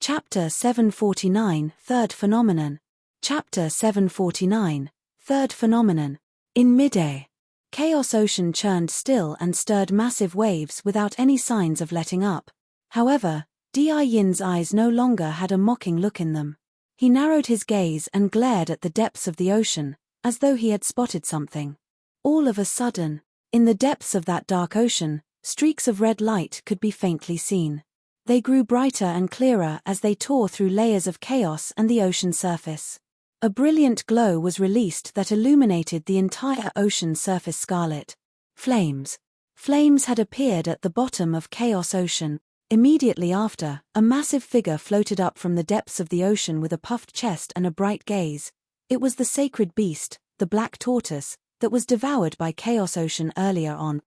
Chapter 749, Third Phenomenon. Chapter 749, Third Phenomenon. In midair, Chaos Ocean churned still and stirred massive waves without any signs of letting up. However, Yin's eyes no longer had a mocking look in them. He narrowed his gaze and glared at the depths of the ocean, as though he had spotted something. All of a sudden, in the depths of that dark ocean, streaks of red light could be faintly seen. They grew brighter and clearer as they tore through layers of chaos and the ocean surface. A brilliant glow was released that illuminated the entire ocean surface scarlet. Flames. Flames had appeared at the bottom of Chaos Ocean. Immediately after, a massive figure floated up from the depths of the ocean with a puffed chest and a bright gaze. It was the sacred beast, the black tortoise, that was devoured by Chaos Ocean earlier on.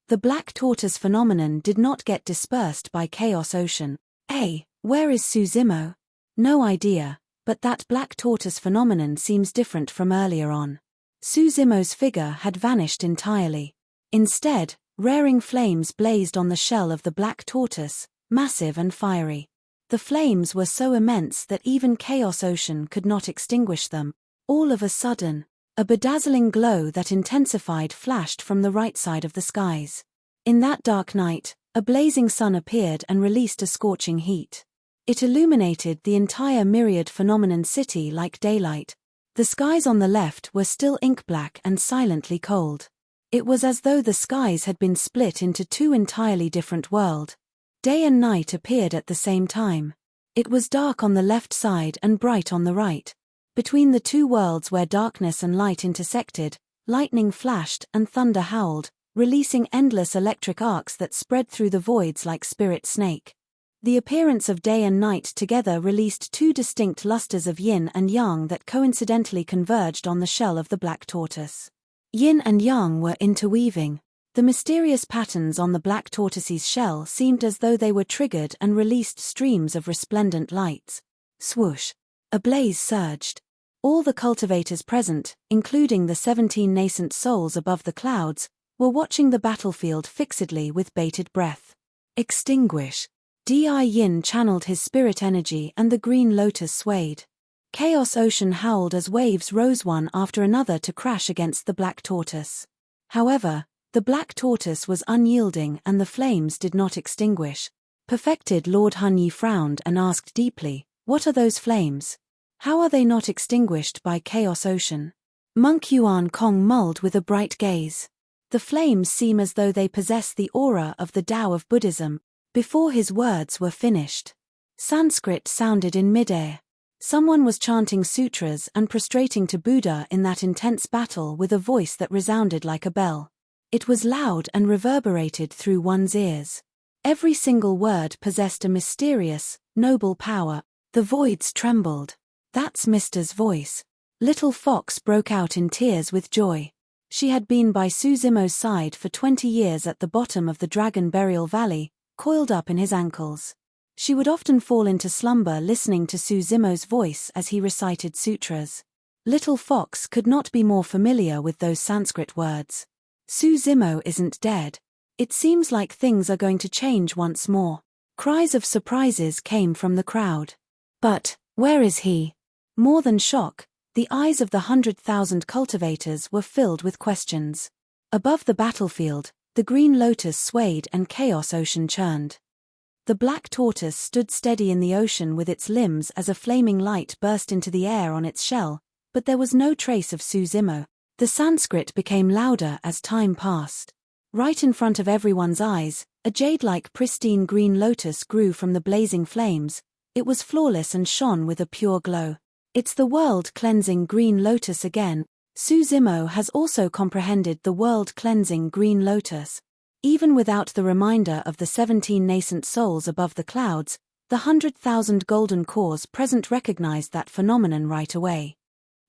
The black tortoise phenomenon did not get dispersed by Chaos Ocean. Hey, where is Suzimo? No idea, but that black tortoise phenomenon seems different from earlier on. Suzimo's figure had vanished entirely. Instead, raring flames blazed on the shell of the black tortoise, massive and fiery. The flames were so immense that even Chaos Ocean could not extinguish them. All of a sudden, a bedazzling glow that intensified flashed from the right side of the skies. In that dark night, a blazing sun appeared and released a scorching heat. It illuminated the entire myriad phenomenon city like daylight. The skies on the left were still ink-black and silently cold. It was as though the skies had been split into two entirely different worlds. Day and night appeared at the same time. It was dark on the left side and bright on the right. Between the two worlds where darkness and light intersected, lightning flashed and thunder howled, releasing endless electric arcs that spread through the voids like spirit snake. The appearance of day and night together released two distinct lustres of yin and yang that coincidentally converged on the shell of the black tortoise. Yin and yang were interweaving. The mysterious patterns on the black tortoise's shell seemed as though they were triggered and released streams of resplendent lights. Swoosh! A blaze surged. All the cultivators present, including the 17 nascent souls above the clouds, were watching the battlefield fixedly with bated breath. Extinguish! Yin channeled his spirit energy and the green lotus swayed. Chaos Ocean howled as waves rose one after another to crash against the black tortoise. However, the black tortoise was unyielding and the flames did not extinguish. Perfected Lord Hunyi frowned and asked deeply, "What are those flames? How are they not extinguished by Chaos Ocean?" Monk Yuan Kong mulled with a bright gaze. The flames seem as though they possess the aura of the Tao of Buddhism. Before his words were finished, Sanskrit sounded in midair. Someone was chanting sutras and prostrating to Buddha in that intense battle with a voice that resounded like a bell. It was loud and reverberated through one's ears. Every single word possessed a mysterious, noble power. The voids trembled. "That's Mister's voice." Little Fox broke out in tears with joy. She had been by Suzimo's side for 20 years at the bottom of the Dragon Burial Valley, coiled up in his ankles. She would often fall into slumber listening to Suzimo's voice as he recited sutras. Little Fox could not be more familiar with those Sanskrit words. Suzimo isn't dead. It seems like things are going to change once more. Cries of surprises came from the crowd. But, where is he? More than shock, the eyes of the 100,000 cultivators were filled with questions. Above the battlefield, the green lotus swayed and Chaos Ocean churned. The black tortoise stood steady in the ocean with its limbs as a flaming light burst into the air on its shell, but there was no trace of Suzimo. The Sanskrit became louder as time passed. Right in front of everyone's eyes, a jade-like pristine green lotus grew from the blazing flames. It was flawless and shone with a pure glow. It's the world-cleansing green lotus again. Suzimo has also comprehended the world-cleansing green lotus. Even without the reminder of the 17 nascent souls above the clouds, the 100,000 golden cores present recognized that phenomenon right away.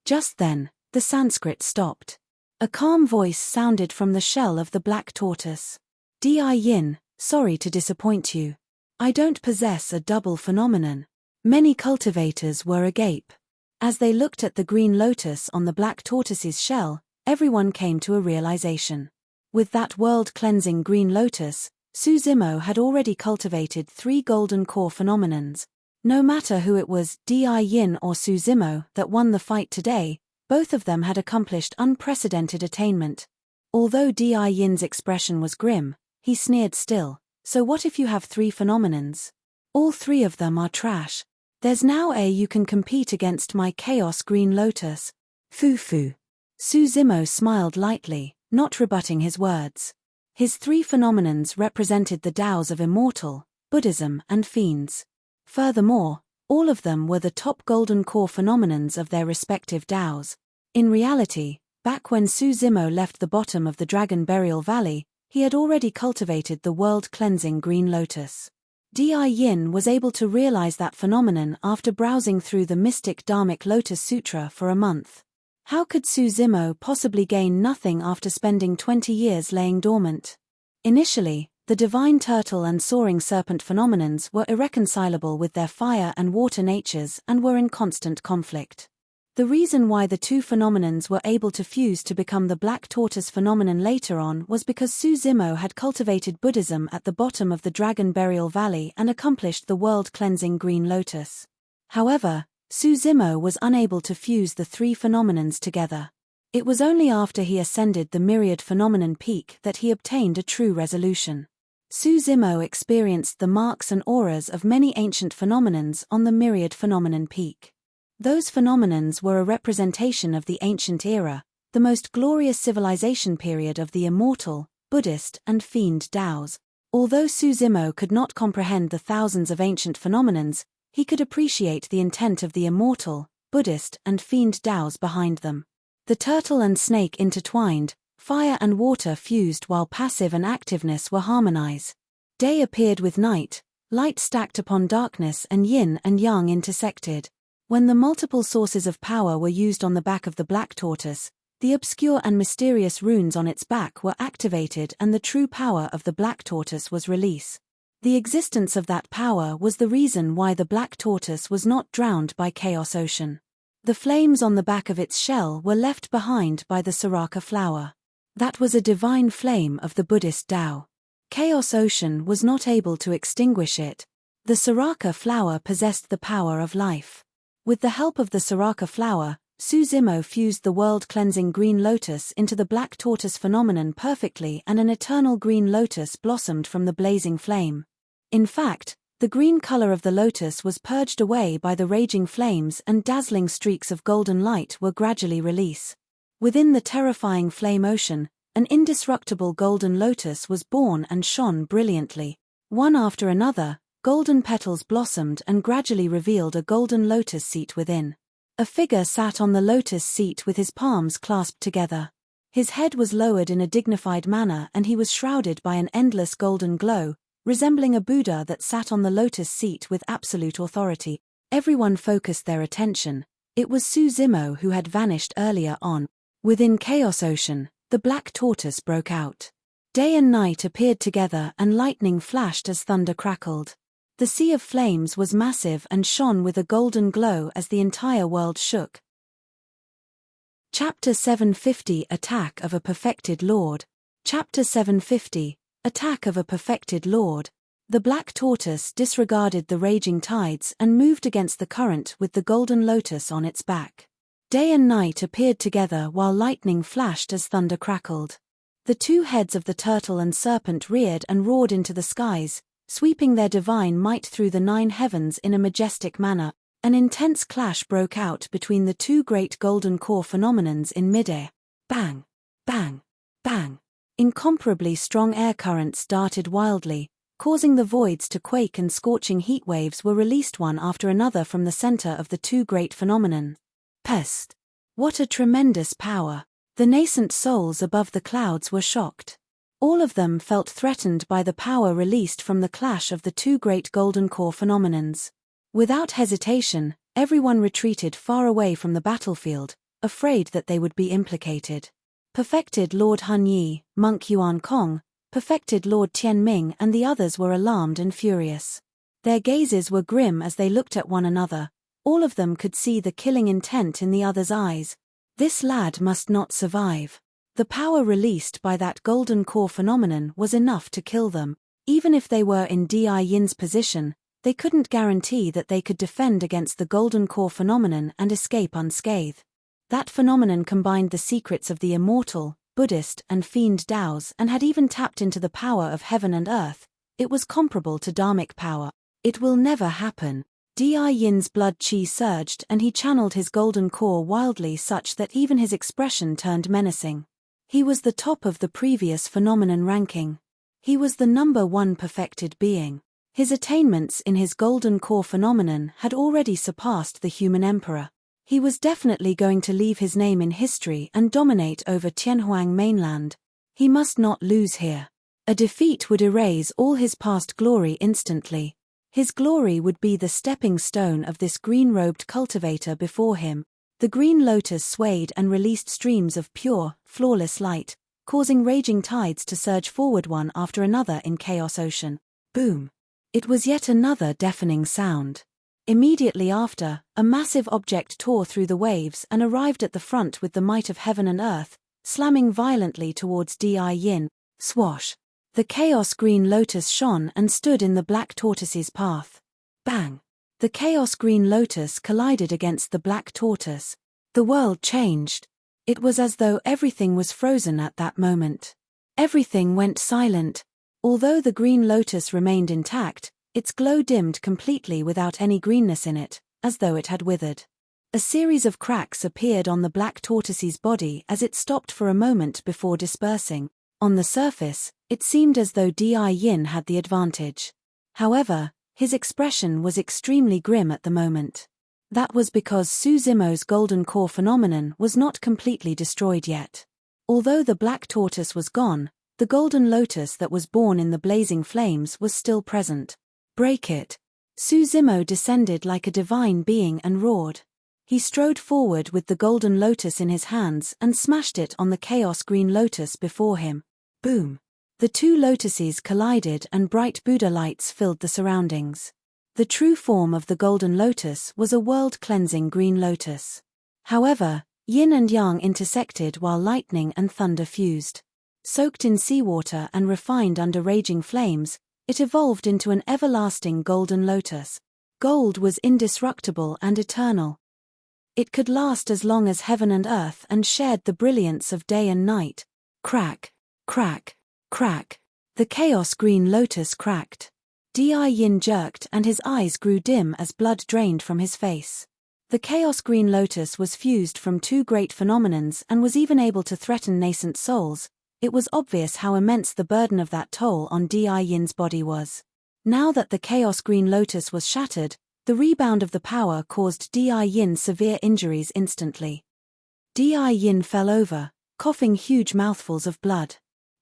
Just then, the Sanskrit stopped. A calm voice sounded from the shell of the black tortoise. Yin, sorry to disappoint you. I don't possess a double phenomenon. Many cultivators were agape. As they looked at the green lotus on the black tortoise's shell, everyone came to a realization. With that world-cleansing green lotus, Suzimo had already cultivated 3 golden core phenomenons. No matter who it was, Di Yin or Suzimo, that won the fight today, both of them had accomplished unprecedented attainment. Although Di Yin's expression was grim, he sneered still. So what if you have 3 phenomenons? All 3 of them are trash. There's no way you can compete against my Chaos Green Lotus. Foo. Suzimo smiled lightly, not rebutting his words. His 3 phenomenons represented the Taoes of Immortal, Buddhism and Fiends. Furthermore, all of them were the top golden core phenomenons of their respective Taoes. In reality, back when Suzimo left the bottom of the Dragon Burial Valley, he had already cultivated the world-cleansing Green Lotus. Di Yin was able to realize that phenomenon after browsing through the mystic Dharmic Lotus Sutra for a month. How could Suzimo possibly gain nothing after spending 20 years laying dormant? Initially, the divine turtle and soaring serpent phenomenons were irreconcilable with their fire and water natures and were in constant conflict. The reason why the 2 phenomenons were able to fuse to become the black tortoise phenomenon later on was because Suzimo had cultivated Buddhism at the bottom of the Dragon Burial Valley and accomplished the world-cleansing Green Lotus. However, Suzimo was unable to fuse the 3 phenomenons together. It was only after he ascended the Myriad Phenomenon Peak that he obtained a true resolution. Suzimo experienced the marks and auras of many ancient phenomenons on the Myriad Phenomenon Peak. Those phenomenons were a representation of the ancient era, the most glorious civilization period of the Immortal, Buddhist and Fiend Taoes. Although Suzimo could not comprehend the thousands of ancient phenomenons, he could appreciate the intent of the Immortal, Buddhist and Fiend Taoes behind them. The turtle and snake intertwined, fire and water fused while passive and activeness were harmonized. Day appeared with night, light stacked upon darkness and yin and yang intersected. When the multiple sources of power were used on the back of the black tortoise, the obscure and mysterious runes on its back were activated and the true power of the black tortoise was released. The existence of that power was the reason why the black tortoise was not drowned by Chaos Ocean. The flames on the back of its shell were left behind by the Saraka flower. That was a divine flame of the Buddhist Tao. Chaos Ocean was not able to extinguish it. The Saraka flower possessed the power of life. With the help of the Saraka flower, Suzimo fused the world-cleansing Green Lotus into the black tortoise phenomenon perfectly and an eternal green lotus blossomed from the blazing flame. In fact, the green color of the lotus was purged away by the raging flames and dazzling streaks of golden light were gradually released. Within the terrifying flame ocean, an indestructible golden lotus was born and shone brilliantly. One after another, golden petals blossomed and gradually revealed a golden lotus seat within. A figure sat on the lotus seat with his palms clasped together. His head was lowered in a dignified manner and he was shrouded by an endless golden glow, resembling a Buddha that sat on the lotus seat with absolute authority. Everyone focused their attention. It was Suzimo who had vanished earlier on. Within Chaos Ocean, the black tortoise broke out. Day and night appeared together and lightning flashed as thunder crackled. The sea of flames was massive and shone with a golden glow as the entire world shook. Chapter 750 Attack of a Perfected Lord. Chapter 750 Attack of a Perfected Lord. The black tortoise disregarded the raging tides and moved against the current with the golden lotus on its back. Day and night appeared together while lightning flashed as thunder crackled. The 2 heads of the turtle and serpent reared and roared into the skies, sweeping their divine might through the 9 heavens in a majestic manner. An intense clash broke out between the 2 great golden core phenomenons in midair. Bang! Bang! Bang! Incomparably strong air currents darted wildly, causing the voids to quake and scorching heat waves were released one after another from the center of the 2 great phenomenon. Pest! What a tremendous power! The nascent souls above the clouds were shocked. All of them felt threatened by the power released from the clash of the 2 great golden core phenomenons. Without hesitation, everyone retreated far away from the battlefield, afraid that they would be implicated. Perfected Lord Hun Yi, Monk Yuan Kong, Perfected Lord Tian Ming and the others were alarmed and furious. Their gazes were grim as they looked at one another. All of them could see the killing intent in the other's eyes. This lad must not survive. The power released by that golden core phenomenon was enough to kill them. Even if they were in Di Yin's position, they couldn't guarantee that they could defend against the golden core phenomenon and escape unscathed. That phenomenon combined the secrets of the immortal, Buddhist and fiend Taoes and had even tapped into the power of heaven and earth. It was comparable to dharmic power. It will never happen. Di Yin's blood chi surged and he channeled his golden core wildly such that even his expression turned menacing. He was the top of the previous phenomenon ranking. He was the number one perfected being. His attainments in his golden core phenomenon had already surpassed the human emperor. He was definitely going to leave his name in history and dominate over Tianhuang mainland. He must not lose here. A defeat would erase all his past glory instantly. His glory would be the stepping stone of this green-robed cultivator before him. The green lotus swayed and released streams of pure, flawless light, causing raging tides to surge forward one after another in chaos ocean. Boom! It was yet another deafening sound. Immediately after, a massive object tore through the waves and arrived at the front with the might of heaven and earth, slamming violently towards Di Yin. Swash! The chaos green lotus shone and stood in the black tortoise's path. Bang! The chaos green lotus collided against the black tortoise. The world changed. It was as though everything was frozen at that moment. Everything went silent. Although the green lotus remained intact, its glow dimmed completely without any greenness in it, as though it had withered. A series of cracks appeared on the black tortoise's body as it stopped for a moment before dispersing. On the surface, it seemed as though Di Yin had the advantage. However, his expression was extremely grim at the moment. That was because Su Zimo's golden core phenomenon was not completely destroyed yet. Although the black tortoise was gone, the golden lotus that was born in the blazing flames was still present. Break it! Su Zimo descended like a divine being and roared. He strode forward with the golden lotus in his hands and smashed it on the chaos green lotus before him. Boom! The two lotuses collided and bright Buddha lights filled the surroundings. The true form of the golden lotus was a world-cleansing green lotus. However, yin and yang intersected while lightning and thunder fused. Soaked in seawater and refined under raging flames, it evolved into an everlasting golden lotus. Gold was indestructible and eternal. It could last as long as heaven and earth and shared the brilliance of day and night. Crack! Crack! Crack! The chaos green lotus cracked. Di Yin jerked and his eyes grew dim as blood drained from his face. The chaos green lotus was fused from two great phenomenons and was even able to threaten nascent souls. It was obvious how immense the burden of that toll on Di Yin's body was. Now that the chaos green lotus was shattered, the rebound of the power caused Di Yin severe injuries instantly. Di Yin fell over, coughing huge mouthfuls of blood.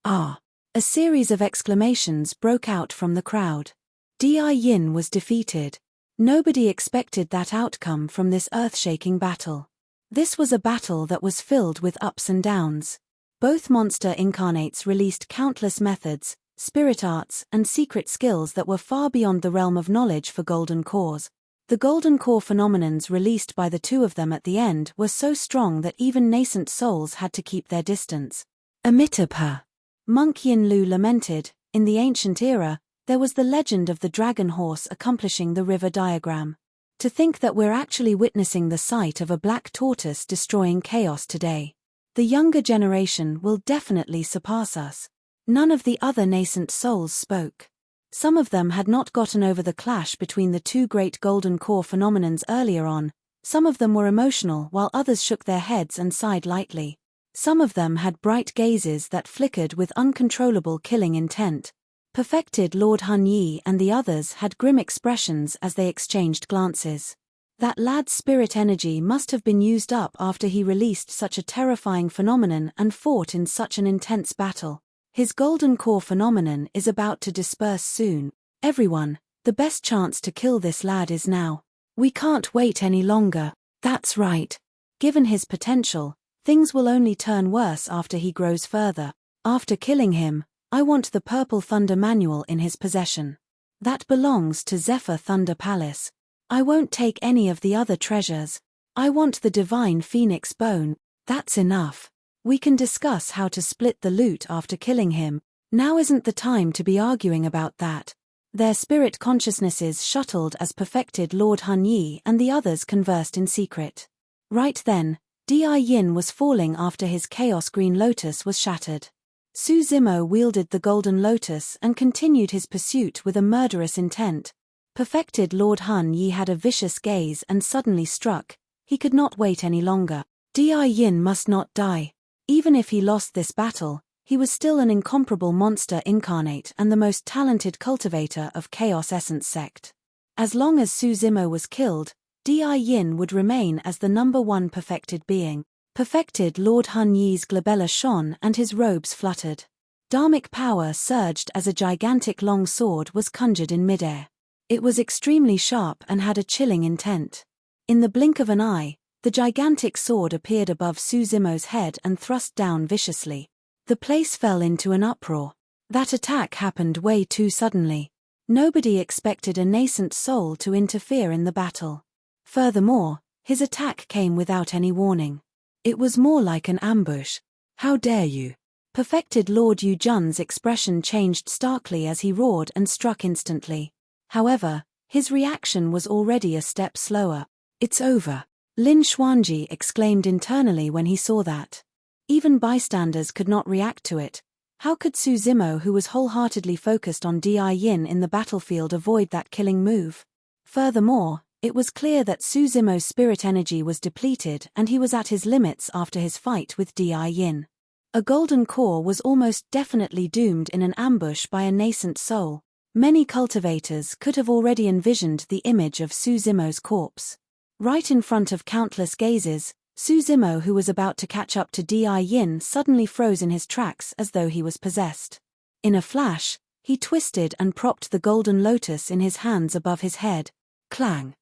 Ah! A series of exclamations broke out from the crowd. Di Yin was defeated. Nobody expected that outcome from this earth-shaking battle. This was a battle that was filled with ups and downs. Both monster incarnates released countless methods, spirit arts, and secret skills that were far beyond the realm of knowledge for Golden Cores. The Golden Core phenomenons released by the two of them at the end were so strong that even nascent souls had to keep their distance. Amitabha! Monk Yin Lu lamented. In the ancient era, there was the legend of the dragon horse accomplishing the river diagram. To think that we're actually witnessing the sight of a black tortoise destroying chaos today. The younger generation will definitely surpass us. None of the other nascent souls spoke. Some of them had not gotten over the clash between the two great golden core phenomenons earlier on. Some of them were emotional while others shook their heads and sighed lightly. Some of them had bright gazes that flickered with uncontrollable killing intent. Perfected Lord Hun Yi and the others had grim expressions as they exchanged glances. That lad's spirit energy must have been used up after he released such a terrifying phenomenon and fought in such an intense battle. His golden core phenomenon is about to disperse soon. Everyone, the best chance to kill this lad is now. We can't wait any longer. That's right. Given his potential, things will only turn worse after he grows further. After killing him, I want the Purple Thunder Manual in his possession. That belongs to Zephyr Thunder Palace. I won't take any of the other treasures. I want the Divine Phoenix Bone. That's enough. We can discuss how to split the loot after killing him. Now isn't the time to be arguing about that. Their spirit consciousnesses shuttled as perfected Lord Hun Yi and the others conversed in secret. Right then, Di Yin was falling after his Chaos Green Lotus was shattered. Su Zimo wielded the Golden Lotus and continued his pursuit with a murderous intent. Perfected Lord Hun Yi had a vicious gaze and suddenly struck. He could not wait any longer. Di Yin must not die. Even if he lost this battle, he was still an incomparable monster incarnate and the most talented cultivator of Chaos Essence sect. As long as Su Zimo was killed, Di Yin would remain as the #1 perfected being. Perfected Lord Hun Yi's glabella shone and his robes fluttered. Dharmic power surged as a gigantic long sword was conjured in midair. It was extremely sharp and had a chilling intent. In the blink of an eye, the gigantic sword appeared above Su Zimo's head and thrust down viciously. The place fell into an uproar. That attack happened way too suddenly. Nobody expected a nascent soul to interfere in the battle. Furthermore, his attack came without any warning. It was more like an ambush. How dare you? Perfected Lord Yu Jun's expression changed starkly as he roared and struck instantly. However, his reaction was already a step slower. It's over. Lin Xuanji exclaimed internally when he saw that. Even bystanders could not react to it. How could Su Zimo, who was wholeheartedly focused on Di Yin in the battlefield, avoid that killing move? Furthermore, it was clear that Su Zimo's spirit energy was depleted and he was at his limits after his fight with Di Yin. A golden core was almost definitely doomed in an ambush by a nascent soul. Many cultivators could have already envisioned the image of Su Zimo's corpse. Right in front of countless gazes, Su Zimo, who was about to catch up to Di Yin, suddenly froze in his tracks as though he was possessed. In a flash, he twisted and propped the Golden Lotus in his hands above his head. Clang!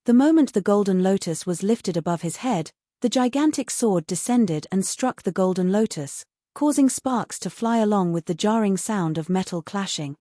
The moment the Golden Lotus was lifted above his head, the gigantic sword descended and struck the Golden Lotus, causing sparks to fly along with the jarring sound of metal clashing.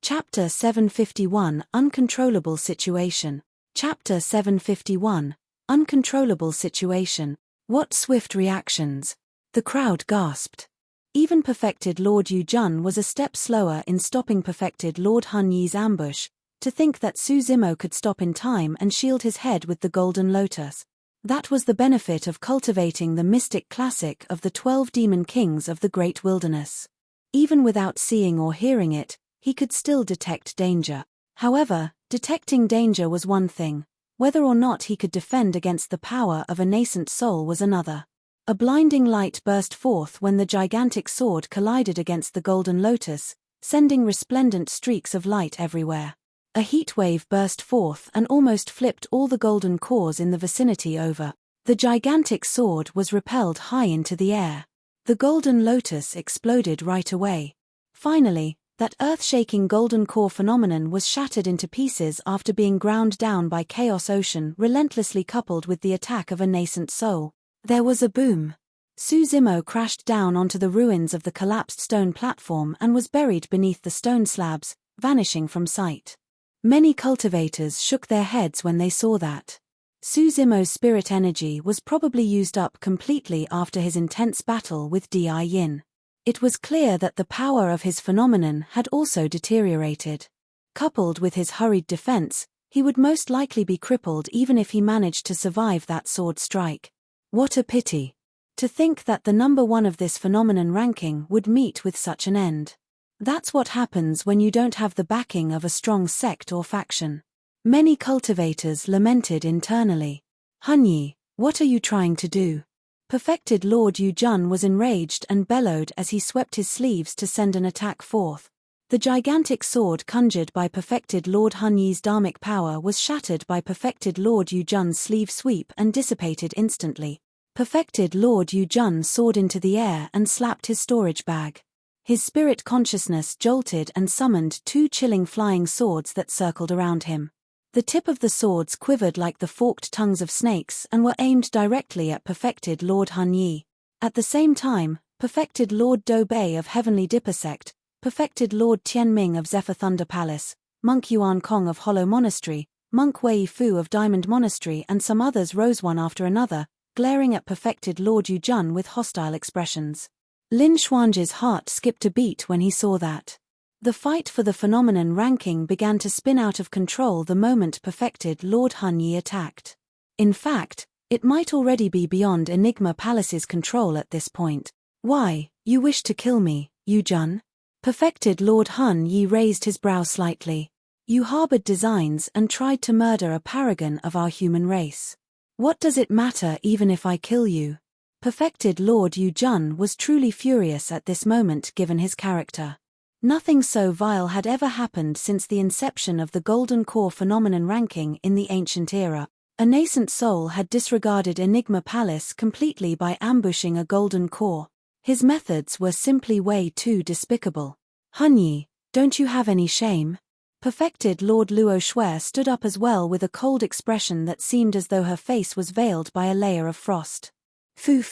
Chapter 751 Uncontrollable Situation. Chapter 751 Uncontrollable Situation. What swift reactions! The crowd gasped. Even perfected Lord Yu Jun was a step slower in stopping perfected Lord Hun Yi's ambush. To think that Su Zimo could stop in time and shield his head with the Golden Lotus. That was the benefit of cultivating the mystic classic of the 12 demon kings of the Great Wilderness. Even without seeing or hearing it, he could still detect danger. However, detecting danger was one thing. Whether or not he could defend against the power of a nascent soul was another. A blinding light burst forth when the gigantic sword collided against the Golden Lotus, sending resplendent streaks of light everywhere. A heat wave burst forth and almost flipped all the golden cores in the vicinity over. The gigantic sword was repelled high into the air. The Golden Lotus exploded right away. Finally, that earth-shaking golden core phenomenon was shattered into pieces after being ground down by Chaos Ocean, relentlessly coupled with the attack of a nascent soul. There was a boom. Su Zimo crashed down onto the ruins of the collapsed stone platform and was buried beneath the stone slabs, vanishing from sight. Many cultivators shook their heads when they saw that. Su Zimo's spirit energy was probably used up completely after his intense battle with Di Yin. It was clear that the power of his phenomenon had also deteriorated. Coupled with his hurried defense, he would most likely be crippled even if he managed to survive that sword strike. What a pity! To think that the #1 of this phenomenon ranking would meet with such an end. That's what happens when you don't have the backing of a strong sect or faction. Many cultivators lamented internally. Hun Yi, what are you trying to do? Perfected Lord Yu Jun was enraged and bellowed as he swept his sleeves to send an attack forth. The gigantic sword conjured by perfected Lord Hun Yi's dharmic power was shattered by perfected Lord Yu Jun's sleeve sweep and dissipated instantly. Perfected Lord Yu Jun soared into the air and slapped his storage bag. His spirit consciousness jolted and summoned 2 chilling flying swords that circled around him. The tip of the swords quivered like the forked tongues of snakes and were aimed directly at perfected Lord Hun Yi. At the same time, perfected Lord Do Bei of Heavenly Dipper Sect, perfected Lord Tian Ming of Zephyr Thunder Palace, Monk Yuan Kong of Hollow Monastery, Monk Wei Fu of Diamond Monastery and some others rose one after another, glaring at perfected Lord Yu Jun with hostile expressions. Lin Xuanji's heart skipped a beat when he saw that. The fight for the phenomenon ranking began to spin out of control the moment perfected Lord Hun Yi attacked. In fact, it might already be beyond Enigma Palace's control at this point. Why, you wish to kill me, Yu Jun? Perfected Lord Hun Yi raised his brow slightly. You harbored designs and tried to murder a paragon of our human race. What does it matter even if I kill you? Perfected Lord Yu Jun was truly furious at this moment given his character. Nothing so vile had ever happened since the inception of the Golden Core phenomenon ranking in the ancient era. A nascent soul had disregarded Enigma Palace completely by ambushing a Golden Core. His methods were simply way too despicable. Hun Yi, don't you have any shame? Perfected Lord Luo Shui stood up as well with a cold expression that seemed as though her face was veiled by a layer of frost. Fu.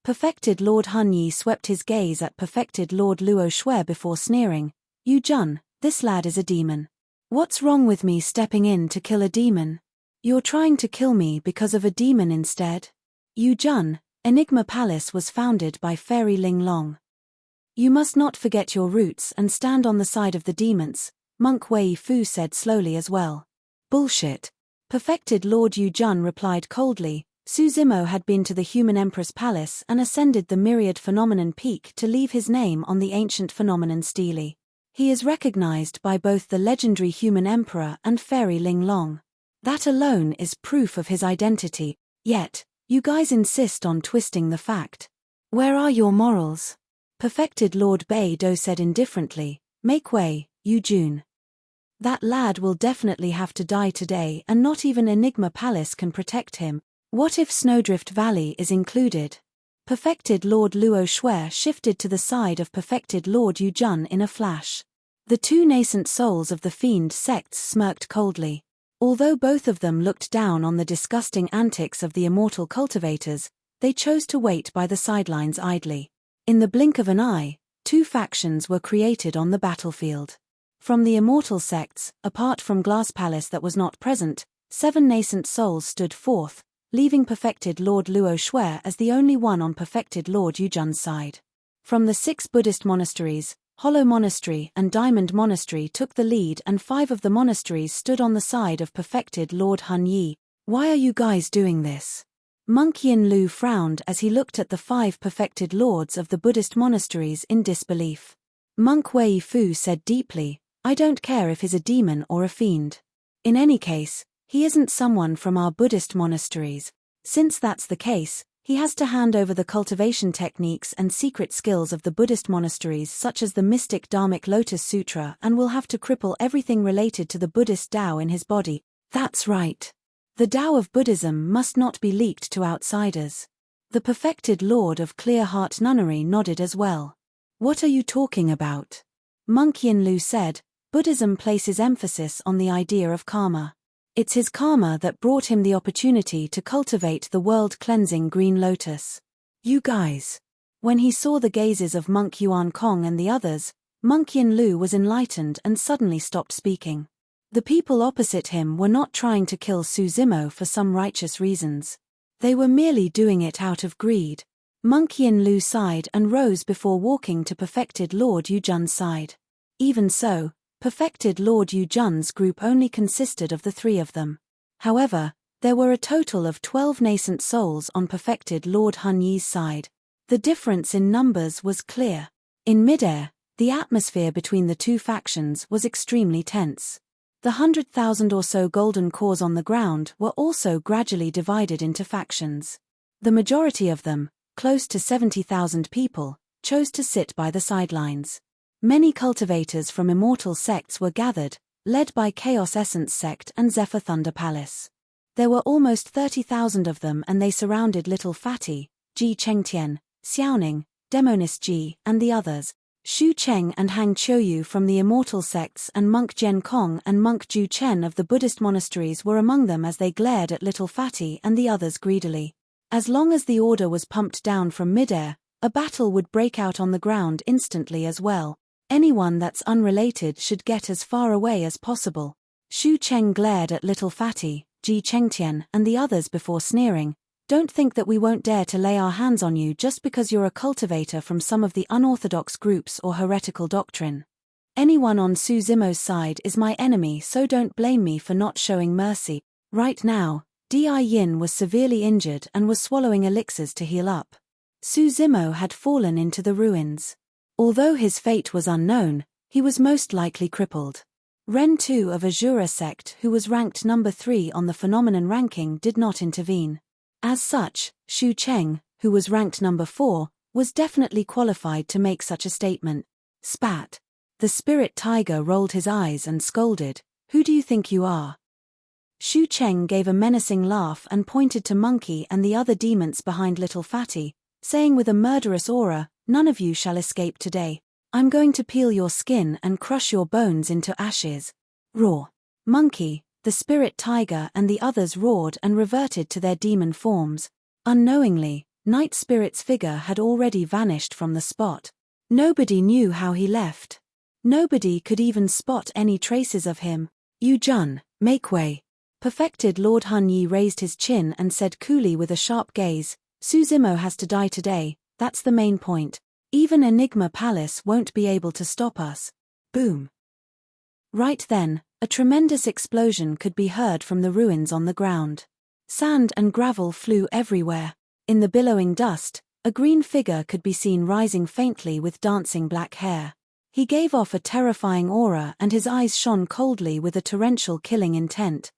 Perfected Lord Hun Yi swept his gaze at Perfected Lord Luo Shui before sneering. Yu Jun, this lad is a demon. What's wrong with me stepping in to kill a demon? You're trying to kill me because of a demon instead? Yu Jun, Enigma Palace was founded by Fairy Ling Long. You must not forget your roots and stand on the side of the demons, Monk Wei Fu said slowly as well. Bullshit. Perfected Lord Yu Jun replied coldly. Su Zimo had been to the Human Empress Palace and ascended the Myriad Phenomenon Peak to leave his name on the ancient phenomenon stele. He is recognized by both the legendary Human Emperor and Fairy Ling Long. That alone is proof of his identity, yet, you guys insist on twisting the fact. Where are your morals? Perfected Lord Bei Do said indifferently. Make way, Yu Jun. That lad will definitely have to die today and not even Enigma Palace can protect him. What if Snowdrift Valley is included? Perfected Lord Luo Shui shifted to the side of Perfected Lord Yu Jun in a flash. The two nascent souls of the fiend sects smirked coldly. Although both of them looked down on the disgusting antics of the immortal cultivators, they chose to wait by the sidelines idly. In the blink of an eye, two factions were created on the battlefield. From the immortal sects, apart from Glass Palace that was not present, 7 nascent souls stood forth, leaving Perfected Lord Luo Shui as the only one on Perfected Lord Yu Jun's side. From the 6 Buddhist monasteries, Hollow Monastery and Diamond Monastery took the lead and 5 of the monasteries stood on the side of Perfected Lord Hun Yi. Why are you guys doing this? Monk Yin Lu frowned as he looked at the 5 perfected lords of the Buddhist monasteries in disbelief. Monk Wei Fu said deeply, I don't care if he's a demon or a fiend. In any case, he isn't someone from our Buddhist monasteries. Since that's the case, he has to hand over the cultivation techniques and secret skills of the Buddhist monasteries such as the mystic Dharmic Lotus Sutra and will have to cripple everything related to the Buddhist Tao in his body. That's right. The Tao of Buddhism must not be leaked to outsiders. The perfected Lord of Clear Heart Nunnery nodded as well. What are you talking about? Monk Yin Lu said, Buddhism places emphasis on the idea of karma. It's his karma that brought him the opportunity to cultivate the world-cleansing green lotus. You guys. When he saw the gazes of Monk Yuan Kong and the others, Monk Yin Lu was enlightened and suddenly stopped speaking. The people opposite him were not trying to kill Su Zimo for some righteous reasons. They were merely doing it out of greed. Monk Yin Lu sighed and rose before walking to Perfected Lord Yu Jun's side. Even so, Perfected Lord Yu Jun's group only consisted of the 3 of them. However, there were a total of 12 nascent souls on Perfected Lord Hun Yi's side. The difference in numbers was clear. In midair, the atmosphere between the two factions was extremely tense. The 100,000 or so golden cores on the ground were also gradually divided into factions. The majority of them, close to 70,000 people, chose to sit by the sidelines. Many cultivators from immortal sects were gathered, led by Chaos Essence Sect and Zephyr Thunder Palace. There were almost 30,000 of them and they surrounded Little Fatty, Ji Chengtian, Xiaoning, Demonist Ji, and the others. Xu Cheng and Hang Qiuyu from the immortal sects and Monk Jian Kong and Monk Ju Chen of the Buddhist monasteries were among them as they glared at Little Fatty and the others greedily. As long as the order was pumped down from midair, a battle would break out on the ground instantly as well. Anyone that's unrelated should get as far away as possible. Xu Cheng glared at Little Fatty, Ji Chengtian, and the others before sneering, Don't think that we won't dare to lay our hands on you just because you're a cultivator from some of the unorthodox groups or heretical doctrine. Anyone on Su Zimo's side is my enemy, so don't blame me for not showing mercy. Right now, Di Yin was severely injured and was swallowing elixirs to heal up. Su Zimo had fallen into the ruins. Although his fate was unknown, he was most likely crippled. Ren Tu of Azura sect, who was ranked number 3 on the phenomenon ranking, did not intervene. As such, Shu Cheng, who was ranked number 4, was definitely qualified to make such a statement. Spat. The spirit tiger rolled his eyes and scolded, "Who do you think you are?" Shu Cheng gave a menacing laugh and pointed to Monkey and the other demons behind Little Fatty, saying with a murderous aura, "None of you shall escape today. I'm going to peel your skin and crush your bones into ashes." Roar. Monkey, the spirit tiger and the others roared and reverted to their demon forms. Unknowingly, Night Spirit's figure had already vanished from the spot. Nobody knew how he left. Nobody could even spot any traces of him. "Yu Jun, make way." Perfected Lord Hun Yi raised his chin and said coolly with a sharp gaze, "Su Zimo has to die today, that's the main point. Even Enigma Palace won't be able to stop us." Boom. Right then, a tremendous explosion could be heard from the ruins on the ground. Sand and gravel flew everywhere. In the billowing dust, a green figure could be seen rising faintly with dancing black hair. He gave off a terrifying aura and his eyes shone coldly with a torrential killing intent.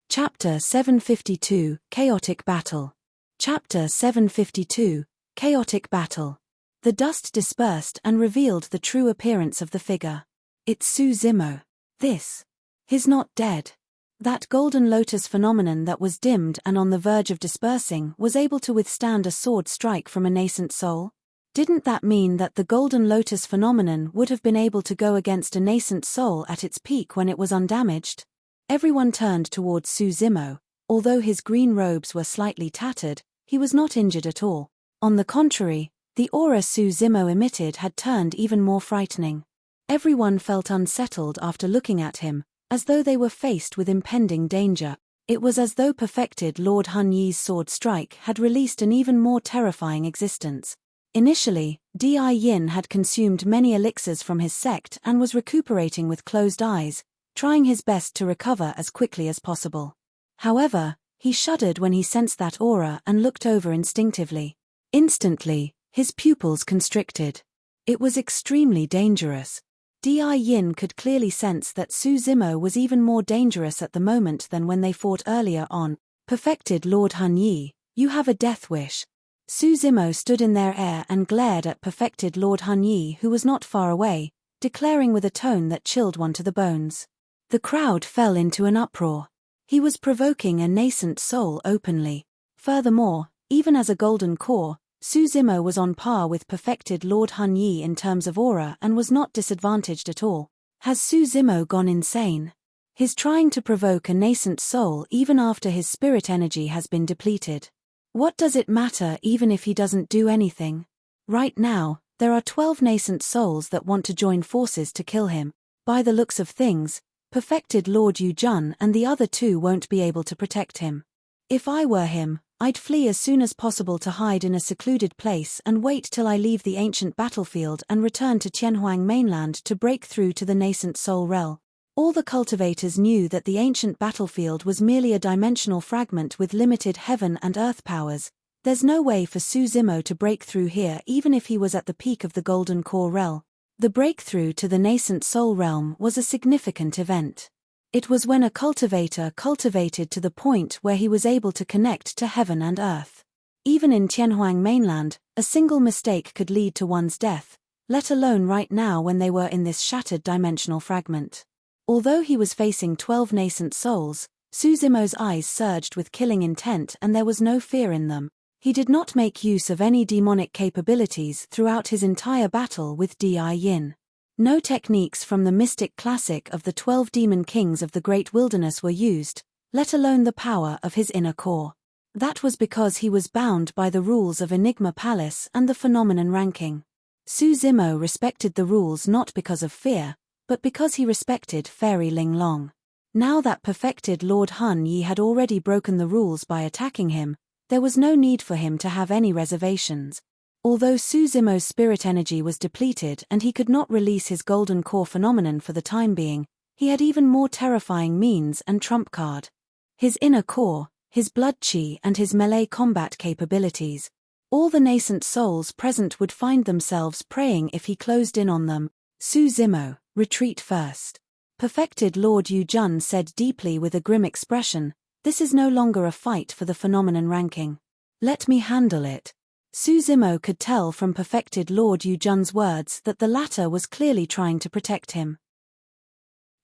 Chapter 752, Chaotic Battle. Chapter 752, Chaotic Battle. The dust dispersed and revealed the true appearance of the figure. It's Su Zimo. He's not dead. That golden lotus phenomenon that was dimmed and on the verge of dispersing was able to withstand a sword strike from a nascent soul? Didn't that mean that the golden lotus phenomenon would have been able to go against a nascent soul at its peak when it was undamaged? Everyone turned towards Su Zimo. Although his green robes were slightly tattered, he was not injured at all. On the contrary, the aura Su Zimo emitted had turned even more frightening. Everyone felt unsettled after looking at him, as though they were faced with impending danger. It was as though perfected Lord Hun Yi's sword strike had released an even more terrifying existence. Initially, Di Yin had consumed many elixirs from his sect and was recuperating with closed eyes, trying his best to recover as quickly as possible. However, he shuddered when he sensed that aura and looked over instinctively. Instantly, his pupils constricted. It was extremely dangerous. Di Yin could clearly sense that Su Zimo was even more dangerous at the moment than when they fought earlier on. Perfected Lord Hun Yi, you have a death wish. Su Zimo stood in their air and glared at perfected Lord Hun Yi, who was not far away, declaring with a tone that chilled one to the bones. The crowd fell into an uproar. He was provoking a nascent soul openly. Furthermore, even as a golden core, Su Zimo was on par with perfected Lord Hun Yi in terms of aura and was not disadvantaged at all. Has Su Zimo gone insane? He's trying to provoke a nascent soul even after his spirit energy has been depleted. What does it matter even if he doesn't do anything? Right now, there are 12 nascent souls that want to join forces to kill him. By the looks of things, perfected Lord Yu Jun and the other 2 won't be able to protect him. If I were him, I'd flee as soon as possible to hide in a secluded place and wait till I leave the ancient battlefield and return to Tianhuang mainland to break through to the nascent soul realm. All the cultivators knew that the ancient battlefield was merely a dimensional fragment with limited heaven and earth powers. There's no way for Su Zimo to break through here even if he was at the peak of the Golden Core realm. The breakthrough to the nascent soul realm was a significant event. It was when a cultivator cultivated to the point where he was able to connect to heaven and earth. Even in Tianhuang mainland, a single mistake could lead to one's death, let alone right now when they were in this shattered dimensional fragment. Although he was facing 12 nascent souls, Su Zimo's eyes surged with killing intent and there was no fear in them. He did not make use of any demonic capabilities throughout his entire battle with Di Yin. No techniques from the mystic classic of the 12 demon kings of the Great Wilderness were used, let alone the power of his inner core. That was because he was bound by the rules of Enigma Palace and the phenomenon ranking. Su Zimo respected the rules not because of fear, but because he respected Fairy Ling Long. Now that perfected Lord Hun Yi had already broken the rules by attacking him, there was no need for him to have any reservations. Although Suzimo's spirit energy was depleted and he could not release his golden core phenomenon for the time being, he had even more terrifying means and trump card. His inner core, his blood chi and his melee combat capabilities. All the nascent souls present would find themselves praying if he closed in on them. Suzimo, retreat first. Perfected Lord Yu Jun said deeply with a grim expression, this is no longer a fight for the phenomenon ranking. Let me handle it. Suzimo could tell from Perfected Lord Yu Jun's words that the latter was clearly trying to protect him.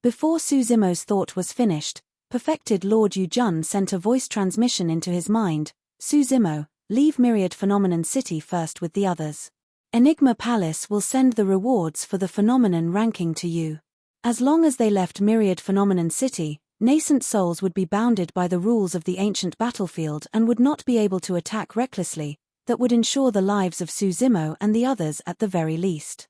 Before Suzimo's thought was finished, Perfected Lord Yu Jun sent a voice transmission into his mind, Suzimo, leave Myriad Phenomenon City first with the others. Enigma Palace will send the rewards for the phenomenon ranking to you. As long as they left Myriad Phenomenon City, nascent souls would be bounded by the rules of the ancient battlefield and would not be able to attack recklessly, that would ensure the lives of Suzimo and the others at the very least.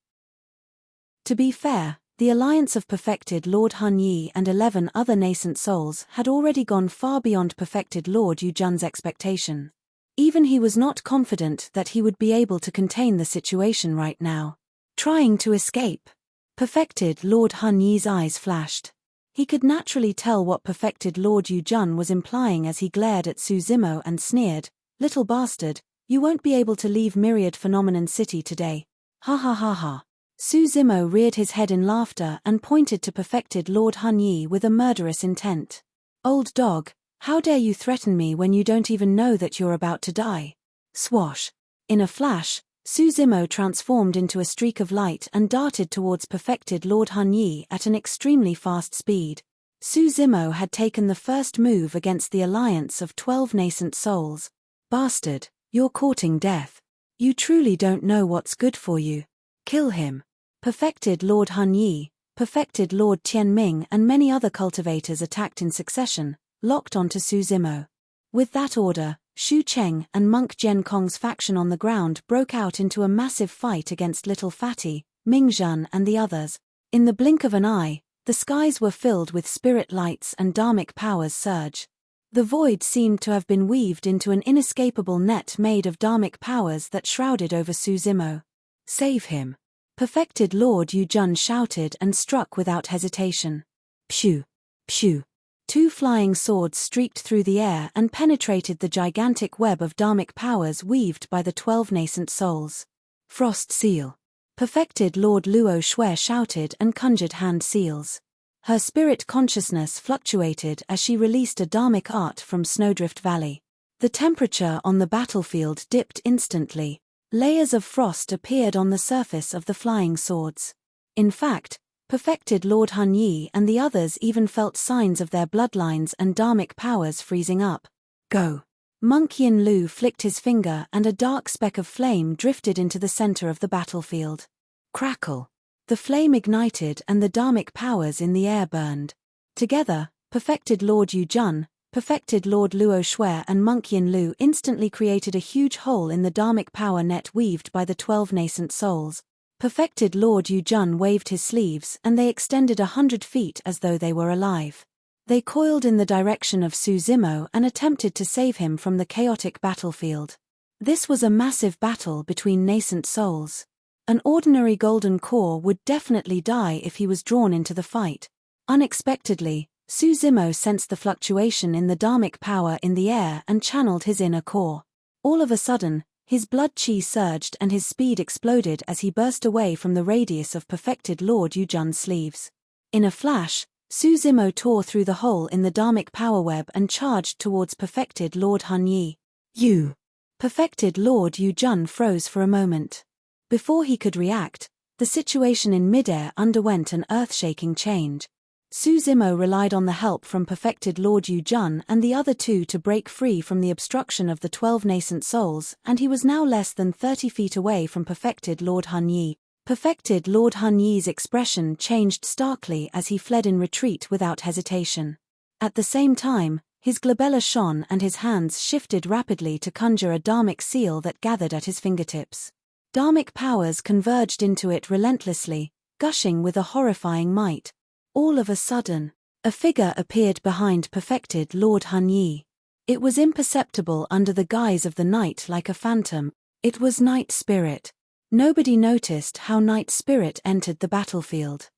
To be fair, the alliance of Perfected Lord Hun Yi and 11 other nascent souls had already gone far beyond Perfected Lord Yu Jun's expectation. Even he was not confident that he would be able to contain the situation right now. Trying to escape. Perfected Lord Hun Yi's eyes flashed. He could naturally tell what Perfected Lord Yu Jun was implying as he glared at Suzimo and sneered, little bastard, you won't be able to leave Myriad Phenomenon City today. Ha ha ha ha. Suzimo reared his head in laughter and pointed to Perfected Lord Hun Yi with a murderous intent. Old dog, how dare you threaten me when you don't even know that you're about to die? Swash. In a flash, Suzimo transformed into a streak of light and darted towards Perfected Lord Hun Yi at an extremely fast speed. Suzimo had taken the first move against the alliance of 12 nascent souls. Bastard, you're courting death. You truly don't know what's good for you. Kill him. Perfected Lord Hun Yi, Perfected Lord Tianming and many other cultivators attacked in succession, locked onto Suzimo. With that order, Xu Cheng and Monk Jian Kong's faction on the ground broke out into a massive fight against Little Fatty, Ming Zhan and the others. In the blink of an eye, the skies were filled with spirit lights and dharmic powers surge. The void seemed to have been weaved into an inescapable net made of dharmic powers that shrouded over Suzimo. Save him. Perfected Lord Yu Jun shouted and struck without hesitation. Phew! Phew! 2 flying swords streaked through the air and penetrated the gigantic web of dharmic powers weaved by the 12 nascent souls. Frost Seal. Perfected Lord Luo Shui shouted and conjured hand seals. Her spirit consciousness fluctuated as she released a dharmic art from Snowdrift Valley. The temperature on the battlefield dipped instantly. Layers of frost appeared on the surface of the flying swords. In fact, Perfected Lord Hun Yi and the others even felt signs of their bloodlines and dharmic powers freezing up. Go. Monk Yin Lu flicked his finger and a dark speck of flame drifted into the center of the battlefield. Crackle. The flame ignited and the dharmic powers in the air burned. Together, Perfected Lord Yu Jun, Perfected Lord Luo Shui and Monk Yin Lu instantly created a huge hole in the dharmic power net weaved by the 12 nascent souls. Perfected Lord Yu Jun waved his sleeves and they extended 100 feet as though they were alive. They coiled in the direction of Suzimo and attempted to save him from the chaotic battlefield. This was a massive battle between nascent souls. An ordinary golden core would definitely die if he was drawn into the fight. Unexpectedly, Suzimo sensed the fluctuation in the dharmic power in the air and channeled his inner core. All of a sudden, his blood chi surged and his speed exploded as he burst away from the radius of Perfected Lord Yu Jun's sleeves. In a flash, Suzimo tore through the hole in the dharmic power web and charged towards Perfected Lord Hun Yi. You! Perfected Lord Yu Jun froze for a moment. Before he could react, the situation in midair underwent an earth-shaking change. Suzimo relied on the help from Perfected Lord Yu Jun and the other 2 to break free from the obstruction of the 12 nascent souls, and he was now less than 30 feet away from Perfected Lord Hun Yi. Perfected Lord Hun Yi's expression changed starkly as he fled in retreat without hesitation. At the same time, his glabella shone and his hands shifted rapidly to conjure a dharmic seal that gathered at his fingertips. Dharmic powers converged into it relentlessly, gushing with a horrifying might. All of a sudden, a figure appeared behind Perfected Lord Hun Yi. It was imperceptible under the guise of the night like a phantom. It was Night Spirit. Nobody noticed how Night Spirit entered the battlefield.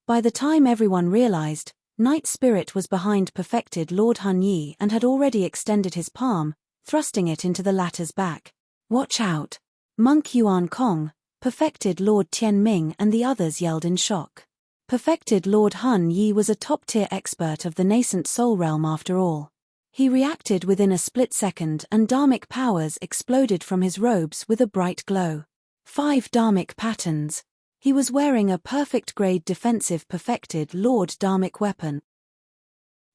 By the time everyone realized, Night Spirit was behind perfected Lord Hun Yi and had already extended his palm, thrusting it into the latter's back. "Watch out! Monk Yuan Kong," perfected Lord Tian Ming and the others yelled in shock. Perfected Lord Hun Yi was a top-tier expert of the nascent soul realm after all. He reacted within a split second and dharmic powers exploded from his robes with a bright glow. 5 dharmic patterns. He was wearing a perfect-grade defensive perfected Lord dharmic weapon.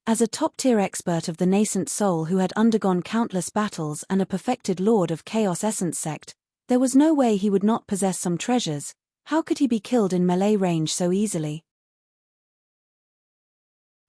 As a top-tier expert of the nascent soul who had undergone countless battles and a perfected Lord of Chaos Essence sect, there was no way he would not possess some treasures. How could he be killed in melee range so easily?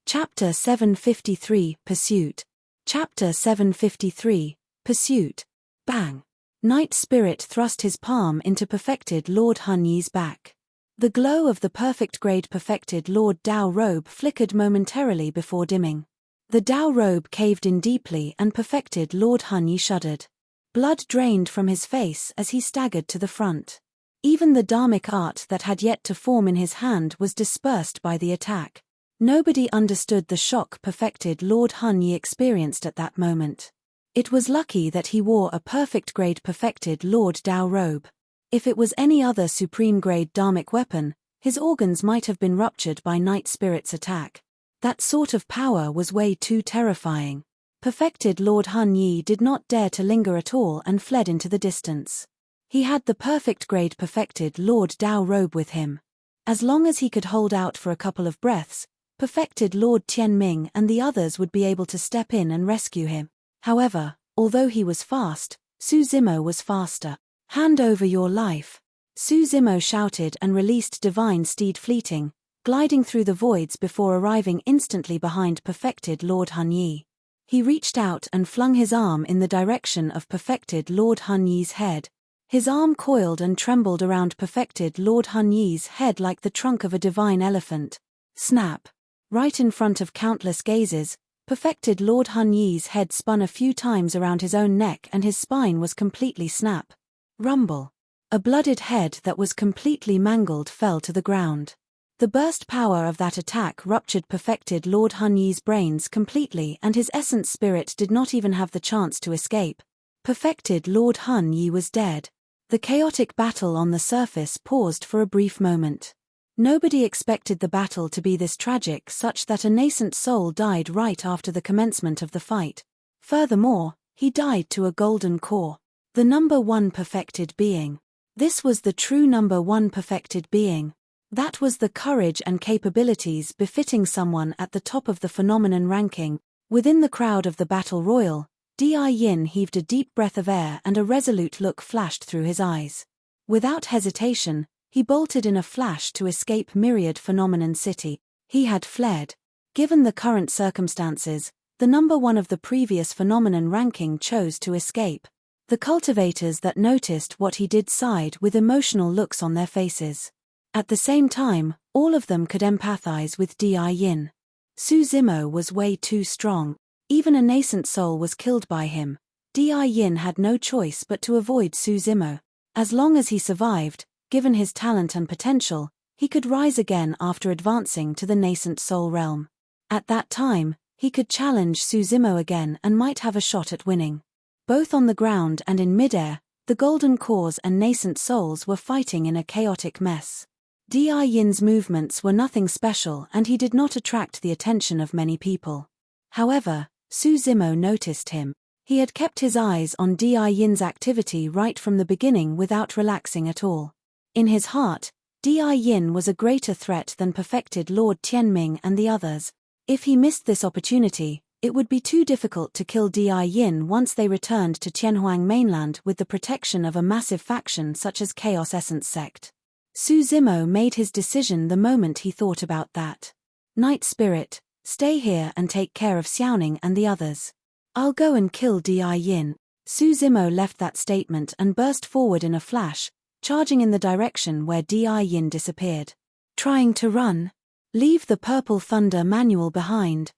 Chapter 753, Pursuit. Chapter 753, Pursuit. Bang! Night Spirit thrust his palm into perfected Lord Hun Yi's back. The glow of the perfect-grade perfected Lord Dao robe flickered momentarily before dimming. The Dao robe caved in deeply and perfected Lord Hun Yi shuddered. Blood drained from his face as he staggered to the front. Even the dharmic art that had yet to form in his hand was dispersed by the attack. Nobody understood the shock perfected Lord Hun Yi experienced at that moment. It was lucky that he wore a perfect-grade perfected Lord Dao robe. If it was any other supreme-grade dharmic weapon, his organs might have been ruptured by Night Spirit's attack. That sort of power was way too terrifying. Perfected Lord Hun Yi did not dare to linger at all and fled into the distance. He had the perfect-grade perfected Lord Dao robe with him. As long as he could hold out for a couple of breaths, perfected Lord Tian Ming and the others would be able to step in and rescue him. However, although he was fast, Su Zimo was faster. "Hand over your life." Su Zimo shouted and released Divine Steed Fleeting, gliding through the voids before arriving instantly behind perfected Lord Hun Yi. He reached out and flung his arm in the direction of perfected Lord Hun Yi's head. His arm coiled and trembled around perfected Lord Hun Yi's head like the trunk of a divine elephant. Snap! Right in front of countless gazes, perfected Lord Hun Yi's head spun a few times around his own neck and his spine was completely snap. Rumble! A blooded head that was completely mangled fell to the ground. The burst power of that attack ruptured perfected Lord Hun Yi's brains completely and his essence spirit did not even have the chance to escape. Perfected Lord Hun Yi was dead. The chaotic battle on the surface paused for a brief moment. Nobody expected the battle to be this tragic, such that a nascent soul died right after the commencement of the fight. Furthermore, he died to a golden core. The number 1 perfected being. This was the true number 1 perfected being. That was the courage and capabilities befitting someone at the top of the phenomenon ranking. Within the crowd of the battle royal, Di Yin heaved a deep breath of air and a resolute look flashed through his eyes. Without hesitation, he bolted in a flash to escape Myriad Phenomenon City. He had fled. Given the current circumstances, the number 1 of the previous phenomenon ranking chose to escape. The cultivators that noticed what he did sighed with emotional looks on their faces. At the same time, all of them could empathize with Di Yin. Su Zimo was way too strong. Even a nascent soul was killed by him. Di Yin had no choice but to avoid Su Zimo. As long as he survived, given his talent and potential, he could rise again after advancing to the nascent soul realm. At that time, he could challenge Su Zimo again and might have a shot at winning. Both on the ground and in midair, the golden cores and nascent souls were fighting in a chaotic mess. Di Yin's movements were nothing special and he did not attract the attention of many people. However, Su Zimo noticed him. He had kept his eyes on Di Yin's activity right from the beginning without relaxing at all. In his heart, Di Yin was a greater threat than perfected Lord Tianming and the others. If he missed this opportunity, it would be too difficult to kill Di Yin once they returned to Tianhuang mainland with the protection of a massive faction such as Chaos Essence sect. Su Zimo made his decision the moment he thought about that. Night Spirit, stay here and take care of Xiaoning and the others. I'll go and kill Di Yin. Su Zimo left that statement and burst forward in a flash, charging in the direction where Di Yin disappeared. Trying to run? Leave the Purple Thunder manual behind.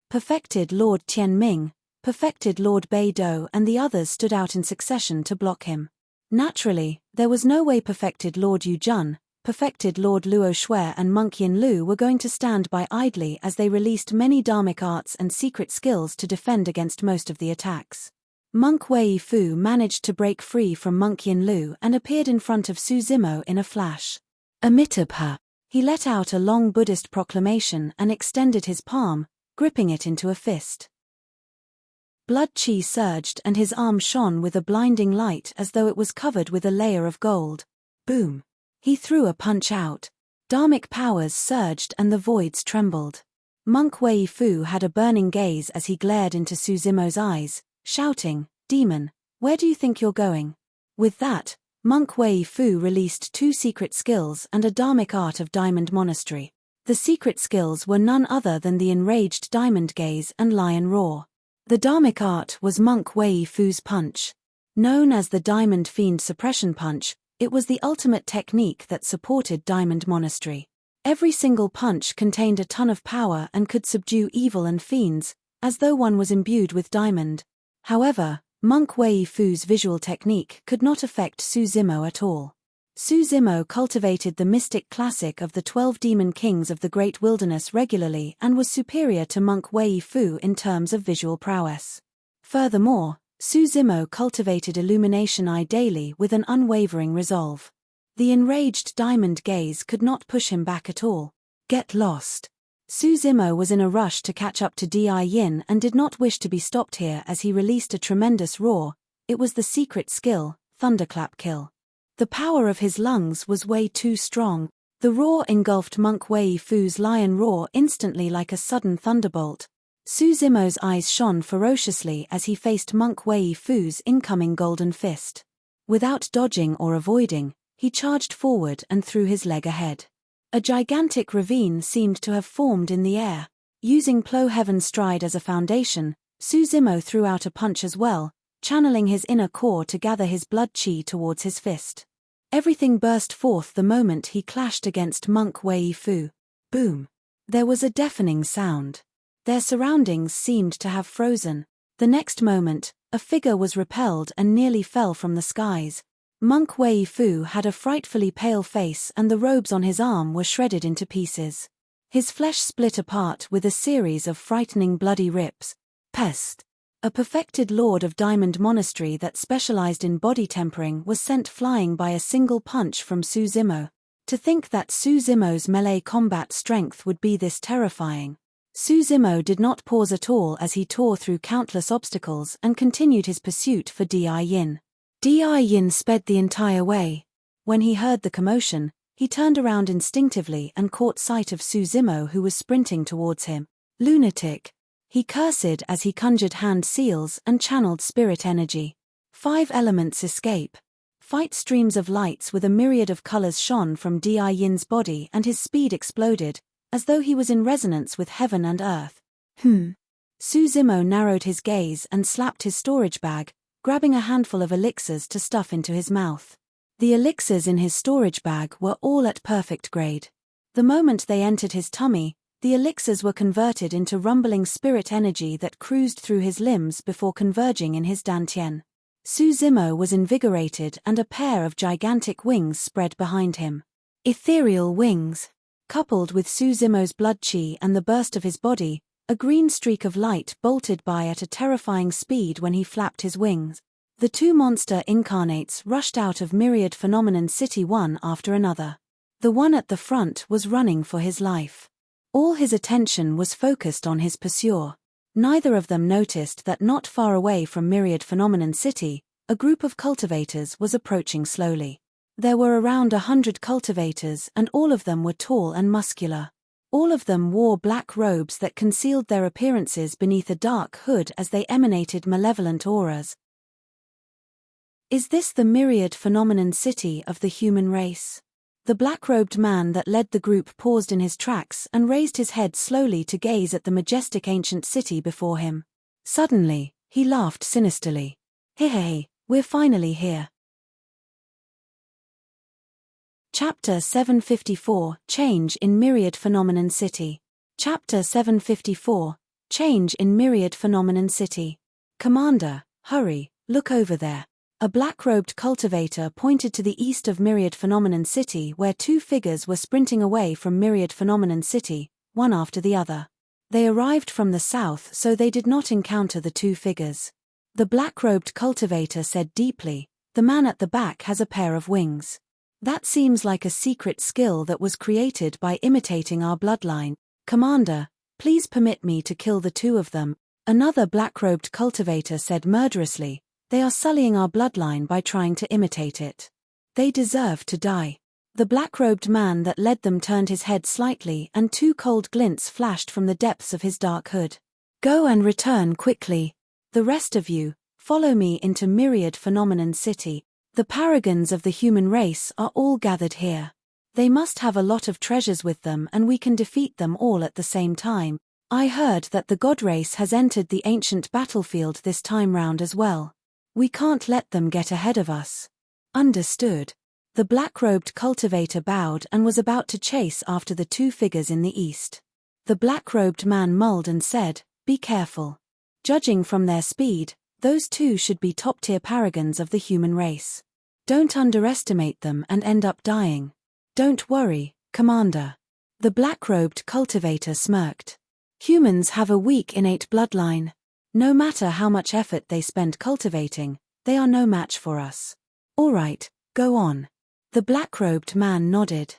Perfected Lord Tianming, perfected Lord Beidou and the others stood out in succession to block him. Naturally, there was no way perfected Lord Yu Jun, perfected Lord Luo Shui and Monk Yin Lu were going to stand by idly as they released many dharmic arts and secret skills to defend against most of the attacks. Monk Wei Fu managed to break free from Monk Yin Lu and appeared in front of Su Zimo in a flash. Amitabha. He let out a long Buddhist proclamation and extended his palm, gripping it into a fist. Blood chi surged and his arm shone with a blinding light as though it was covered with a layer of gold. Boom. He threw a punch out. Dharmic powers surged and the voids trembled. Monk Wei Fu had a burning gaze as he glared into Su Zimo's eyes, shouting, "Demon, where do you think you're going?" With that, Monk Wei Fu released 2 secret skills and a dharmic art of Diamond Monastery. The secret skills were none other than the Enraged Diamond Gaze and Lion Roar. The dharmic art was Monk Wei Fu's punch. Known as the Diamond Fiend Suppression Punch, it was the ultimate technique that supported Diamond Monastery. Every single punch contained a ton of power and could subdue evil and fiends, as though one was imbued with diamond. However, Monk Wei Fu's visual technique could not affect Su Zimo at all. Su Zimo cultivated the mystic classic of the 12 demon kings of the Great Wilderness regularly and was superior to Monk Wei Fu in terms of visual prowess. Furthermore, Su Zimo cultivated Illumination Eye daily with an unwavering resolve. The Enraged Diamond Gaze could not push him back at all. Get lost. Su Zimo was in a rush to catch up to Di Yin and did not wish to be stopped here as he released a tremendous roar. It was the secret skill, Thunderclap Kill. The power of his lungs was way too strong. The roar engulfed Monk Wei Fu's Lion Roar instantly like a sudden thunderbolt. Su Zimo's eyes shone ferociously as he faced Monk Wei Fu's incoming golden fist. Without dodging or avoiding, he charged forward and threw his leg ahead. A gigantic ravine seemed to have formed in the air. Using Plo Heaven Stride as a foundation, Su Zimo threw out a punch as well, channeling his inner core to gather his blood chi towards his fist. Everything burst forth the moment he clashed against Monk Wei Fu. Boom. There was a deafening sound. Their surroundings seemed to have frozen. The next moment, a figure was repelled and nearly fell from the skies. Monk Wei Fu had a frightfully pale face and the robes on his arm were shredded into pieces. His flesh split apart with a series of frightening bloody rips. Pest. A perfected lord of Diamond Monastery that specialized in body tempering was sent flying by a single punch from Su Zimo. To think that Su Zimo's melee combat strength would be this terrifying. Su Zimo did not pause at all as he tore through countless obstacles and continued his pursuit for Di Yin. Di Yin sped the entire way. When he heard the commotion, he turned around instinctively and caught sight of Su Zimo who was sprinting towards him. Lunatic. He cursed as he conjured hand seals and channeled spirit energy. 5 elements escape. Fight streams of lights with a myriad of colors shone from Di Yin's body and his speed exploded, as though he was in resonance with heaven and earth. Su Zimo narrowed his gaze and slapped his storage bag, grabbing a handful of elixirs to stuff into his mouth. The elixirs in his storage bag were all at perfect grade. The moment they entered his tummy, the elixirs were converted into rumbling spirit energy that cruised through his limbs before converging in his dantian. Su Zimo was invigorated and a pair of gigantic wings spread behind him. Ethereal wings. Coupled with Su Zimo's blood chi and the burst of his body, a green streak of light bolted by at a terrifying speed when he flapped his wings. The 2 monster incarnates rushed out of Myriad Phenomenon City one after another. The one at the front was running for his life. All his attention was focused on his pursuer. Neither of them noticed that not far away from Myriad Phenomenon City, a group of cultivators was approaching slowly. There were around 100 cultivators and all of them were tall and muscular. All of them wore black robes that concealed their appearances beneath a dark hood as they emanated malevolent auras. Is this the Myriad Phenomenon City of the human race? The black-robed man that led the group paused in his tracks and raised his head slowly to gaze at the majestic ancient city before him. Suddenly, he laughed sinisterly. Hey, we're finally here. Chapter 754, Change in Myriad Phenomenon City. Chapter 754, Change in Myriad Phenomenon City. Commander, hurry, look over there. A black-robed cultivator pointed to the east of Myriad Phenomenon City, where two figures were sprinting away from Myriad Phenomenon City, one after the other. They arrived from the south, so they did not encounter the two figures. The black-robed cultivator said deeply, "The man at the back has a pair of wings. That seems like a secret skill that was created by imitating our bloodline. Commander, please permit me to kill the two of them." Another black-robed cultivator said murderously, "They are sullying our bloodline by trying to imitate it. They deserve to die." The black-robed man that led them turned his head slightly and two cold glints flashed from the depths of his dark hood. "Go and return quickly. The rest of you, follow me into Myriad Phenomenon City. The paragons of the human race are all gathered here. They must have a lot of treasures with them and we can defeat them all at the same time. I heard that the god race has entered the ancient battlefield this time round as well. We can't let them get ahead of us." "Understood." The black-robed cultivator bowed and was about to chase after the two figures in the east. The black-robed man mulled and said, "Be careful. Judging from their speed, those two should be top-tier paragons of the human race. Don't underestimate them and end up dying." "Don't worry, Commander." The black-robed cultivator smirked. "Humans have a weak innate bloodline. No matter how much effort they spend cultivating, they are no match for us. All right, go on." The black-robed man nodded.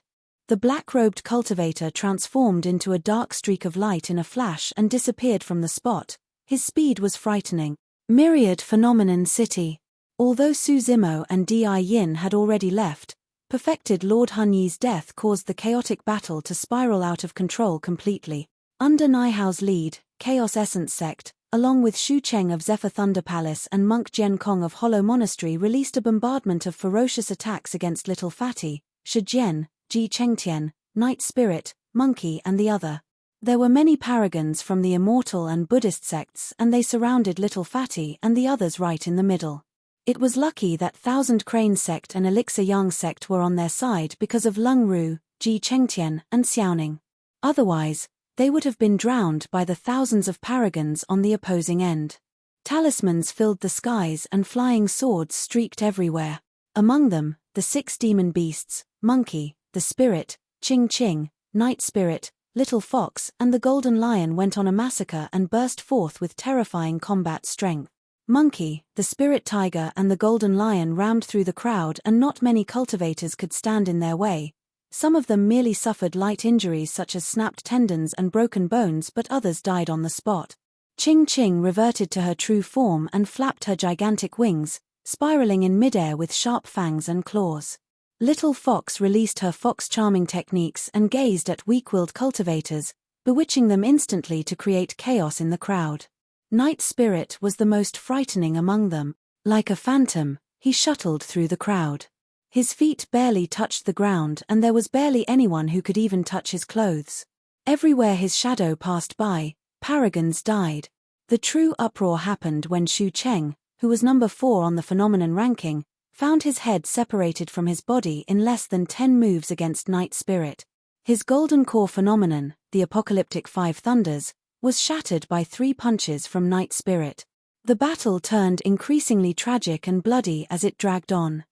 The black-robed cultivator transformed into a dark streak of light in a flash and disappeared from the spot. His speed was frightening. Myriad Phenomenon City. Although Su Zimo and Di Yin had already left, perfected Lord Hun Yi's death caused the chaotic battle to spiral out of control completely. Under Naihao's lead, Chaos Essence Sect, along with Shu Cheng of Zephyr Thunder Palace and Monk Jian Kong of Hollow Monastery, released a bombardment of ferocious attacks against Little Fatty, Shi Jian, Ji Chengtian, Night Spirit, Monkey and the other. There were many paragons from the Immortal and Buddhist sects and they surrounded Little Fatty and the others right in the middle. It was lucky that Thousand Crane Sect and Elixir Yang Sect were on their side because of Lung Ru, Ji Chengtian and Xiaoning. Otherwise, they would have been drowned by the thousands of paragons on the opposing end. Talismans filled the skies and flying swords streaked everywhere. Among them, the 6 demon beasts, Monkey, the Spirit, Ching Ching, Night Spirit, Little Fox and the Golden Lion went on a massacre and burst forth with terrifying combat strength. Monkey, the Spirit Tiger and the Golden Lion rammed through the crowd and not many cultivators could stand in their way. Some of them merely suffered light injuries such as snapped tendons and broken bones, but others died on the spot. Ching Ching reverted to her true form and flapped her gigantic wings, spiraling in midair with sharp fangs and claws. Little Fox released her fox charming techniques and gazed at weak-willed cultivators, bewitching them instantly to create chaos in the crowd. Night Spirit was the most frightening among them. Like a phantom, he shuttled through the crowd. His feet barely touched the ground and there was barely anyone who could even touch his clothes. Everywhere his shadow passed by, paragons died. The true uproar happened when Shu Cheng, who was number 4 on the phenomenon ranking, found his head separated from his body in less than 10 moves against Night Spirit. His golden core phenomenon, the apocalyptic 5 thunders, was shattered by 3 punches from Night Spirit. The battle turned increasingly tragic and bloody as it dragged on.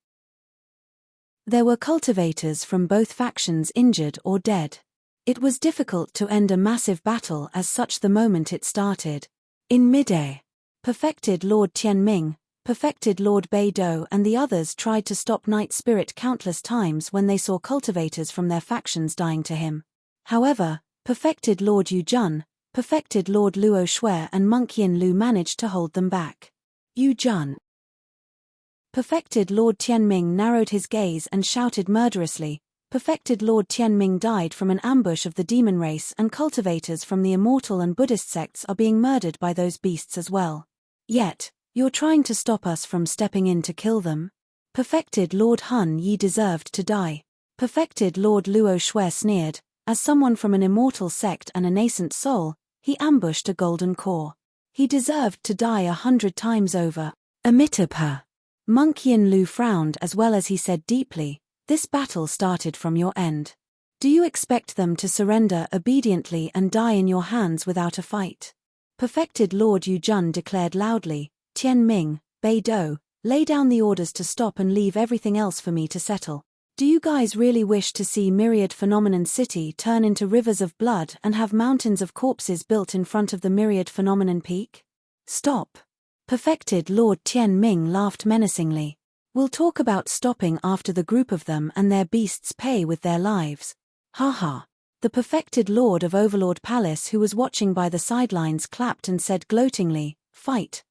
There were cultivators from both factions injured or dead. It was difficult to end a massive battle as such the moment it started. In midair, perfected Lord Tianming, perfected Lord Beidou and the others tried to stop Night Spirit countless times when they saw cultivators from their factions dying to him. However, perfected Lord Yu Jun, perfected Lord Luo Shui and Monk Yin Lu managed to hold them back. Yu Jun. Perfected Lord Tianming narrowed his gaze and shouted murderously, perfected Lord Tianming died from an ambush of the demon race and cultivators from the Immortal and Buddhist sects are being murdered by those beasts as well. Yet, you're trying to stop us from stepping in to kill them? Perfected Lord Hun Yi deserved to die. Perfected Lord Luo Shui sneered, as someone from an immortal sect and a nascent soul, he ambushed a golden core. He deserved to die 100 times over. Amitabha. Monk Yin Lu frowned as well as he said deeply, this battle started from your end. Do you expect them to surrender obediently and die in your hands without a fight? Perfected Lord Yu Jun declared loudly, Tianming, Beidou, lay down the orders to stop and leave everything else for me to settle. Do you guys really wish to see Myriad Phenomenon City turn into rivers of blood and have mountains of corpses built in front of the Myriad Phenomenon Peak? Stop. Perfected Lord Tianming laughed menacingly. We'll talk about stopping after the group of them and their beasts pay with their lives. Ha. The perfected Lord of Overlord Palace, who was watching by the sidelines, clapped and said gloatingly, Fight.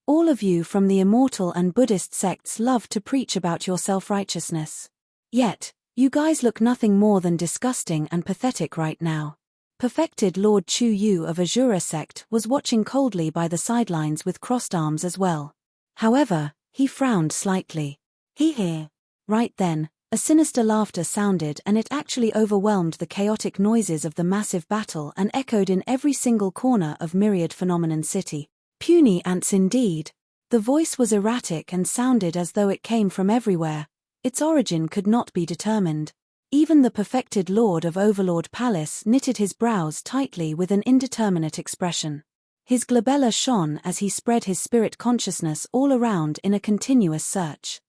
All of you from the Immortal and Buddhist sects love to preach about your self-righteousness. Yet, you guys look nothing more than disgusting and pathetic right now. Perfected Lord Chu Yu of Azura sect was watching coldly by the sidelines with crossed arms as well. However, he frowned slightly. He. Right then, a sinister laughter sounded, and it actually overwhelmed the chaotic noises of the massive battle and echoed in every single corner of Myriad Phenomenon City. Puny ants indeed. The voice was erratic and sounded as though it came from everywhere. Its origin could not be determined. Even the perfected Lord of Overlord Palace knitted his brows tightly with an indeterminate expression. His glabella shone as he spread his spirit consciousness all around in a continuous search.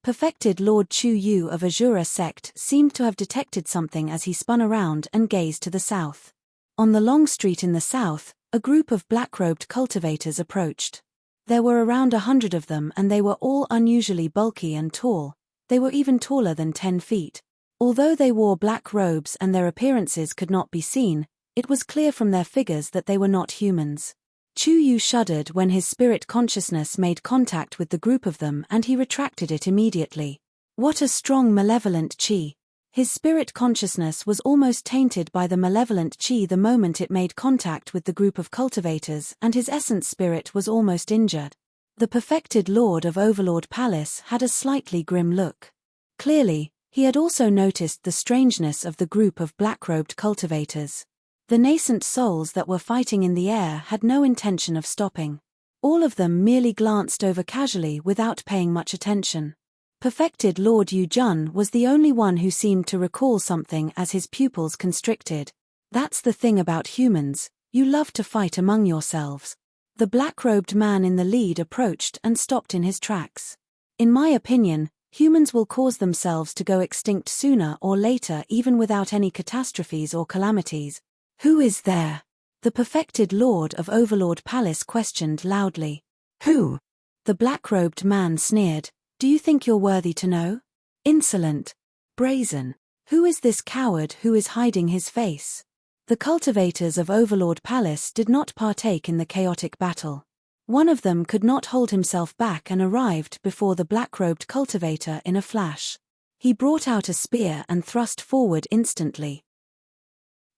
Perfected Lord Chu Yu of Azura sect seemed to have detected something as he spun around and gazed to the south. On the long street in the south, a group of black-robed cultivators approached. There were around 100 of them, and they were all unusually bulky and tall. They were even taller than 10 feet. Although they wore black robes and their appearances could not be seen, it was clear from their figures that they were not humans. Chu Yu shuddered when his spirit consciousness made contact with the group of them, and he retracted it immediately. What a strong malevolent qi! His spirit consciousness was almost tainted by the malevolent qi the moment it made contact with the group of cultivators, and his essence spirit was almost injured. The perfected Lord of Overlord Palace had a slightly grim look. Clearly, he had also noticed the strangeness of the group of black-robed cultivators. The nascent souls that were fighting in the air had no intention of stopping. All of them merely glanced over casually without paying much attention. Perfected Lord Yu Jun was the only one who seemed to recall something as his pupils constricted. That's the thing about humans, you love to fight among yourselves. The black-robed man in the lead approached and stopped in his tracks. In my opinion, humans will cause themselves to go extinct sooner or later, even without any catastrophes or calamities. Who is there? The perfected Lord of Overlord Palace questioned loudly. Who? The black-robed man sneered. Do you think you're worthy to know? Insolent. Brazen. Who is this coward who is hiding his face? The cultivators of Overlord Palace did not partake in the chaotic battle. One of them could not hold himself back and arrived before the black-robed cultivator in a flash. He brought out a spear and thrust forward instantly.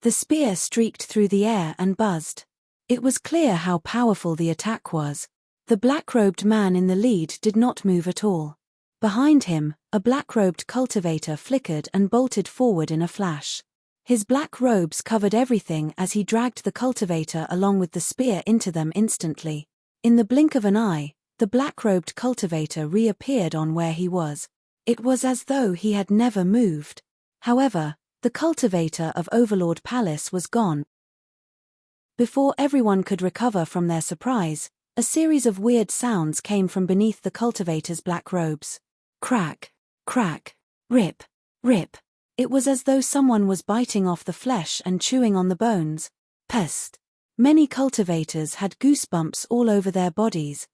The spear streaked through the air and buzzed. It was clear how powerful the attack was. The black-robed man in the lead did not move at all. Behind him, a black-robed cultivator flickered and bolted forward in a flash. His black robes covered everything as he dragged the cultivator along with the spear into them instantly. In the blink of an eye, the black-robed cultivator reappeared on where he was. It was as though he had never moved. However, the cultivator of Overlord Palace was gone. Before everyone could recover from their surprise, a series of weird sounds came from beneath the cultivator's black robes. Crack, crack, rip, rip. It was as though someone was biting off the flesh and chewing on the bones. Pest. Many cultivators had goosebumps all over their bodies.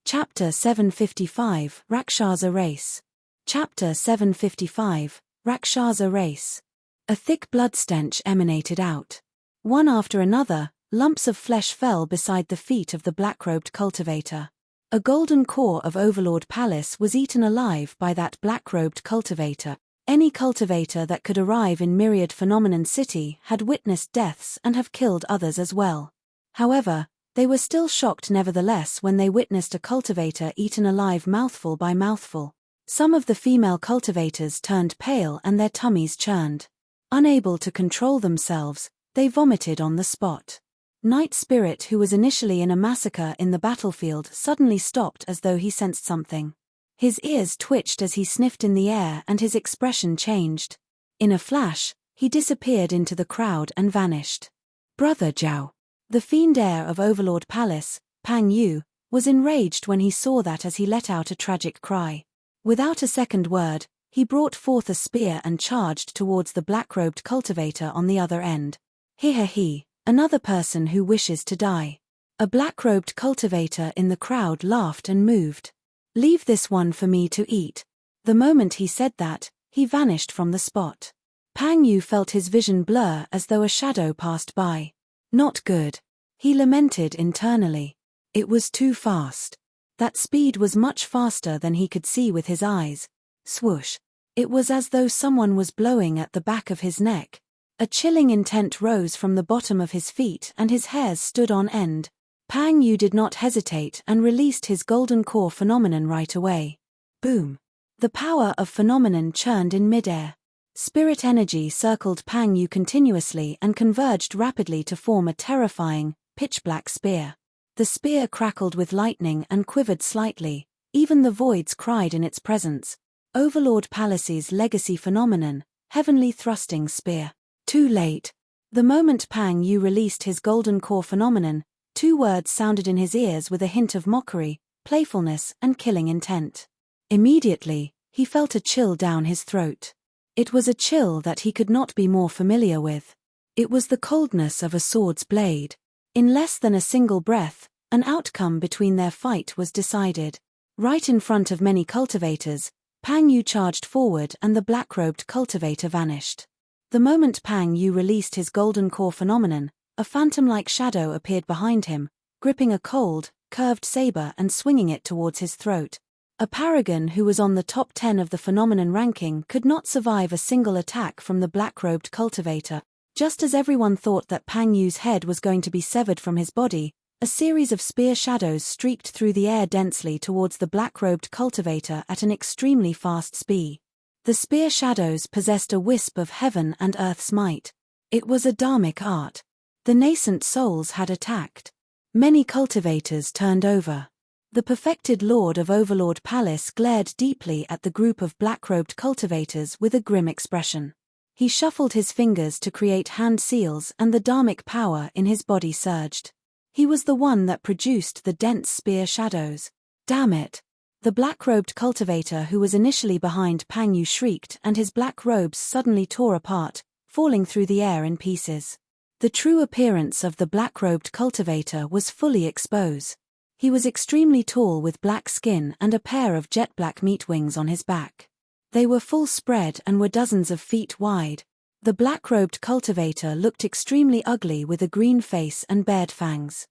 Chapter 755, Rakshasa Race. Chapter 755, Rakshasa Race. A thick blood stench emanated out. One after another, lumps of flesh fell beside the feet of the black-robed cultivator. A golden core of Overlord Palace was eaten alive by that black-robed cultivator. Any cultivator that could arrive in Myriad Phenomenon City had witnessed deaths and have killed others as well. However, they were still shocked nevertheless when they witnessed a cultivator eaten alive mouthful by mouthful. Some of the female cultivators turned pale and their tummies churned. Unable to control themselves, they vomited on the spot. Night Spirit, who was initially in a massacre in the battlefield, suddenly stopped as though he sensed something. His ears twitched as he sniffed in the air and his expression changed. In a flash, he disappeared into the crowd and vanished. Brother Zhao. The fiend heir of Overlord Palace, Pang Yu, was enraged when he saw that as he let out a tragic cry. Without a second word, he brought forth a spear and charged towards the black-robed cultivator on the other end. He, another person who wishes to die. A black-robed cultivator in the crowd laughed and moved. Leave this one for me to eat. The moment he said that, he vanished from the spot. Pang Yu felt his vision blur as though a shadow passed by. Not good. He lamented internally. It was too fast. That speed was much faster than he could see with his eyes. Swoosh. It was as though someone was blowing at the back of his neck. A chilling intent rose from the bottom of his feet and his hairs stood on end. Pang Yu did not hesitate and released his golden core phenomenon right away. Boom. The power of phenomenon churned in midair. Spirit energy circled Pang Yu continuously and converged rapidly to form a terrifying, pitch-black spear. The spear crackled with lightning and quivered slightly. Even the voids cried in its presence. Overlord Palace's legacy phenomenon, heavenly thrusting spear. Too late. The moment Pang Yu released his golden core phenomenon, two words sounded in his ears with a hint of mockery, playfulness, and killing intent. Immediately, he felt a chill down his throat. It was a chill that he could not be more familiar with. It was the coldness of a sword's blade. In less than a single breath, an outcome between their fight was decided. Right in front of many cultivators, Pang Yu charged forward and the black-robed cultivator vanished. The moment Pang Yu released his golden core phenomenon, a phantom-like shadow appeared behind him, gripping a cold, curved saber and swinging it towards his throat. A paragon who was on the top 10 of the phenomenon ranking could not survive a single attack from the black-robed cultivator. Just as everyone thought that Pang Yu's head was going to be severed from his body, a series of spear shadows streaked through the air densely towards the black-robed cultivator at an extremely fast speed. The spear shadows possessed a wisp of heaven and earth's might. It was a dharmic art. The nascent souls had attacked. Many cultivators turned over. The perfected lord of Overlord Palace glared deeply at the group of black-robed cultivators with a grim expression. He shuffled his fingers to create hand seals and the dharmic power in his body surged. He was the one that produced the dense spear shadows. Damn it! The black-robed cultivator who was initially behind Pang Yu shrieked and his black robes suddenly tore apart, falling through the air in pieces. The true appearance of the black-robed cultivator was fully exposed. He was extremely tall with black skin and a pair of jet-black meat wings on his back. They were full spread and were dozens of feet wide. The black-robed cultivator looked extremely ugly with a green face and bared fangs.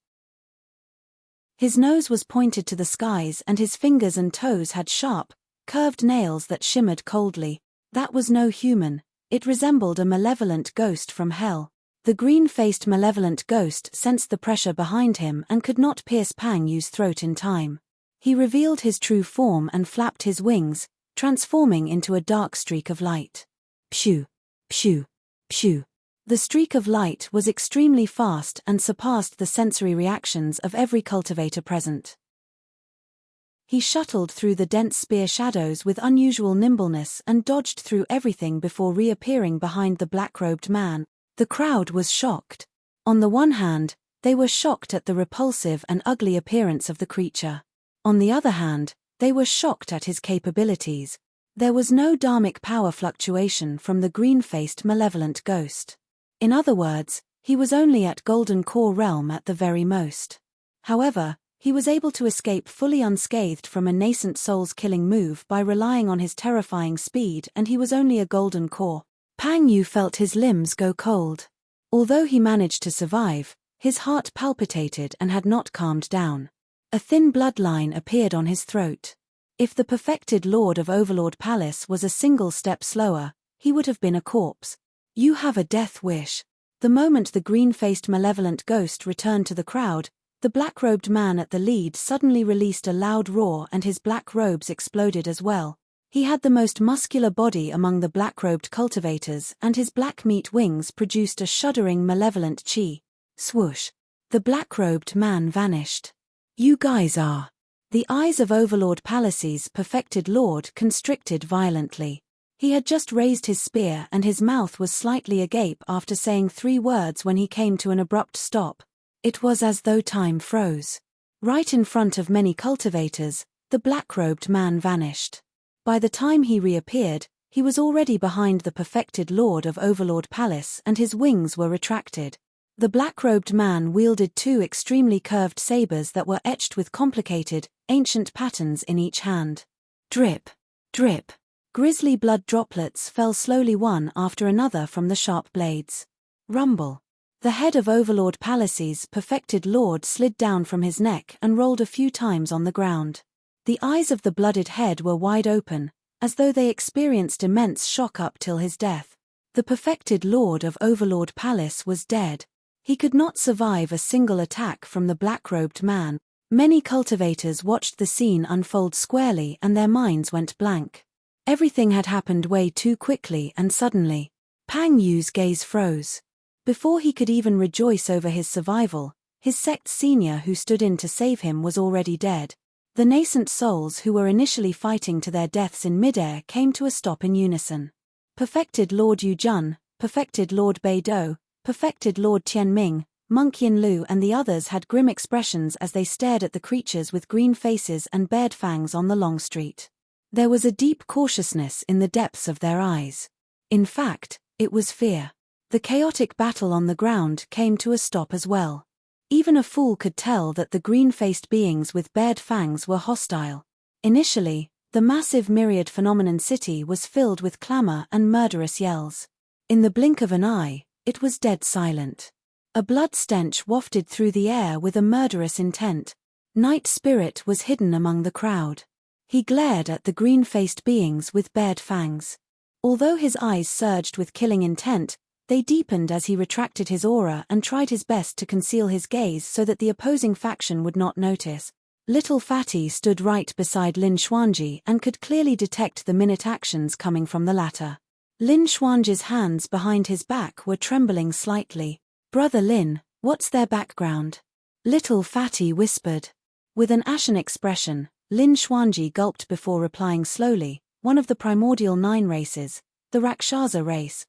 His nose was pointed to the skies and his fingers and toes had sharp, curved nails that shimmered coldly. That was no human, it resembled a malevolent ghost from hell. The green-faced malevolent ghost sensed the pressure behind him and could not pierce Pang Yu's throat in time. He revealed his true form and flapped his wings, transforming into a dark streak of light. Pshoo! Pshoo! Pshoo! The streak of light was extremely fast and surpassed the sensory reactions of every cultivator present. He shuttled through the dense spear shadows with unusual nimbleness and dodged through everything before reappearing behind the black-robed man. The crowd was shocked. On the one hand, they were shocked at the repulsive and ugly appearance of the creature. On the other hand, they were shocked at his capabilities. There was no dharmic power fluctuation from the green-faced malevolent ghost. In other words, he was only at golden core realm at the very most. However, he was able to escape fully unscathed from a nascent soul's killing move by relying on his terrifying speed, and he was only a golden core. Pang Yu felt his limbs go cold. Although he managed to survive, his heart palpitated and had not calmed down. A thin bloodline appeared on his throat. If the perfected lord of Overlord Palace was a single step slower, he would have been a corpse. You have a death wish. The moment the green-faced malevolent ghost returned to the crowd, the black-robed man at the lead suddenly released a loud roar and his black robes exploded as well. He had the most muscular body among the black-robed cultivators and his black meat wings produced a shuddering malevolent chi. Swoosh. The black-robed man vanished. You guys are. The eyes of Overlord Palace's perfected lord constricted violently. He had just raised his spear and his mouth was slightly agape after saying 3 words when he came to an abrupt stop. It was as though time froze. Right in front of many cultivators, the black-robed man vanished. By the time he reappeared, he was already behind the perfected Lord of Overlord Palace and his wings were retracted. The black-robed man wielded two extremely curved sabers that were etched with complicated, ancient patterns in each hand. Drip, drip. Grisly blood droplets fell slowly one after another from the sharp blades. Rumble. The head of Overlord Palace's perfected lord slid down from his neck and rolled a few times on the ground. The eyes of the blooded head were wide open, as though they experienced immense shock up till his death. The perfected lord of Overlord Palace was dead. He could not survive a single attack from the black-robed man. Many cultivators watched the scene unfold squarely and their minds went blank. Everything had happened way too quickly and suddenly. Pang Yu's gaze froze. Before he could even rejoice over his survival, his sect's senior who stood in to save him was already dead. The nascent souls who were initially fighting to their deaths in midair came to a stop in unison. Perfected Lord Yu Jun, perfected Lord Bei Do, perfected Lord Tian Ming, Monk Yin Lu and the others had grim expressions as they stared at the creatures with green faces and bared fangs on the long street. There was a deep cautiousness in the depths of their eyes. In fact, it was fear. The chaotic battle on the ground came to a stop as well. Even a fool could tell that the green-faced beings with bared fangs were hostile. Initially, the massive myriad phenomenon city was filled with clamor and murderous yells. In the blink of an eye, it was dead silent. A blood stench wafted through the air with a murderous intent. Night Spirit was hidden among the crowd. He glared at the green-faced beings with bared fangs. Although his eyes surged with killing intent, they deepened as he retracted his aura and tried his best to conceal his gaze so that the opposing faction would not notice. Little Fatty stood right beside Lin Xuanji and could clearly detect the minute actions coming from the latter. Lin Xuanji's hands behind his back were trembling slightly. "Brother Lin, what's their background?" Little Fatty whispered. With an ashen expression, Lin Xuanji gulped before replying slowly, "One of the primordial 9 races, the Rakshasa race."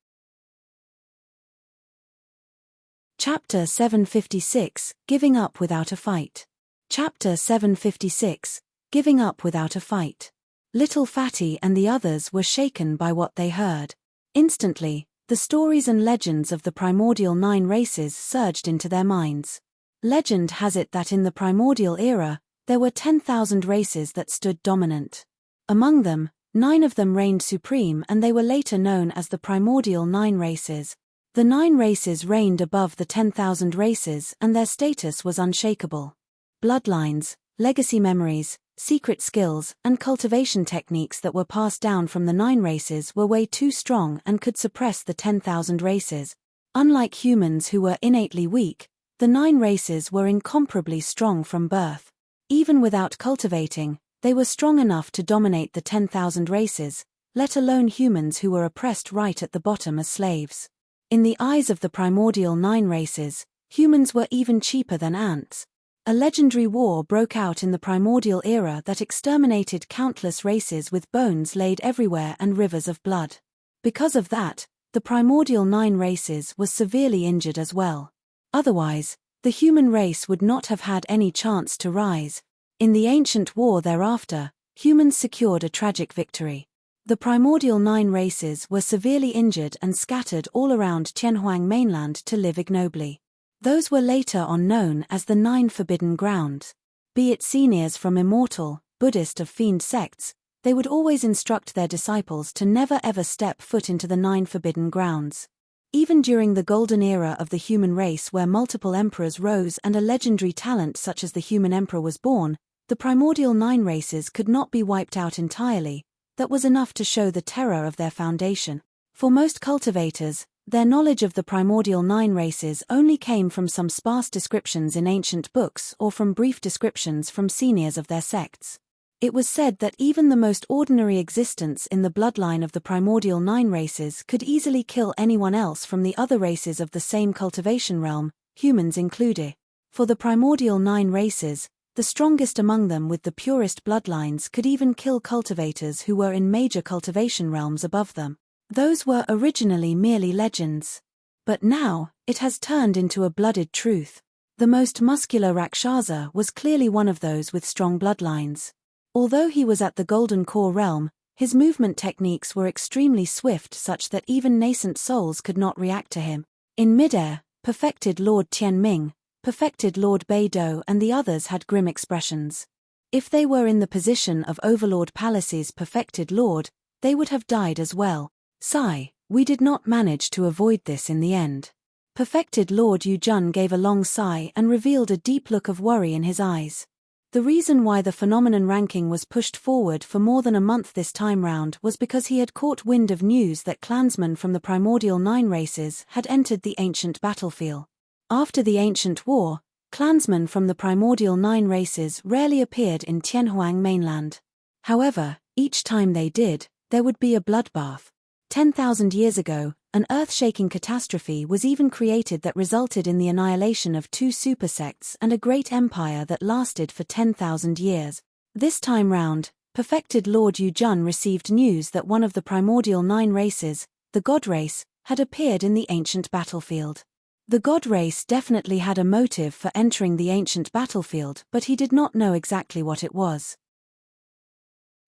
Chapter 756, Giving Up Without a Fight. Chapter 756, Giving Up Without a Fight. Little Fatty and the others were shaken by what they heard. Instantly, the stories and legends of the primordial 9 races surged into their minds. Legend has it that in the primordial era, there were 10,000 races that stood dominant. Among them, 9 of them reigned supreme and they were later known as the primordial 9 races. The 9 races reigned above the 10,000 races and their status was unshakable. Bloodlines, legacy memories, secret skills, and cultivation techniques that were passed down from the 9 races were way too strong and could suppress the 10,000 races. Unlike humans who were innately weak, the 9 races were incomparably strong from birth. Even without cultivating, they were strong enough to dominate the 10,000 races, let alone humans who were oppressed right at the bottom as slaves. In the eyes of the primordial 9 races, humans were even cheaper than ants. A legendary war broke out in the primordial era that exterminated countless races with bones laid everywhere and rivers of blood. Because of that, the primordial 9 races was severely injured as well. Otherwise, the human race would not have had any chance to rise. In the ancient war thereafter, humans secured a tragic victory. The primordial 9 races were severely injured and scattered all around Tianhuang mainland to live ignobly. Those were later on known as the 9 Forbidden Grounds. Be it seniors from Immortal, Buddhist of fiend sects, they would always instruct their disciples to never ever step foot into the 9 Forbidden Grounds. Even during the golden era of the human race where multiple emperors rose and a legendary talent such as the human emperor was born, the primordial 9 races could not be wiped out entirely. That was enough to show the terror of their foundation. For most cultivators, their knowledge of the primordial 9 races only came from some sparse descriptions in ancient books or from brief descriptions from seniors of their sects. It was said that even the most ordinary existence in the bloodline of the primordial 9 races could easily kill anyone else from the other races of the same cultivation realm, humans included. For the primordial 9 races, the strongest among them with the purest bloodlines could even kill cultivators who were in major cultivation realms above them. Those were originally merely legends. But now, it has turned into a blooded truth. The The most muscular Rakshasa was clearly one of those with strong bloodlines. Although he was at the Golden Core realm, his movement techniques were extremely swift such that even nascent souls could not react to him. In midair, perfected Lord Tianming, perfected Lord Beidou and the others had grim expressions. If they were in the position of Overlord Palace's perfected Lord, they would have died as well. Sigh, we did not manage to avoid this in the end. Perfected Lord Yujun gave a long sigh and revealed a deep look of worry in his eyes. The reason why the phenomenon ranking was pushed forward for more than a month this time round was because he had caught wind of news that clansmen from the primordial 9 races had entered the ancient battlefield. After the ancient war, clansmen from the primordial 9 races rarely appeared in Tianhuang mainland. However, each time they did, there would be a bloodbath. 10,000 years ago, an earth-shaking catastrophe was even created that resulted in the annihilation of 2 supersects and a great empire that lasted for 10,000 years. This time round, perfected Lord Yujun received news that one of the primordial 9 races, the God race, had appeared in the ancient battlefield. The God race definitely had a motive for entering the ancient battlefield, but he did not know exactly what it was.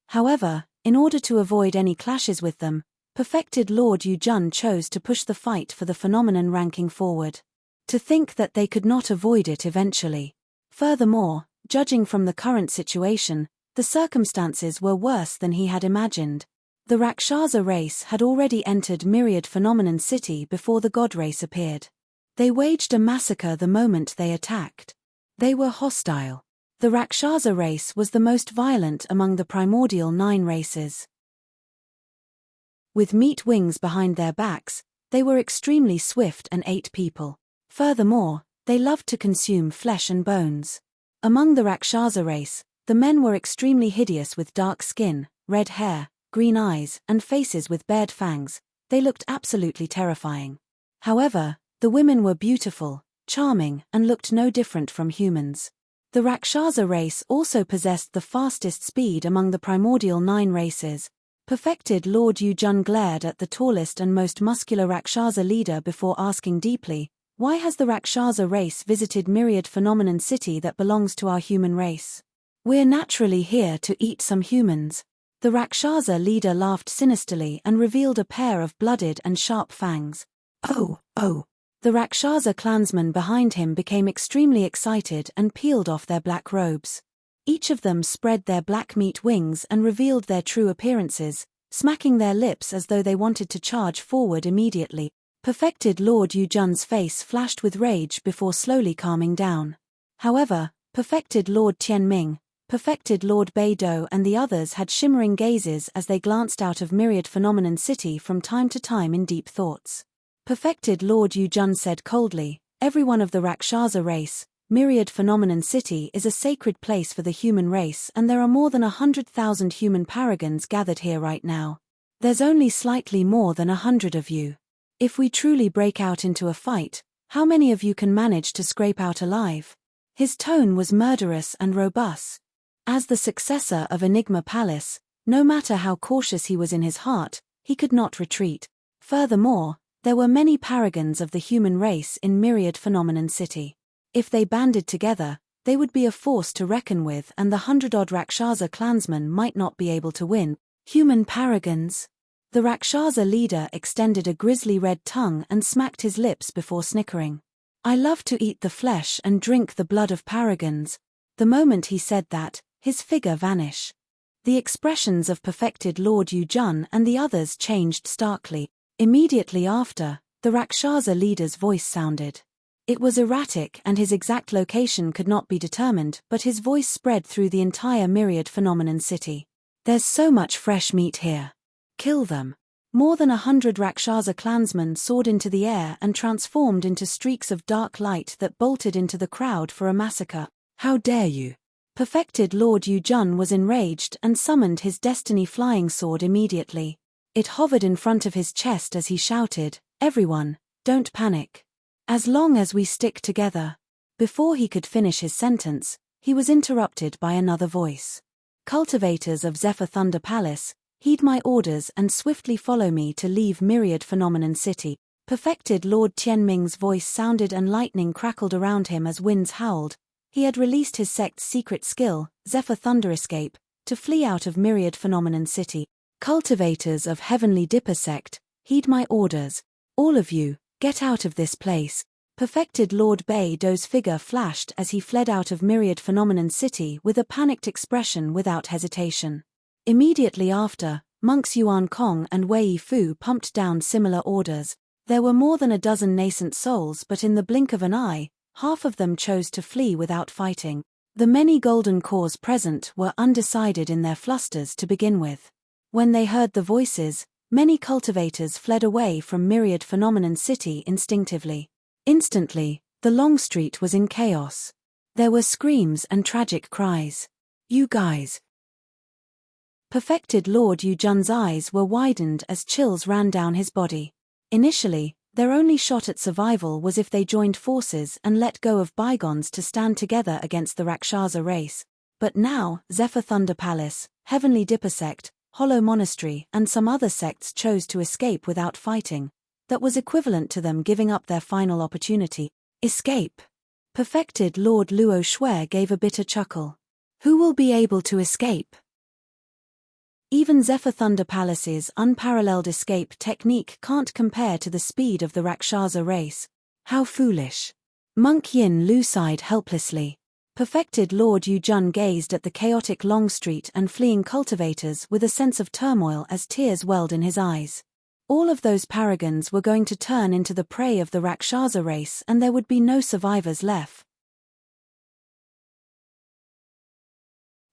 However, in order to avoid any clashes with them, perfected Lord Yujun chose to push the fight for the phenomenon ranking forward. To think that they could not avoid it eventually. Furthermore, judging from the current situation, the circumstances were worse than he had imagined. The Rakshasa race had already entered Myriad Phenomenon City before the God race appeared. They waged a massacre the moment they attacked. They were hostile. The Rakshasa race was the most violent among the primordial 9 races. With meat wings behind their backs, they were extremely swift and ate people. Furthermore, they loved to consume flesh and bones. Among the Rakshasa race, the men were extremely hideous with dark skin, red hair, green eyes, and faces with bared fangs. They looked absolutely terrifying. However, the women were beautiful, charming, and looked no different from humans. The Rakshasa race also possessed the fastest speed among the primordial 9 races. Perfected Lord Yujun glared at the tallest and most muscular Rakshasa leader before asking deeply, "Why has the Rakshasa race visited Myriad Phenomenon City that belongs to our human race? We're naturally here to eat some humans." The Rakshasa leader laughed sinisterly and revealed a pair of blooded and sharp fangs. Oh. The Rakshasa clansmen behind him became extremely excited and peeled off their black robes. Each of them spread their black meat wings and revealed their true appearances, smacking their lips as though they wanted to charge forward immediately. Perfected Lord Yujun's face flashed with rage before slowly calming down. However, perfected Lord Tianming, perfected Lord Beidou and the others had shimmering gazes as they glanced out of Myriad Phenomenon City from time to time in deep thoughts. Perfected Lord Yujun said coldly, "Everyone of the Rakshasa race, Myriad Phenomenon City is a sacred place for the human race and there are more than 100,000 human paragons gathered here right now. There's only slightly more than 100 of you. If we truly break out into a fight, how many of you can manage to scrape out alive?" His tone was murderous and robust. As the successor of Enigma Palace, no matter how cautious he was in his heart, he could not retreat. Furthermore, there were many paragons of the human race in Myriad Phenomenon City. If they banded together, they would be a force to reckon with and the 100-odd Rakshasa clansmen might not be able to win. Human paragons? The Rakshasa leader extended a grisly red tongue and smacked his lips before snickering. "I love to eat the flesh and drink the blood of paragons." The moment he said that, his figure vanished. The expressions of perfected Lord Yujun and the others changed starkly. Immediately after, the Rakshasa leader's voice sounded. It was erratic and his exact location could not be determined, but his voice spread through the entire Myriad Phenomenon City. "There's so much fresh meat here. Kill them." More than 100 Rakshasa clansmen soared into the air and transformed into streaks of dark light that bolted into the crowd for a massacre. "How dare you!" Perfected Lord Yujun was enraged and summoned his destiny flying sword immediately. It hovered in front of his chest as he shouted, "Everyone, don't panic. As long as we stick together." Before he could finish his sentence, he was interrupted by another voice. "Cultivators of Zephyr Thunder Palace, heed my orders and swiftly follow me to leave Myriad Phenomenon City." Perfected Lord Tianming's voice sounded and lightning crackled around him as winds howled. He had released his sect's secret skill, Zephyr Thunder Escape, to flee out of Myriad Phenomenon City. Cultivators of Heavenly Dipper sect, heed my orders. All of you, get out of this place. Perfected Lord Bei Do's figure flashed as he fled out of Myriad Phenomenon City with a panicked expression without hesitation. Immediately after, monks Yuan Kong and Wei Fu pumped down similar orders. There were more than a dozen nascent souls, but in the blink of an eye, half of them chose to flee without fighting. The many golden cores present were undecided in their flusters to begin with. When they heard the voices, many cultivators fled away from Myriad Phenomenon City instinctively. Instantly, the long street was in chaos. There were screams and tragic cries. You guys! Perfected Lord Yu Jun's eyes were widened as chills ran down his body. Initially, their only shot at survival was if they joined forces and let go of bygones to stand together against the Rakshasa race. But now, Zephyr Thunder Palace, Heavenly Dipper sect, Hollow Monastery, and some other sects chose to escape without fighting. That was equivalent to them giving up their final opportunity. Escape. Perfected Lord Luo Shui gave a bitter chuckle. Who will be able to escape? Even Zephyr Thunder Palace's unparalleled escape technique can't compare to the speed of the Rakshasa race. How foolish. Monk Yin Lu sighed helplessly. Perfected Lord Yu Jun gazed at the chaotic long street and fleeing cultivators with a sense of turmoil as tears welled in his eyes. All of those paragons were going to turn into the prey of the Rakshasa race and there would be no survivors left.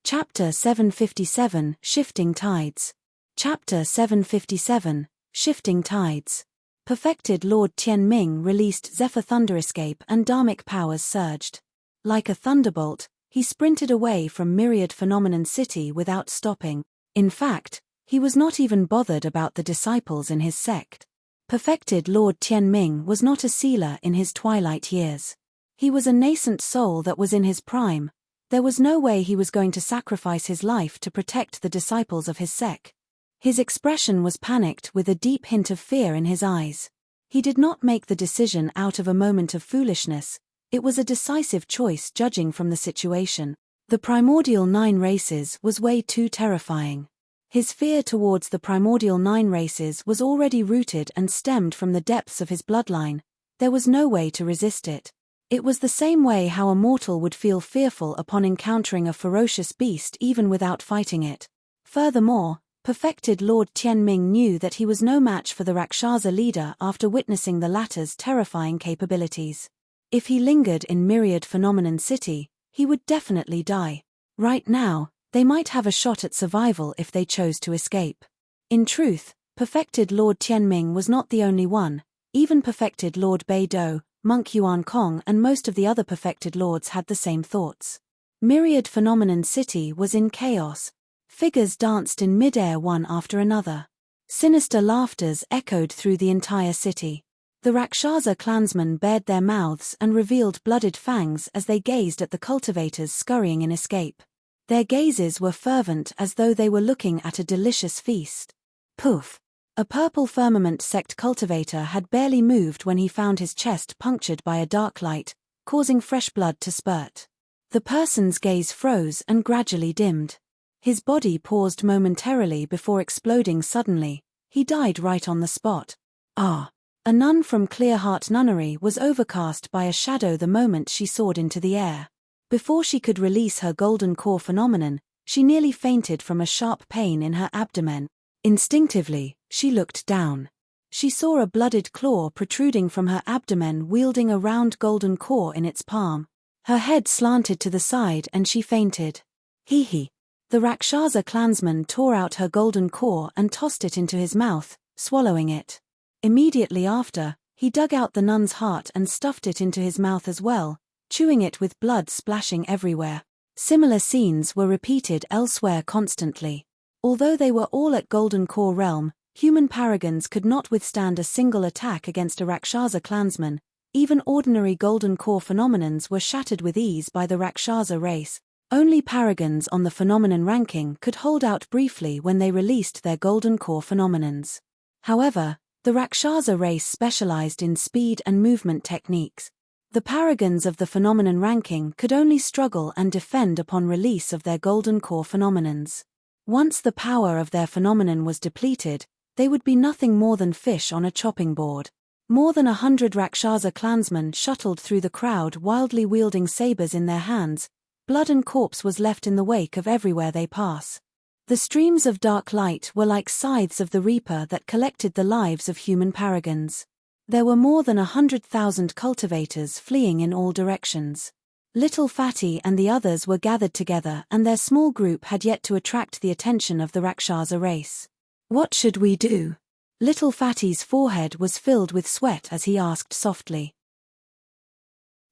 Chapter 757, Shifting Tides. Chapter 757, Shifting Tides. Perfected Lord Tianming released Zephyr Thunder Escape and Dharmic powers surged. Like a thunderbolt, he sprinted away from Myriad Phenomenon City without stopping. In fact, he was not even bothered about the disciples in his sect. Perfected Lord Tianming was not a sealer in his twilight years. He was a nascent soul that was in his prime. There was no way he was going to sacrifice his life to protect the disciples of his sect. His expression was panicked with a deep hint of fear in his eyes. He did not make the decision out of a moment of foolishness. It was a decisive choice judging from the situation. The primordial 9 races was way too terrifying. His fear towards the primordial 9 races was already rooted and stemmed from the depths of his bloodline. There was no way to resist it. It was the same way how a mortal would feel fearful upon encountering a ferocious beast even without fighting it. Furthermore, Perfected Lord Tianming knew that he was no match for the Rakshasa leader after witnessing the latter's terrifying capabilities. If he lingered in Myriad Phenomenon City, he would definitely die. Right now, they might have a shot at survival if they chose to escape. In truth, Perfected Lord Tianming was not the only one. Even Perfected Lord Bei Do, Monk Yuan Kong and most of the other Perfected Lords had the same thoughts. Myriad Phenomenon City was in chaos. Figures danced in midair one after another. Sinister laughters echoed through the entire city. The Rakshasa clansmen bared their mouths and revealed blooded fangs as they gazed at the cultivators scurrying in escape. Their gazes were fervent as though they were looking at a delicious feast. Poof! A purple firmament sect cultivator had barely moved when he found his chest punctured by a dark light, causing fresh blood to spurt. The person's gaze froze and gradually dimmed. His body paused momentarily before exploding suddenly. He died right on the spot. Ah! A nun from Clearheart Nunnery was overcast by a shadow the moment she soared into the air. Before she could release her golden core phenomenon, she nearly fainted from a sharp pain in her abdomen. Instinctively, she looked down. She saw a blooded claw protruding from her abdomen wielding a round golden core in its palm. Her head slanted to the side and she fainted. Hee. The Rakshasa clansman tore out her golden core and tossed it into his mouth, swallowing it. Immediately after, he dug out the nun's heart and stuffed it into his mouth as well, chewing it with blood splashing everywhere. Similar scenes were repeated elsewhere constantly. Although they were all at Golden Core realm, human paragons could not withstand a single attack against a Rakshasa clansman. Even ordinary Golden Core phenomenons were shattered with ease by the Rakshasa race. Only paragons on the phenomenon ranking could hold out briefly when they released their Golden Core phenomenons. However, The Rakshasa race specialized in speed and movement techniques. The paragons of the phenomenon ranking could only struggle and defend upon release of their golden core phenomenons. Once the power of their phenomenon was depleted, they would be nothing more than fish on a chopping board. More than 100 Rakshasa clansmen shuttled through the crowd wildly wielding sabers in their hands. Blood and corpse was left in the wake of everywhere they pass. The streams of dark light were like scythes of the reaper that collected the lives of human paragons. There were more than 100,000 cultivators fleeing in all directions. Little Fatty and the others were gathered together, and their small group had yet to attract the attention of the Rakshasa race. What should we do? Little Fatty's forehead was filled with sweat as he asked softly.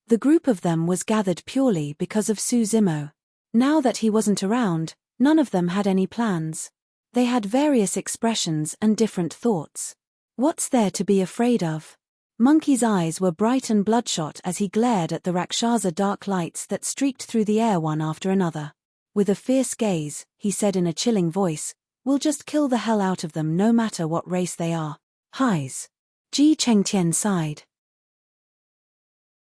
The group of them was gathered purely because of Suzimo. Now that he wasn't around, none of them had any plans. They had various expressions and different thoughts. What's there to be afraid of? Monkey's eyes were bright and bloodshot as he glared at the Rakshasa dark lights that streaked through the air one after another. With a fierce gaze, he said in a chilling voice, "We'll just kill the hell out of them no matter what race they are." Highs. Ji Chengtian sighed.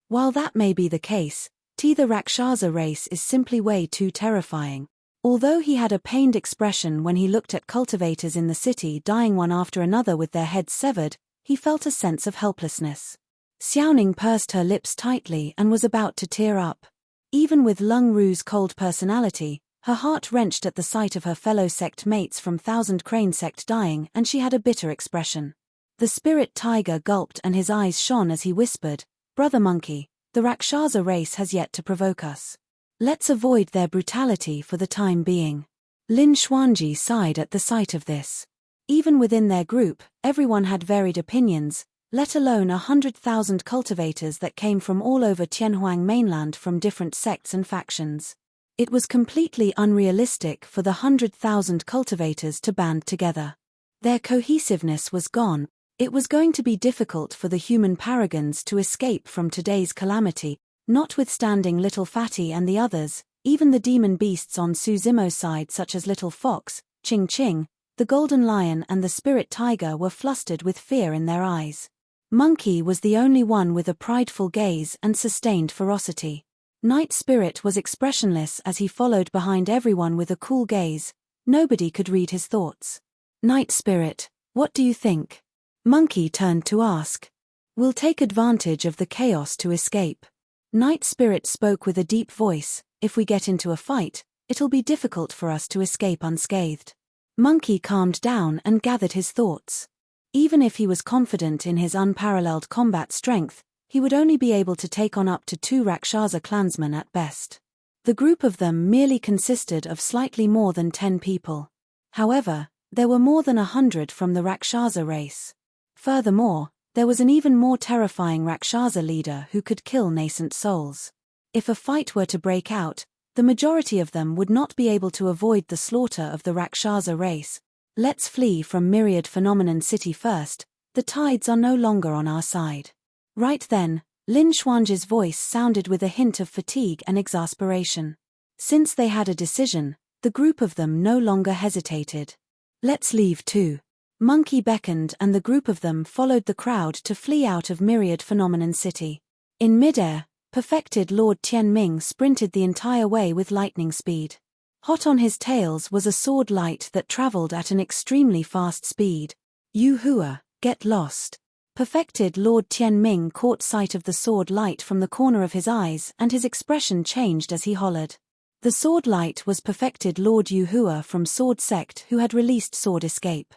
While that may be the case, the Rakshasa race is simply way too terrifying. Although he had a pained expression when he looked at cultivators in the city dying one after another with their heads severed, he felt a sense of helplessness. Xiaoning pursed her lips tightly and was about to tear up. Even with Lung Ru's cold personality, her heart wrenched at the sight of her fellow sect mates from Thousand Crane sect dying, and she had a bitter expression. The spirit tiger gulped and his eyes shone as he whispered, "Brother Monkey, the Rakshasa race has yet to provoke us. Let's avoid their brutality for the time being." Lin Xuanji sighed at the sight of this. Even within their group, everyone had varied opinions, let alone 100,000 cultivators that came from all over Tianhuang mainland from different sects and factions. It was completely unrealistic for the 100,000 cultivators to band together. Their cohesiveness was gone. It was going to be difficult for the human paragons to escape from today's calamity, notwithstanding Little Fatty and the others. Even the demon beasts on Suzimo's side such as Little Fox, Ching Ching, the Golden Lion and the Spirit Tiger were flustered with fear in their eyes. Monkey was the only one with a prideful gaze and sustained ferocity. Night Spirit was expressionless as he followed behind everyone with a cool gaze. Nobody could read his thoughts. "Night Spirit, what do you think?" Monkey turned to ask. "We'll take advantage of the chaos to escape." Night Spirit spoke with a deep voice, "If we get into a fight, it'll be difficult for us to escape unscathed." Monkey calmed down and gathered his thoughts. Even if he was confident in his unparalleled combat strength, he would only be able to take on up to 2 Rakshasa clansmen at best. The group of them merely consisted of slightly more than 10 people. However, there were more than 100 from the Rakshasa race. Furthermore, there was an even more terrifying Rakshasa leader who could kill nascent souls. If a fight were to break out, the majority of them would not be able to avoid the slaughter of the Rakshasa race. Let's flee from Myriad Phenomenon City first. The tides are no longer on our side. Right then, Lin Xuanji's voice sounded with a hint of fatigue and exasperation. Since they had a decision, the group of them no longer hesitated. "Let's leave too." Monkey beckoned and the group of them followed the crowd to flee out of Myriad Phenomenon City. In midair, perfected Lord Tianming sprinted the entire way with lightning speed. Hot on his tails was a sword light that traveled at an extremely fast speed. "You Hua, get lost." Perfected Lord Tianming caught sight of the sword light from the corner of his eyes and his expression changed as he hollered. The sword light was perfected Lord Yu Hua from Sword Sect who had released Sword Escape.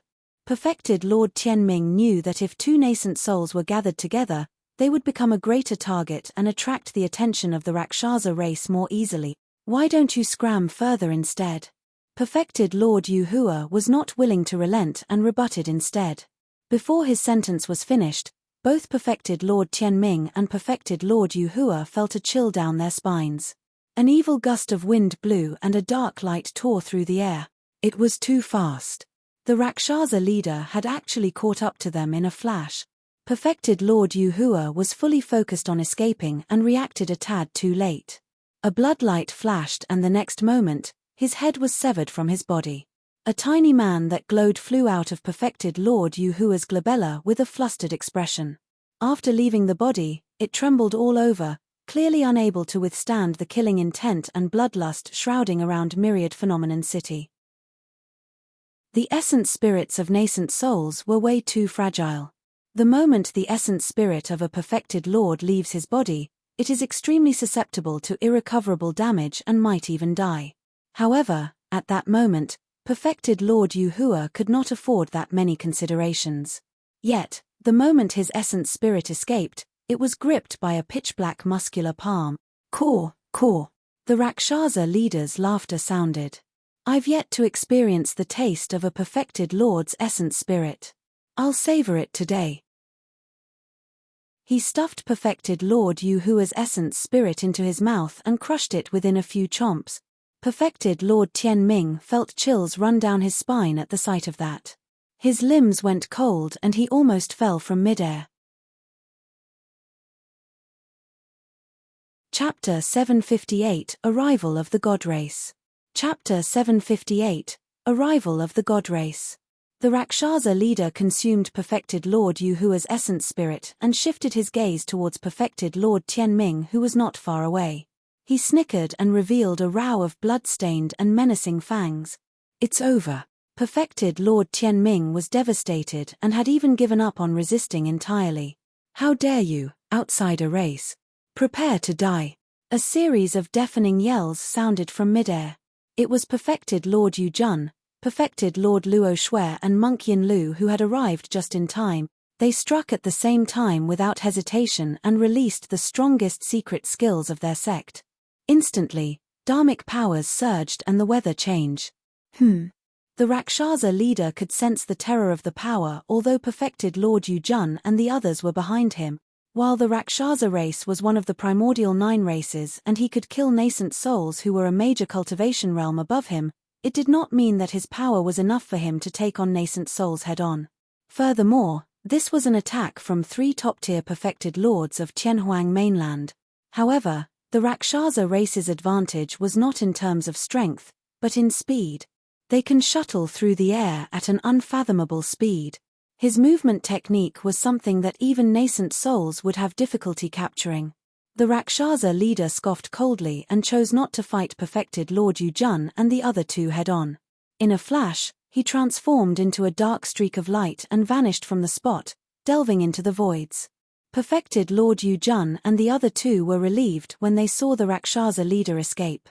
Perfected Lord Tianming knew that if 2 nascent souls were gathered together, they would become a greater target and attract the attention of the Rakshasa race more easily. "Why don't you scram further instead?" Perfected Lord Yu Hua was not willing to relent and rebutted instead. Before his sentence was finished, both Perfected Lord Tianming and Perfected Lord Yu Hua felt a chill down their spines. An evil gust of wind blew and a dark light tore through the air. It was too fast. The Rakshasa leader had actually caught up to them in a flash. Perfected Lord Yu Hua was fully focused on escaping and reacted a tad too late. A bloodlight flashed and the next moment, his head was severed from his body. A tiny man that glowed flew out of perfected Lord Yuhua's glabella with a flustered expression. After leaving the body, it trembled all over, clearly unable to withstand the killing intent and bloodlust shrouding around myriad phenomenon city. The essence spirits of nascent souls were way too fragile. The moment the essence spirit of a perfected Lord leaves his body, it is extremely susceptible to irrecoverable damage and might even die. However, at that moment, perfected Lord Yuhua could not afford that many considerations. Yet, the moment his essence spirit escaped, it was gripped by a pitch-black muscular palm. Caw, caw. The Rakshasa leader's laughter sounded. I've yet to experience the taste of a perfected Lord's essence spirit. I'll savor it today. He stuffed perfected Lord Yuhua's essence spirit into his mouth and crushed it within a few chomps. Perfected Lord Tianming felt chills run down his spine at the sight of that. His limbs went cold and he almost fell from midair. Chapter 758 Arrival of the God Race. Chapter 758 Arrival of the God Race. The Rakshasa leader consumed perfected Lord Yuhua's essence spirit and shifted his gaze towards perfected Lord Tianming, who was not far away. He snickered and revealed a row of blood-stained and menacing fangs. It's over. Perfected Lord Tianming was devastated and had even given up on resisting entirely. How dare you, outsider race! Prepare to die. A series of deafening yells sounded from midair. It was perfected Lord Yu Jun, perfected Lord Luo Shui and Monk Yin Lu who had arrived just in time. They struck at the same time without hesitation and released the strongest secret skills of their sect. Instantly, dharmic powers surged and the weather changed. The Rakshasa leader could sense the terror of the power, although perfected Lord Yu Jun and the others were behind him. While the Rakshasa race was one of the primordial 9 races and he could kill nascent souls who were a major cultivation realm above him, it did not mean that his power was enough for him to take on nascent souls head-on. Furthermore, this was an attack from 3 top-tier perfected lords of Tianhuang mainland. However, the Rakshasa race's advantage was not in terms of strength, but in speed. They can shuttle through the air at an unfathomable speed. His movement technique was something that even nascent souls would have difficulty capturing. The Rakshasa leader scoffed coldly and chose not to fight perfected Lord Yu Jun and the other 2 head-on. In a flash, he transformed into a dark streak of light and vanished from the spot, delving into the voids. Perfected Lord Yu Jun and the other 2 were relieved when they saw the Rakshasa leader escape.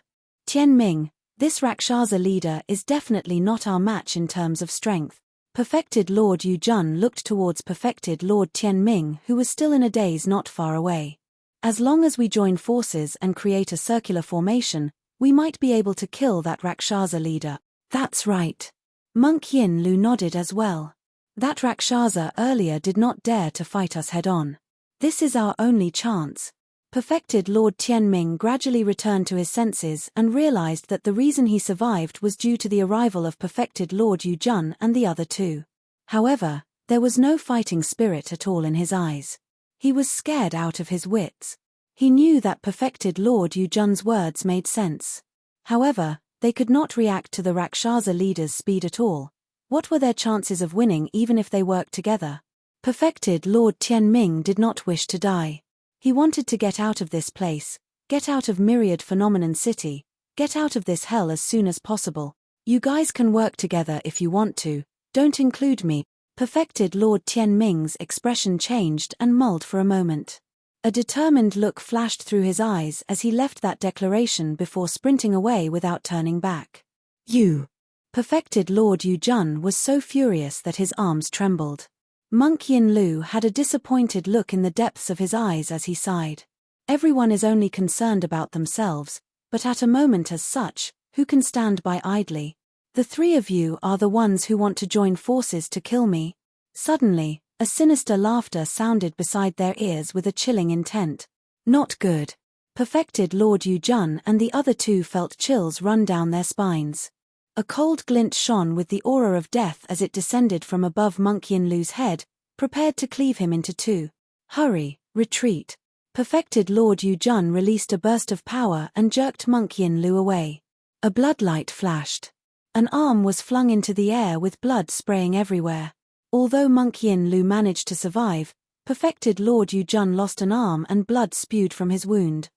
Tianming, this Rakshasa leader is definitely not our match in terms of strength. Perfected Lord Yu Jun looked towards perfected Lord Tianming, who was still in a daze not far away. As long as we join forces and create a circular formation, we might be able to kill that Rakshasa leader. That's right. Monk Yin Lu nodded as well. That Rakshasa earlier did not dare to fight us head-on. This is our only chance. Perfected Lord Tianming gradually returned to his senses and realized that the reason he survived was due to the arrival of perfected Lord Yu Jun and the other 2. However, there was no fighting spirit at all in his eyes. He was scared out of his wits. He knew that perfected Lord Yu Jun's words made sense. However, they could not react to the Rakshasa leader's speed at all. What were their chances of winning even if they worked together? Perfected Lord Tianming did not wish to die. He wanted to get out of this place, get out of myriad phenomenon city, get out of this hell as soon as possible. You guys can work together if you want to, don't include me. Perfected Lord Tianming's expression changed and mulled for a moment. A determined look flashed through his eyes as he left that declaration before sprinting away without turning back. You! Perfected Lord Yu Jun was so furious that his arms trembled. Monk Yin Lu had a disappointed look in the depths of his eyes as he sighed. Everyone is only concerned about themselves, but at a moment as such, who can stand by idly? The 3 of you are the ones who want to join forces to kill me. Suddenly, a sinister laughter sounded beside their ears with a chilling intent. Not good. Perfected Lord Yu Jun and the other 2 felt chills run down their spines. A cold glint shone with the aura of death as it descended from above Monk Yin Lu's head, prepared to cleave him into 2. Hurry, retreat. Perfected Lord Yu Jun released a burst of power and jerked Monk Yin Lu away. A bloodlight flashed. An arm was flung into the air with blood spraying everywhere. Although Monk Yin Lu managed to survive, Perfected Lord Yu Jun lost an arm and blood spewed from his wound.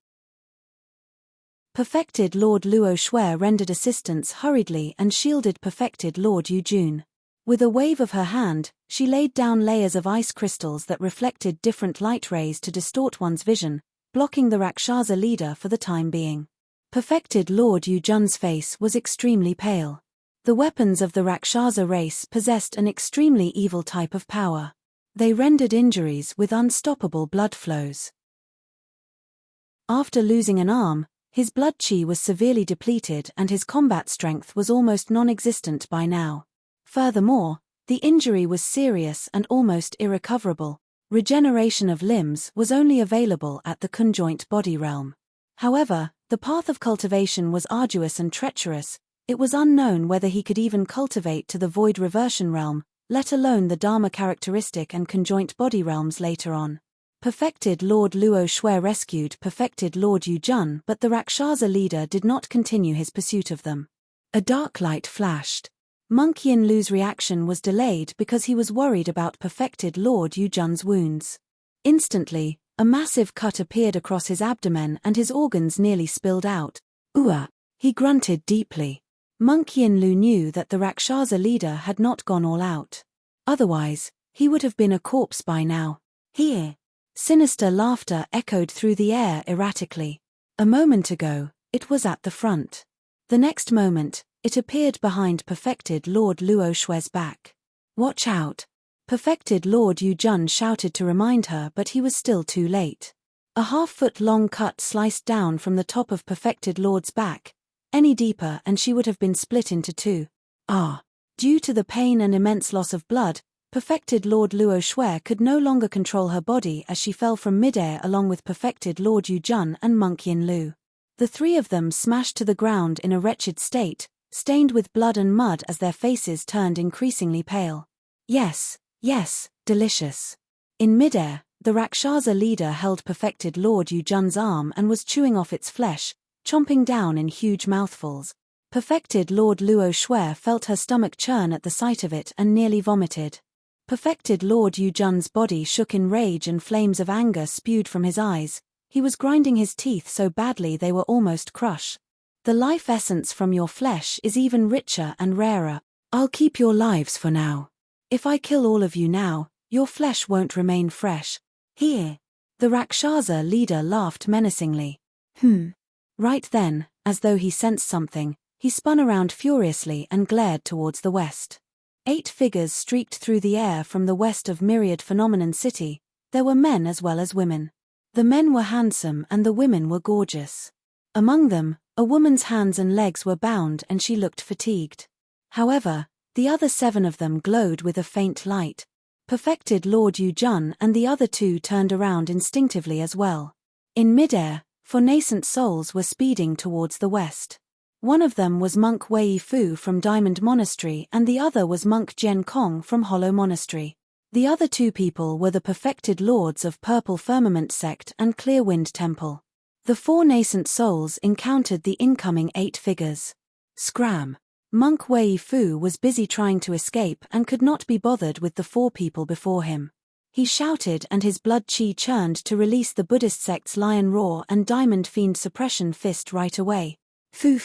Perfected Lord Luo Shui rendered assistance hurriedly and shielded Perfected Lord Yu Jun. With a wave of her hand, she laid down layers of ice crystals that reflected different light rays to distort one's vision, blocking the Rakshasa leader for the time being. Perfected Lord Yu Jun's face was extremely pale. The weapons of the Rakshasa race possessed an extremely evil type of power. They rendered injuries with unstoppable blood flows. After losing an arm, his blood chi was severely depleted and his combat strength was almost non-existent by now. Furthermore, the injury was serious and almost irrecoverable. Regeneration of limbs was only available at the conjoint body realm. However, the path of cultivation was arduous and treacherous. It was unknown whether he could even cultivate to the void reversion realm, let alone the Dharma characteristic and conjoint body realms later on. Perfected Lord Luo Shui rescued Perfected Lord Yu Jun, but the Rakshasa leader did not continue his pursuit of them. A dark light flashed. Monk Yin Lu's reaction was delayed because he was worried about Perfected Lord Yu Jun's wounds. Instantly, a massive cut appeared across his abdomen and his organs nearly spilled out. Ua! He grunted deeply. Monk Yin Lu knew that the Rakshasa leader had not gone all out. Otherwise, he would have been a corpse by now. Here! Sinister laughter echoed through the air erratically. A moment ago, it was at the front. The next moment, it appeared behind Perfected Lord Luo Shui's back. Watch out! Perfected Lord Yu Jun shouted to remind her, but he was still too late. A half-foot-long cut sliced down from the top of Perfected Lord's back. Any deeper and she would have been split into two. Due to the pain and immense loss of blood, Perfected Lord Luo Shui could no longer control her body as she fell from midair along with Perfected Lord Yu Jun and Monk Yin Lu. The three of them smashed to the ground in a wretched state, stained with blood and mud as their faces turned increasingly pale. Yes, delicious. In midair, the Rakshasa leader held Perfected Lord Yu Jun's arm and was chewing off its flesh, chomping down in huge mouthfuls. Perfected Lord Luo Shui felt her stomach churn at the sight of it and nearly vomited. Perfected Lord Yu Jun's body shook in rage and flames of anger spewed from his eyes. He was grinding his teeth so badly they were almost crushed. The life essence from your flesh is even richer and rarer. I'll keep your lives for now. If I kill all of you now, your flesh won't remain fresh. Here. The Rakshasa leader laughed menacingly. Right then, as though he sensed something, he spun around furiously and glared towards the west. 8 figures streaked through the air from the west of Myriad Phenomenon City. There were men as well as women. The men were handsome and the women were gorgeous. Among them, a woman's hands and legs were bound and she looked fatigued. However, the other 7 of them glowed with a faint light. Perfected Lord Yu Jun and the other 2 turned around instinctively as well. In midair, 4 nascent souls were speeding towards the west. One of them was Monk Wei Fu from Diamond Monastery and the other was Monk Jian Kong from Hollow Monastery. The other 2 people were the Perfected Lords of Purple Firmament Sect and Clearwind Temple. The 4 nascent souls encountered the incoming 8 figures. Scram! Monk Wei Fu was busy trying to escape and could not be bothered with the 4 people before him. He shouted and his blood chi churned to release the Buddhist sect's Lion Roar and Diamond Fiend Suppression Fist right away. Fu.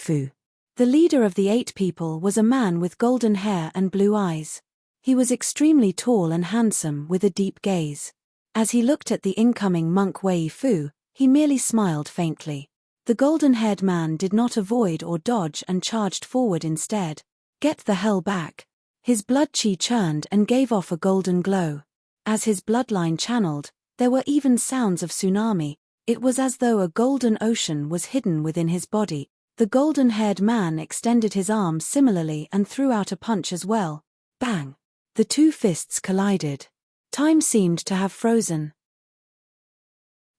The leader of the 8 people was a man with golden hair and blue eyes. He was extremely tall and handsome with a deep gaze. As he looked at the incoming Monk Wei Fu, he merely smiled faintly. The golden-haired man did not avoid or dodge and charged forward instead. Get the hell back. His blood chi churned and gave off a golden glow. As his bloodline channeled, there were even sounds of tsunami. It was as though a golden ocean was hidden within his body. The golden-haired man extended his arm similarly and threw out a punch as well. Bang! The 2 fists collided. Time seemed to have frozen.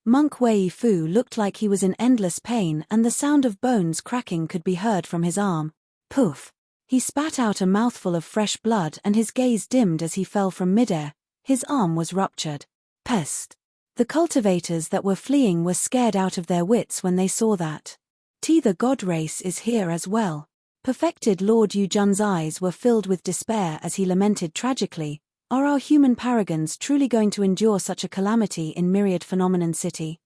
Monk Wei Fu looked like he was in endless pain and the sound of bones cracking could be heard from his arm. Poof! He spat out a mouthful of fresh blood and his gaze dimmed as he fell from midair. His arm was ruptured. Pest! The cultivators that were fleeing were scared out of their wits when they saw that. The god race is here as well. Perfected Lord Yujun's eyes were filled with despair as he lamented tragically, "Are our human paragons truly going to endure such a calamity in Myriad Phenomenon City?"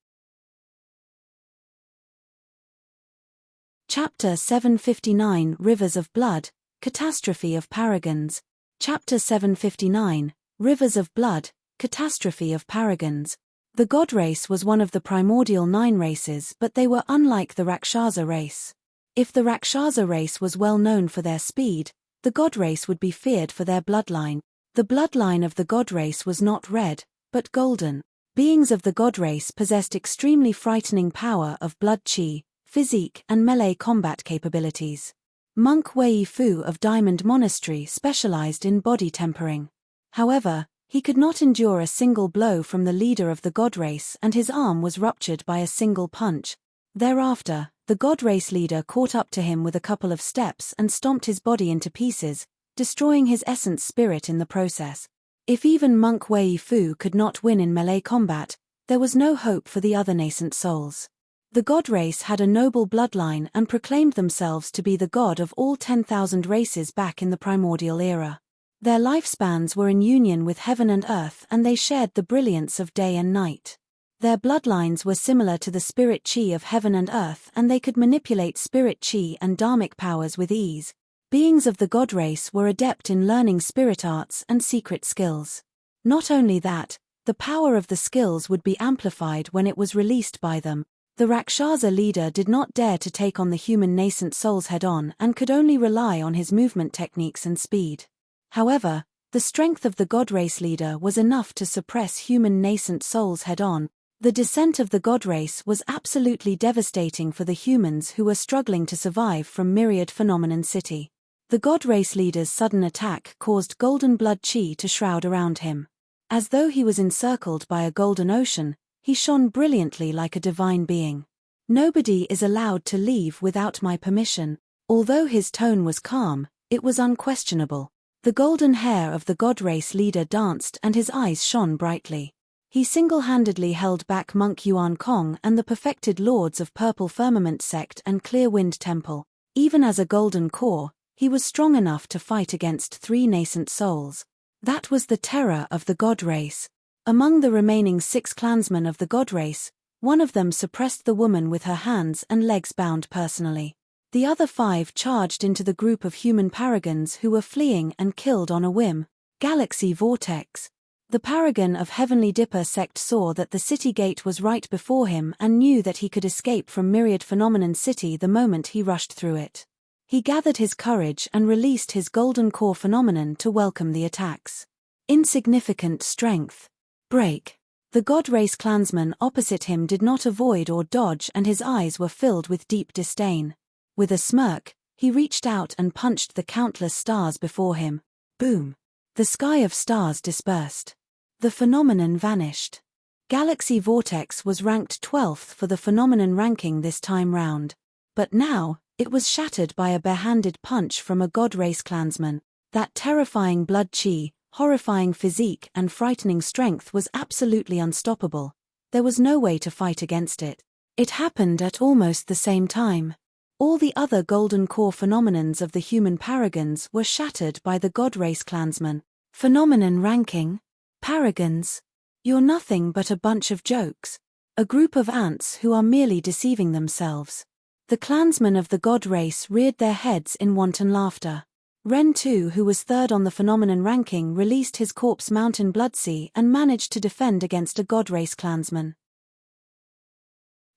Chapter 759 Rivers of Blood, Catastrophe of Paragons. Chapter 759 Rivers of Blood, Catastrophe of Paragons. The god race was one of the primordial 9 races, but they were unlike the Rakshasa race. If the Rakshasa race was well known for their speed, the god race would be feared for their bloodline. The bloodline of the god race was not red, but golden. Beings of the god race possessed extremely frightening power of blood chi, physique and melee combat capabilities. Monk Wei Fu of Diamond Monastery specialized in body tempering. However, he could not endure a single blow from the leader of the god race, and his arm was ruptured by a single punch. Thereafter, the god race leader caught up to him with a couple of steps and stomped his body into pieces, destroying his essence spirit in the process. If even Monk Wei Fu could not win in melee combat, there was no hope for the other nascent souls. The god race had a noble bloodline and proclaimed themselves to be the god of all 10,000 races back in the primordial era. Their lifespans were in union with heaven and earth, and they shared the brilliance of day and night. Their bloodlines were similar to the spirit chi of heaven and earth, and they could manipulate spirit chi and dharmic powers with ease. Beings of the god race were adept in learning spirit arts and secret skills. Not only that, the power of the skills would be amplified when it was released by them. The Rakshasa leader did not dare to take on the human nascent souls head-on and could only rely on his movement techniques and speed. However, the strength of the god race leader was enough to suppress human nascent souls head-on. The descent of the god race was absolutely devastating for the humans who were struggling to survive from Myriad Phenomenon City. The god race leader's sudden attack caused golden blood chi to shroud around him. As though he was encircled by a golden ocean, he shone brilliantly like a divine being. "Nobody is allowed to leave without my permission." Although his tone was calm, it was unquestionable. The golden hair of the god race leader danced and his eyes shone brightly. He single-handedly held back Monk Yuan Kong and the perfected lords of Purple Firmament Sect and Clear Wind Temple. Even as a golden core, he was strong enough to fight against 3 nascent souls. That was the terror of the god race. Among the remaining 6 clansmen of the god race, one of them suppressed the woman with her hands and legs bound personally. The other 5 charged into the group of human paragons who were fleeing and killed on a whim. Galaxy Vortex. The paragon of Heavenly Dipper sect saw that the city gate was right before him and knew that he could escape from Myriad Phenomenon City the moment he rushed through it. He gathered his courage and released his golden core phenomenon to welcome the attacks. Insignificant strength. Break. The god race clansman opposite him did not avoid or dodge, and his eyes were filled with deep disdain. With a smirk, he reached out and punched the countless stars before him. Boom. The sky of stars dispersed. The phenomenon vanished. Galaxy Vortex was ranked 12th for the phenomenon ranking this time round. But now, it was shattered by a barehanded punch from a god race clansman. That terrifying blood chi, horrifying physique and frightening strength was absolutely unstoppable. There was no way to fight against it. It happened at almost the same time. All the other golden core phenomenons of the human paragons were shattered by the god race clansman. Phenomenon ranking? Paragons? You're nothing but a bunch of jokes. A group of ants who are merely deceiving themselves. The clansmen of the god race reared their heads in wanton laughter. Ren 2, who was 3rd on the phenomenon ranking, released his corpse mountain Bloodsea and managed to defend against a god race clansman.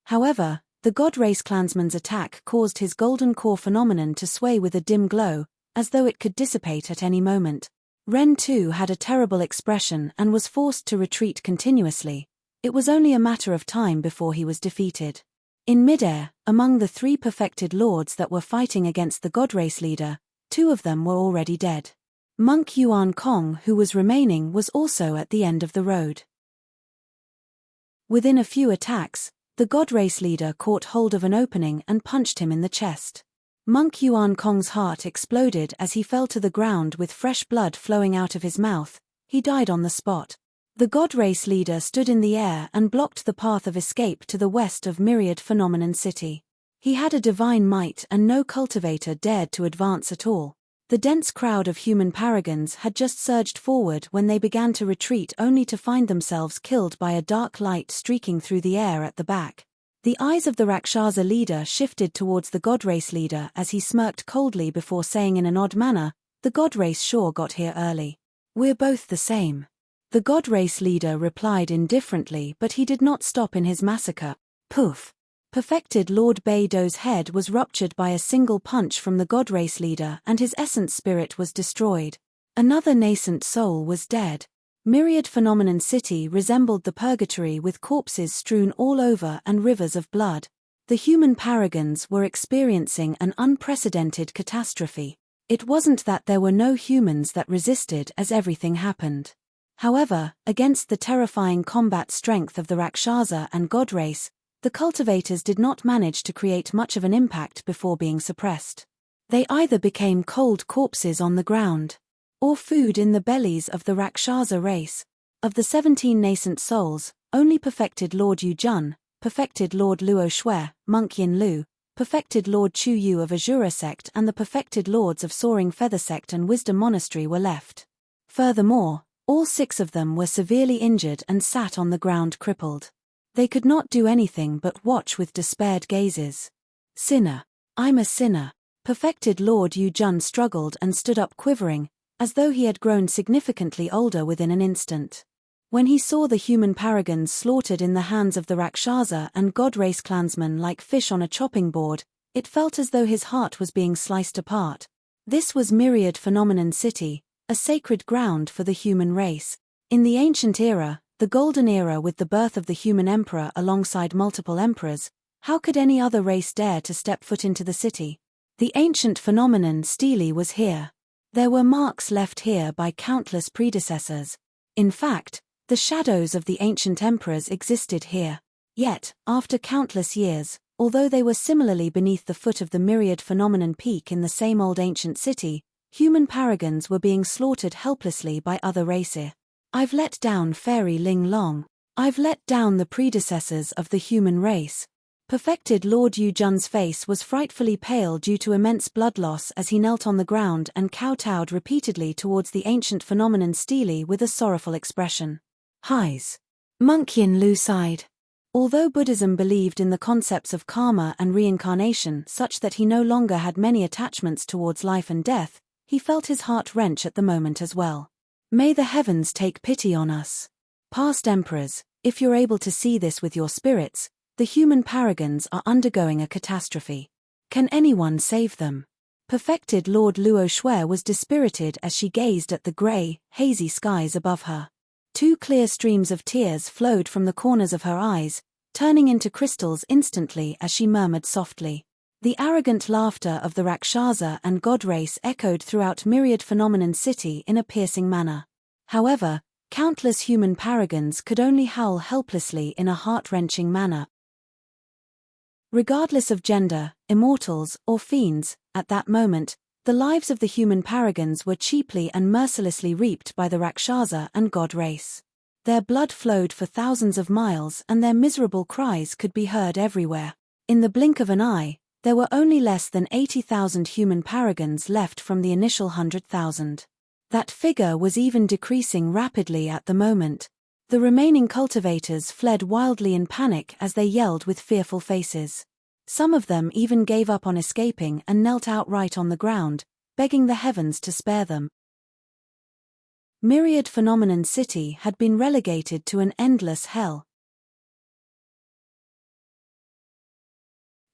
However, the god race clansman's attack caused his golden core phenomenon to sway with a dim glow, as though it could dissipate at any moment. Ren 2 had a terrible expression and was forced to retreat continuously. It was only a matter of time before he was defeated. In midair, among the 3 perfected lords that were fighting against the god race leader, 2 of them were already dead. Monk Yuan Kong, who was remaining, was also at the end of the road. Within a few attacks, the god race leader caught hold of an opening and punched him in the chest. Monk Yuan Kong's heart exploded as he fell to the ground with fresh blood flowing out of his mouth. He died on the spot. The god race leader stood in the air and blocked the path of escape to the west of Myriad Phenomenon City. He had a divine might and no cultivator dared to advance at all. The dense crowd of human paragons had just surged forward when they began to retreat only to find themselves killed by a dark light streaking through the air at the back. The eyes of the Rakshasa leader shifted towards the god race leader as he smirked coldly before saying in an odd manner, "The god race sure got here early. We're both the same." The god race leader replied indifferently, but he did not stop in his massacre. Poof! Perfected Lord Beido's head was ruptured by a single punch from the god race leader and his essence spirit was destroyed. Another nascent soul was dead. Myriad Phenomenon City resembled the purgatory with corpses strewn all over and rivers of blood. The human paragons were experiencing an unprecedented catastrophe. It wasn't that there were no humans that resisted as everything happened. However, against the terrifying combat strength of the Rakshasa and god race, the cultivators did not manage to create much of an impact before being suppressed. They either became cold corpses on the ground, or food in the bellies of the Rakshasa race. Of the 17 nascent souls, only perfected Lord Yu Jun, perfected Lord Luo Shui, Monk Yin Lu, perfected Lord Chu Yu of Azura sect and the perfected lords of Soaring Feather sect and Wisdom Monastery were left. Furthermore, all 6 of them were severely injured and sat on the ground crippled. They could not do anything but watch with despaired gazes. "Sinner. I'm a sinner." Perfected Lord Yu Jun struggled and stood up quivering, as though he had grown significantly older within an instant. When he saw the human paragons slaughtered in the hands of the Rakshasa and god race clansmen like fish on a chopping board, it felt as though his heart was being sliced apart. This was Myriad Phenomenon City, a sacred ground for the human race. In the ancient era, the golden era with the birth of the human emperor alongside multiple emperors, how could any other race dare to step foot into the city? The ancient phenomenon Stele was here. There were marks left here by countless predecessors. In fact, the shadows of the ancient emperors existed here. Yet, after countless years, although they were similarly beneath the foot of the myriad phenomenon peak in the same old ancient city, human paragons were being slaughtered helplessly by other races. I've let down Fairy Ling Long. I've let down the predecessors of the human race. Perfected Lord Yu Jun's face was frightfully pale due to immense blood loss as he knelt on the ground and kowtowed repeatedly towards the ancient phenomenon Stele with a sorrowful expression. Highs. Monk Yin Lu sighed. Although Buddhism believed in the concepts of karma and reincarnation such that he no longer had many attachments towards life and death, he felt his heart wrench at the moment as well. May the heavens take pity on us. Past emperors, if you're able to see this with your spirits, the human paragons are undergoing a catastrophe. Can anyone save them? Perfected Lord Luo Shui was dispirited as she gazed at the grey, hazy skies above her. 2 clear streams of tears flowed from the corners of her eyes, turning into crystals instantly as she murmured softly. The arrogant laughter of the Rakshasa and god race echoed throughout Myriad Phenomenon City in a piercing manner. However, countless human paragons could only howl helplessly in a heart-wrenching manner. Regardless of gender, immortals, or fiends, at that moment, the lives of the human paragons were cheaply and mercilessly reaped by the Rakshasa and god race. Their blood flowed for thousands of miles and their miserable cries could be heard everywhere. In the blink of an eye, there were only less than 80,000 human paragons left from the initial 100,000. That figure was even decreasing rapidly at the moment. The remaining cultivators fled wildly in panic as they yelled with fearful faces. Some of them even gave up on escaping and knelt outright on the ground, begging the heavens to spare them. Myriad Phenomenon City had been relegated to an endless hell.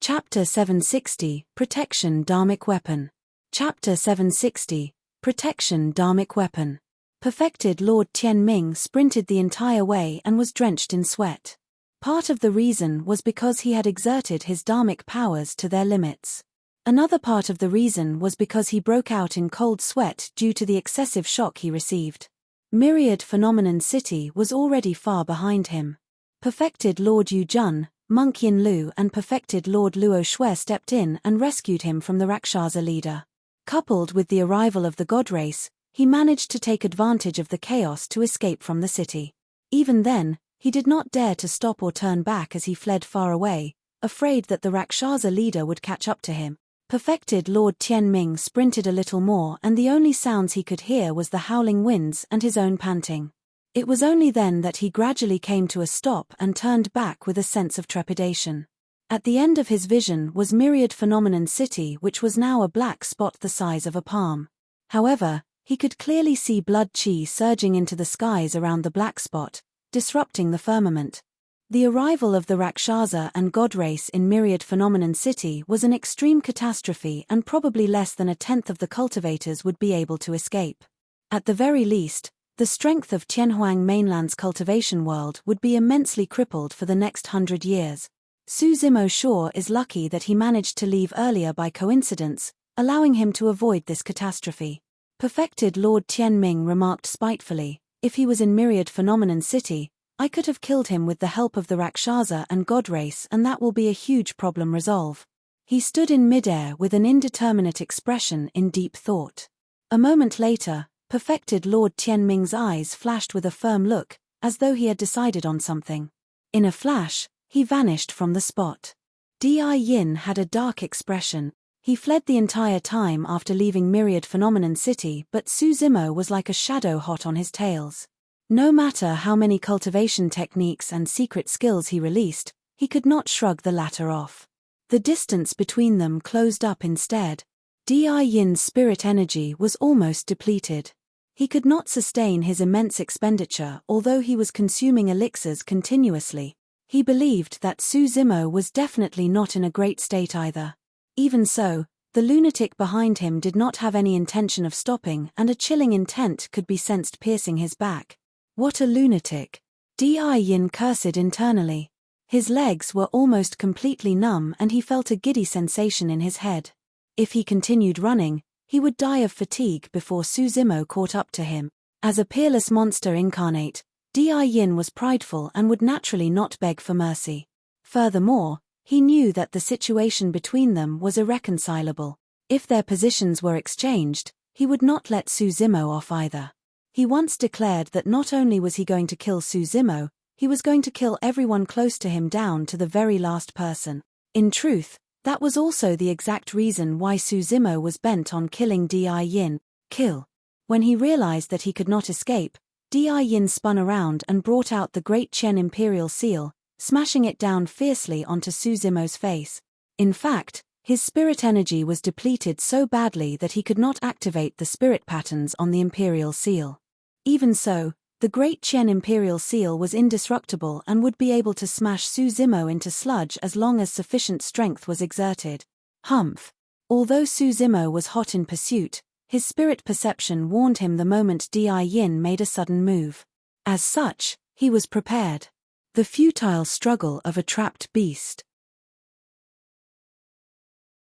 Chapter 760, Protection Dharmic Weapon. Chapter 760, Protection Dharmic Weapon. Perfected Lord Tianming sprinted the entire way and was drenched in sweat. Part of the reason was because he had exerted his dharmic powers to their limits. Another part of the reason was because he broke out in cold sweat due to the excessive shock he received. Myriad Phenomenon City was already far behind him. Perfected Lord Yu Jun, Monk Yin Lu and perfected Lord Luo Shui stepped in and rescued him from the Rakshasa leader. Coupled with the arrival of the god race, he managed to take advantage of the chaos to escape from the city. Even then, he did not dare to stop or turn back as he fled far away, afraid that the Rakshasa leader would catch up to him. Perfected Lord Tianming sprinted a little more, and the only sounds he could hear was the howling winds and his own panting. It was only then that he gradually came to a stop and turned back with a sense of trepidation. At the end of his vision was Myriad Phenomenon City, which was now a black spot the size of a palm. However, he could clearly see blood chi surging into the skies around the black spot, disrupting the firmament. The arrival of the Rakshasa and God race in Myriad Phenomenon City was an extreme catastrophe, and probably less than a tenth of the cultivators would be able to escape. At the very least, the strength of Tianhuang Mainland's cultivation world would be immensely crippled for the next 100 years. Su Zimo sure is lucky that he managed to leave earlier by coincidence, allowing him to avoid this catastrophe. Perfected Lord Tianming remarked spitefully, if he was in Myriad Phenomenon City, I could have killed him with the help of the Rakshasa and God race, and that will be a huge problem resolve. He stood in midair with an indeterminate expression in deep thought. A moment later, Perfected Lord Tianming's eyes flashed with a firm look, as though he had decided on something. In a flash, he vanished from the spot. Di Yin had a dark expression. He fled the entire time after leaving Myriad Phenomenon City, but Su Zimo was like a shadow hot on his tails. No matter how many cultivation techniques and secret skills he released, he could not shrug the latter off. The distance between them closed up instead. Di Yin's spirit energy was almost depleted. He could not sustain his immense expenditure, although he was consuming elixirs continuously. He believed that Su Zimo was definitely not in a great state either. Even so, the lunatic behind him did not have any intention of stopping, and a chilling intent could be sensed piercing his back. What a lunatic! Di Yin cursed internally. His legs were almost completely numb, and he felt a giddy sensation in his head. If he continued running, he would die of fatigue before Su Zimo caught up to him. As a peerless monster incarnate, Di Yin was prideful and would naturally not beg for mercy. Furthermore, he knew that the situation between them was irreconcilable. If their positions were exchanged, he would not let Su Zimo off either. He once declared that not only was he going to kill Su Zimo, he was going to kill everyone close to him down to the very last person. In truth, that was also the exact reason why Su Zimo was bent on killing Di Yin. Kill. When he realized that he could not escape, Di Yin spun around and brought out the Great Chen Imperial Seal, smashing it down fiercely onto Su Zimo's face. In fact, his spirit energy was depleted so badly that he could not activate the spirit patterns on the Imperial Seal. Even so, the Great Chen Imperial Seal was indestructible and would be able to smash Su Zimo into sludge as long as sufficient strength was exerted. Humph. Although Su Zimo was hot in pursuit, his spirit perception warned him the moment Di Yin made a sudden move. As such, he was prepared. The futile struggle of a trapped beast.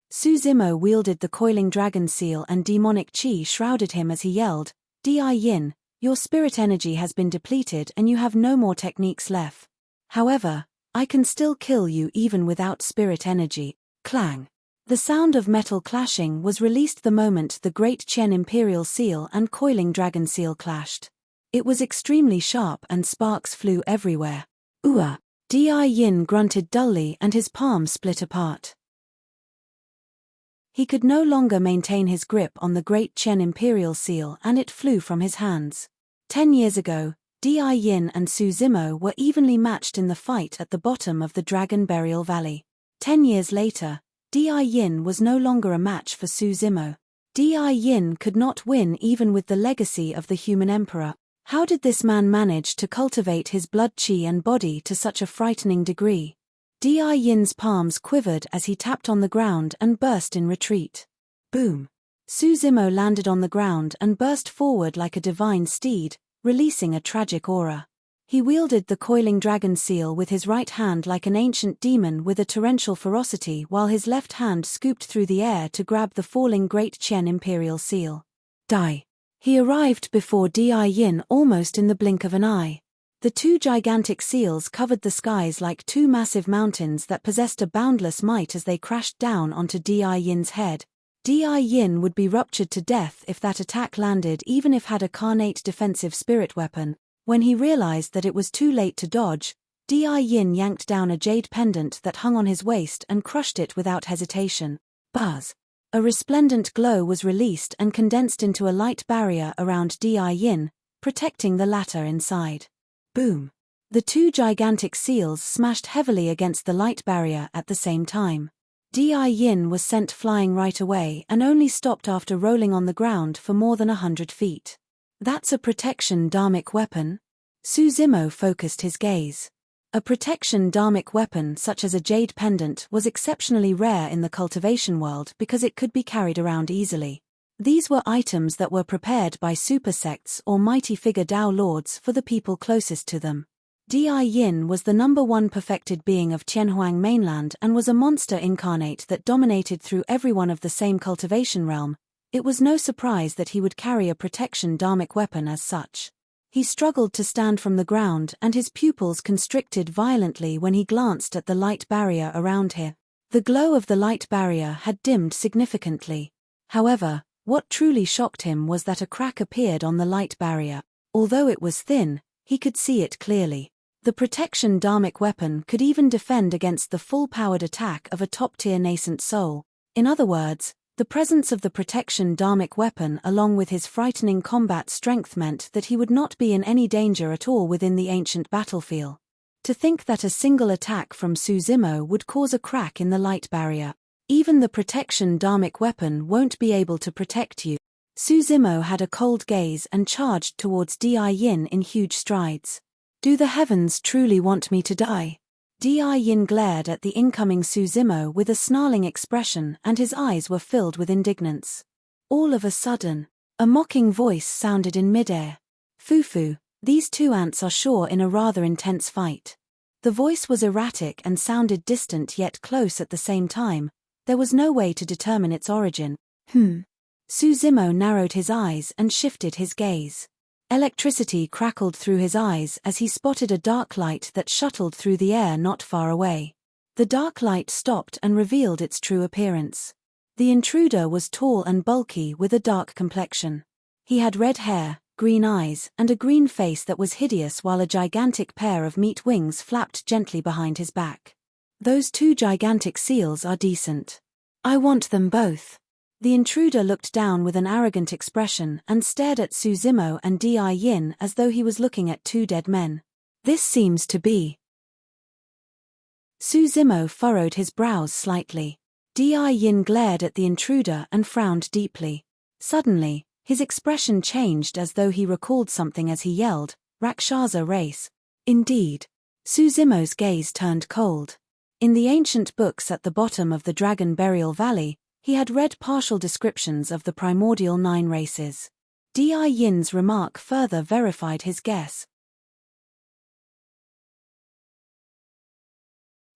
Su Zimo wielded the coiling dragon seal, and demonic chi shrouded him as he yelled, Di Yin, your spirit energy has been depleted and you have no more techniques left. However, I can still kill you even without spirit energy. Clang. The sound of metal clashing was released the moment the Great Chen Imperial Seal and coiling dragon seal clashed. It was extremely sharp and sparks flew everywhere. Ooh! Di Yin grunted dully and his palm split apart. He could no longer maintain his grip on the Great Chen Imperial Seal and it flew from his hands. 10 years ago, Di Yin and Su Zimo were evenly matched in the fight at the bottom of the Dragon Burial Valley. 10 years later, Di Yin was no longer a match for Su Zimo. Di Yin could not win even with the legacy of the human emperor. How did this man manage to cultivate his blood chi and body to such a frightening degree? Di Yin's palms quivered as he tapped on the ground and burst in retreat. Boom! Su Zimo landed on the ground and burst forward like a divine steed, releasing a tragic aura. He wielded the coiling dragon seal with his right hand like an ancient demon with a torrential ferocity, while his left hand scooped through the air to grab the falling Great Chen Imperial Seal. Die! He arrived before Di Yin almost in the blink of an eye. The two gigantic seals covered the skies like two massive mountains that possessed a boundless might as they crashed down onto Di Yin's head. Di Yin would be ruptured to death if that attack landed, even if had a carnate defensive spirit weapon. When he realized that it was too late to dodge, Yin yanked down a jade pendant that hung on his waist and crushed it without hesitation. Buzz. A resplendent glow was released and condensed into a light barrier around Yin, protecting the latter inside. Boom. The two gigantic seals smashed heavily against the light barrier at the same time. Yin was sent flying right away and only stopped after rolling on the ground for more than 100 feet. That's a protection dharmic weapon? Suzimo focused his gaze. A protection dharmic weapon such as a jade pendant was exceptionally rare in the cultivation world because it could be carried around easily. These were items that were prepared by super sects or mighty figure Dao lords for the people closest to them. Yin was the #1 perfected being of Tianhuang mainland and was a monster incarnate that dominated through everyone of the same cultivation realm. It was no surprise that he would carry a protection dharmic weapon as such. He struggled to stand from the ground and his pupils constricted violently when he glanced at the light barrier around him. The glow of the light barrier had dimmed significantly. However, what truly shocked him was that a crack appeared on the light barrier. Although it was thin, he could see it clearly. The protection dharmic weapon could even defend against the full-powered attack of a top-tier nascent soul. In other words, the presence of the protection dharmic weapon along with his frightening combat strength meant that he would not be in any danger at all within the ancient battlefield. To think that a single attack from Suzimo would cause a crack in the light barrier. Even the protection dharmic weapon won't be able to protect you. Suzimo had a cold gaze and charged towards Yin in huge strides. Do the heavens truly want me to die? Yin glared at the incoming Suzimo with a snarling expression and his eyes were filled with indignance. All of a sudden, a mocking voice sounded in midair. Fufu, these two ants are sure in a rather intense fight. The voice was erratic and sounded distant yet close at the same time. There was no way to determine its origin. Suzimo narrowed his eyes and shifted his gaze. Electricity crackled through his eyes as he spotted a dark light that shuttled through the air not far away. The dark light stopped and revealed its true appearance. The intruder was tall and bulky with a dark complexion. He had red hair, green eyes, and a green face that was hideous while a gigantic pair of meat wings flapped gently behind his back. Those two gigantic seals are decent. I want them both. The intruder looked down with an arrogant expression and stared at Suzimo and Yin as though he was looking at two dead men. This seems to be. Suzimo furrowed his brows slightly. Yin glared at the intruder and frowned deeply. Suddenly, his expression changed as though he recalled something as he yelled, Rakshasa race. Indeed. Suzimo's gaze turned cold. In the ancient books at the bottom of the Dragon Burial Valley, he had read partial descriptions of the primordial 9 races. Yin's remark further verified his guess.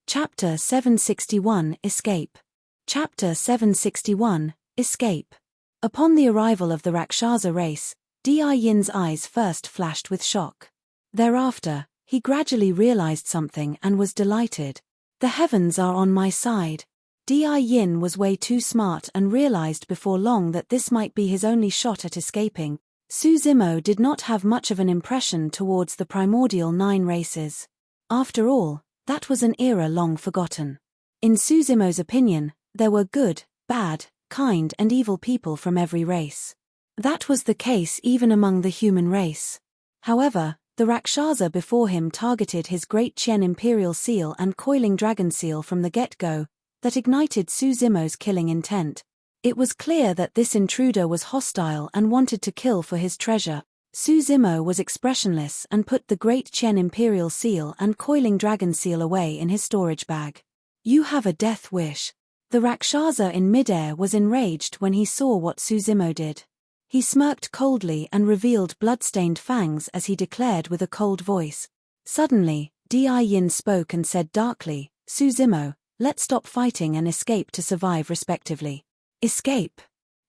Chapter 761 Escape. Chapter 761 Escape. Upon the arrival of the Rakshasa race, Yin's eyes first flashed with shock. Thereafter, he gradually realized something and was delighted. The heavens are on my side. Yin was way too smart and realized before long that this might be his only shot at escaping. Suzimo did not have much of an impression towards the primordial 9 races. After all, that was an era long forgotten. In Suzimo's opinion, there were good, bad, kind and evil people from every race. That was the case even among the human race. However, the Rakshasa before him targeted his Great Qian Imperial Seal and Coiling Dragon Seal from the get-go, that ignited Suzimo's killing intent. It was clear that this intruder was hostile and wanted to kill for his treasure. Suzimo was expressionless and put the Great Qian Imperial Seal and Coiling Dragon Seal away in his storage bag. You have a death wish. The Rakshasa in midair was enraged when he saw what Suzimo did. He smirked coldly and revealed blood-stained fangs as he declared with a cold voice. Suddenly, Yin spoke and said darkly, Suzimo, let's stop fighting and escape to survive respectively. Escape?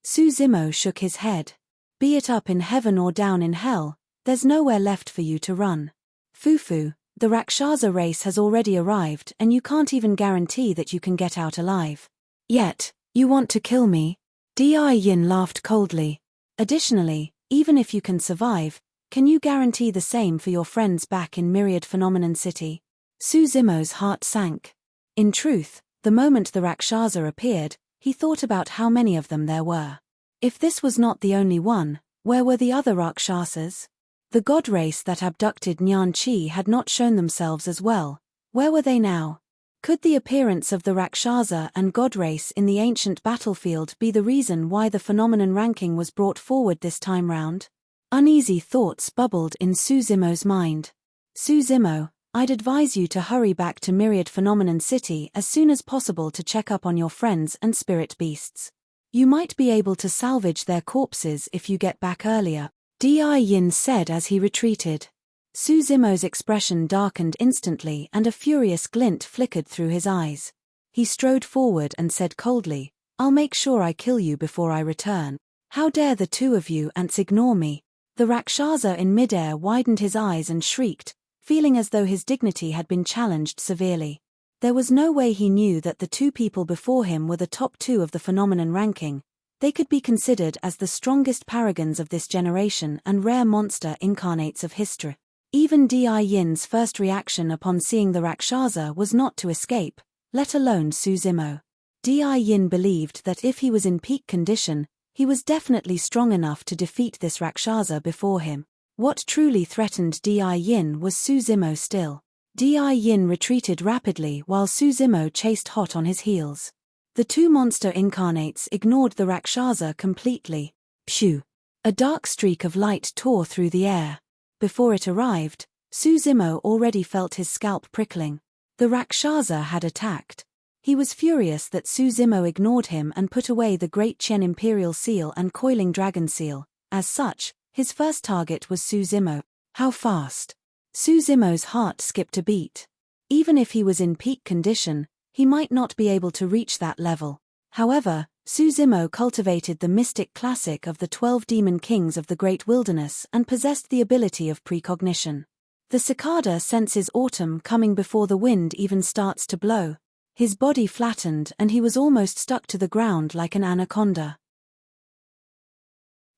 Suzimo shook his head. Be it up in heaven or down in hell, there's nowhere left for you to run. Fufu, the Rakshasa race has already arrived and you can't even guarantee that you can get out alive. Yet, you want to kill me? Yin laughed coldly. Additionally, even if you can survive, can you guarantee the same for your friends back in Myriad Phenomenon City? Suzimo's heart sank. In truth, the moment the Rakshasa appeared, he thought about how many of them there were. If this was not the only one, where were the other Rakshasas? The god race that abducted Nyan Chi had not shown themselves as well. Where were they now? Could the appearance of the Rakshasa and god race in the ancient battlefield be the reason why the phenomenon ranking was brought forward this time round? Uneasy thoughts bubbled in Suzimo's mind. Suzimo, I'd advise you to hurry back to Myriad Phenomenon City as soon as possible to check up on your friends and spirit beasts. You might be able to salvage their corpses if you get back earlier, Yin said as he retreated. Suzimo's expression darkened instantly and a furious glint flickered through his eyes. He strode forward and said coldly, I'll make sure I kill you before I return. How dare the two of you ants ignore me? The Rakshasa in midair widened his eyes and shrieked, feeling as though his dignity had been challenged severely. There was no way he knew that the two people before him were the top two of the phenomenon ranking. They could be considered as the strongest paragons of this generation and rare monster incarnates of history. Even Yin's first reaction upon seeing the Rakshasa was not to escape, let alone Suzimo. Yin believed that if he was in peak condition, he was definitely strong enough to defeat this Rakshasa before him. What truly threatened Yin was Suzimo still. Yin retreated rapidly while Suzimo chased hot on his heels. The two monster incarnates ignored the Rakshasa completely. Phew! A dark streak of light tore through the air. Before it arrived, Suzimo already felt his scalp prickling. The Rakshasa had attacked. He was furious that Suzimo ignored him and put away the Great Chen Imperial Seal and Coiling Dragon Seal. As such, his first target was Suzimo. How fast? Suzimo's heart skipped a beat. Even if he was in peak condition, he might not be able to reach that level. However, Suzimo cultivated the mystic classic of the 12 demon kings of the Great Wilderness and possessed the ability of precognition. The cicada senses autumn coming before the wind even starts to blow. His body flattened and he was almost stuck to the ground like an anaconda.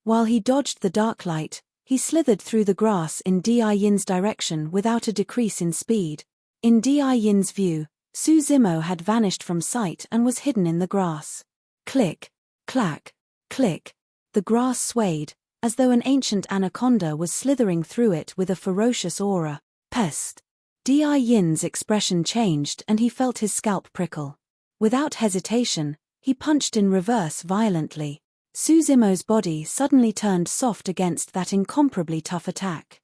While he dodged the dark light, he slithered through the grass in Yin's direction without a decrease in speed. In Yin's view, Suzimo had vanished from sight and was hidden in the grass. Click, clack, click. The grass swayed, as though an ancient anaconda was slithering through it with a ferocious aura. Pest! Yin's expression changed and he felt his scalp prickle. Without hesitation, he punched in reverse violently. Suzimo's body suddenly turned soft against that incomparably tough attack.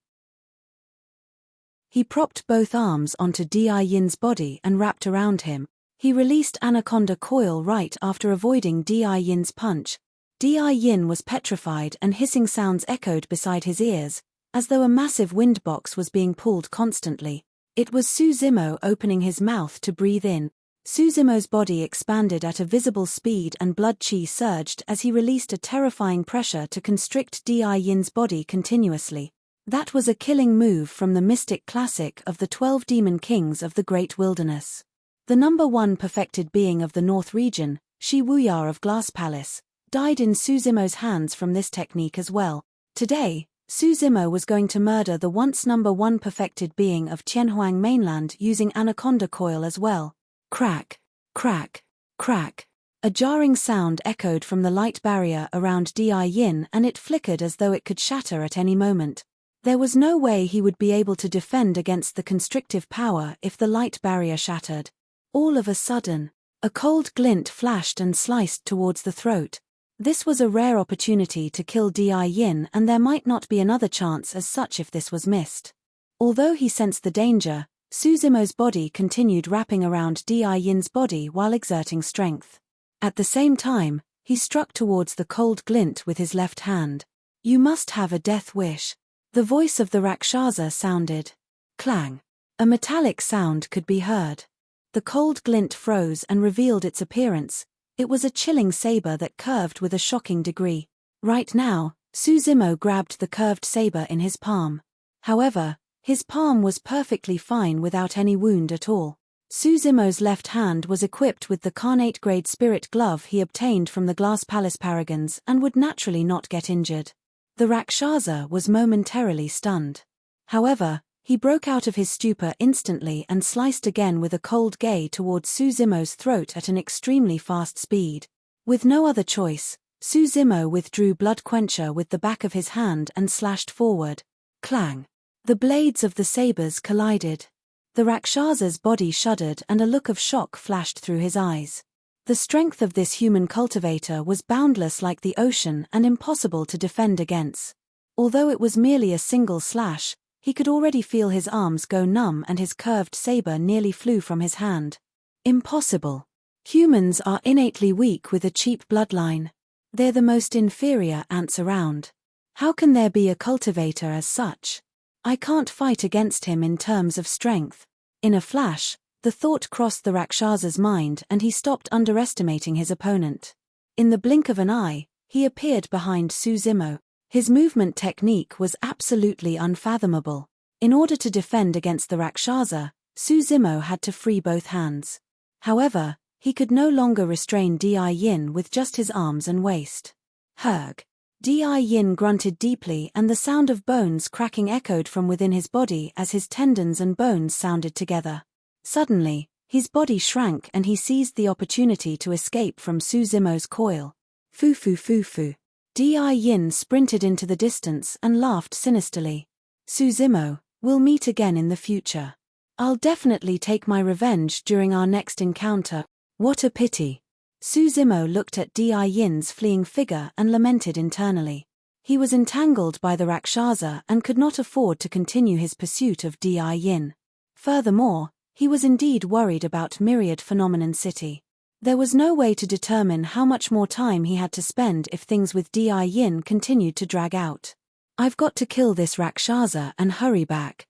He propped both arms onto Yin's body and wrapped around him. He released Anaconda Coil right after avoiding Yin's punch. Yin was petrified and hissing sounds echoed beside his ears, as though a massive wind box was being pulled constantly. It was Suzimo opening his mouth to breathe in. Suzimo's body expanded at a visible speed and blood chi surged as he released a terrifying pressure to constrict Yin's body continuously. That was a killing move from the mystic classic of the 12 demon kings of the Great Wilderness. The number one perfected being of the North region, Shi Wuyar of Glass Palace, died in Suzimo's hands from this technique as well. Today, Suzimo was going to murder the once number one perfected being of Tianhuang mainland using Anaconda Coil as well. Crack, crack, crack. A jarring sound echoed from the light barrier around Yin and it flickered as though it could shatter at any moment. There was no way he would be able to defend against the constrictive power if the light barrier shattered. All of a sudden, a cold glint flashed and sliced towards the throat. This was a rare opportunity to kill Yin and there might not be another chance as such if this was missed. Although he sensed the danger, Suzimo's body continued wrapping around Yin's body while exerting strength. At the same time, he struck towards the cold glint with his left hand. You must have a death wish. The voice of the Rakshasa sounded. Clang. A metallic sound could be heard. The cold glint froze and revealed its appearance. It was a chilling saber that curved with a shocking degree. Right now, Suzimo grabbed the curved saber in his palm. However, his palm was perfectly fine without any wound at all. Suzimo's left hand was equipped with the Carnate-grade spirit glove he obtained from the Glass Palace Paragons and would naturally not get injured. The Rakshasa was momentarily stunned. However, He broke out of his stupor instantly and sliced again with a cold gaze towards Suzumo's throat at an extremely fast speed. With no other choice, Suzumo withdrew Blood Quencher with the back of his hand and slashed forward. Clang! The blades of the sabers collided. The Rakshasa's body shuddered and a look of shock flashed through his eyes. The strength of this human cultivator was boundless like the ocean and impossible to defend against. Although it was merely a single slash, he could already feel his arms go numb and his curved saber nearly flew from his hand. Impossible. Humans are innately weak with a cheap bloodline. They're the most inferior ants around. How can there be a cultivator as such? I can't fight against him in terms of strength. In a flash, the thought crossed the Rakshasa's mind and he stopped underestimating his opponent. In the blink of an eye, he appeared behind Suzumo. His movement technique was absolutely unfathomable. In order to defend against the Rakshasa, Suzumo had to free both hands. However, he could no longer restrain Di Yin with just his arms and waist. Herg. Di Yin grunted deeply and the sound of bones cracking echoed from within his body as his tendons and bones sounded together. Suddenly, his body shrank and he seized the opportunity to escape from Suzumo's coil. Foo-foo foo-foo. Di Yin sprinted into the distance and laughed sinisterly. Suzumo, we'll meet again in the future. I'll definitely take my revenge during our next encounter. What a pity. Suzumo looked at Di Yin's fleeing figure and lamented internally. He was entangled by the Rakshasa and could not afford to continue his pursuit of Di Yin. Furthermore, he was indeed worried about Myriad Phenomenon City. There was no way to determine how much more time he had to spend if things with Di Yin continued to drag out. I've got to kill this Rakshasa and hurry back.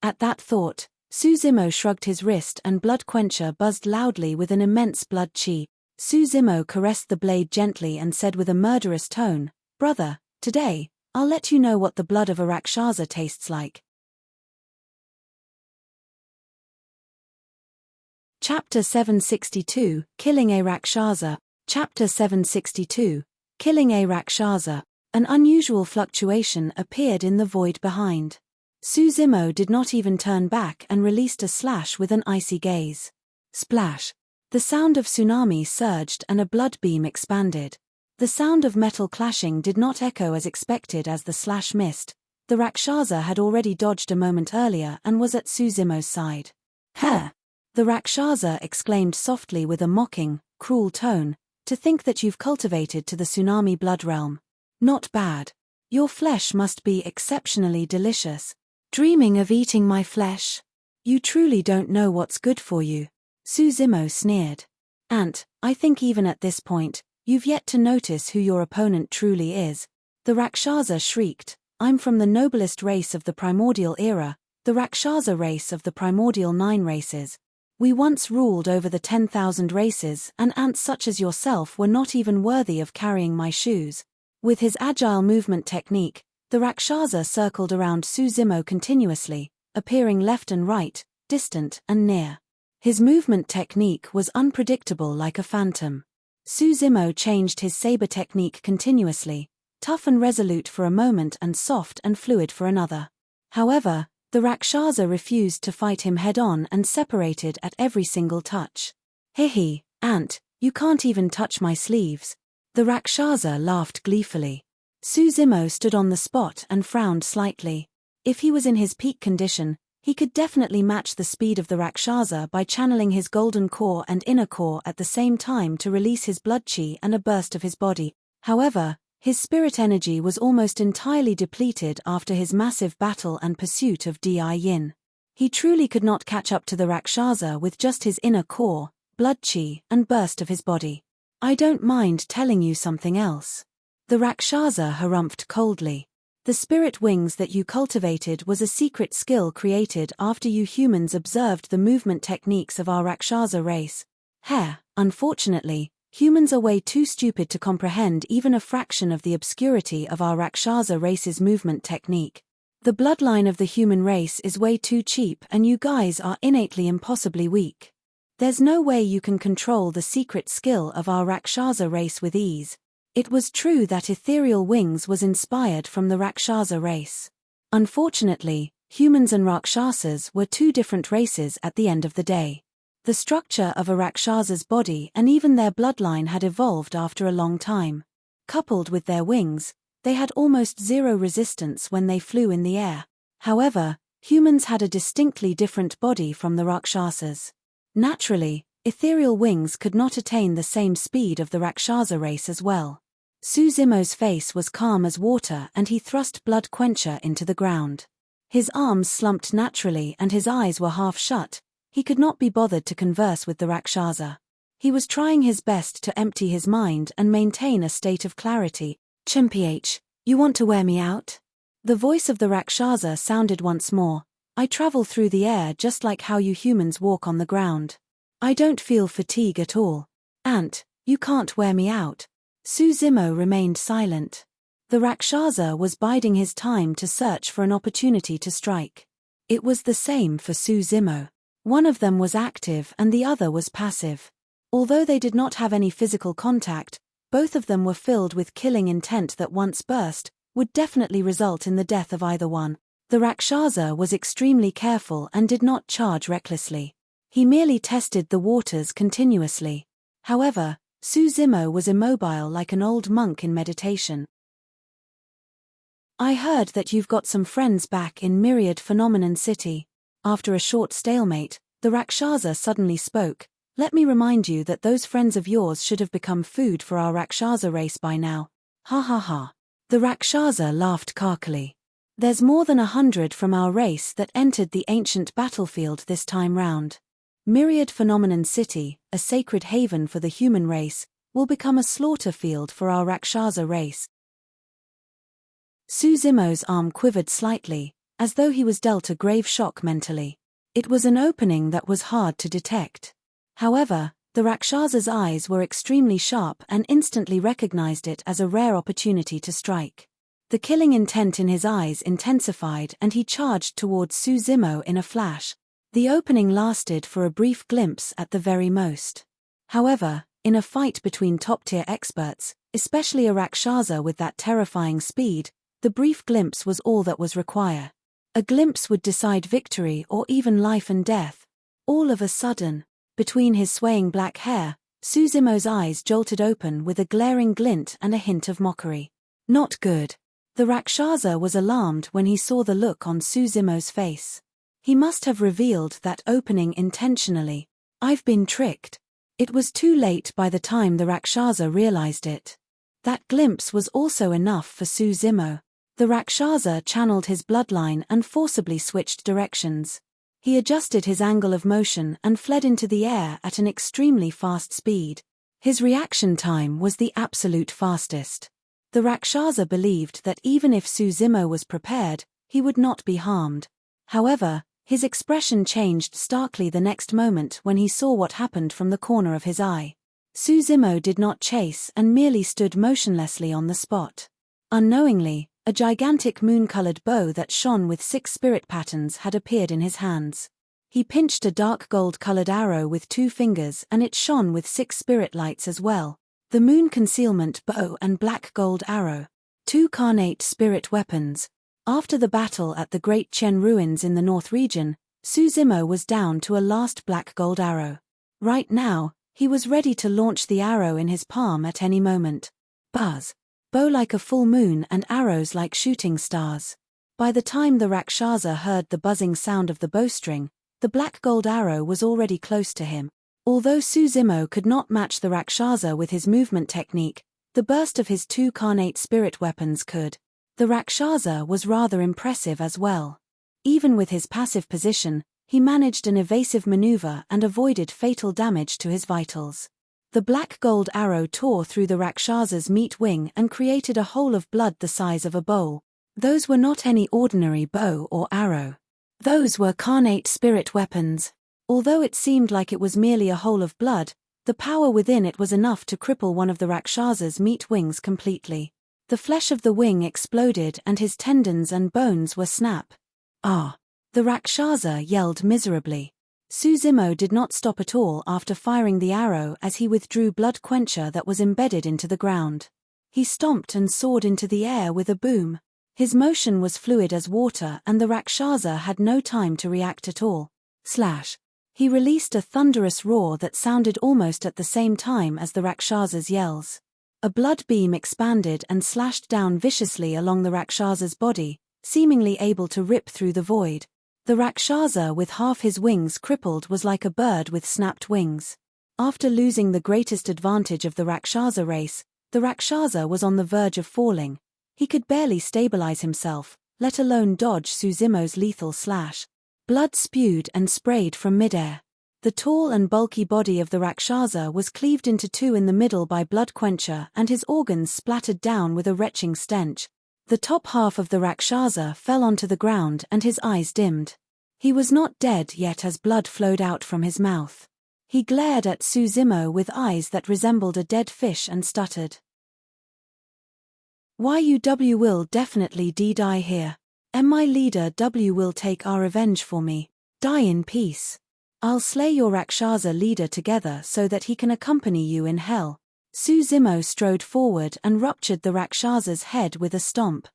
At that thought, Suzumo shrugged his wrist and Blood Quencher buzzed loudly with an immense blood chi. Suzumo caressed the blade gently and said with a murderous tone, "Brother, today, I'll let you know what the blood of a Rakshasa tastes like." Chapter 762, Killing a Rakshasa. Chapter 762, Killing a Rakshasa. An unusual fluctuation appeared in the void behind. Suzumo did not even turn back and released a slash with an icy gaze. Splash! The sound of tsunami surged and a blood beam expanded. The sound of metal clashing did not echo as expected as the slash missed. The Rakshasa had already dodged a moment earlier and was at Suzumo's side. "Huh!" The Rakshasa exclaimed softly with a mocking, cruel tone, "To think that you've cultivated to the tsunami blood realm. Not bad. Your flesh must be exceptionally delicious. Dreaming of eating my flesh? You truly don't know what's good for you." Suzumo sneered. "Ant, I think even at this point, you've yet to notice who your opponent truly is." The Rakshasa shrieked, "I'm from the noblest race of the primordial era, the Rakshasa race of the primordial 9 races. We once ruled over the 10,000 races and ants such as yourself were not even worthy of carrying my shoes." With his agile movement technique, the Rakshasa circled around Suzumo continuously, appearing left and right, distant and near. His movement technique was unpredictable like a phantom. Suzumo changed his saber technique continuously, tough and resolute for a moment and soft and fluid for another. However, the Rakshasa refused to fight him head-on and separated at every single touch. "Hehe, ant, you can't even touch my sleeves." The Rakshasa laughed gleefully. Suzumo stood on the spot and frowned slightly. If he was in his peak condition, he could definitely match the speed of the Rakshasa by channeling his golden core and inner core at the same time to release his blood chi and a burst of his body. However, his spirit energy was almost entirely depleted after his massive battle and pursuit of Di Yin. He truly could not catch up to the Rakshasa with just his inner core, blood chi, and burst of his body. "I don't mind telling you something else." The Rakshasa harumphed coldly. "The spirit wings that you cultivated was a secret skill created after you humans observed the movement techniques of our Rakshasa race. Unfortunately, humans are way too stupid to comprehend even a fraction of the obscurity of our Rakshasa race's movement technique. The bloodline of the human race is way too cheap and you guys are innately impossibly weak. There's no way you can control the secret skill of our Rakshasa race with ease." It was true that Ethereal Wings was inspired from the Rakshasa race. Unfortunately, humans and Rakshasas were two different races at the end of the day. The structure of a Rakshasa's body and even their bloodline had evolved after a long time. Coupled with their wings, they had almost zero resistance when they flew in the air. However, humans had a distinctly different body from the Rakshasas. Naturally, ethereal wings could not attain the same speed of the Rakshasa race as well. Suzimo's face was calm as water and he thrust Blood Quencher into the ground. His arms slumped naturally and his eyes were half shut. He could not be bothered to converse with the Rakshasa. He was trying his best to empty his mind and maintain a state of clarity. Chimpih, you want to wear me out? The voice of the Rakshasa sounded once more. I travel through the air just like how you humans walk on the ground. I don't feel fatigue at all. Ant, you can't wear me out. Suzimo remained silent. The Rakshasa was biding his time to search for an opportunity to strike. It was the same for Suzimo. One of them was active and the other was passive. Although they did not have any physical contact, both of them were filled with killing intent that once burst, would definitely result in the death of either one. The Rakshasa was extremely careful and did not charge recklessly. He merely tested the waters continuously. However, Suzimo was immobile like an old monk in meditation. I heard that you've got some friends back in Myriad Phenomenon City. After a short stalemate, the Rakshasa suddenly spoke. Let me remind you that those friends of yours should have become food for our Rakshasa race by now. Ha ha ha. The Rakshasa laughed carkily. There's more than 100 from our race that entered the ancient battlefield this time round. Myriad Phenomenon City, a sacred haven for the human race, will become a slaughter field for our Rakshasa race. Suzimo's arm quivered slightly, as though he was dealt a grave shock mentally. It was an opening that was hard to detect. However, the Rakshasa's eyes were extremely sharp and instantly recognized it as a rare opportunity to strike. The killing intent in his eyes intensified and he charged towards Suzimo in a flash. The opening lasted for a brief glimpse at the very most. However, in a fight between top-tier experts, especially a Rakshasa with that terrifying speed, the brief glimpse was all that was required. A glimpse would decide victory or even life and death. All of a sudden, between his swaying black hair, Suzimo's eyes jolted open with a glaring glint and a hint of mockery. Not good. The Rakshasa was alarmed when he saw the look on Suzimo's face. He must have revealed that opening intentionally. I've been tricked. It was too late by the time the Rakshasa realized it. That glimpse was also enough for Suzimo. The Rakshasa channeled his bloodline and forcibly switched directions. He adjusted his angle of motion and fled into the air at an extremely fast speed. His reaction time was the absolute fastest. The Rakshasa believed that even if Suzimo was prepared, he would not be harmed. However, his expression changed starkly the next moment when he saw what happened from the corner of his eye. Suzimo did not chase and merely stood motionlessly on the spot. Unknowingly, a gigantic moon-colored bow that shone with 6 spirit patterns had appeared in his hands. He pinched a dark gold-colored arrow with 2 fingers and it shone with 6 spirit lights as well. The moon concealment bow and black gold arrow. 2 carnate spirit weapons. After the battle at the Great Chen Ruins in the North region, Suzimo was down to a last black gold arrow. Right now, he was ready to launch the arrow in his palm at any moment. Buzz. Bow like a full moon and arrows like shooting stars. By the time the Rakshasa heard the buzzing sound of the bowstring, the black gold arrow was already close to him. Although Suzimo could not match the Rakshasa with his movement technique, the burst of his 2 carnate spirit weapons could. The Rakshasa was rather impressive as well. Even with his passive position, he managed an evasive maneuver and avoided fatal damage to his vitals. The black gold arrow tore through the Rakshasa's meat wing and created a hole of blood the size of a bowl. Those were not any ordinary bow or arrow. Those were carnate spirit weapons. Although it seemed like it was merely a hole of blood, the power within it was enough to cripple one of the Rakshasa's meat wings completely. The flesh of the wing exploded and his tendons and bones were snapped. Ah! The Rakshasa yelled miserably. Suzimo did not stop at all after firing the arrow as he withdrew Blood Quencher that was embedded into the ground. He stomped and soared into the air with a boom. His motion was fluid as water and the Rakshasa had no time to react at all. He released a thunderous roar that sounded almost at the same time as the Rakshasa's yells. A blood beam expanded and slashed down viciously along the Rakshasa's body, seemingly able to rip through the void. The Rakshasa with half his wings crippled was like a bird with snapped wings. After losing the greatest advantage of the Rakshasa race, the Rakshasa was on the verge of falling. He could barely stabilize himself, let alone dodge Susimo's lethal slash. Blood spewed and sprayed from midair. The tall and bulky body of the Rakshasa was cleaved into two in the middle by blood quencher and his organs splattered down with a retching stench. The top half of the Rakshasa fell onto the ground and his eyes dimmed. He was not dead yet as blood flowed out from his mouth. He glared at Susimo with eyes that resembled a dead fish and stuttered. "You will definitely die here. And my leader W will take our revenge for me. Die in peace. I'll slay your Rakshasa leader together so that he can accompany you in hell." Susimo strode forward and ruptured the Rakshasa's head with a stomp.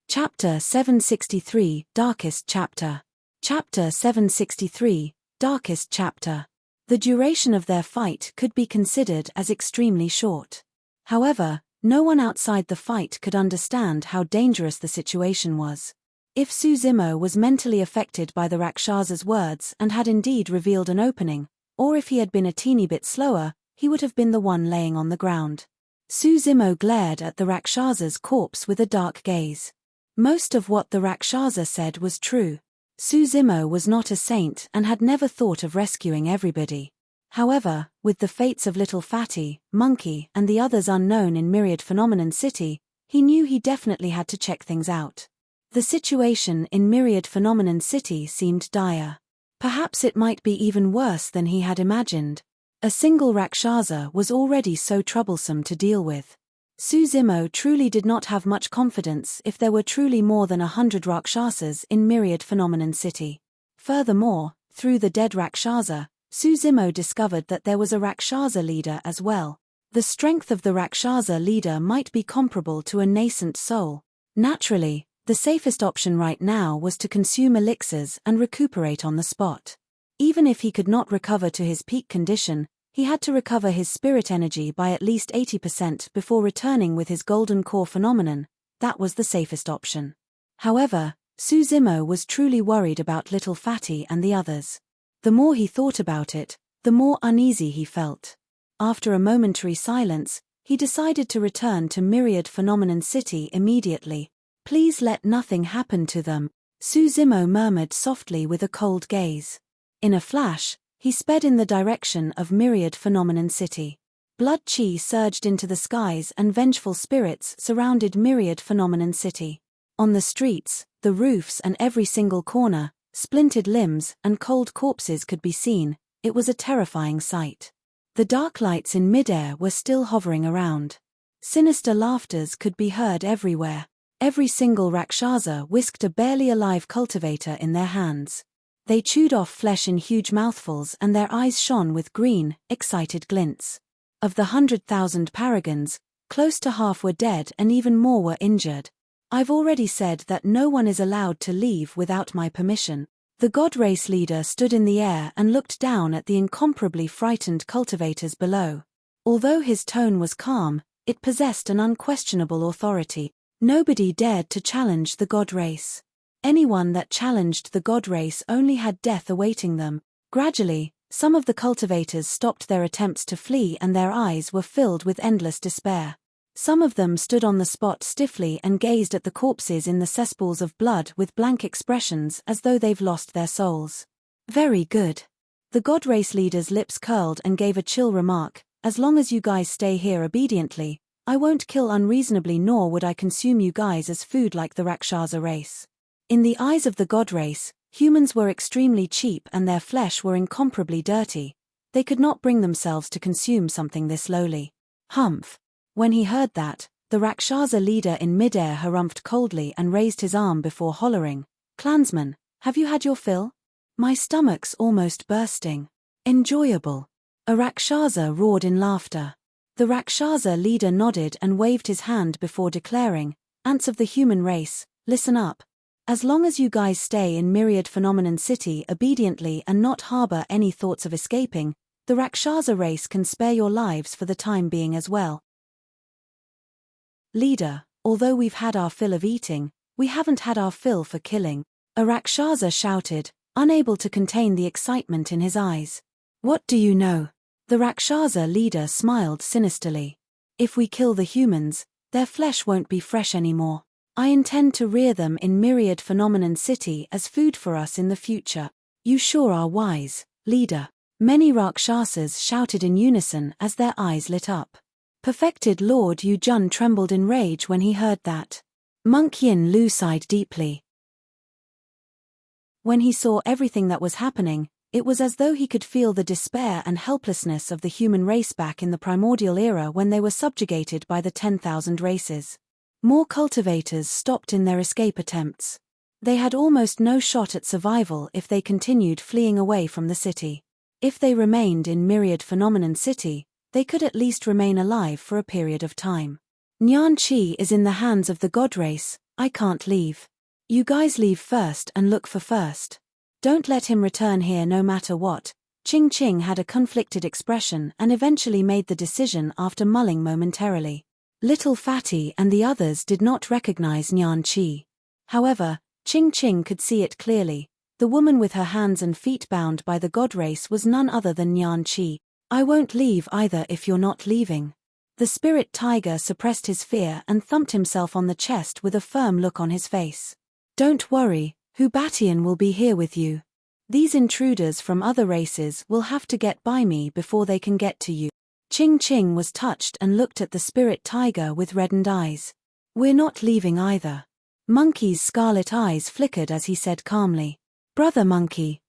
Chapter 763, Darkest Chapter. Chapter 763, Darkest Chapter. The duration of their fight could be considered as extremely short. However, no one outside the fight could understand how dangerous the situation was. If Susimo was mentally affected by the Rakshasa's words and had indeed revealed an opening, or if he had been a teeny bit slower, he would have been the one laying on the ground. Susimo glared at the Rakshasa's corpse with a dark gaze. Most of what the Rakshasa said was true. Susimo was not a saint and had never thought of rescuing everybody. However, with the fates of Little Fatty, Monkey, and the others unknown in Myriad Phenomenon City, he knew he definitely had to check things out. The situation in Myriad Phenomenon City seemed dire. Perhaps it might be even worse than he had imagined. A single Rakshasa was already so troublesome to deal with. Susimo truly did not have much confidence if there were truly more than 100 Rakshasas in Myriad Phenomenon City. Furthermore, through the dead Rakshasa, Susimo discovered that there was a Rakshasa leader as well. The strength of the Rakshasa leader might be comparable to a nascent soul. Naturally, the safest option right now was to consume elixirs and recuperate on the spot. Even if he could not recover to his peak condition, he had to recover his spirit energy by at least 80% before returning with his golden core phenomenon. That was the safest option. However, Susimo was truly worried about Little Fatty and the others. The more he thought about it, the more uneasy he felt. After a momentary silence, he decided to return to Myriad Phenomenon City immediately. "Please let nothing happen to them," Susimo murmured softly with a cold gaze. In a flash, he sped in the direction of Myriad Phenomenon City. Blood chi surged into the skies and vengeful spirits surrounded Myriad Phenomenon City. On the streets, the roofs and every single corner, splintered limbs and cold corpses could be seen. It was a terrifying sight. The dark lights in midair were still hovering around. Sinister laughters could be heard everywhere. Every single Rakshasa whisked a barely alive cultivator in their hands. They chewed off flesh in huge mouthfuls and their eyes shone with green, excited glints. Of the 100,000 paragons, close to half were dead and even more were injured. "I've already said that no one is allowed to leave without my permission." The god race leader stood in the air and looked down at the incomparably frightened cultivators below. Although his tone was calm, it possessed an unquestionable authority. Nobody dared to challenge the god race. Anyone that challenged the god race only had death awaiting them. Gradually, some of the cultivators stopped their attempts to flee and their eyes were filled with endless despair. Some of them stood on the spot stiffly and gazed at the corpses in the cesspools of blood with blank expressions as though they've lost their souls. "Very good." The god race leader's lips curled and gave a chill remark, "As long as you guys stay here obediently, I won't kill unreasonably nor would I consume you guys as food like the Rakshasa race." In the eyes of the god race, humans were extremely cheap and their flesh were incomparably dirty. They could not bring themselves to consume something this lowly. Humph. When he heard that, the Rakshasa leader in midair harumphed coldly and raised his arm before hollering, "Clansman, have you had your fill? My stomach's almost bursting." "Enjoyable." A Rakshasa roared in laughter. The Rakshasa leader nodded and waved his hand before declaring, "Ants of the human race, listen up. As long as you guys stay in Myriad Phenomenon City obediently and not harbor any thoughts of escaping, the Rakshasa race can spare your lives for the time being as well." "Leader, although we've had our fill of eating, we haven't had our fill for killing," a Rakshasa shouted, unable to contain the excitement in his eyes. "What do you know?" The Rakshasa leader smiled sinisterly. "If we kill the humans, their flesh won't be fresh anymore. I intend to rear them in Myriad Phenomenon City as food for us in the future." "You sure are wise, leader," many Rakshasas shouted in unison as their eyes lit up. Perfected Lord Yujun trembled in rage when he heard that. Monk Yin Lu sighed deeply. When he saw everything that was happening, it was as though he could feel the despair and helplessness of the human race back in the primordial era when they were subjugated by the 10,000 races. More cultivators stopped in their escape attempts. They had almost no shot at survival if they continued fleeing away from the city. If they remained in Myriad Phenomenon City, they could at least remain alive for a period of time. "Nyan Chi is in the hands of the god race, I can't leave. You guys leave first and look for first. Don't let him return here no matter what." Ching Ching had a conflicted expression and eventually made the decision after mulling momentarily. Little Fatty and the others did not recognize Nyan Chi. However, Ching Ching could see it clearly. The woman with her hands and feet bound by the god race was none other than Nyan Chi. "I won't leave either if you're not leaving." The spirit tiger suppressed his fear and thumped himself on the chest with a firm look on his face. "Don't worry, Hubatian will be here with you. These intruders from other races will have to get by me before they can get to you." Ching Ching was touched and looked at the spirit tiger with reddened eyes. "We're not leaving either." Monkey's scarlet eyes flickered as he said calmly, "Brother Monkey,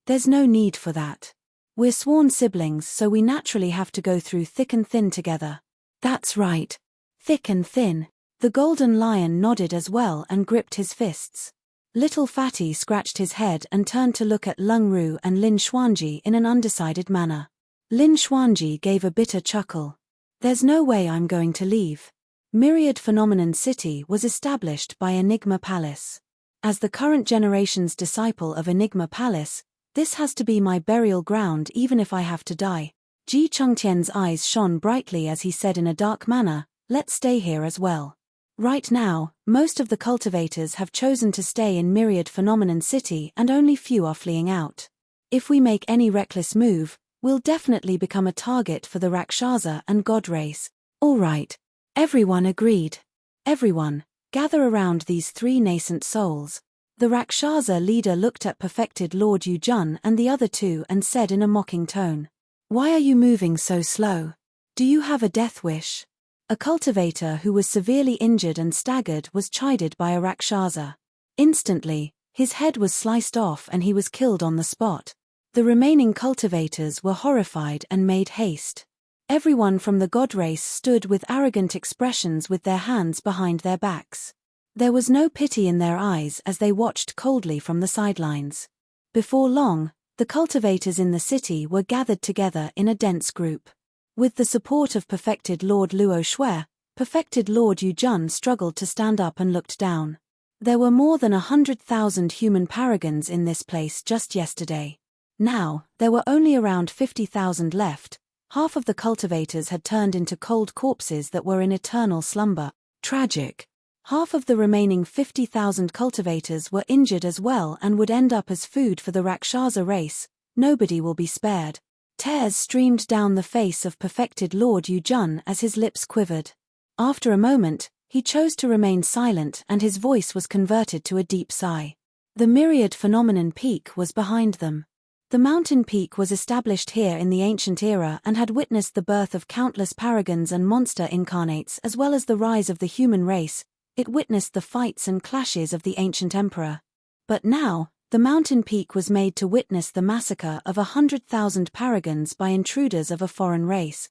there's no need for that. We're sworn siblings, so we naturally have to go through thick and thin together." "That's right. Thick and thin." The golden lion nodded as well and gripped his fists. Little Fatty scratched his head and turned to look at Lung Ru and Lin Xuanji in an undecided manner. Lin Xuanji gave a bitter chuckle. "There's no way I'm going to leave." Myriad Phenomenon City was established by Enigma Palace. As the current generation's disciple of Enigma Palace, this has to be my burial ground even if I have to die. Ji Chengtian's eyes shone brightly as he said in a dark manner, "Let's stay here as well." Right now, most of the cultivators have chosen to stay in Myriad Phenomenon City and only few are fleeing out. If we make any reckless move, we'll definitely become a target for the Rakshasa and God race. "All right." Everyone agreed. "Everyone, gather around these three nascent souls." The Rakshasa leader looked at Perfected Lord Yujun and the other two and said in a mocking tone, "Why are you moving so slow? Do you have a death wish?" A cultivator who was severely injured and staggered was chided by a Rakshasa. Instantly, his head was sliced off and he was killed on the spot. The remaining cultivators were horrified and made haste. Everyone from the god race stood with arrogant expressions with their hands behind their backs. There was no pity in their eyes as they watched coldly from the sidelines. Before long, the cultivators in the city were gathered together in a dense group. With the support of Perfected Lord Luo Shui, Perfected Lord Yujun struggled to stand up and looked down. There were more than 100,000 human paragons in this place just yesterday. Now, there were only around 50,000 left. Half of the cultivators had turned into cold corpses that were in eternal slumber. Tragic. Half of the remaining 50,000 cultivators were injured as well and would end up as food for the Rakshasa race. Nobody will be spared. Tears streamed down the face of Perfected Lord Yujun as his lips quivered. After a moment, he chose to remain silent and his voice was converted to a deep sigh. The Myriad Phenomenon Peak was behind them. The mountain peak was established here in the ancient era and had witnessed the birth of countless paragons and monster incarnates as well as the rise of the human race. It witnessed the fights and clashes of the ancient emperor. But now, the mountain peak was made to witness the massacre of 100,000 paragons by intruders of a foreign race.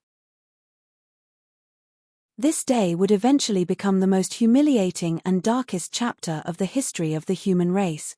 This day would eventually become the most humiliating and darkest chapter of the history of the human race.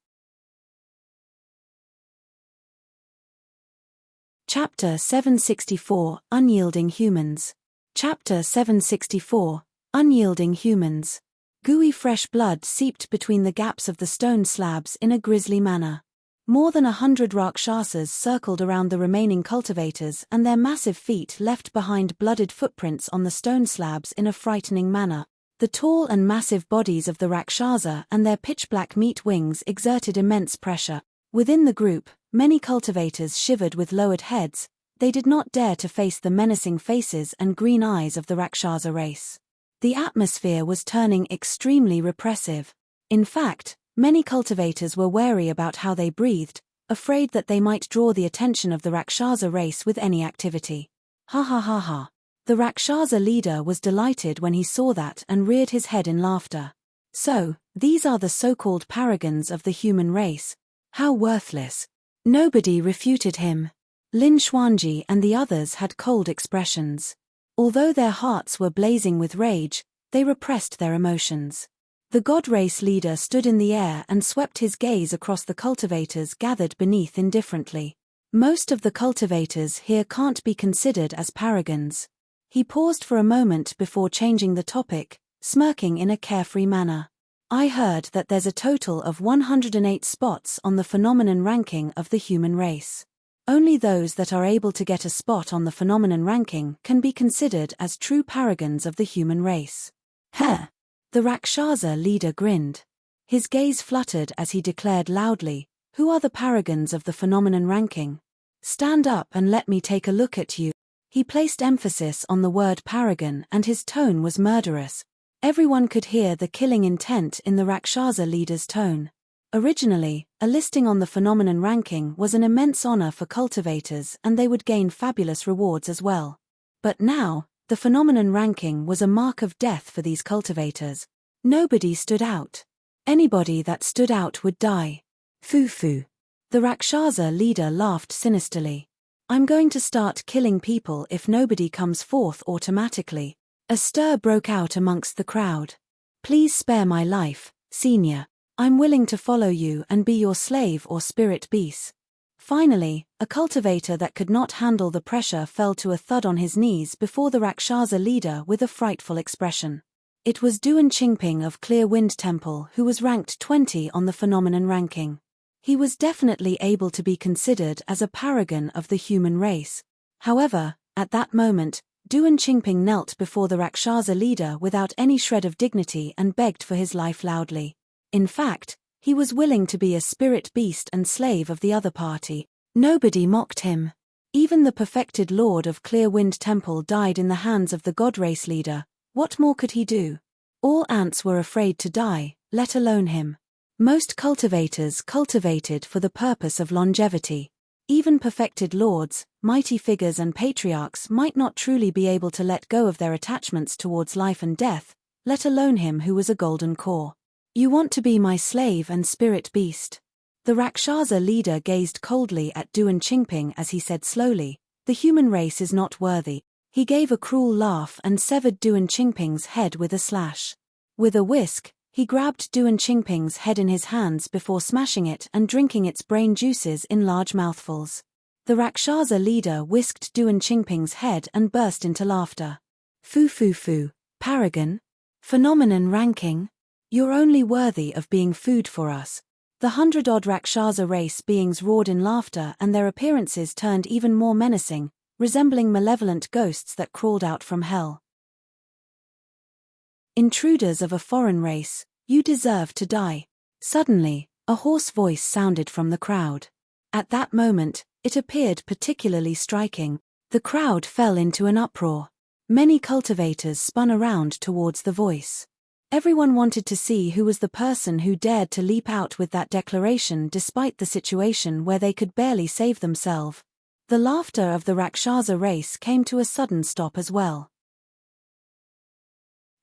Chapter 764, Unyielding Humans. Chapter 764, Unyielding Humans. Gooey fresh blood seeped between the gaps of the stone slabs in a grisly manner. More than 100 Rakshasas circled around the remaining cultivators, and their massive feet left behind blooded footprints on the stone slabs in a frightening manner. The tall and massive bodies of the Rakshasa and their pitch-black meat wings exerted immense pressure. Within the group, many cultivators shivered with lowered heads. They did not dare to face the menacing faces and green eyes of the Rakshasa race. The atmosphere was turning extremely repressive. In fact, many cultivators were wary about how they breathed, afraid that they might draw the attention of the Rakshasa race with any activity. Ha ha ha ha. The Rakshasa leader was delighted when he saw that and reared his head in laughter. So, these are the so-called paragons of the human race. How worthless. Nobody refuted him. Lin Xuanji and the others had cold expressions. Although their hearts were blazing with rage, they repressed their emotions. The god race leader stood in the air and swept his gaze across the cultivators gathered beneath indifferently. Most of the cultivators here can't be considered as paragons. He paused for a moment before changing the topic, smirking in a carefree manner. I heard that there's a total of 108 spots on the phenomenon ranking of the human race. Only those that are able to get a spot on the phenomenon ranking can be considered as true paragons of the human race. Heh! The Rakshasa leader grinned. His gaze fluttered as he declared loudly, "Who are the paragons of the phenomenon ranking? Stand up and let me take a look at you." He placed emphasis on the word paragon and his tone was murderous. Everyone could hear the killing intent in the Rakshasa leader's tone. Originally, a listing on the phenomenon ranking was an immense honor for cultivators and they would gain fabulous rewards as well. But now, the phenomenon ranking was a mark of death for these cultivators. Nobody stood out. Anybody that stood out would die. Foo-foo. The Rakshasa leader laughed sinisterly. "I'm going to start killing people if nobody comes forth automatically." A stir broke out amongst the crowd. "Please spare my life, senior. I'm willing to follow you and be your slave or spirit beast." Finally, a cultivator that could not handle the pressure fell to a thud on his knees before the Rakshasa leader with a frightful expression. It was Duan Qingping of Clear Wind Temple who was ranked 20 on the phenomenon ranking. He was definitely able to be considered as a paragon of the human race. However, at that moment, Duan Qingping knelt before the Rakshasa leader without any shred of dignity and begged for his life loudly. In fact, he was willing to be a spirit beast and slave of the other party. Nobody mocked him. Even the perfected lord of Clear Wind Temple died in the hands of the god race leader. What more could he do? All ants were afraid to die, let alone him. Most cultivators cultivated for the purpose of longevity. Even perfected lords, mighty figures and patriarchs might not truly be able to let go of their attachments towards life and death, let alone him who was a golden core. "You want to be my slave and spirit beast?" The Rakshasa leader gazed coldly at Duan Qingping as he said slowly, "The human race is not worthy." He gave a cruel laugh and severed Duan Qingping's head with a slash. With a whisk, he grabbed Duan Qingping's head in his hands before smashing it and drinking its brain juices in large mouthfuls. The Rakshasa leader whisked Duan Qingping's head and burst into laughter. "Foo foo foo, paragon? Phenomenon ranking? You're only worthy of being food for us." The 100-odd Rakshasa race beings roared in laughter and their appearances turned even more menacing, resembling malevolent ghosts that crawled out from hell. "Intruders of a foreign race, you deserve to die." Suddenly, a hoarse voice sounded from the crowd. At that moment, it appeared particularly striking. The crowd fell into an uproar. Many cultivators spun around towards the voice. Everyone wanted to see who was the person who dared to leap out with that declaration despite the situation where they could barely save themselves. The laughter of the Rakshasa race came to a sudden stop as well.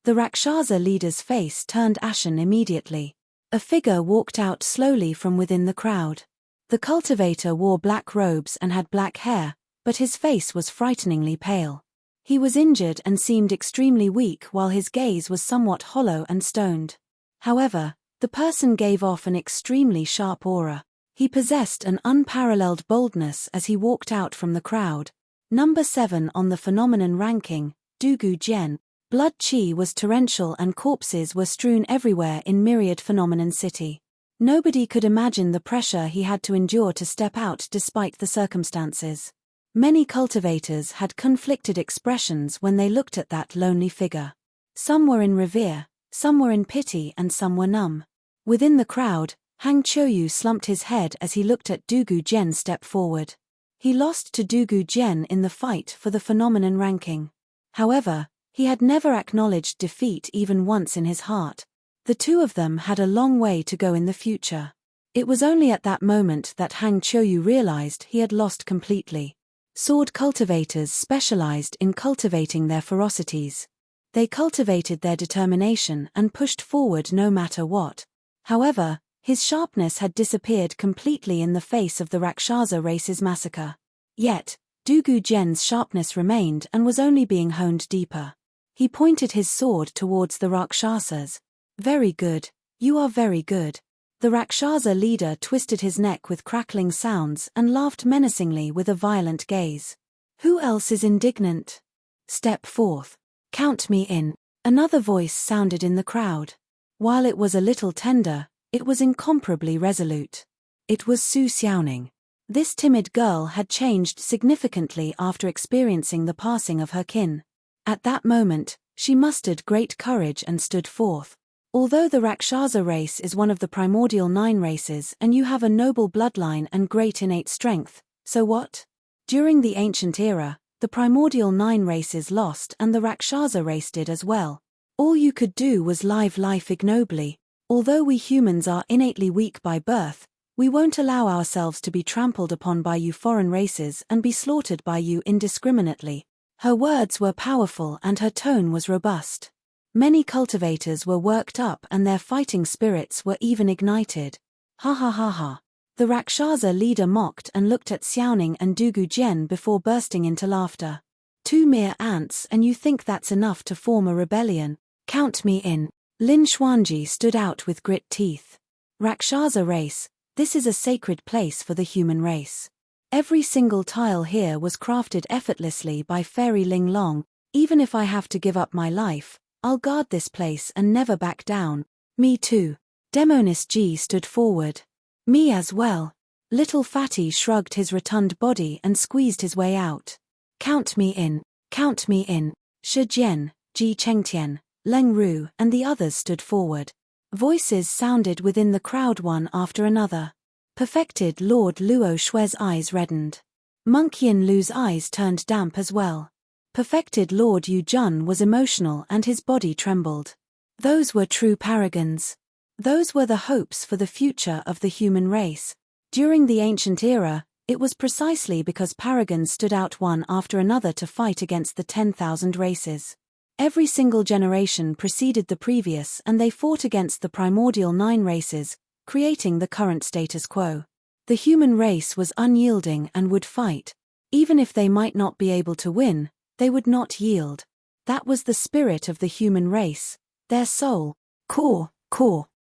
The Rakshasa leader's face turned ashen immediately. A figure walked out slowly from within the crowd. The cultivator wore black robes and had black hair, but his face was frighteningly pale. He was injured and seemed extremely weak while his gaze was somewhat hollow and stoned. However, the person gave off an extremely sharp aura. He possessed an unparalleled boldness as he walked out from the crowd. Number 7 on the phenomenon ranking, Dugu Jian. Blood qi was torrential and corpses were strewn everywhere in myriad phenomenon city. Nobody could imagine the pressure he had to endure to step out despite the circumstances. Many cultivators had conflicted expressions when they looked at that lonely figure. Some were in revere, some were in pity and some were numb. Within the crowd, Hang Qiuyu slumped his head as he looked at Dugu Jian step forward. He lost to Dugu Jian in the fight for the phenomenon ranking. However, he had never acknowledged defeat even once in his heart. The two of them had a long way to go in the future. It was only at that moment that Hang Qiuyu realized he had lost completely. Sword cultivators specialized in cultivating their ferocities. They cultivated their determination and pushed forward no matter what. However, his sharpness had disappeared completely in the face of the Rakshasa race's massacre. Yet, Dugu Jian's sharpness remained and was only being honed deeper. He pointed his sword towards the Rakshasas. "Very good, you are very good." The Rakshasa leader twisted his neck with crackling sounds and laughed menacingly with a violent gaze. "Who else is indignant? Step forth. Count me in." Another voice sounded in the crowd. While it was a little tender, it was incomparably resolute. It was Su Xiaoning. This timid girl had changed significantly after experiencing the passing of her kin. At that moment, she mustered great courage and stood forth. "Although the Rakshasa race is one of the primordial 9 races and you have a noble bloodline and great innate strength, so what? During the ancient era, the primordial 9 races lost and the Rakshasa race did as well. All you could do was live life ignobly. Although we humans are innately weak by birth, we won't allow ourselves to be trampled upon by you foreign races and be slaughtered by you indiscriminately." Her words were powerful and her tone was robust. Many cultivators were worked up and their fighting spirits were even ignited. "Ha ha ha ha." The Rakshasa leader mocked and looked at Xiaoning and Dugu Jian before bursting into laughter. "Two mere ants and you think that's enough to form a rebellion? Count me in." Lin Xuanji stood out with grit teeth. "Rakshasa race, this is a sacred place for the human race. Every single tile here was crafted effortlessly by Fairy Ling Long. Even if I have to give up my life, I'll guard this place and never back down." "Me too." Demonis G stood forward. "Me as well." Little Fatty shrugged his rotund body and squeezed his way out. "Count me in. Count me in." Shi Jian, Ji Chengtian, Leng Ru and the others stood forward. Voices sounded within the crowd one after another. Perfected Lord Luo Shui's eyes reddened. Monk Yin Lu's eyes turned damp as well. Perfected Lord Yu Jun was emotional and his body trembled. Those were true paragons. Those were the hopes for the future of the human race. During the ancient era, it was precisely because paragons stood out one after another to fight against the 10,000 races. Every single generation preceded the previous and they fought against the primordial 9 races, creating the current status quo. The human race was unyielding and would fight. Even if they might not be able to win, they would not yield. That was the spirit of the human race, their soul. Core.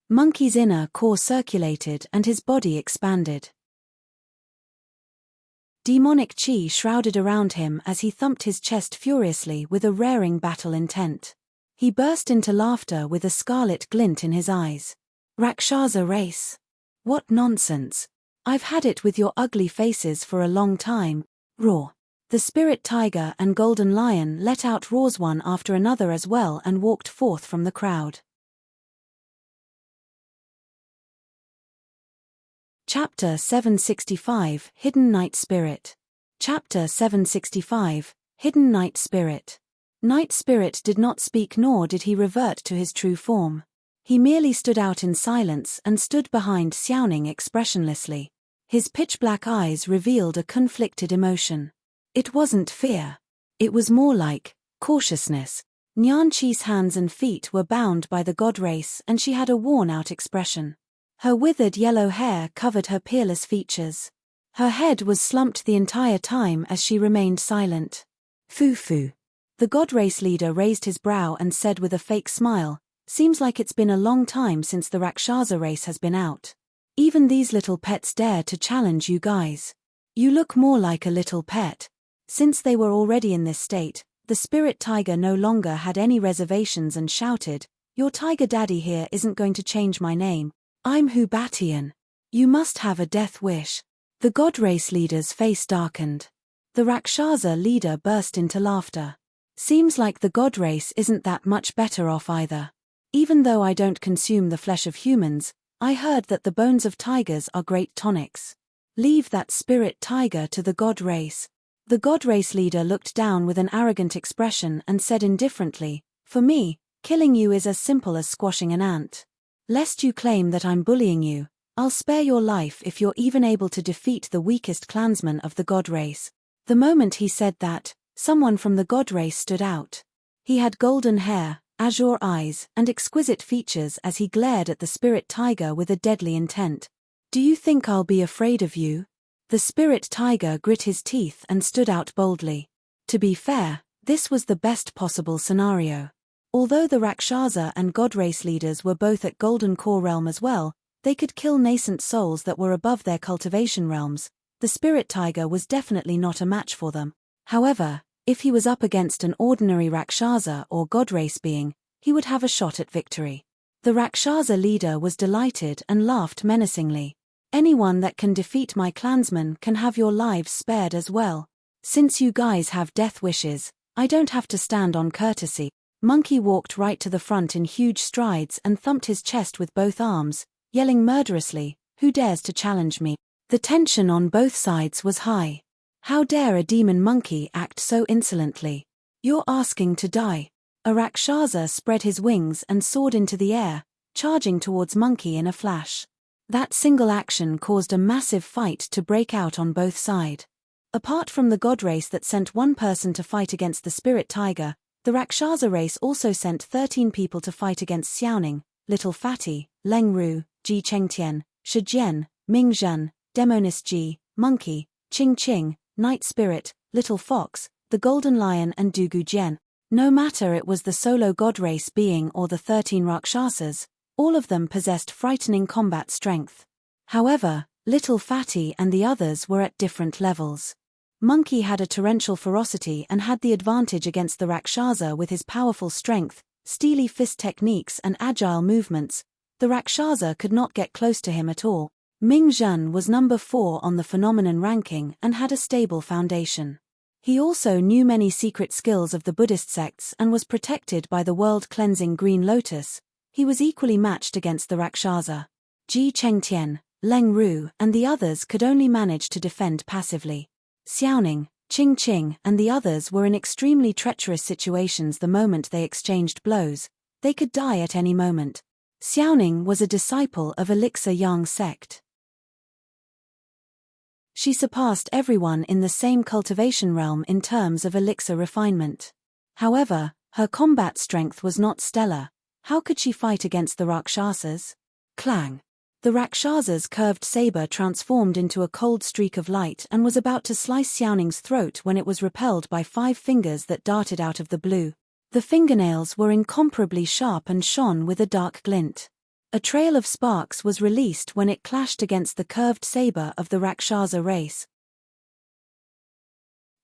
Monkey's inner core circulated and his body expanded. Demonic chi shrouded around him as he thumped his chest furiously with a raring battle intent. He burst into laughter with a scarlet glint in his eyes. "Rakshasa race? What nonsense. I've had it with your ugly faces for a long time." Roar. The spirit tiger and golden lion let out roars one after another as well and walked forth from the crowd. Chapter 765, Hidden Night Spirit. Chapter 765, Hidden Night Spirit. Night Spirit did not speak nor did he revert to his true form. He merely stood out in silence and stood behind Xiaoning expressionlessly. His pitch-black eyes revealed a conflicted emotion. It wasn't fear. It was more like cautiousness. Nianqi's hands and feet were bound by the god race and she had a worn-out expression. Her withered yellow hair covered her peerless features. Her head was slumped the entire time as she remained silent. "Fu." The god race leader raised his brow and said with a fake smile, "Seems like it's been a long time since the Rakshasa race has been out. Even these little pets dare to challenge you guys. You look more like a little pet." Since they were already in this state, The spirit tiger no longer had any reservations and shouted, "Your tiger daddy here isn't going to change my name. I'm Hubatian. You must have a death wish." The god race leader's face darkened. The Rakshasa leader burst into laughter. "Seems like the god race isn't that much better off either. Even though I don't consume the flesh of humans, I heard that the bones of tigers are great tonics. Leave that spirit tiger to the god race." The god race leader looked down with an arrogant expression and said indifferently, "For me, killing you is as simple as squashing an ant. Lest you claim that I'm bullying you, I'll spare your life if you're even able to defeat the weakest clansman of the god race." The moment he said that, someone from the god race stood out. He had golden hair, azure eyes, and exquisite features as he glared at the spirit tiger with a deadly intent. "Do you think I'll be afraid of you?" The spirit tiger grit his teeth and stood out boldly. To be fair, this was the best possible scenario. Although the Rakshasa and god race leaders were both at Golden Core realm as well, they could kill nascent souls that were above their cultivation realms. The spirit tiger was definitely not a match for them. However, if he was up against an ordinary Rakshasa or god race being, he would have a shot at victory. The Rakshasa leader was delighted and laughed menacingly. "Anyone that can defeat my clansman can have your lives spared as well. Since you guys have death wishes, I don't have to stand on courtesy." Monkey walked right to the front in huge strides and thumped his chest with both arms, yelling murderously, "Who dares to challenge me?" The tension on both sides was high. How dare a demon monkey act so insolently? "You're asking to die." A Rakshasa spread his wings and soared into the air, charging towards Monkey in a flash. That single action caused a massive fight to break out on both sides. Apart from the god race that sent one person to fight against the spirit tiger, the Rakshasa race also sent 13 people to fight against Xiaoning, Little Fatty, Leng Ru, Ji Chengtian, Shi Jian, Ming Zhen, Demonis Ji, Monkey, Ching Ching, Night Spirit, Little Fox, the Golden Lion and Dugu Jian. No matter it was the solo god race being or the 13 Rakshasas, all of them possessed frightening combat strength. However, Little Fatty and the others were at different levels. Monkey had a torrential ferocity and had the advantage against the Rakshasa with his powerful strength, steely fist techniques and agile movements. The Rakshasa could not get close to him at all. Ming Zhen was number 4 on the phenomenon ranking and had a stable foundation. He also knew many secret skills of the Buddhist sects and was protected by the world-cleansing Green Lotus. He was equally matched against the Rakshasa. Ji Chengtian, Leng Ru, and the others could only manage to defend passively. Xiaoning, Ching Ching, and the others were in extremely treacherous situations the moment they exchanged blows. They could die at any moment. Xiaoning was a disciple of Elixir Yang sect. She surpassed everyone in the same cultivation realm in terms of elixir refinement. However, her combat strength was not stellar. How could she fight against the Rakshasas? Clang! The Rakshasa's curved saber transformed into a cold streak of light and was about to slice Xiaoning's throat when it was repelled by 5 fingers that darted out of the blue. The fingernails were incomparably sharp and shone with a dark glint. A trail of sparks was released when it clashed against the curved saber of the Rakshasa race.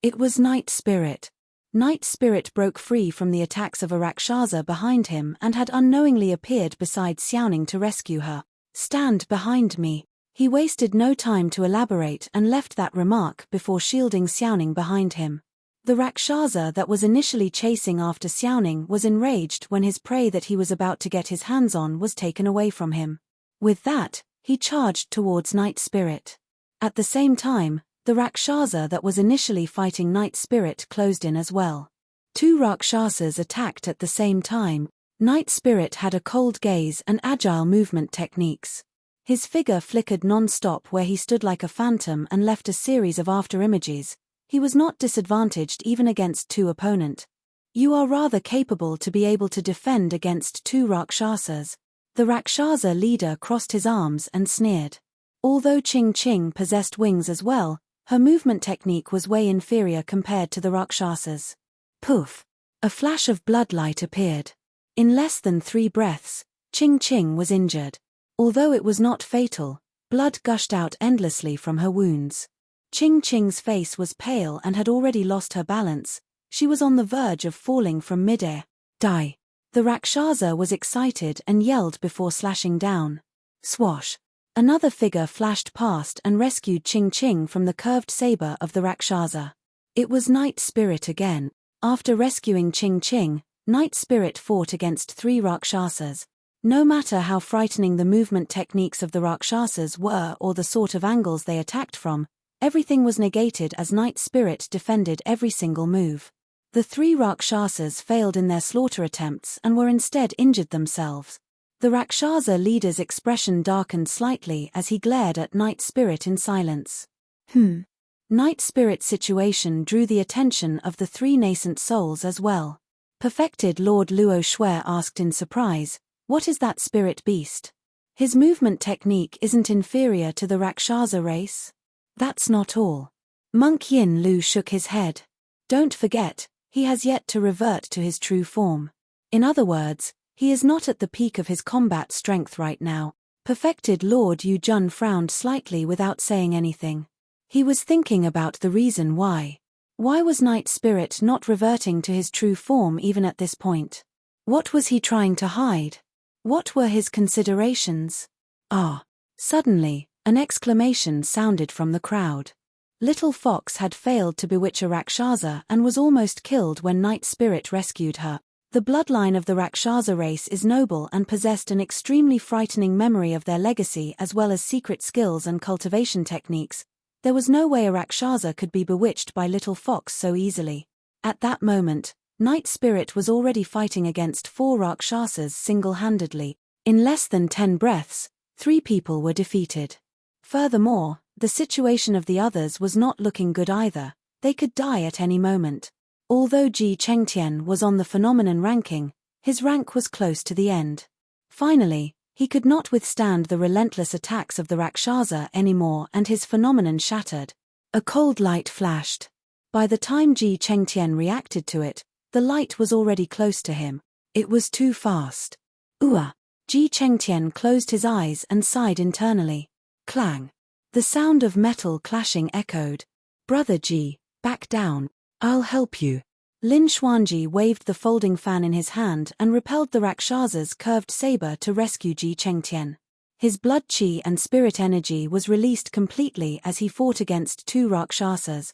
It was Night Spirit. Night Spirit broke free from the attacks of a Rakshasa behind him and had unknowingly appeared beside Xiaoning to rescue her. "Stand behind me." He wasted no time to elaborate and left that remark before shielding Xiaoning behind him. The Rakshasa that was initially chasing after Xiaoning was enraged when his prey that he was about to get his hands on was taken away from him. With that, he charged towards Night Spirit. At the same time, the Rakshasa that was initially fighting Night Spirit closed in as well. 2 Rakshasas attacked at the same time. Night Spirit had a cold gaze and agile movement techniques. His figure flickered non-stop where he stood like a phantom and left a series of after-images. He was not disadvantaged even against 2 opponents. "You are rather capable to be able to defend against 2 Rakshasas." The Rakshasa leader crossed his arms and sneered. Although Ching Ching possessed wings as well, her movement technique was way inferior compared to the Rakshasas. Poof! A flash of bloodlight appeared. In less than 3 breaths, Ching Ching was injured. Although it was not fatal, blood gushed out endlessly from her wounds. Ching Ching's face was pale and had already lost her balance. She was on the verge of falling from midair. Die! The Rakshasa was excited and yelled before slashing down. Swash! Another figure flashed past and rescued Ching Ching from the curved saber of the Rakshasa. It was Night Spirit again. After rescuing Ching Ching, Night Spirit fought against 3 Rakshasas. No matter how frightening the movement techniques of the Rakshasas were or the sort of angles they attacked from, everything was negated as Night Spirit defended every single move. The 3 Rakshasas failed in their slaughter attempts and were instead injured themselves. The Rakshasa leader's expression darkened slightly as he glared at Night Spirit in silence. Night Spirit's situation drew the attention of the 3 nascent souls as well. Perfected Lord Luo Shui asked in surprise, "What is that spirit beast? His movement technique isn't inferior to the Rakshasa race?" "That's not all." Monk Yin Lu shook his head. "Don't forget, he has yet to revert to his true form. In other words, he is not at the peak of his combat strength right now." Perfected Lord Yu Jun frowned slightly without saying anything. He was thinking about the reason why. Why was Night Spirit not reverting to his true form even at this point? What was he trying to hide? What were his considerations? Suddenly, an exclamation sounded from the crowd. Little Fox had failed to bewitch a Rakshasa and was almost killed when Night Spirit rescued her. The bloodline of the Rakshasa race is noble and possessed an extremely frightening memory of their legacy as well as secret skills and cultivation techniques. There was no way a Rakshasa could be bewitched by Little Fox so easily. At that moment, Night Spirit was already fighting against 4 Rakshasas single-handedly. In less than 10 breaths, 3 people were defeated. Furthermore, the situation of the others was not looking good either. They could die at any moment. Although Ji Chengtian was on the phenomenon ranking, his rank was close to the end. Finally, he could not withstand the relentless attacks of the Rakshasa anymore and his phenomenon shattered. A cold light flashed. By the time Ji Chengtian reacted to it, the light was already close to him. It was too fast. Ji Chengtian closed his eyes and sighed internally. Clang. The sound of metal clashing echoed. "Brother Ji, back down. I'll help you." Lin Xuanji waved the folding fan in his hand and repelled the Rakshasa's curved saber to rescue Ji Chengtian. His blood chi and spirit energy was released completely as he fought against 2 Rakshasas.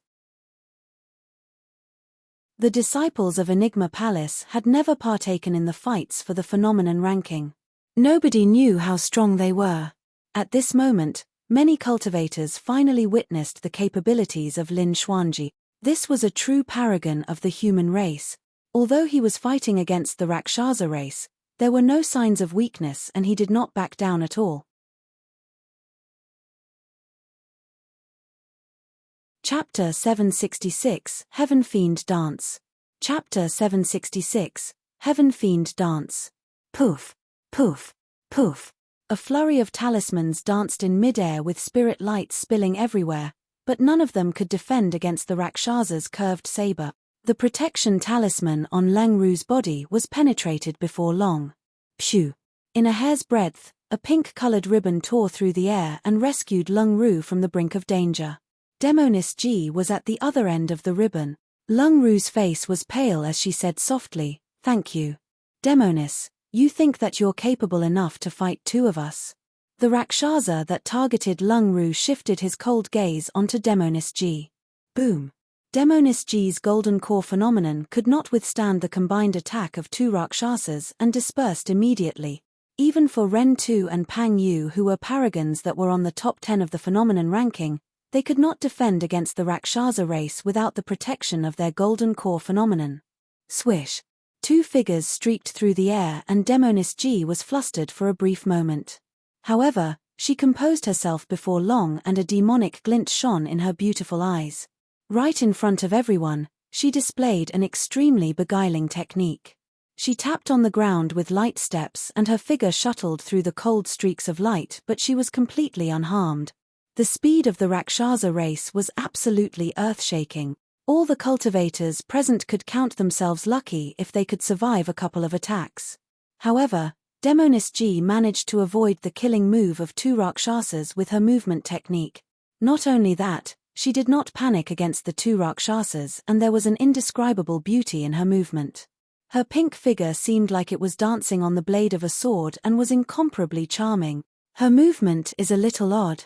The disciples of Enigma Palace had never partaken in the fights for the phenomenon ranking. Nobody knew how strong they were. At this moment, many cultivators finally witnessed the capabilities of Lin Xuanji. This was a true paragon of the human race. Although he was fighting against the Rakshasa race, there were no signs of weakness and he did not back down at all. Chapter 766, Heaven Fiend Dance. Chapter 766, Heaven Fiend Dance. Poof, poof, poof. A flurry of talismans danced in midair with spirit lights spilling everywhere, but none of them could defend against the Rakshasa's curved saber. The protection talisman on Leng Ru's body was penetrated before long. Phew! In a hair's breadth, a pink-colored ribbon tore through the air and rescued Leng Ru from the brink of danger. Demoness Ji was at the other end of the ribbon. Leng Ru's face was pale as she said softly, "Thank you. Demoness, you think that you're capable enough to fight 2 of us?" The Rakshasa that targeted Leng Ru shifted his cold gaze onto Demoness Ji. Boom! Demoness Ji's golden core phenomenon could not withstand the combined attack of 2 Rakshasas and dispersed immediately. Even for Ren Tu and Pang Yu, who were paragons that were on the top 10 of the phenomenon ranking, they could not defend against the Rakshasa race without the protection of their golden core phenomenon. Swish! 2 figures streaked through the air and Demoness Ji was flustered for a brief moment. However, she composed herself before long and a demonic glint shone in her beautiful eyes. Right in front of everyone, she displayed an extremely beguiling technique. She tapped on the ground with light steps and her figure shuttled through the cold streaks of light, but she was completely unharmed. The speed of the Rakshasa race was absolutely earth-shaking. All the cultivators present could count themselves lucky if they could survive a couple of attacks. However, Demoness Ji managed to avoid the killing move of 2 Rakshasas with her movement technique. Not only that, She did not panic against the two Rakshasas, and there was an indescribable beauty in her movement. Her pink figure seemed like it was dancing on the blade of a sword and was incomparably charming. Her movement is a little odd.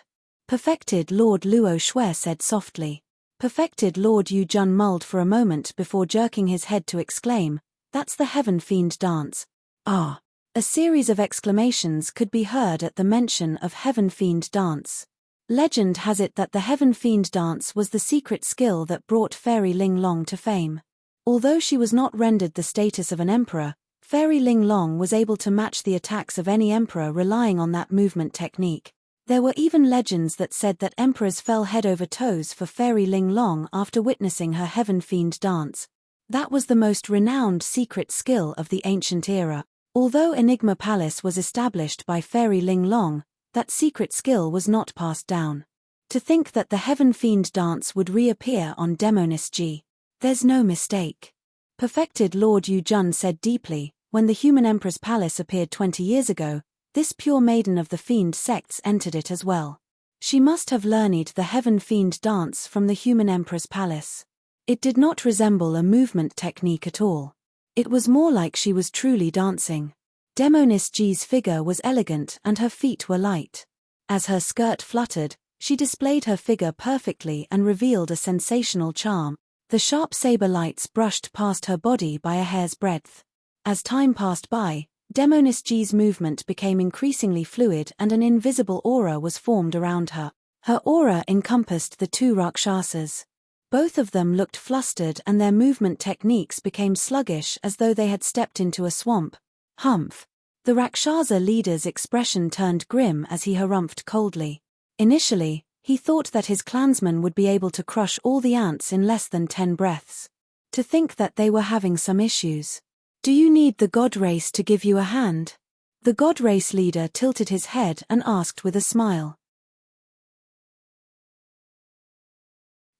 Perfected Lord Luo Shui said softly. Perfected Lord Yu Jun mulled for a moment before jerking his head to exclaim, "That's the Heaven Fiend dance." Ah! A series of exclamations could be heard at the mention of Heaven Fiend dance. Legend has it that the Heaven Fiend dance was the secret skill that brought Fairy Ling Long to fame. Although she was not rendered the status of an emperor, Fairy Ling Long was able to match the attacks of any emperor relying on that movement technique. There were even legends that said that emperors fell head over toes for Fairy Ling Long after witnessing her Heaven Fiend dance. That was the most renowned secret skill of the ancient era. Although Enigma Palace was established by Fairy Ling Long, that secret skill was not passed down. To think that the Heaven Fiend dance would reappear on Demonis G. There's no mistake. Perfected Lord Yu Jun said deeply, when the Human Emperor's Palace appeared 20 years ago, this pure maiden of the Fiend sects entered it as well. She must have learned the Heaven Fiend dance from the Human Emperor's Palace. It did not resemble a movement technique at all. It was more like she was truly dancing. Demonis G's figure was elegant and her feet were light. As her skirt fluttered, she displayed her figure perfectly and revealed a sensational charm. The sharp saber lights brushed past her body by a hair's breadth. As time passed by, Demonis G's movement became increasingly fluid and an invisible aura was formed around her. Her aura encompassed the two Rakshasas. Both of them looked flustered and their movement techniques became sluggish as though they had stepped into a swamp. Humph! The Rakshasa leader's expression turned grim as he harumphed coldly. Initially, he thought that his clansmen would be able to crush all the ants in less than 10 breaths. To think that they were having some issues. Do you need the God Race to give you a hand? The God Race leader tilted his head and asked with a smile.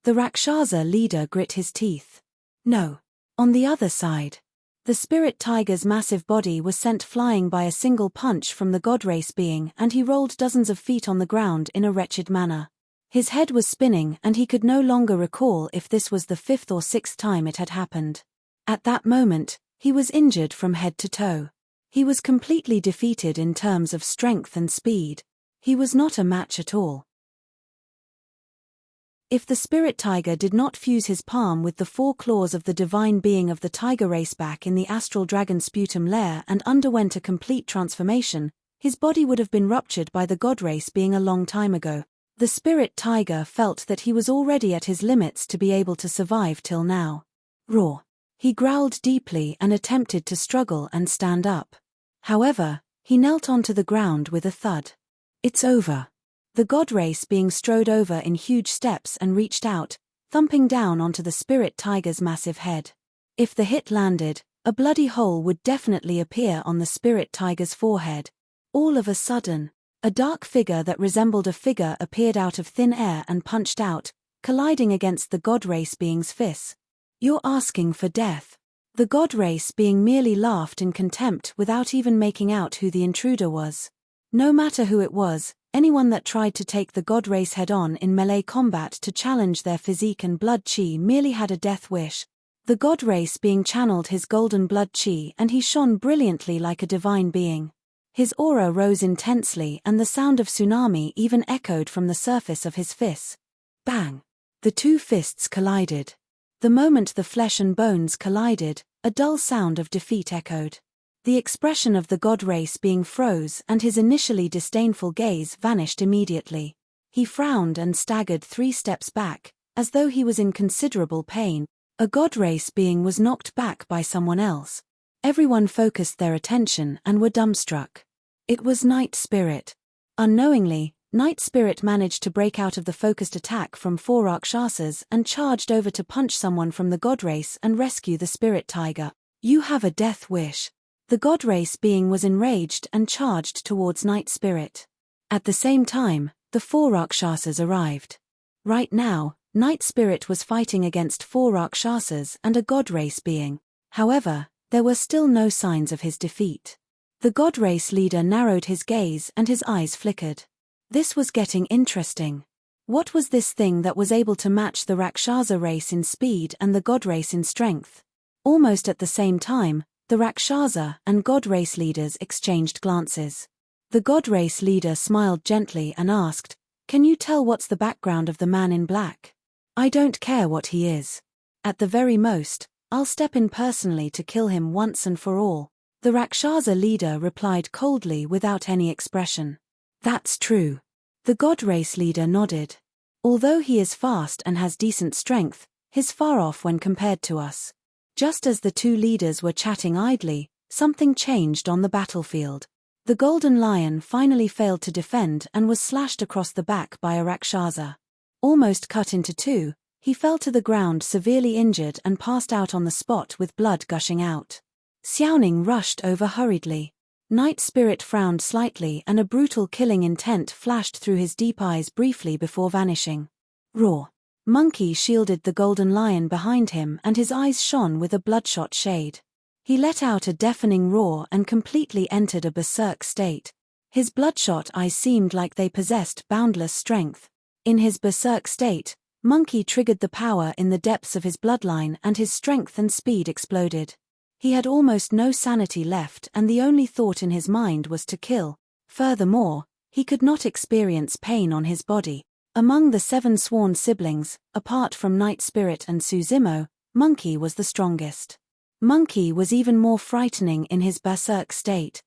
The Rakshasa leader grit his teeth. No. On the other side. The spirit tiger's massive body was sent flying by a single punch from the God Race being, and he rolled dozens of feet on the ground in a wretched manner. His head was spinning and he could no longer recall if this was the 5th or 6th time it had happened. At that moment, he was injured from head to toe. He was completely defeated in terms of strength and speed. He was not a match at all. If the spirit tiger did not fuse his palm with the 4 claws of the divine being of the tiger race back in the astral dragon sputum lair and underwent a complete transformation, his body would have been ruptured by the God Race being a long time ago. The spirit tiger felt that he was already at his limits to be able to survive till now. Roar. He growled deeply and attempted to struggle and stand up. However, he knelt onto the ground with a thud. It's over. The God Race being strode over in huge steps and reached out, thumping down onto the spirit tiger's massive head. If the hit landed, a bloody hole would definitely appear on the spirit tiger's forehead. All of a sudden, a dark figure that resembled a figure appeared out of thin air and punched out, colliding against the God Race being's fists. You're asking for death. The God Race being merely laughed in contempt without even making out who the intruder was. No matter who it was, anyone that tried to take the God Race head-on in melee combat to challenge their physique and blood chi merely had a death wish. The God Race being channeled his golden blood chi and he shone brilliantly like a divine being. His aura rose intensely and the sound of tsunami even echoed from the surface of his fists. Bang! The two fists collided. The moment the flesh and bones collided, a dull sound of defeat echoed. The expression of the God Race being froze and his initially disdainful gaze vanished immediately. He frowned and staggered 3 steps back, as though he was in considerable pain. A God Race being was knocked back by someone else. Everyone focused their attention and were dumbstruck. It was Night Spirit. Unknowingly, Night Spirit managed to break out of the focused attack from 4 Rakshasas and charged over to punch someone from the God Race and rescue the spirit tiger. You have a death wish. The God Race being was enraged and charged towards Night Spirit. At the same time, the 4 Rakshasas arrived. Right now, Night Spirit was fighting against 4 Rakshasas and a God Race being. However, there were still no signs of his defeat. The God Race leader narrowed his gaze and his eyes flickered. This was getting interesting. What was this thing that was able to match the Rakshasa race in speed and the god race in strength? Almost at the same time, the Rakshasa and god race leaders exchanged glances. The god race leader smiled gently and asked, "Can you tell what's the background of the man in black?" "I don't care what he is. At the very most, I'll step in personally to kill him once and for all," the Rakshasa leader replied coldly without any expression. "That's true." The god race leader nodded. "Although he is fast and has decent strength, he's far off when compared to us." Just as the two leaders were chatting idly, something changed on the battlefield. The golden lion finally failed to defend and was slashed across the back by a Rakshasa. Almost cut into two, he fell to the ground severely injured and passed out on the spot with blood gushing out. Xiaoning rushed over hurriedly. Night Spirit frowned slightly and a brutal killing intent flashed through his deep eyes briefly before vanishing. Roar! Monkey shielded the golden lion behind him and his eyes shone with a bloodshot shade. He let out a deafening roar and completely entered a berserk state. His bloodshot eyes seemed like they possessed boundless strength. In his berserk state, Monkey triggered the power in the depths of his bloodline and his strength and speed exploded. He had almost no sanity left and the only thought in his mind was to kill. Furthermore, he could not experience pain on his body. Among the 7 sworn siblings, apart from Night Spirit and Suzimo, Monkey was the strongest. Monkey was even more frightening in his berserk state.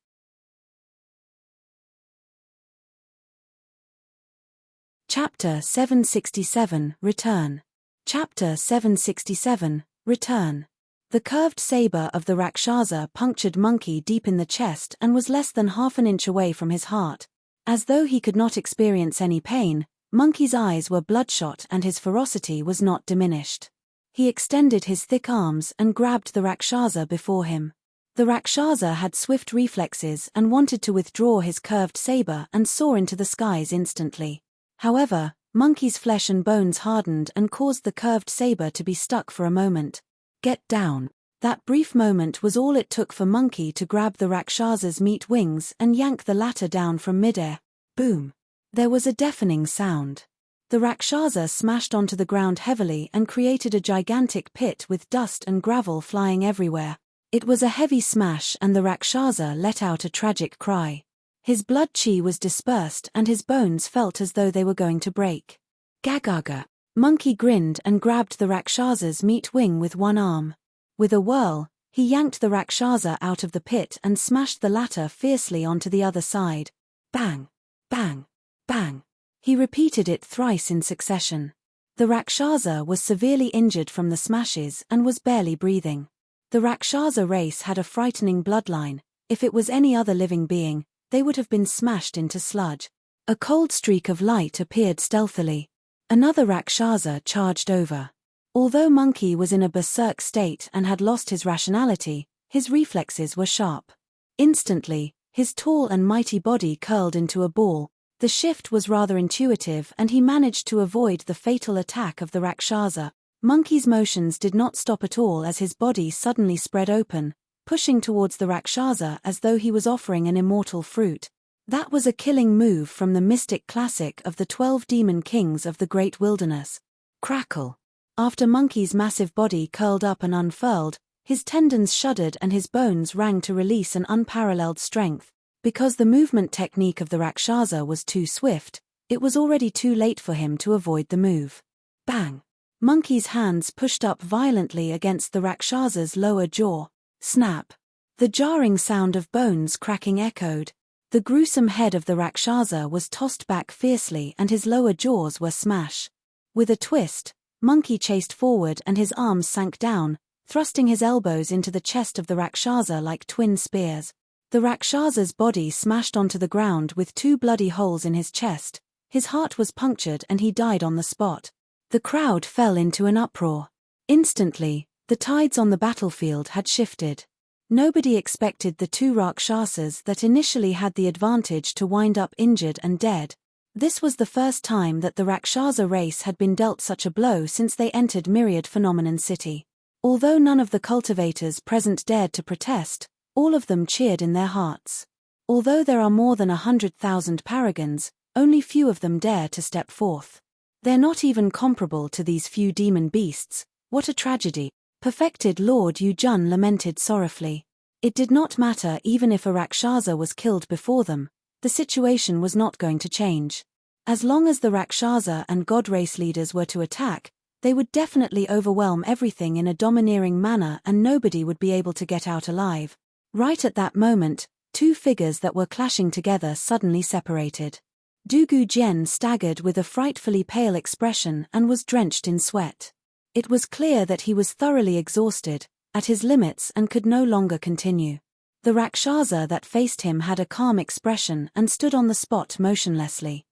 Chapter 767, Return. Chapter 767, Return. The curved saber of the Rakshasa punctured Monkey deep in the chest and was less than half an inch away from his heart. As though he could not experience any pain, Monkey's eyes were bloodshot and his ferocity was not diminished. He extended his thick arms and grabbed the Rakshasa before him. The Rakshasa had swift reflexes and wanted to withdraw his curved saber and soar into the skies instantly. However, Monkey's flesh and bones hardened and caused the curved saber to be stuck for a moment. "Get down." That brief moment was all it took for Monkey to grab the Rakshasa's meat wings and yank the latter down from midair. Boom! There was a deafening sound. The Rakshasa smashed onto the ground heavily and created a gigantic pit with dust and gravel flying everywhere. It was a heavy smash and the Rakshasa let out a tragic cry. His blood chi was dispersed and his bones felt as though they were going to break. Gagaga! Monkey grinned and grabbed the Rakshasa's meat wing with one arm. With a whirl, he yanked the Rakshasa out of the pit and smashed the latter fiercely onto the other side. Bang! Bang! Bang! He repeated it thrice in succession. The Rakshasa was severely injured from the smashes and was barely breathing. The Rakshasa race had a frightening bloodline. If it was any other living being, they would have been smashed into sludge. A cold streak of light appeared stealthily. Another Rakshasa charged over. Although Monkey was in a berserk state and had lost his rationality, his reflexes were sharp. Instantly, his tall and mighty body curled into a ball. The shift was rather intuitive and he managed to avoid the fatal attack of the Rakshasa. Monkey's motions did not stop at all as his body suddenly spread open, pushing towards the Rakshasa as though he was offering an immortal fruit. That was a killing move from the mystic classic of the 12 demon kings of the great wilderness. Crackle! After Monkey's massive body curled up and unfurled, his tendons shuddered and his bones rang to release an unparalleled strength. Because the movement technique of the Rakshasa was too swift, it was already too late for him to avoid the move. Bang! Monkey's hands pushed up violently against the Rakshasa's lower jaw. Snap! The jarring sound of bones cracking echoed. The gruesome head of the Rakshasa was tossed back fiercely and his lower jaws were smashed. With a twist, Monkey chased forward and his arms sank down, thrusting his elbows into the chest of the Rakshasa like twin spears. The Rakshasa's body smashed onto the ground with 2 bloody holes in his chest. His heart was punctured and he died on the spot. The crowd fell into an uproar. Instantly, the tides on the battlefield had shifted. Nobody expected the 2 Rakshasas that initially had the advantage to wind up injured and dead. This was the first time that the Rakshasa race had been dealt such a blow since they entered Myriad Phenomenon City. Although none of the cultivators present dared to protest, all of them cheered in their hearts. Although there are more than 100,000 paragons, only few of them dare to step forth. They're not even comparable to these few demon beasts. What a tragedy. Perfected Lord Yujun lamented sorrowfully. It did not matter even if a Rakshasa was killed before them, the situation was not going to change. As long as the Rakshasa and god race leaders were to attack, they would definitely overwhelm everything in a domineering manner and nobody would be able to get out alive. Right at that moment, two figures that were clashing together suddenly separated. Dugu Jian staggered with a frightfully pale expression and was drenched in sweat. It was clear that he was thoroughly exhausted, at his limits and could no longer continue. The Rakshasa that faced him had a calm expression and stood on the spot motionlessly.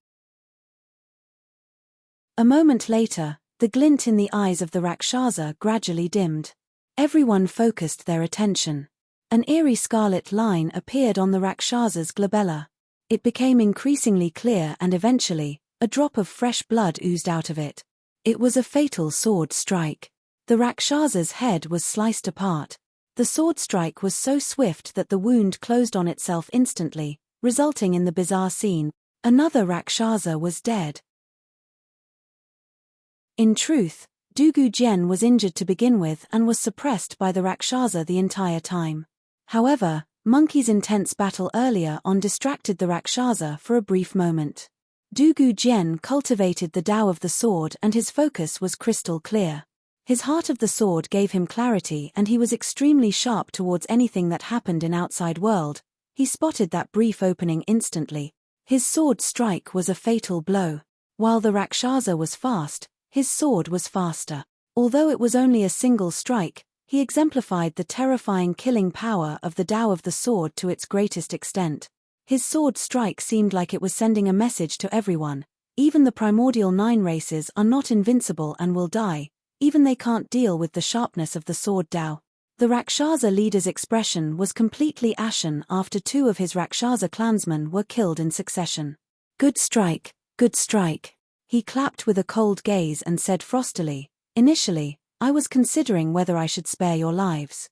A moment later, the glint in the eyes of the Rakshasa gradually dimmed. Everyone focused their attention. An eerie scarlet line appeared on the Rakshasa's glabella. It became increasingly clear and eventually, a drop of fresh blood oozed out of it. It was a fatal sword strike. The Rakshasa's head was sliced apart. The sword strike was so swift that the wound closed on itself instantly, resulting in the bizarre scene. Another Rakshasa was dead. In truth, Dugu Jian was injured to begin with and was suppressed by the Rakshasa the entire time. However, Monkey's intense battle earlier on distracted the Rakshasa for a brief moment. Dugu Jian cultivated the Tao of the sword and his focus was crystal clear. His heart of the sword gave him clarity and he was extremely sharp towards anything that happened in outside world. He spotted that brief opening instantly. His sword strike was a fatal blow. While the Rakshasa was fast, his sword was faster. Although it was only a single strike, he exemplified the terrifying killing power of the Tao of the sword to its greatest extent. His sword strike seemed like it was sending a message to everyone. Even the primordial 9 races are not invincible and will die. Even they can't deal with the sharpness of the sword Tao. The Rakshasa leader's expression was completely ashen after 2 of his Rakshasa clansmen were killed in succession. Good strike, good strike. He clapped with a cold gaze and said frostily, "Initially, I was considering whether I should spare your lives.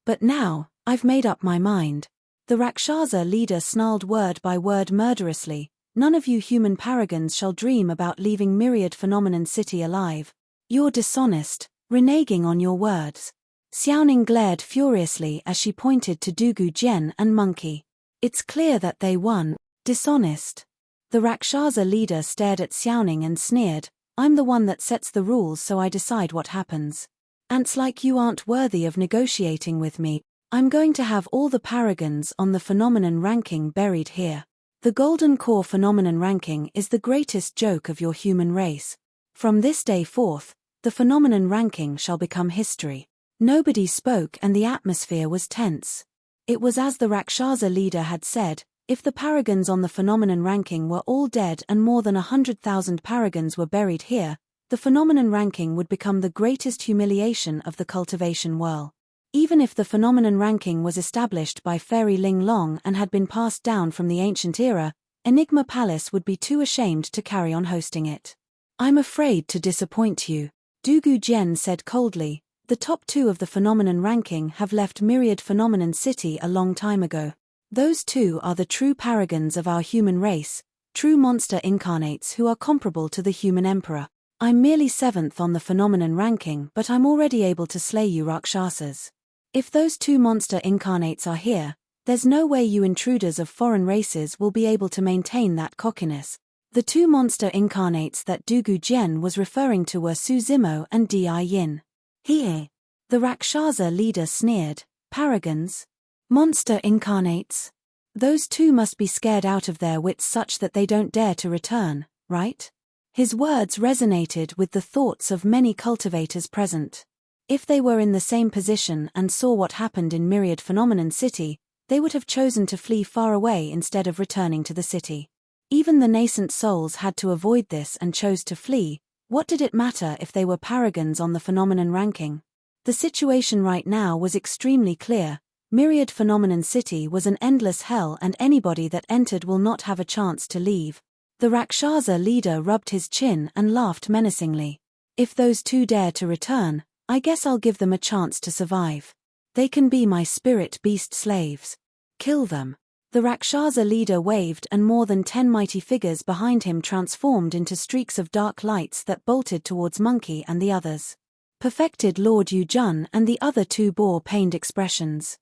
But now, I've made up my mind." The Rakshasa leader snarled word by word murderously, "None of you human paragons shall dream about leaving Myriad Phenomenon City alive. You're dishonest, reneging on your words." Xiaoning glared furiously as she pointed to Dugu Jian and Monkey. "It's clear that they won, dishonest." The Rakshasa leader stared at Xiaoning and sneered, "I'm the one that sets the rules so I decide what happens. Ants like you aren't worthy of negotiating with me. I'm going to have all the paragons on the phenomenon ranking buried here. The Golden Core phenomenon ranking is the greatest joke of your human race. From this day forth, the phenomenon ranking shall become history." Nobody spoke and the atmosphere was tense. It was as the Rakshasa leader had said. If the paragons on the phenomenon ranking were all dead and more than 100,000 paragons were buried here, the phenomenon ranking would become the greatest humiliation of the cultivation whirl. Even if the phenomenon ranking was established by Fairy Ling Long and had been passed down from the ancient era, Enigma Palace would be too ashamed to carry on hosting it. "I'm afraid to disappoint you," Dugu Jian said coldly. "The top 2 of the phenomenon ranking have left Myriad Phenomenon City a long time ago. Those 2 are the true paragons of our human race, true monster incarnates who are comparable to the human emperor. I'm merely 7th on the phenomenon ranking, but I'm already able to slay you Rakshasas. If those 2 monster incarnates are here, there's no way you intruders of foreign races will be able to maintain that cockiness." The 2 monster incarnates that Dugu Jian was referring to were Su Zimo and Di Yin. "Here." The Rakshasa leader sneered, "Paragons? Monster incarnates? Those 2 must be scared out of their wits such that they don't dare to return, right?" His words resonated with the thoughts of many cultivators present. If they were in the same position and saw what happened in Myriad Phenomenon City, they would have chosen to flee far away instead of returning to the city. Even the nascent souls had to avoid this and chose to flee. What did it matter if they were paragons on the phenomenon ranking? The situation right now was extremely clear. Myriad Phenomenon City was an endless hell and anybody that entered will not have a chance to leave. The Rakshasa leader rubbed his chin and laughed menacingly. "If those 2 dare to return, I guess I'll give them a chance to survive. They can be my spirit beast slaves. Kill them." The Rakshasa leader waved and more than 10 mighty figures behind him transformed into streaks of dark lights that bolted towards Monkey and the others. Perfected Lord Yu-jun and the other two bore pained expressions.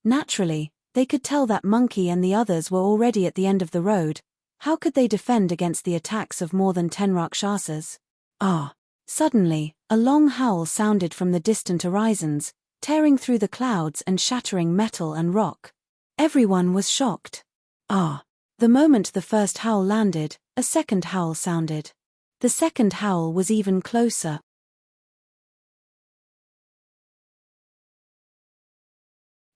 Naturally, they could tell that Monkey and the others were already at the end of the road. How could they defend against the attacks of more than 10 Rakshasas? Ah! Suddenly, a long howl sounded from the distant horizons, tearing through the clouds and shattering metal and rock. Everyone was shocked. Ah! The moment the first howl landed, a second howl sounded. The second howl was even closer.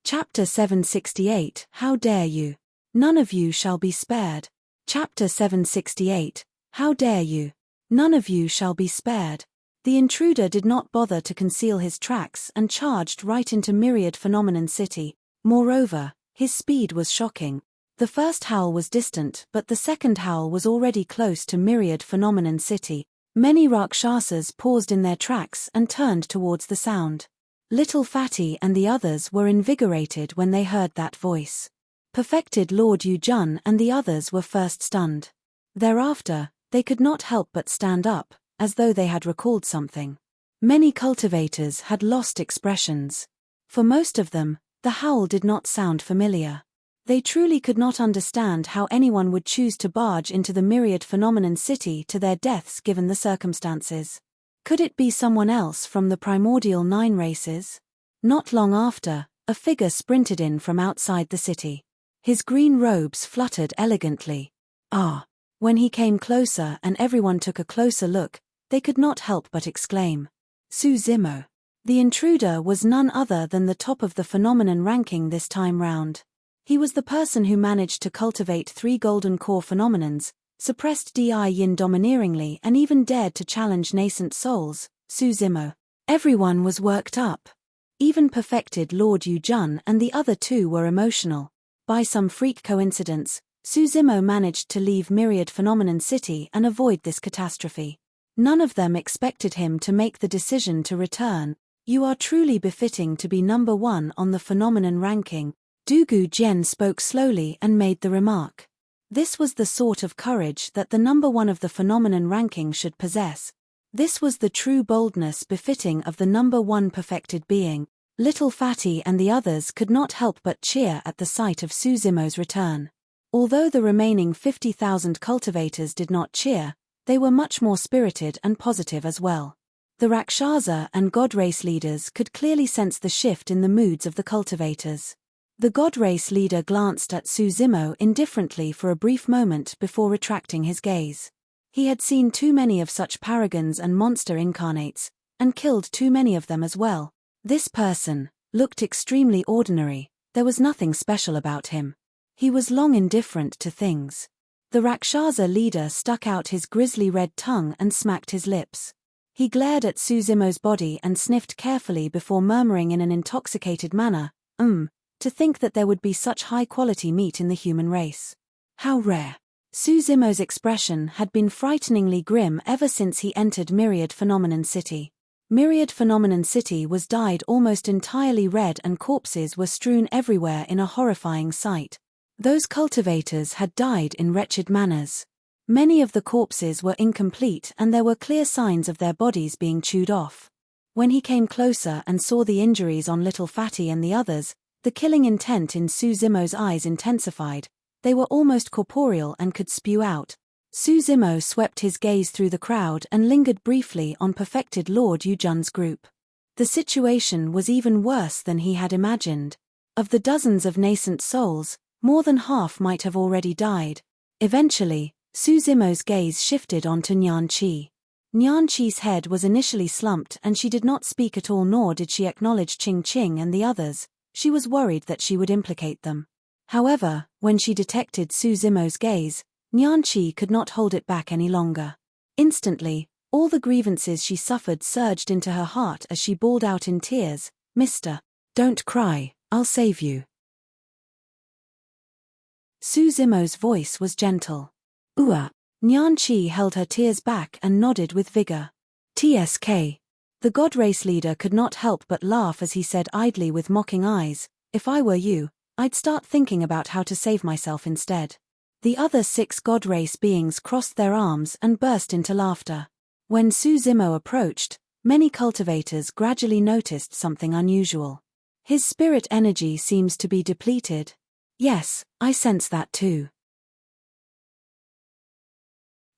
Chapter 768, How dare you? None of you shall be spared. Chapter 768, How dare you? None of you shall be spared. The intruder did not bother to conceal his tracks and charged right into Myriad Phenomenon City. Moreover, his speed was shocking. The first howl was distant, but the second howl was already close to Myriad Phenomenon City. Many Rakshasas paused in their tracks and turned towards the sound. Little Fatty and the others were invigorated when they heard that voice. Perfected Lord Yu-jun and the others were first stunned. Thereafter, they could not help but stand up, as though they had recalled something. Many cultivators had lost expressions. For most of them, the howl did not sound familiar. They truly could not understand how anyone would choose to barge into the Myriad Phenomenon City to their deaths given the circumstances. Could it be someone else from the primordial 9 races? Not long after, a figure sprinted in from outside the city. His green robes fluttered elegantly. Ah! When he came closer and everyone took a closer look, they could not help but exclaim, Suzimo! The intruder was none other than the top of the phenomenon ranking this time round. He was the person who managed to cultivate 3 golden core phenomenons, suppressed Di Yin domineeringly and even dared to challenge nascent souls, Suzimo. Everyone was worked up. Even perfected Lord Yu-jun and the other two were emotional. By some freak coincidence, Suzimo managed to leave Myriad Phenomenon City and avoid this catastrophe. None of them expected him to make the decision to return. You are truly befitting to be number 1 on the phenomenon ranking. Dugu Jian spoke slowly and made the remark. This was the sort of courage that the number 1 of the phenomenon ranking should possess. This was the true boldness befitting of the number 1 perfected being. Little Fatty and the others could not help but cheer at the sight of Suzimo's return. Although the remaining 50,000 cultivators did not cheer, they were much more spirited and positive as well. The Rakshasa and God race leaders could clearly sense the shift in the moods of the cultivators. The God race leader glanced at Suzimo indifferently for a brief moment before retracting his gaze. He had seen too many of such paragons and monster incarnates, and killed too many of them as well. This person looked extremely ordinary. There was nothing special about him. He was long indifferent to things. The Rakshasa leader stuck out his grisly red tongue and smacked his lips. He glared at Suzimo's body and sniffed carefully before murmuring in an intoxicated manner, to think that there would be such high-quality meat in the human race. How rare. Suzimo's expression had been frighteningly grim ever since he entered Myriad Phenomenon City. Myriad Phenomenon City was dyed almost entirely red and corpses were strewn everywhere in a horrifying sight. Those cultivators had died in wretched manners. Many of the corpses were incomplete and there were clear signs of their bodies being chewed off. When he came closer and saw the injuries on Little Fatty and the others, the killing intent in Suzimo's eyes intensified. They were almost corporeal and could spew out. Suzimo swept his gaze through the crowd and lingered briefly on perfected Lord Yu-jun's group. The situation was even worse than he had imagined. Of the dozens of nascent souls, more than half might have already died. Eventually, Suzimo's gaze shifted onto Nyan Qi. Nyan Qi's head was initially slumped and she did not speak at all, nor did she acknowledge Qing Qing and the others. She was worried that she would implicate them. However, when she detected Suzimo's gaze, Nyan Qi could not hold it back any longer. Instantly, all the grievances she suffered surged into her heart as she bawled out in tears, "Mister, don't cry, I'll save you." Suzimo's voice was gentle. Nyan Qi held her tears back and nodded with vigor. "TSK." The God race leader could not help but laugh as he said idly with mocking eyes, "If I were you, I'd start thinking about how to save myself instead. The other 6 god race beings crossed their arms and burst into laughter. When Suzimo approached, many cultivators gradually noticed something unusual. His spirit energy seems to be depleted. Yes, I sense that too.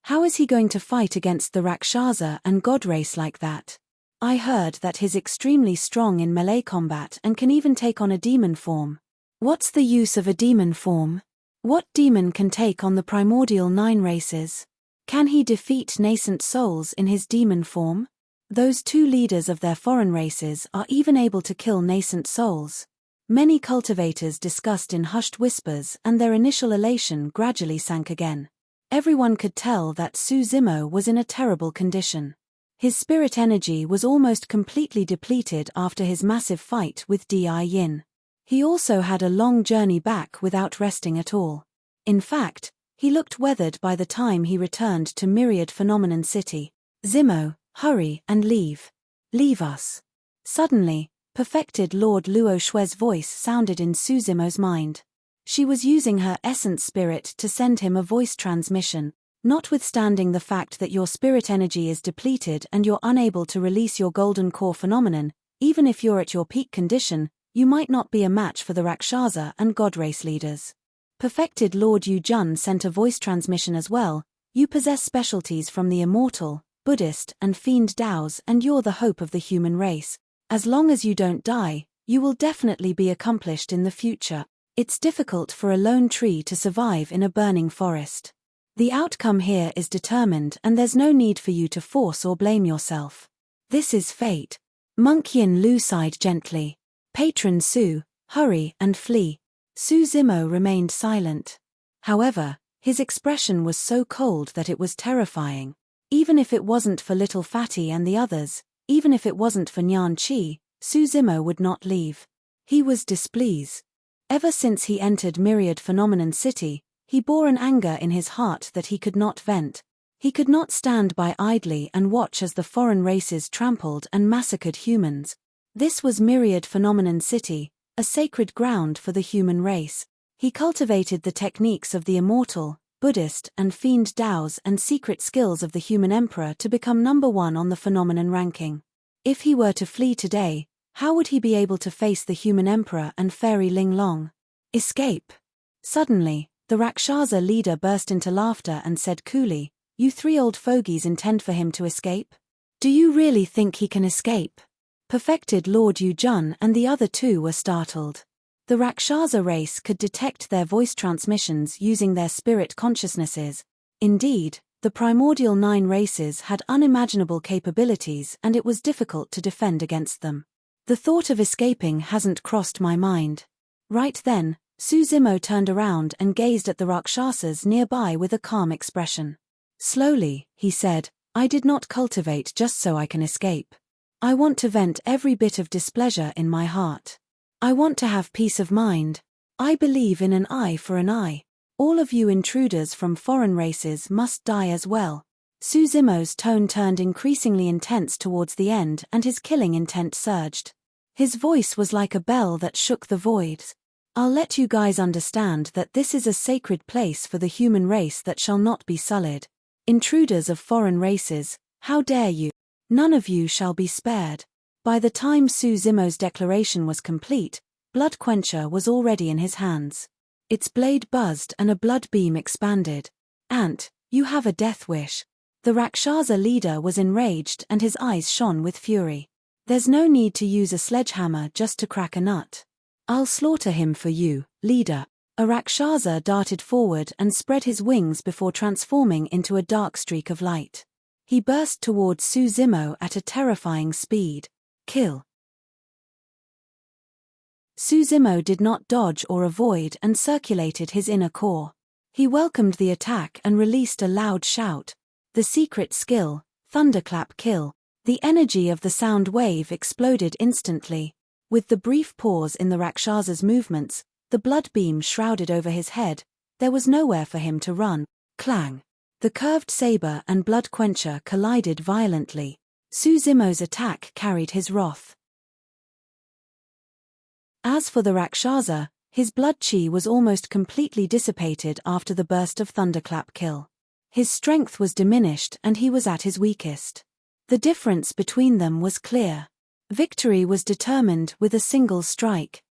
How is he going to fight against the Rakshasa and god race like that? I heard that he's extremely strong in melee combat and can even take on a demon form. What's the use of a demon form? What demon can take on the primordial 9 races? Can he defeat nascent souls in his demon form? Those 2 leaders of their foreign races are even able to kill nascent souls. Many cultivators discussed in hushed whispers, and their initial elation gradually sank again. Everyone could tell that Suzimo was in a terrible condition. His spirit energy was almost completely depleted after his massive fight with Di Yin. He also had a long journey back without resting at all. In fact, he looked weathered by the time he returned to Myriad Phenomenon City. Zimo, hurry and leave. Leave us. Suddenly, perfected Lord Luo Shui's voice sounded in Suzimo's mind. She was using her essence spirit to send him a voice transmission. Notwithstanding the fact that your spirit energy is depleted and you're unable to release your golden core phenomenon, even if you're at your peak condition, you might not be a match for the Rakshasa and god race leaders. Perfected Lord Yu Jun sent a voice transmission as well. You possess specialties from the Immortal, Buddhist and Fiend Daos, and you're the hope of the human race. As long as you don't die, you will definitely be accomplished in the future. It's difficult for a lone tree to survive in a burning forest. The outcome here is determined and there's no need for you to force or blame yourself. This is fate. Monk Yin Lu sighed gently. Patron Su, hurry and flee. Suzimo remained silent. However, his expression was so cold that it was terrifying. Even if it wasn't for Little Fatty and the others, even if it wasn't for Nyan Chi, Suzimo would not leave. He was displeased. Ever since he entered Myriad Phenomenon City, he bore an anger in his heart that he could not vent. He could not stand by idly and watch as the foreign races trampled and massacred humans. This was Myriad Phenomenon City, a sacred ground for the human race. He cultivated the techniques of the Immortal, Buddhist and Fiend Daos and secret skills of the human emperor to become number 1 on the phenomenon ranking. If he were to flee today, how would he be able to face the human emperor and fairy Ling Long? Escape. Suddenly, the Rakshasa leader burst into laughter and said coolly, "You 3 old fogies intend for him to escape? Do you really think he can escape?" Perfected Lord Yu Jun and the other 2 were startled. The Rakshasa race could detect their voice transmissions using their spirit consciousnesses. Indeed, the primordial 9 races had unimaginable capabilities and it was difficult to defend against them. The thought of escaping hasn't crossed my mind. Right then, Suzimo turned around and gazed at the Rakshasas nearby with a calm expression. Slowly, he said, "I did not cultivate just so I can escape. I want to vent every bit of displeasure in my heart. I want to have peace of mind. I believe in an eye for an eye. All of you intruders from foreign races must die as well." Suzimo's tone turned increasingly intense towards the end and his killing intent surged. His voice was like a bell that shook the voids. "I'll let you guys understand that this is a sacred place for the human race that shall not be sullied. Intruders of foreign races, how dare you? None of you shall be spared." By the time Suzimo's declaration was complete, Blood Quencher was already in his hands. Its blade buzzed and a blood beam expanded. "Ant, you have a death wish." The Rakshasa leader was enraged and his eyes shone with fury. "There's no need to use a sledgehammer just to crack a nut. I'll slaughter him for you, leader." A Rakshasa darted forward and spread his wings before transforming into a dark streak of light. He burst towards Suzimo at a terrifying speed. Kill. Suzimo did not dodge or avoid and circulated his inner core. He welcomed the attack and released a loud shout. The secret skill, Thunderclap Kill. The energy of the sound wave exploded instantly. With the brief pause in the Rakshasa's movements, the blood beam shrouded over his head, there was nowhere for him to run. Clang! The curved saber and blood quencher collided violently. Suzimo's attack carried his wrath. As for the Rakshasa, His blood chi was almost completely dissipated after the burst of thunderclap kill. His strength was diminished and he was at his weakest. The difference between them was clear. Victory was determined with a single strike.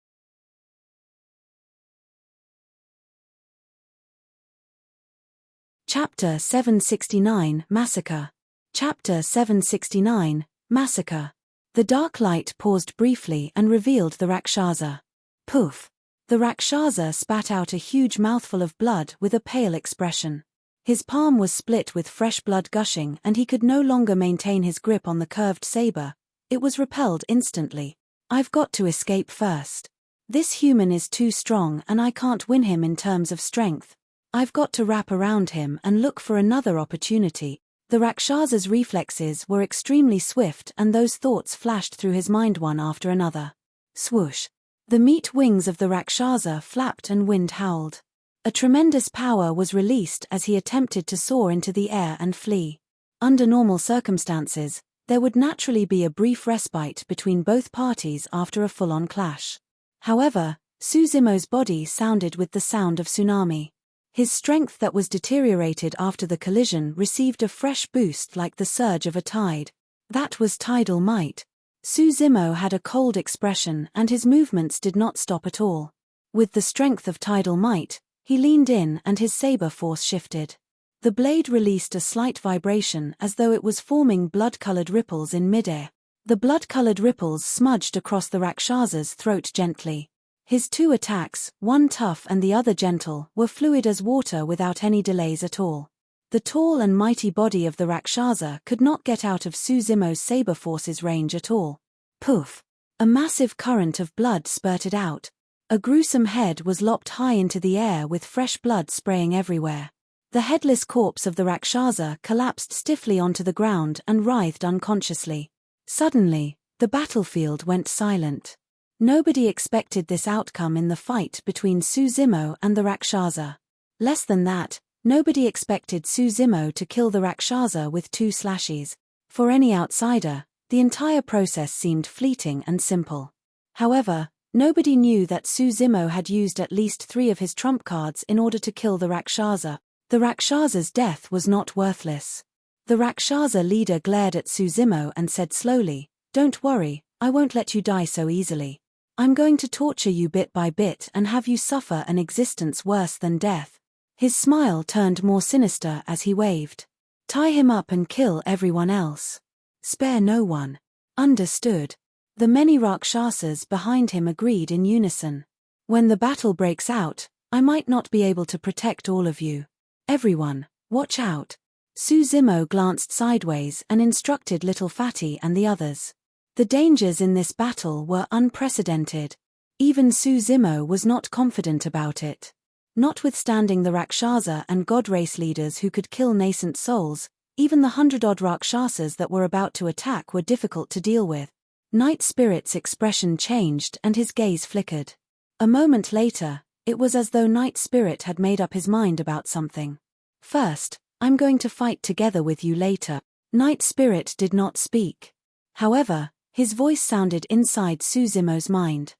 Chapter 769, Massacre. Chapter 769, Massacre. The dark light paused briefly and revealed the Rakshasa. Poof! The Rakshasa spat out a huge mouthful of blood with a pale expression. His palm was split with fresh blood gushing and he could no longer maintain his grip on the curved saber. It was repelled instantly. I've got to escape first. This human is too strong and I can't win him in terms of strength. I've got to wrap around him and look for another opportunity. The Rakshasa's reflexes were extremely swift and those thoughts flashed through his mind one after another. Swoosh! The meat wings of the Rakshasa flapped and wind howled. A tremendous power was released as he attempted to soar into the air and flee. Under normal circumstances, there would naturally be a brief respite between both parties after a full-on clash. However, Suzimo's body sounded with the sound of tsunami. His strength that was deteriorated after the collision received a fresh boost like the surge of a tide. That was tidal might. Suzimo had a cold expression and his movements did not stop at all. With the strength of tidal might, he leaned in and his saber force shifted. The blade released a slight vibration as though it was forming blood-colored ripples in midair. The blood-colored ripples smudged across the Rakshasa's throat gently. His two attacks, one tough and the other gentle, were fluid as water without any delays at all. The tall and mighty body of the Rakshasa could not get out of Suzimo's saber force's range at all. Poof! A massive current of blood spurted out. A gruesome head was lopped high into the air with fresh blood spraying everywhere. The headless corpse of the Rakshasa collapsed stiffly onto the ground and writhed unconsciously. Suddenly, the battlefield went silent. Nobody expected this outcome in the fight between Suzimo and the Rakshasa. Less than that, nobody expected Suzimo to kill the Rakshasa with 2 slashes. For any outsider, the entire process seemed fleeting and simple. However, nobody knew that Suzimo had used at least 3 of his trump cards in order to kill the Rakshasa. The Rakshasa's death was not worthless. The Rakshasa leader glared at Suzimo and said slowly, "Don't worry, I won't let you die so easily. I'm going to torture you bit by bit and have you suffer an existence worse than death." His smile turned more sinister as he waved. "Tie him up and kill everyone else. Spare no one." Understood. The many Rakshasas behind him agreed in unison. "When the battle breaks out, I might not be able to protect all of you. Everyone, watch out." Suzimo glanced sideways and instructed Little Fatty and the others. The dangers in this battle were unprecedented. Even Suzimo was not confident about it. Notwithstanding the Rakshasa and god race leaders who could kill nascent souls, even the 100-odd Rakshasas that were about to attack were difficult to deal with. Night Spirit's expression changed and his gaze flickered. A moment later, it was as though Night Spirit had made up his mind about something. "First, I'm going to fight together with you later." Night Spirit did not speak. However, his voice sounded inside Suzimo's mind.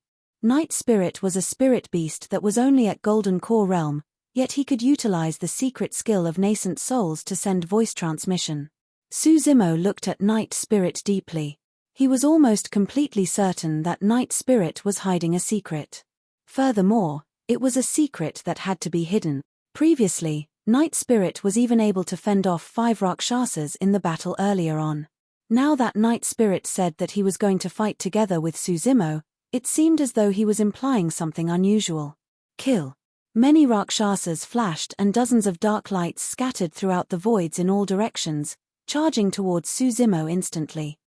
Night Spirit was a spirit beast that was only at Golden Core realm, yet he could utilize the secret skill of nascent souls to send voice transmission. Suzimo looked at Night Spirit deeply. He was almost completely certain that Night Spirit was hiding a secret. Furthermore, it was a secret that had to be hidden. Previously, Night Spirit was even able to fend off 5 Rakshasas in the battle earlier on. Now that Night Spirit said that he was going to fight together with Suzimo, it seemed as though he was implying something unusual. Kill. Many Rakshasas flashed and dozens of dark lights scattered throughout the voids in all directions, charging towards Suzimo instantly.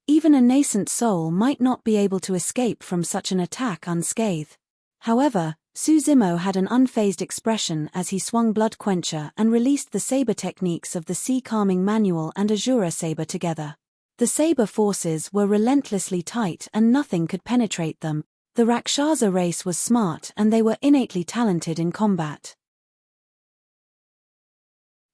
Even a nascent soul might not be able to escape from such an attack unscathed. However, Suzimo had an unfazed expression as he swung Blood Quencher and released the saber techniques of the Sea Calming Manual and Azura Saber together. The saber forces were relentlessly tight and nothing could penetrate them. The Rakshasa race was smart and they were innately talented in combat.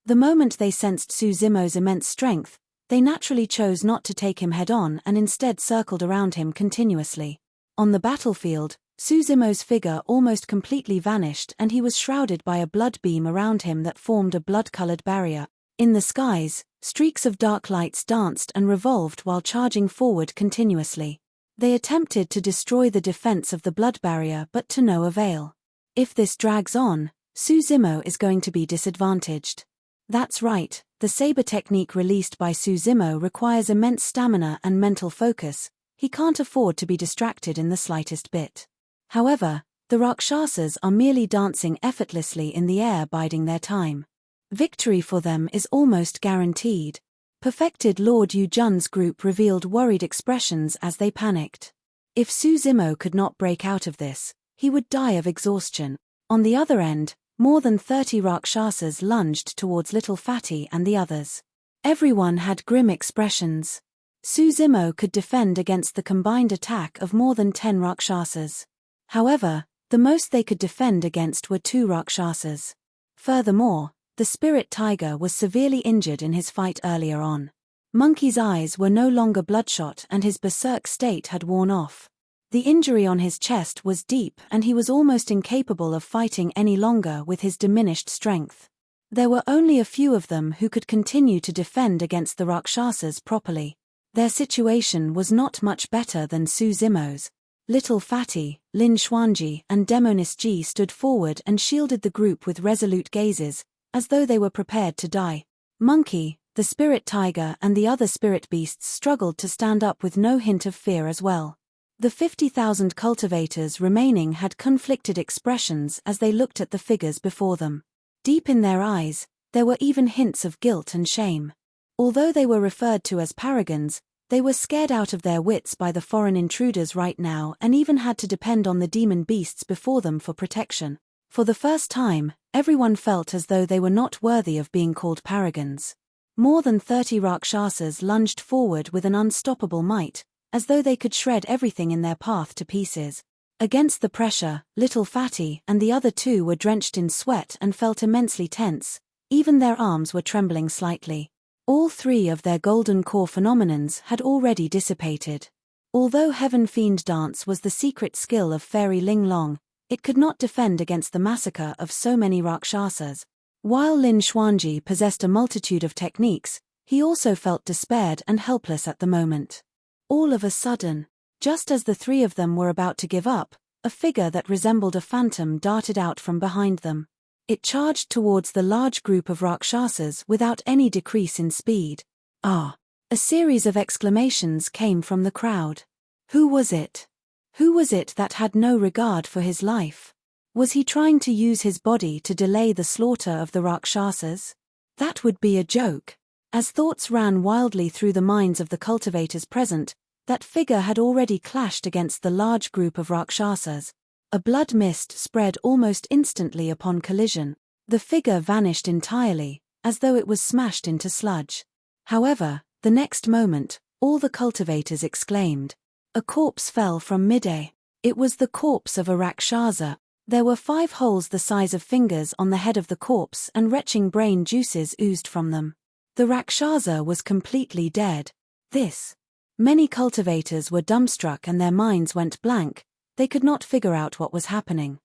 The moment they sensed Suzimo's immense strength, they naturally chose not to take him head-on and instead circled around him continuously. On the battlefield, Suzumo's figure almost completely vanished and he was shrouded by a blood beam around him that formed a blood-colored barrier. In the skies, streaks of dark lights danced and revolved while charging forward continuously. They attempted to destroy the defense of the blood barrier but to no avail. If this drags on, Suzumo is going to be disadvantaged. That's right, the saber technique released by Suzumo requires immense stamina and mental focus. He can't afford to be distracted in the slightest bit. However, the Rakshasas are merely dancing effortlessly in the air biding their time. Victory for them is almost guaranteed. Perfected Lord Yujun's group revealed worried expressions as they panicked. If Suzumo could not break out of this, he would die of exhaustion. On the other end, more than 30 Rakshasas lunged towards Little Fatty and the others. Everyone had grim expressions. Suzumo could defend against the combined attack of more than 10 Rakshasas. However, the most they could defend against were 2 Rakshasas. Furthermore, the spirit tiger was severely injured in his fight earlier on. Monkey's eyes were no longer bloodshot and his berserk state had worn off. The injury on his chest was deep and he was almost incapable of fighting any longer with his diminished strength. There were only a few of them who could continue to defend against the Rakshasas properly. Their situation was not much better than Suzumo's. Little Fatty, Lin Xuanji and Demonis Ji stood forward and shielded the group with resolute gazes, as though they were prepared to die. Monkey, the spirit tiger and the other spirit beasts struggled to stand up with no hint of fear as well. The 50,000 cultivators remaining had conflicted expressions as they looked at the figures before them. Deep in their eyes, there were even hints of guilt and shame. Although they were referred to as paragons, they were scared out of their wits by the foreign intruders right now and even had to depend on the demon beasts before them for protection. For the first time, everyone felt as though they were not worthy of being called paragons. More than 30 Rakshasas lunged forward with an unstoppable might, as though they could shred everything in their path to pieces. Against the pressure, Little Fatty and the other 2 were drenched in sweat and felt immensely tense. Even their arms were trembling slightly. All 3 of their golden core phenomenons had already dissipated. Although Heaven Fiend Dance was the secret skill of Fairy Ling Long, it could not defend against the massacre of so many Rakshasas. While Lin Xuanji possessed a multitude of techniques, he also felt despaired and helpless at the moment. All of a sudden, just as the 3 of them were about to give up, a figure that resembled a phantom darted out from behind them. It charged towards the large group of Rakshasas without any decrease in speed. Ah! A series of exclamations came from the crowd. Who was it? Who was it that had no regard for his life? Was he trying to use his body to delay the slaughter of the Rakshasas? That would be a joke. As thoughts ran wildly through the minds of the cultivators present, that figure had already clashed against the large group of Rakshasas. A blood mist spread almost instantly upon collision. The figure vanished entirely, as though it was smashed into sludge. However, the next moment, all the cultivators exclaimed. A corpse fell from midair. It was the corpse of a Rakshasa. There were 5 holes the size of fingers on the head of the corpse and retching brain juices oozed from them. The Rakshasa was completely dead. Many cultivators were dumbstruck and their minds went blank. They could not figure out what was happening.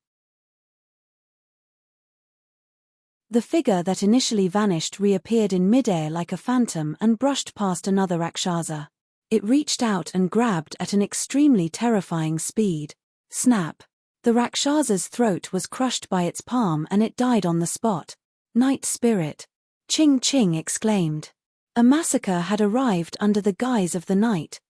The figure that initially vanished reappeared in midair like a phantom and brushed past another Rakshasa. It reached out and grabbed at an extremely terrifying speed. Snap! The Rakshasa's throat was crushed by its palm and it died on the spot. Night Spirit! Ching Ching exclaimed. A massacre had arrived under the guise of the night.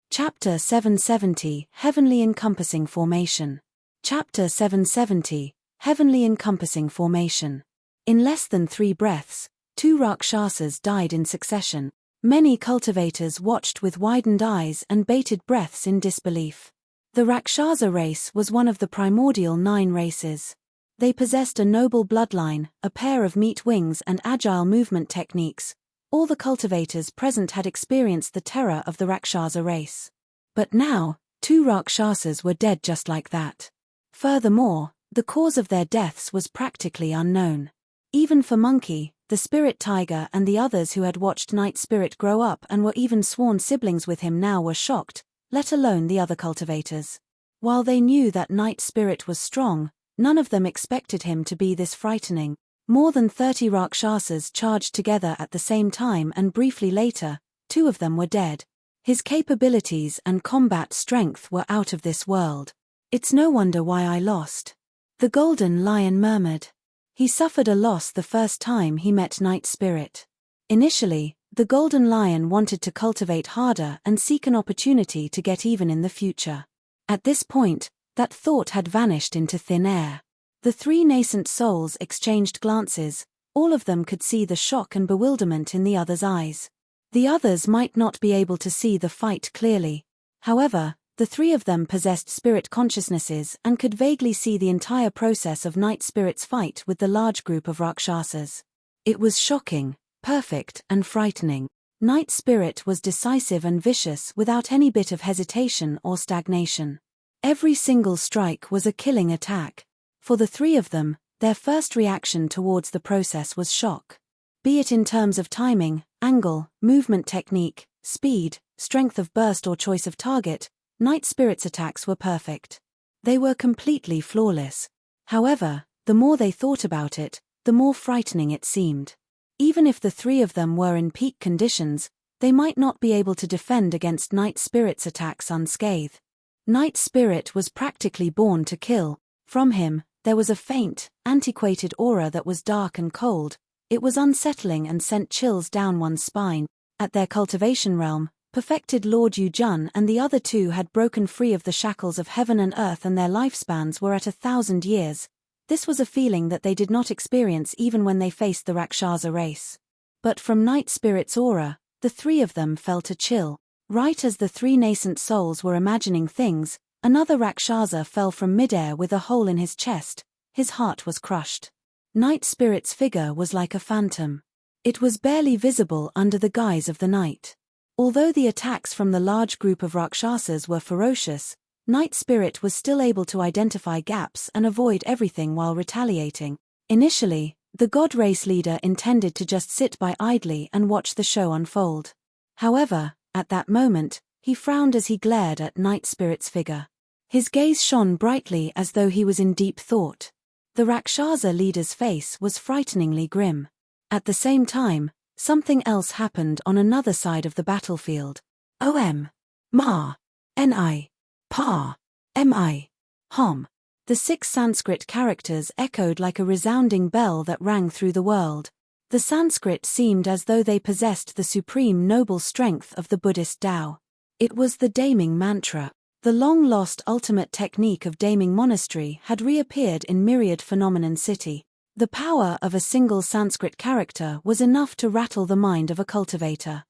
Chapter 770, Heavenly Encompassing Formation. Chapter 770, Heavenly Encompassing Formation. In less than 3 breaths, 2 Rakshasas died in succession. Many cultivators watched with widened eyes and bated breaths in disbelief. The Rakshasa race was one of the primordial 9 races. They possessed a noble bloodline, a pair of meat wings and agile movement techniques. All the cultivators present had experienced the terror of the Rakshasa race. But now, 2 Rakshasas were dead just like that. Furthermore, the cause of their deaths was practically unknown. Even for Monkey, the the spirit tiger and the others who had watched Night Spirit grow up and were even sworn siblings with him now were shocked, let alone the other cultivators. While they knew that Night Spirit was strong, none of them expected him to be this frightening. More than 30 Rakshasas charged together at the same time, and briefly later, 2 of them were dead. His capabilities and combat strength were out of this world. It's no wonder why I lost. The Golden Lion murmured. He suffered a loss the first time he met Night Spirit. Initially, the Golden Lion wanted to cultivate harder and seek an opportunity to get even in the future. At this point, that thought had vanished into thin air. The 3 nascent souls exchanged glances. All of them could see the shock and bewilderment in the other's eyes. The others might not be able to see the fight clearly. However, the 3 of them possessed spirit consciousnesses and could vaguely see the entire process of Night Spirit's fight with the large group of Rakshasas. It was shocking, perfect, and frightening. Night Spirit was decisive and vicious without any bit of hesitation or stagnation. Every single strike was a killing attack. For the 3 of them, their first reaction towards the process was shock. Be it in terms of timing, angle, movement technique, speed, strength of burst or choice of target, Night Spirit's attacks were perfect. They were completely flawless. However, the more they thought about it, the more frightening it seemed. Even if the 3 of them were in peak conditions, they might not be able to defend against Night Spirit's attacks unscathed. Night Spirit was practically born to kill. From him, there was a faint, antiquated aura that was dark and cold. It was unsettling and sent chills down one's spine. At their cultivation realm, perfected Lord Yu Jun and the other 2 had broken free of the shackles of heaven and earth, and their lifespans were at 1,000 years. This was a feeling that they did not experience even when they faced the Rakshasa race. But from Night Spirit's aura, the 3 of them felt a chill. Right as the 3 nascent souls were imagining things, another Rakshasa fell from midair with a hole in his chest. His heart was crushed. Night Spirit's figure was like a phantom. It was barely visible under the guise of the night. Although the attacks from the large group of Rakshasas were ferocious, Night Spirit was still able to identify gaps and avoid everything while retaliating. Initially, the god race leader intended to just sit by idly and watch the show unfold. However, at that moment, he frowned as he glared at Night Spirit's figure. His gaze shone brightly as though he was in deep thought. The Rakshasa leader's face was frighteningly grim. At the same time, something else happened on another side of the battlefield. Om. Ma. Ni. Pa. Mi. Hom. The 6 Sanskrit characters echoed like a resounding bell that rang through the world. The Sanskrit seemed as though they possessed the supreme noble strength of the Buddhist Tao. It was the Daming Mantra. The long-lost ultimate technique of Daming Monastery had reappeared in myriad Phenomenon City. The power of a single Sanskrit character was enough to rattle the mind of a cultivator.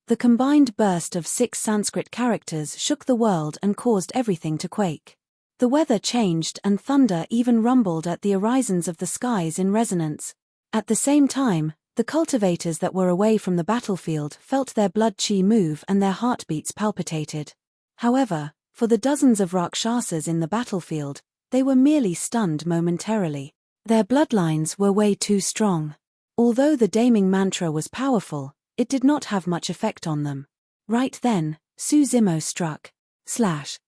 The combined burst of 6 Sanskrit characters shook the world and caused everything to quake. The weather changed and thunder even rumbled at the horizons of the skies in resonance. At the same time, the cultivators that were away from the battlefield felt their blood chi move and their heartbeats palpitated. However, for the dozens of Rakshasas in the battlefield, they were merely stunned momentarily. Their bloodlines were way too strong. Although the Daming Mantra was powerful, it did not have much effect on them. Right then, Suzimo struck. Slash.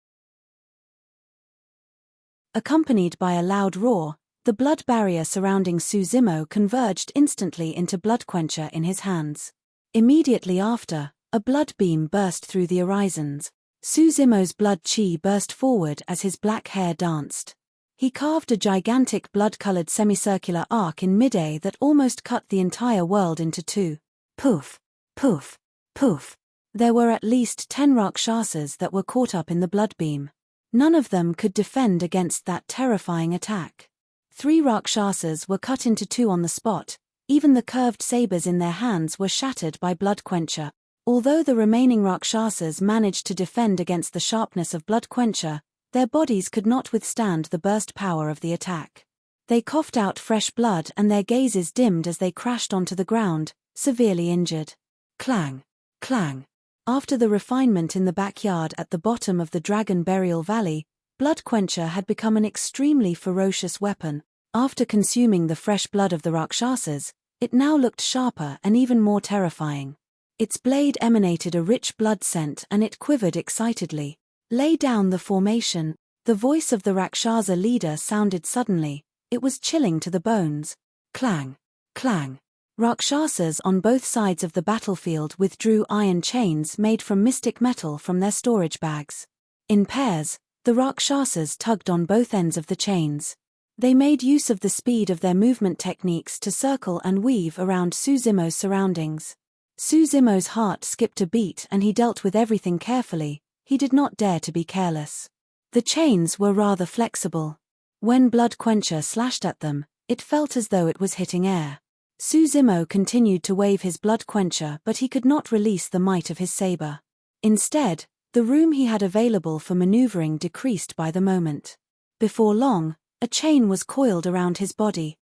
Accompanied by a loud roar, the blood barrier surrounding Suzimo converged instantly into Bloodquencher in his hands. Immediately after, a blood beam burst through the horizons. Suzimo's blood chi burst forward as his black hair danced. He carved a gigantic blood-colored semicircular arc in midair that almost cut the entire world into 2. Poof, poof, poof. There were at least 10 Rakshasas that were caught up in the blood beam. None of them could defend against that terrifying attack. 3 Rakshasas were cut into 2 on the spot. Even the curved sabers in their hands were shattered by Bloodquencher. Although the remaining Rakshasas managed to defend against the sharpness of Bloodquencher, their bodies could not withstand the burst power of the attack. They coughed out fresh blood and their gazes dimmed as they crashed onto the ground, severely injured. Clang, clang. After the refinement in the backyard at the bottom of the Dragon Burial Valley, Bloodquencher had become an extremely ferocious weapon. After consuming the fresh blood of the Rakshasas, it now looked sharper and even more terrifying. Its blade emanated a rich blood scent and it quivered excitedly. Lay down the formation. The voice of the Rakshasa leader sounded suddenly. It was chilling to the bones. Clang! Clang! Rakshasas on both sides of the battlefield withdrew iron chains made from mystic metal from their storage bags. In pairs, the Rakshasas tugged on both ends of the chains. They made use of the speed of their movement techniques to circle and weave around Suzimo's surroundings. Suzimo's heart skipped a beat and he dealt with everything carefully. He did not dare to be careless. The chains were rather flexible. When Blood Quencher slashed at them, it felt as though it was hitting air. Suzimo continued to wave his Blood Quencher, but he could not release the might of his saber. Instead, the room he had available for maneuvering decreased by the moment. Before long, a chain was coiled around his body.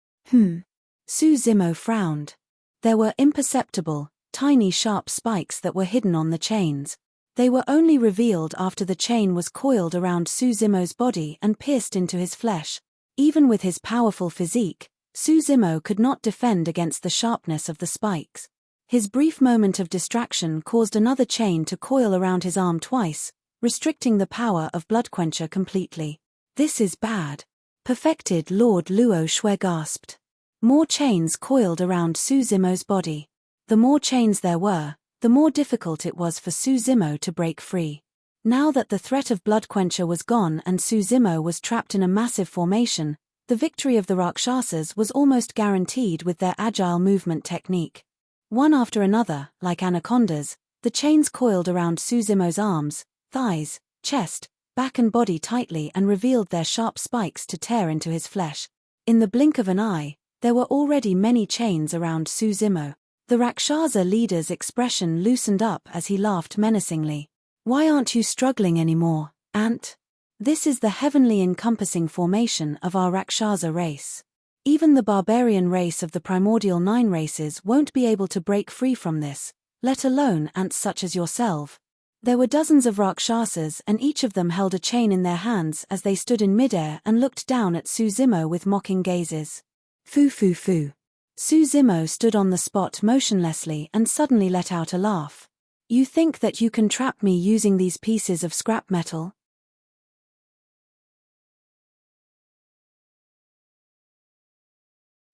Suzimo frowned. There were imperceptible, tiny sharp spikes that were hidden on the chains. They were only revealed after the chain was coiled around Suzimo's body and pierced into his flesh. Even with his powerful physique, Suzimo could not defend against the sharpness of the spikes. His brief moment of distraction caused another chain to coil around his arm twice, restricting the power of Blood Quencher completely. This is bad. Perfected Lord Luo Shui gasped. More chains coiled around Suzimo's body. The more chains there were, the more difficult it was for Suzimo to break free. Now that the threat of Blood Quencher was gone and Suzimo was trapped in a massive formation, the victory of the Rakshasas was almost guaranteed with their agile movement technique. One after another, like anacondas, the chains coiled around Suzimo's arms, thighs, chest, back and body tightly and revealed their sharp spikes to tear into his flesh. In the blink of an eye, there were already many chains around Suzimo. The Rakshasa leader's expression loosened up as he laughed menacingly. Why aren't you struggling anymore, Ant? This is the heavenly encompassing formation of our Rakshasa race. Even the barbarian race of the primordial 9 races won't be able to break free from this, let alone ants such as yourself. There were dozens of Rakshasas and each of them held a chain in their hands as they stood in midair and looked down at Suzimo with mocking gazes. Foo foo foo. Suzimo stood on the spot motionlessly and suddenly let out a laugh. You think that you can trap me using these pieces of scrap metal?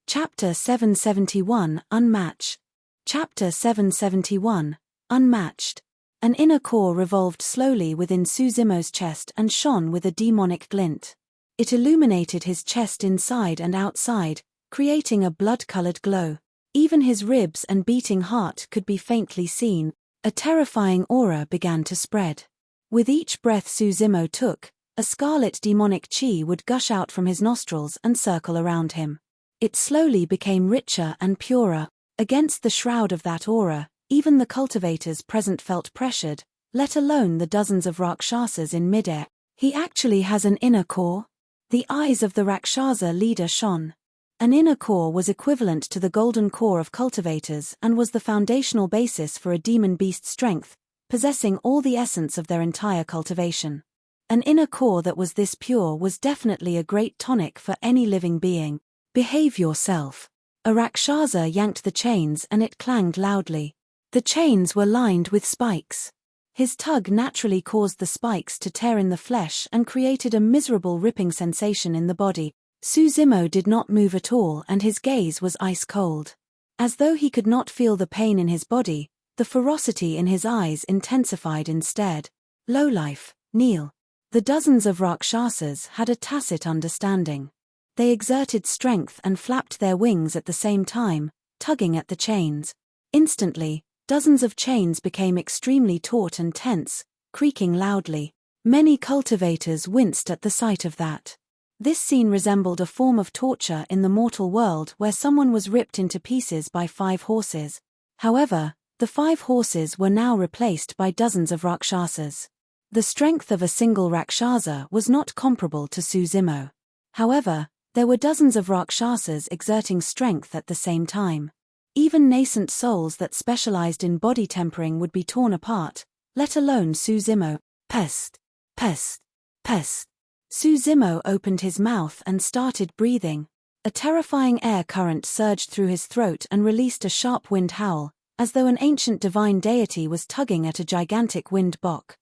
Chapter 771, Unmatched. Chapter 771, Unmatched. An inner core revolved slowly within Suzimo's chest and shone with a demonic glint. It illuminated his chest inside and outside, creating a blood-colored glow. Even his ribs and beating heart could be faintly seen. A terrifying aura began to spread. With each breath Suzimo took, a scarlet demonic chi would gush out from his nostrils and circle around him. It slowly became richer and purer. Against the shroud of that aura, even the cultivators present felt pressured, let alone the dozens of Rakshasas in midair. He actually has an inner core? The eyes of the Rakshasa leader shone. An inner core was equivalent to the golden core of cultivators and was the foundational basis for a demon beast strength, possessing all the essence of their entire cultivation. An inner core that was this pure was definitely a great tonic for any living being. Behave yourself. A Rakshasa yanked the chains and it clanged loudly. The chains were lined with spikes. His tug naturally caused the spikes to tear in the flesh and created a miserable ripping sensation in the body. Suzimo did not move at all and his gaze was ice cold. As though he could not feel the pain in his body, the ferocity in his eyes intensified instead. Lowlife, kneel. The dozens of Rakshasas had a tacit understanding. They exerted strength and flapped their wings at the same time, tugging at the chains. Instantly, dozens of chains became extremely taut and tense, creaking loudly. Many cultivators winced at the sight of that. This scene resembled a form of torture in the mortal world where someone was ripped into pieces by 5 horses. However, the 5 horses were now replaced by dozens of Rakshasas. The strength of a single Rakshasa was not comparable to Suzimo. However, there were dozens of Rakshasas exerting strength at the same time. Even nascent souls that specialized in body tempering would be torn apart, let alone Suzimo. Pest! Pest! Pest! Suzimo opened his mouth and started breathing. A terrifying air current surged through his throat and released a sharp wind howl, as though an ancient divine deity was tugging at a gigantic wind bock.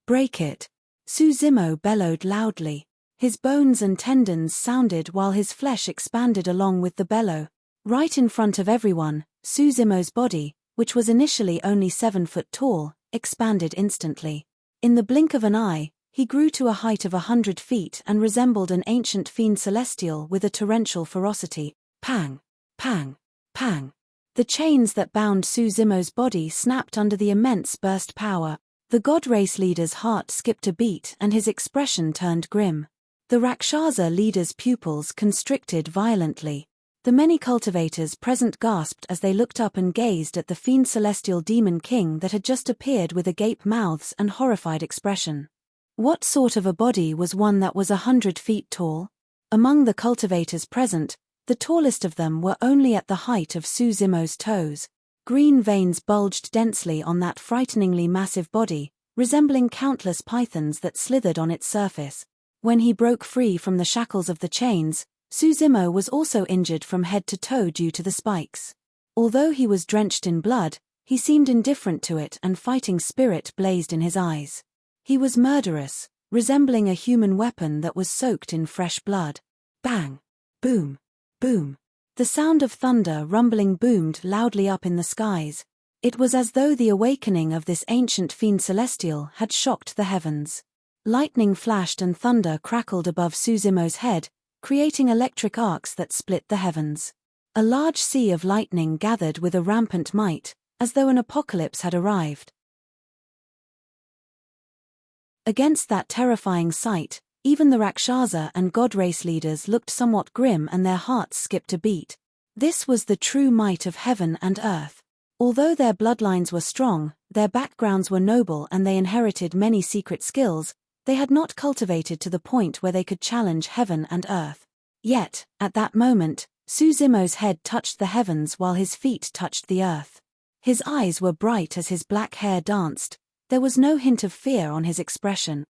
"Break it!" Suzimo bellowed loudly. His bones and tendons sounded while his flesh expanded along with the bellow. Right in front of everyone, Suzimo's body, which was initially only 7 foot tall, expanded instantly. In the blink of an eye, he grew to a height of 100 feet and resembled an ancient fiend celestial with a torrential ferocity. Pang! Pang! Pang! The chains that bound Suzimo's body snapped under the immense burst power. The god race leader's heart skipped a beat and his expression turned grim. The Rakshasa leader's pupils constricted violently. The many cultivators present gasped as they looked up and gazed at the fiend celestial demon king that had just appeared with agape mouths and horrified expression. What sort of a body was one that was 100 feet tall? Among the cultivators present, the tallest of them were only at the height of Suzimo's toes. Green veins bulged densely on that frighteningly massive body, resembling countless pythons that slithered on its surface. When he broke free from the shackles of the chains, Suzimo was also injured from head to toe due to the spikes. Although he was drenched in blood, he seemed indifferent to it and fighting spirit blazed in his eyes. He was murderous, resembling a human weapon that was soaked in fresh blood. Bang! Boom! Boom! The sound of thunder rumbling boomed loudly up in the skies. It was as though the awakening of this ancient fiend celestial had shocked the heavens. Lightning flashed and thunder crackled above Suzimo's head, creating electric arcs that split the heavens. A large sea of lightning gathered with a rampant might, as though an apocalypse had arrived. Against that terrifying sight, even the Rakshasa and god race leaders looked somewhat grim and their hearts skipped a beat. This was the true might of heaven and earth. Although their bloodlines were strong, their backgrounds were noble and they inherited many secret skills, they had not cultivated to the point where they could challenge heaven and earth. Yet, at that moment, Suzimo's head touched the heavens while his feet touched the earth. His eyes were bright as his black hair danced. There was no hint of fear on his expression.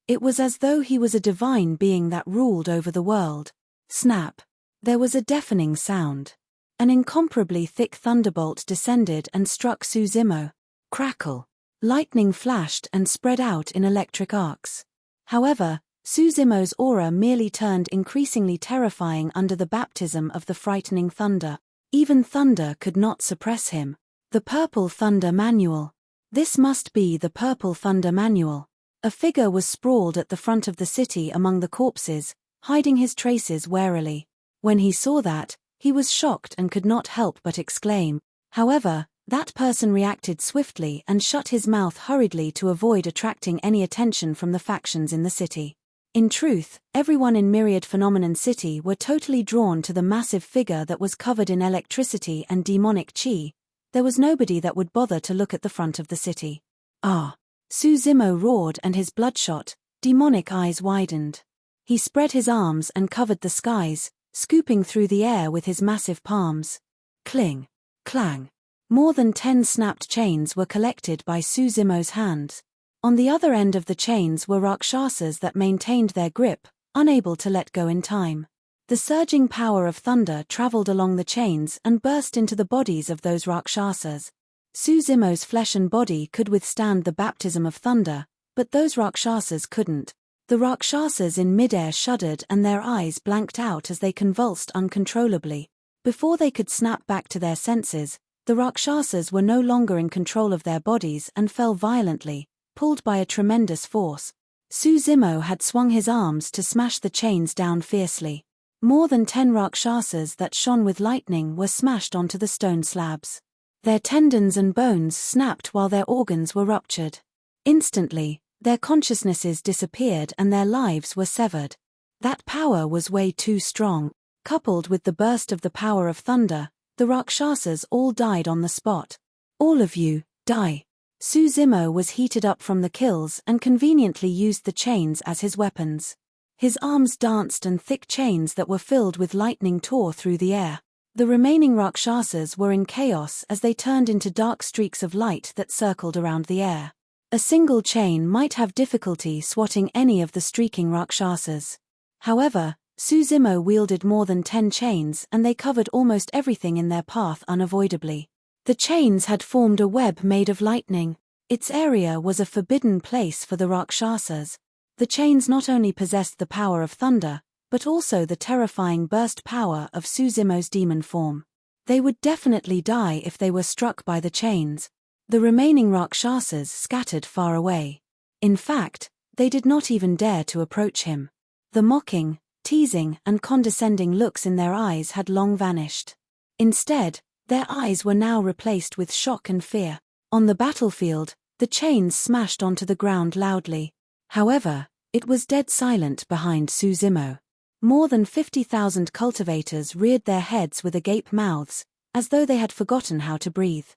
It was as though he was a divine being that ruled over the world. Snap! There was a deafening sound. An incomparably thick thunderbolt descended and struck Suzimo. Crackle! Lightning flashed and spread out in electric arcs. However, Suzimo's aura merely turned increasingly terrifying under the baptism of the frightening thunder. Even thunder could not suppress him. The Purple Thunder Manual. This must be the Purple Thunder Manual. A figure was sprawled at the front of the city among the corpses, hiding his traces warily. When he saw that, he was shocked and could not help but exclaim. However, that person reacted swiftly and shut his mouth hurriedly to avoid attracting any attention from the factions in the city. In truth, everyone in Myriad Phenomenon City were totally drawn to the massive figure that was covered in electricity and demonic chi. There was nobody that would bother to look at the front of the city. Ah! Suzimo roared and his bloodshot, demonic eyes widened. He spread his arms and covered the skies, scooping through the air with his massive palms. Cling! Clang! More than 10 snapped chains were collected by Suzimo's hands. On the other end of the chains were Rakshasas that maintained their grip, unable to let go in time. The surging power of thunder traveled along the chains and burst into the bodies of those Rakshasas. Suzimo's flesh and body could withstand the baptism of thunder, but those Rakshasas couldn't. The Rakshasas in midair shuddered and their eyes blanked out as they convulsed uncontrollably. Before they could snap back to their senses, the Rakshasas were no longer in control of their bodies and fell violently, pulled by a tremendous force. Suzimo had swung his arms to smash the chains down fiercely. More than 10 Rakshasas that shone with lightning were smashed onto the stone slabs. Their tendons and bones snapped while their organs were ruptured. Instantly, their consciousnesses disappeared and their lives were severed. That power was way too strong. Coupled with the burst of the power of thunder, the Rakshasas all died on the spot. All of you, die. Suzimo was heated up from the kills and conveniently used the chains as his weapons. His arms danced and thick chains that were filled with lightning tore through the air. The remaining Rakshasas were in chaos as they turned into dark streaks of light that circled around the air. A single chain might have difficulty swatting any of the streaking Rakshasas. However, Suzimo wielded more than 10 chains and they covered almost everything in their path unavoidably. The chains had formed a web made of lightning. Its area was a forbidden place for the Rakshasas. The chains not only possessed the power of thunder, but also the terrifying burst power of Suzimo's demon form. They would definitely die if they were struck by the chains. The remaining Rakshasas scattered far away. In fact, they did not even dare to approach him. The mocking, teasing, and condescending looks in their eyes had long vanished. Instead, their eyes were now replaced with shock and fear. On the battlefield, the chains smashed onto the ground loudly. However, it was dead silent behind Suzimo. More than 50,000 cultivators reared their heads with agape mouths, as though they had forgotten how to breathe.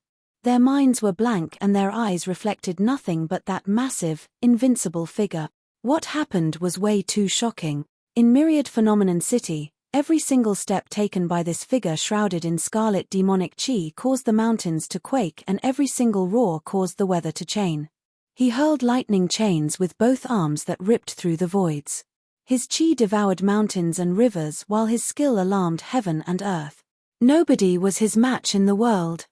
Their minds were blank and their eyes reflected nothing but that massive, invincible figure. What happened was way too shocking. In Myriad Phenomenon City, every single step taken by this figure shrouded in scarlet demonic chi caused the mountains to quake and every single roar caused the weather to chain. He hurled lightning chains with both arms that ripped through the voids. His chi devoured mountains and rivers while his skill alarmed heaven and earth. Nobody was his match in the world.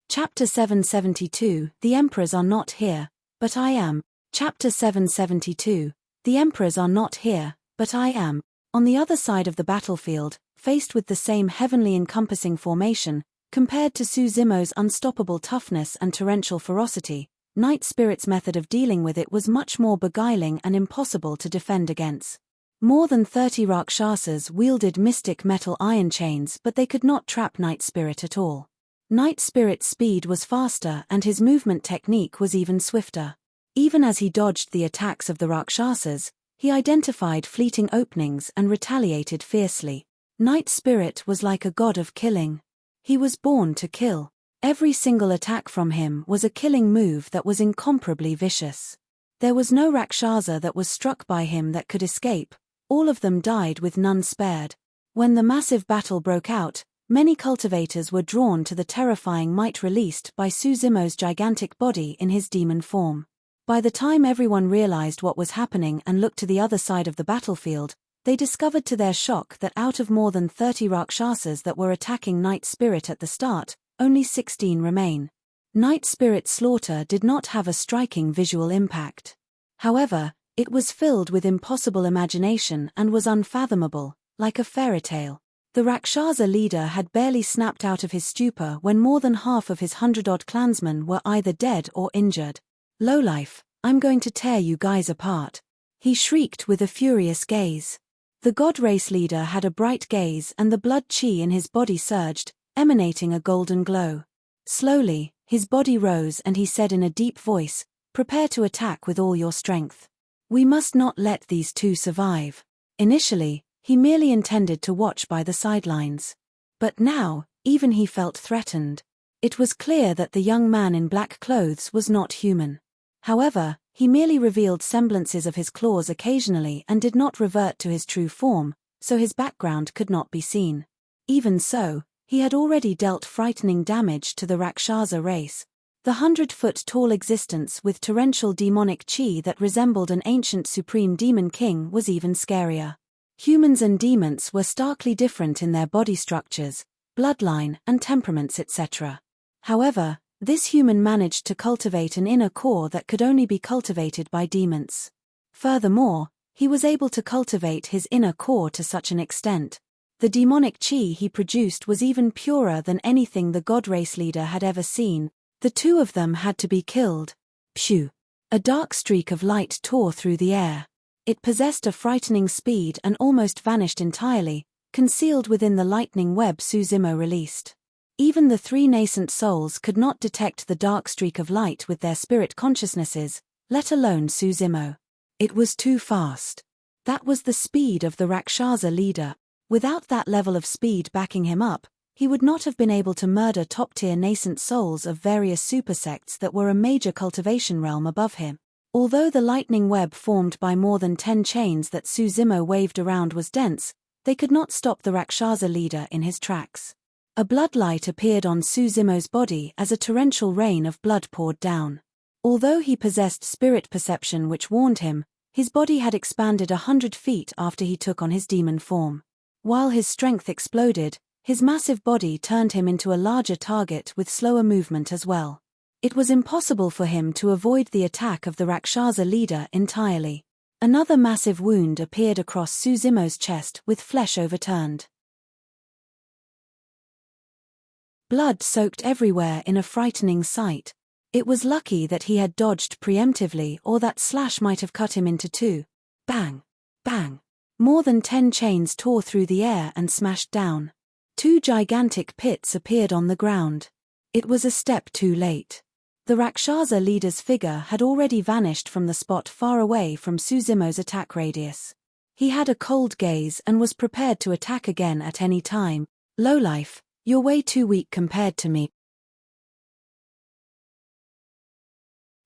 Chapter 772, The Emperors Are Not Here, But I Am. Chapter 772, The Emperors Are Not Here, But I Am. On the other side of the battlefield, faced with the same heavenly encompassing formation, compared to Suzimo's unstoppable toughness and torrential ferocity, Night Spirit's method of dealing with it was much more beguiling and impossible to defend against. More than 30 Rakshasas wielded mystic metal iron chains, but they could not trap Night Spirit at all. Night Spirit's speed was faster and his movement technique was even swifter. Even as he dodged the attacks of the Rakshasas, he identified fleeting openings and retaliated fiercely. Night Spirit was like a god of killing. He was born to kill. Every single attack from him was a killing move that was incomparably vicious. There was no Rakshasa that was struck by him that could escape. All of them died with none spared. When the massive battle broke out, many cultivators were drawn to the terrifying might released by Suzimo's gigantic body in his demon form. By the time everyone realized what was happening and looked to the other side of the battlefield, they discovered to their shock that out of more than 30 Rakshasas that were attacking Night Spirit at the start, only 16 remain. Night Spirit's slaughter did not have a striking visual impact. However, it was filled with impossible imagination and was unfathomable, like a fairy tale. The Rakshasa leader had barely snapped out of his stupor when more than half of his 100-odd clansmen were either dead or injured. "Lowlife, I'm going to tear you guys apart," he shrieked with a furious gaze. The god race leader had a bright gaze and the blood chi in his body surged, emanating a golden glow. Slowly, his body rose and he said in a deep voice, "Prepare to attack with all your strength. We must not let these two survive." Initially, he merely intended to watch by the sidelines. But now, even he felt threatened. It was clear that the young man in black clothes was not human. However, he merely revealed semblances of his claws occasionally and did not revert to his true form, so his background could not be seen. Even so, he had already dealt frightening damage to the Rakshasa race. The 100-foot-tall existence with torrential demonic chi that resembled an ancient supreme demon king was even scarier. Humans and demons were starkly different in their body structures, bloodline, and temperaments, etc. However, this human managed to cultivate an inner core that could only be cultivated by demons. Furthermore, he was able to cultivate his inner core to such an extent. The demonic chi he produced was even purer than anything the god race leader had ever seen. The two of them had to be killed. Phew! A dark streak of light tore through the air. It possessed a frightening speed and almost vanished entirely, concealed within the lightning web Suzimo released. Even the three nascent souls could not detect the dark streak of light with their spirit consciousnesses, let alone Suzimo. It was too fast. That was the speed of the Rakshasa leader. Without that level of speed backing him up, he would not have been able to murder top-tier nascent souls of various supersects that were a major cultivation realm above him. Although the lightning web formed by more than 10 chains that Suzimo waved around was dense, they could not stop the Rakshasa leader in his tracks. A bloodlight appeared on Suzimo's body as a torrential rain of blood poured down. Although he possessed spirit perception which warned him, his body had expanded 100 feet after he took on his demon form. While his strength exploded, his massive body turned him into a larger target with slower movement as well. It was impossible for him to avoid the attack of the Rakshasa leader entirely. Another massive wound appeared across Suzumo's chest with flesh overturned. Blood soaked everywhere in a frightening sight. It was lucky that he had dodged preemptively, or that slash might have cut him into two. Bang! Bang! More than 10 chains tore through the air and smashed down. 2 gigantic pits appeared on the ground. It was a step too late. The Rakshasa leader's figure had already vanished from the spot far away from Suzumo's attack radius. He had a cold gaze and was prepared to attack again at any time. Lowlife, you're way too weak compared to me.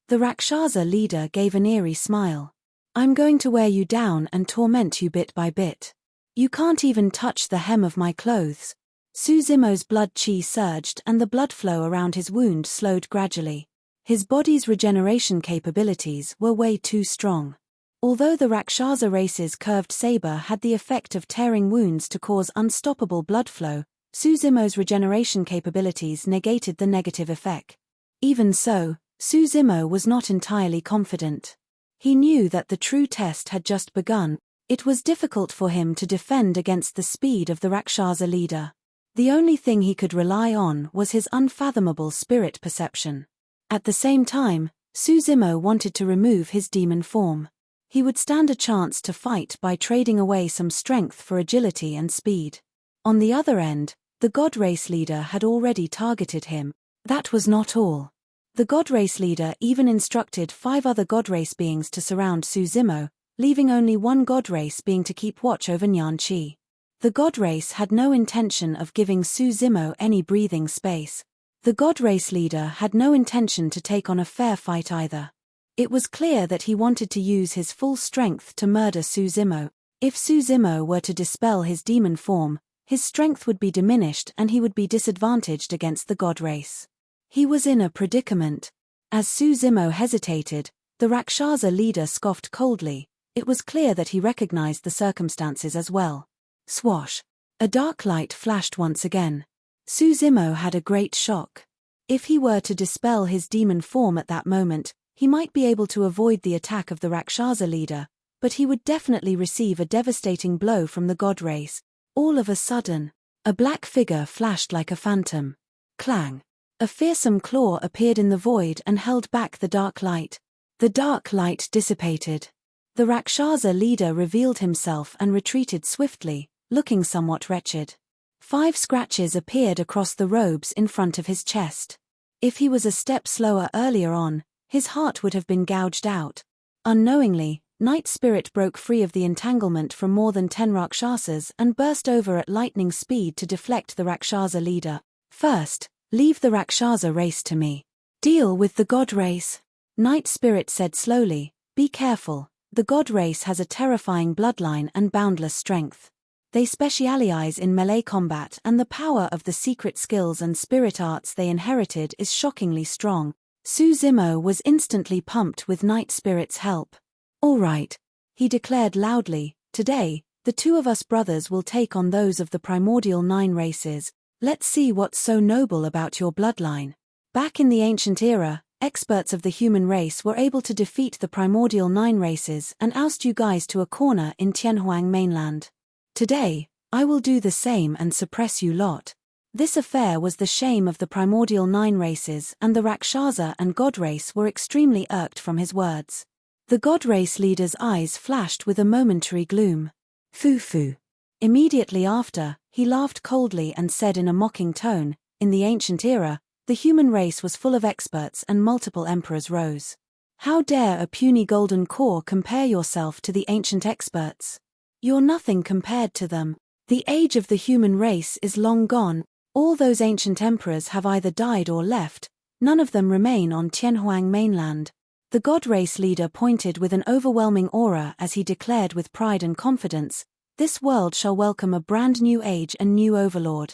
The Rakshasa leader gave an eerie smile. I'm going to wear you down and torment you bit by bit. You can't even touch the hem of my clothes. Suzumo's blood chi surged and the blood flow around his wound slowed gradually. His body's regeneration capabilities were way too strong. Although the Rakshasa race's curved saber had the effect of tearing wounds to cause unstoppable blood flow, Suzumo's regeneration capabilities negated the negative effect. Even so, Suzumo was not entirely confident. He knew that the true test had just begun. It was difficult for him to defend against the speed of the Rakshasa leader. The only thing he could rely on was his unfathomable spirit perception. At the same time, Suzumo wanted to remove his demon form. He would stand a chance to fight by trading away some strength for agility and speed. On the other end, the God Race leader had already targeted him. That was not all. The God Race leader even instructed 5 other God Race beings to surround Suzumo, leaving only one God Race being to keep watch over Nyan Chi. The God Race had no intention of giving Suzumo any breathing space. The God Race leader had no intention to take on a fair fight either. It was clear that he wanted to use his full strength to murder Suzumo. If Suzumo were to dispel his demon form, his strength would be diminished and he would be disadvantaged against the God Race. He was in a predicament. As Suzumo hesitated, the Rakshasa leader scoffed coldly. It was clear that he recognized the circumstances as well. Swash! A dark light flashed once again. Suzumo had a great shock. If he were to dispel his demon form at that moment, he might be able to avoid the attack of the Rakshasa leader, but he would definitely receive a devastating blow from the God Race. All of a sudden, a black figure flashed like a phantom. Clang! A fearsome claw appeared in the void and held back the dark light. The dark light dissipated. The Rakshasa leader revealed himself and retreated swiftly, looking somewhat wretched. 5 scratches appeared across the robes in front of his chest. If he was a step slower earlier on, his heart would have been gouged out. Unknowingly, Night Spirit broke free of the entanglement from more than 10 Rakshasas and burst over at lightning speed to deflect the Rakshasa leader. First, leave the Rakshasa race to me. Deal with the God Race. Night Spirit said slowly, be careful, the God Race has a terrifying bloodline and boundless strength. They specialize in melee combat and the power of the secret skills and spirit arts they inherited is shockingly strong. Suzumo was instantly pumped with Night Spirit's help. All right, he declared loudly, today, the 2 of us brothers will take on those of the primordial 9 races. Let's see what's so noble about your bloodline. Back in the ancient era, experts of the human race were able to defeat the primordial 9 races and oust you guys to a corner in Tianhuang mainland. Today, I will do the same and suppress you lot. This affair was the shame of the primordial 9 races and the Rakshasa and God Race were extremely irked from his words. The God Race leader's eyes flashed with a momentary gloom. Foo-foo. Immediately after, he laughed coldly and said in a mocking tone, in the ancient era, the human race was full of experts and multiple emperors rose. How dare a puny golden core compare yourself to the ancient experts? You're nothing compared to them. The age of the human race is long gone, all those ancient emperors have either died or left, none of them remain on Tianhuang mainland. The God Race leader pointed with an overwhelming aura as he declared with pride and confidence, this world shall welcome a brand new age and new overlord.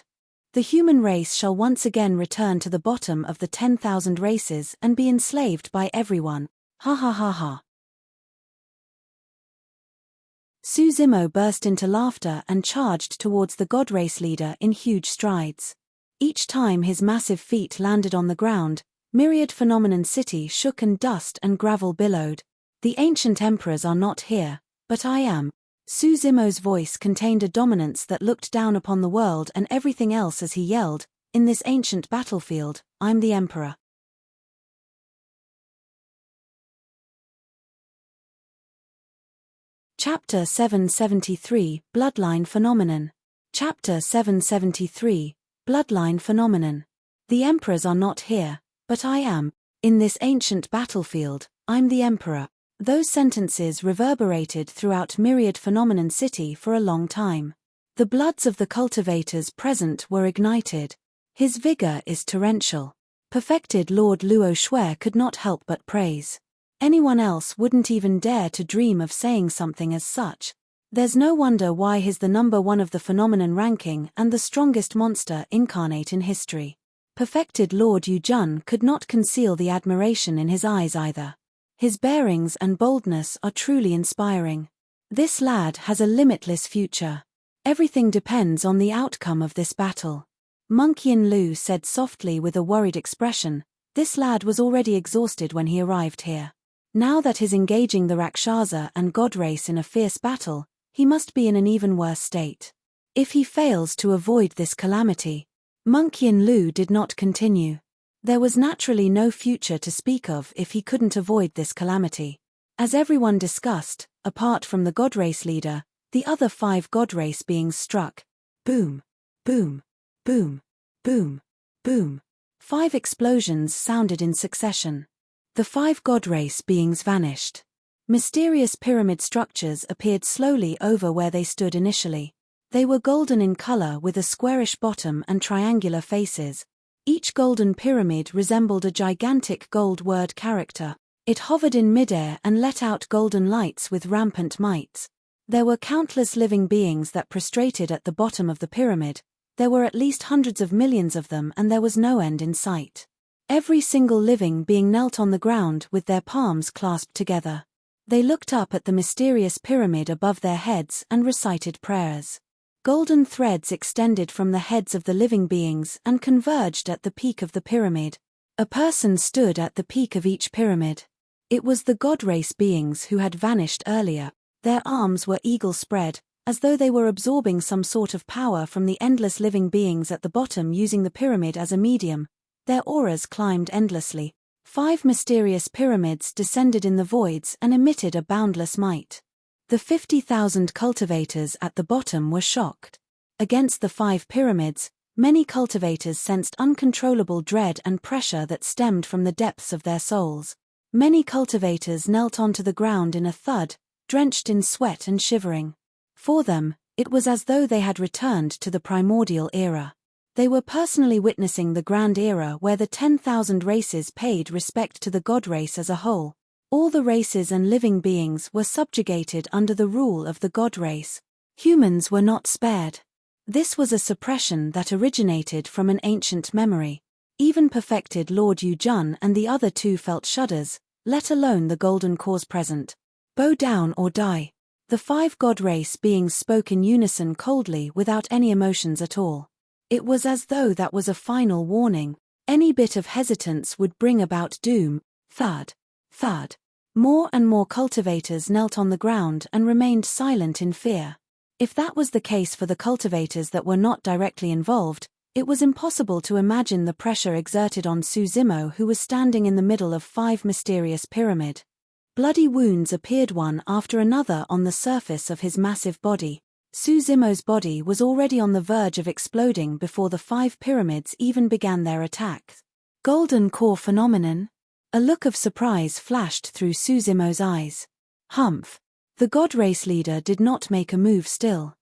The human race shall once again return to the bottom of the 10,000 races and be enslaved by everyone. Ha ha ha ha. Suzimo burst into laughter and charged towards the god race leader in huge strides. Each time his massive feet landed on the ground, myriad phenomenon city shook and dust and gravel billowed. The ancient emperors are not here, but I am. Suzimo's voice contained a dominance that looked down upon the world and everything else as he yelled, in this ancient battlefield, I'm the emperor. Chapter 773, Bloodline Phenomenon. Chapter 773, Bloodline Phenomenon. The emperors are not here, but I am. In this ancient battlefield, I'm the emperor. Those sentences reverberated throughout myriad phenomenon city for a long time. The bloods of the cultivators present were ignited. His vigor is torrential. Perfected Lord Luo Shui could not help but praise. Anyone else wouldn't even dare to dream of saying something as such. There's no wonder why he's the number one of the phenomenon ranking and the strongest monster incarnate in history. Perfected Lord Yujun could not conceal the admiration in his eyes either. His bearings and boldness are truly inspiring. This lad has a limitless future. Everything depends on the outcome of this battle. Monk Yin Lu said softly with a worried expression. This lad was already exhausted when he arrived here. Now that he's engaging the Rakshasa and God race in a fierce battle, he must be in an even worse state. If he fails to avoid this calamity. Monk Yin Lu did not continue. There was naturally no future to speak of if he couldn't avoid this calamity. As everyone discussed, apart from the God race leader, the other 5 God race beings struck. Boom, boom, boom, boom, boom. 5 explosions sounded in succession. The 5 god race beings vanished. Mysterious pyramid structures appeared slowly over where they stood initially. They were golden in color with a squarish bottom and triangular faces. Each golden pyramid resembled a gigantic gold word character. It hovered in midair and let out golden lights with rampant might. There were countless living beings that prostrated at the bottom of the pyramid. There were at least hundreds of millions of them and there was no end in sight. Every single living being knelt on the ground with their palms clasped together. They looked up at the mysterious pyramid above their heads and recited prayers. Golden threads extended from the heads of the living beings and converged at the peak of the pyramid. A person stood at the peak of each pyramid. It was the god race beings who had vanished earlier. Their arms were eagle-spread, as though they were absorbing some sort of power from the endless living beings at the bottom using the pyramid as a medium. Their auras climbed endlessly. 5 mysterious pyramids descended in the voids and emitted a boundless might. The 50,000 cultivators at the bottom were shocked. Against the 5 pyramids, many cultivators sensed uncontrollable dread and pressure that stemmed from the depths of their souls. Many cultivators knelt onto the ground in a thud, drenched in sweat and shivering. For them, it was as though they had returned to the primordial era. They were personally witnessing the grand era where the 10,000 races paid respect to the god race as a whole. All the races and living beings were subjugated under the rule of the god race. Humans were not spared. This was a suppression that originated from an ancient memory. Even perfected Lord Yujun and the other 2 felt shudders, let alone the golden cause present. Bow down or die. The 5 god race beings spoke in unison coldly without any emotions at all. It was as though that was a final warning. Any bit of hesitance would bring about doom. Thud. Thud. More and more cultivators knelt on the ground and remained silent in fear. If that was the case for the cultivators that were not directly involved, it was impossible to imagine the pressure exerted on Suzimo, who was standing in the middle of 5 mysterious pyramid. Bloody wounds appeared one after another on the surface of his massive body. Suzimo's body was already on the verge of exploding before the 5 pyramids even began their attack. Golden core phenomenon? A look of surprise flashed through Suzimo's eyes. Humph. The god race leader did not make a move still.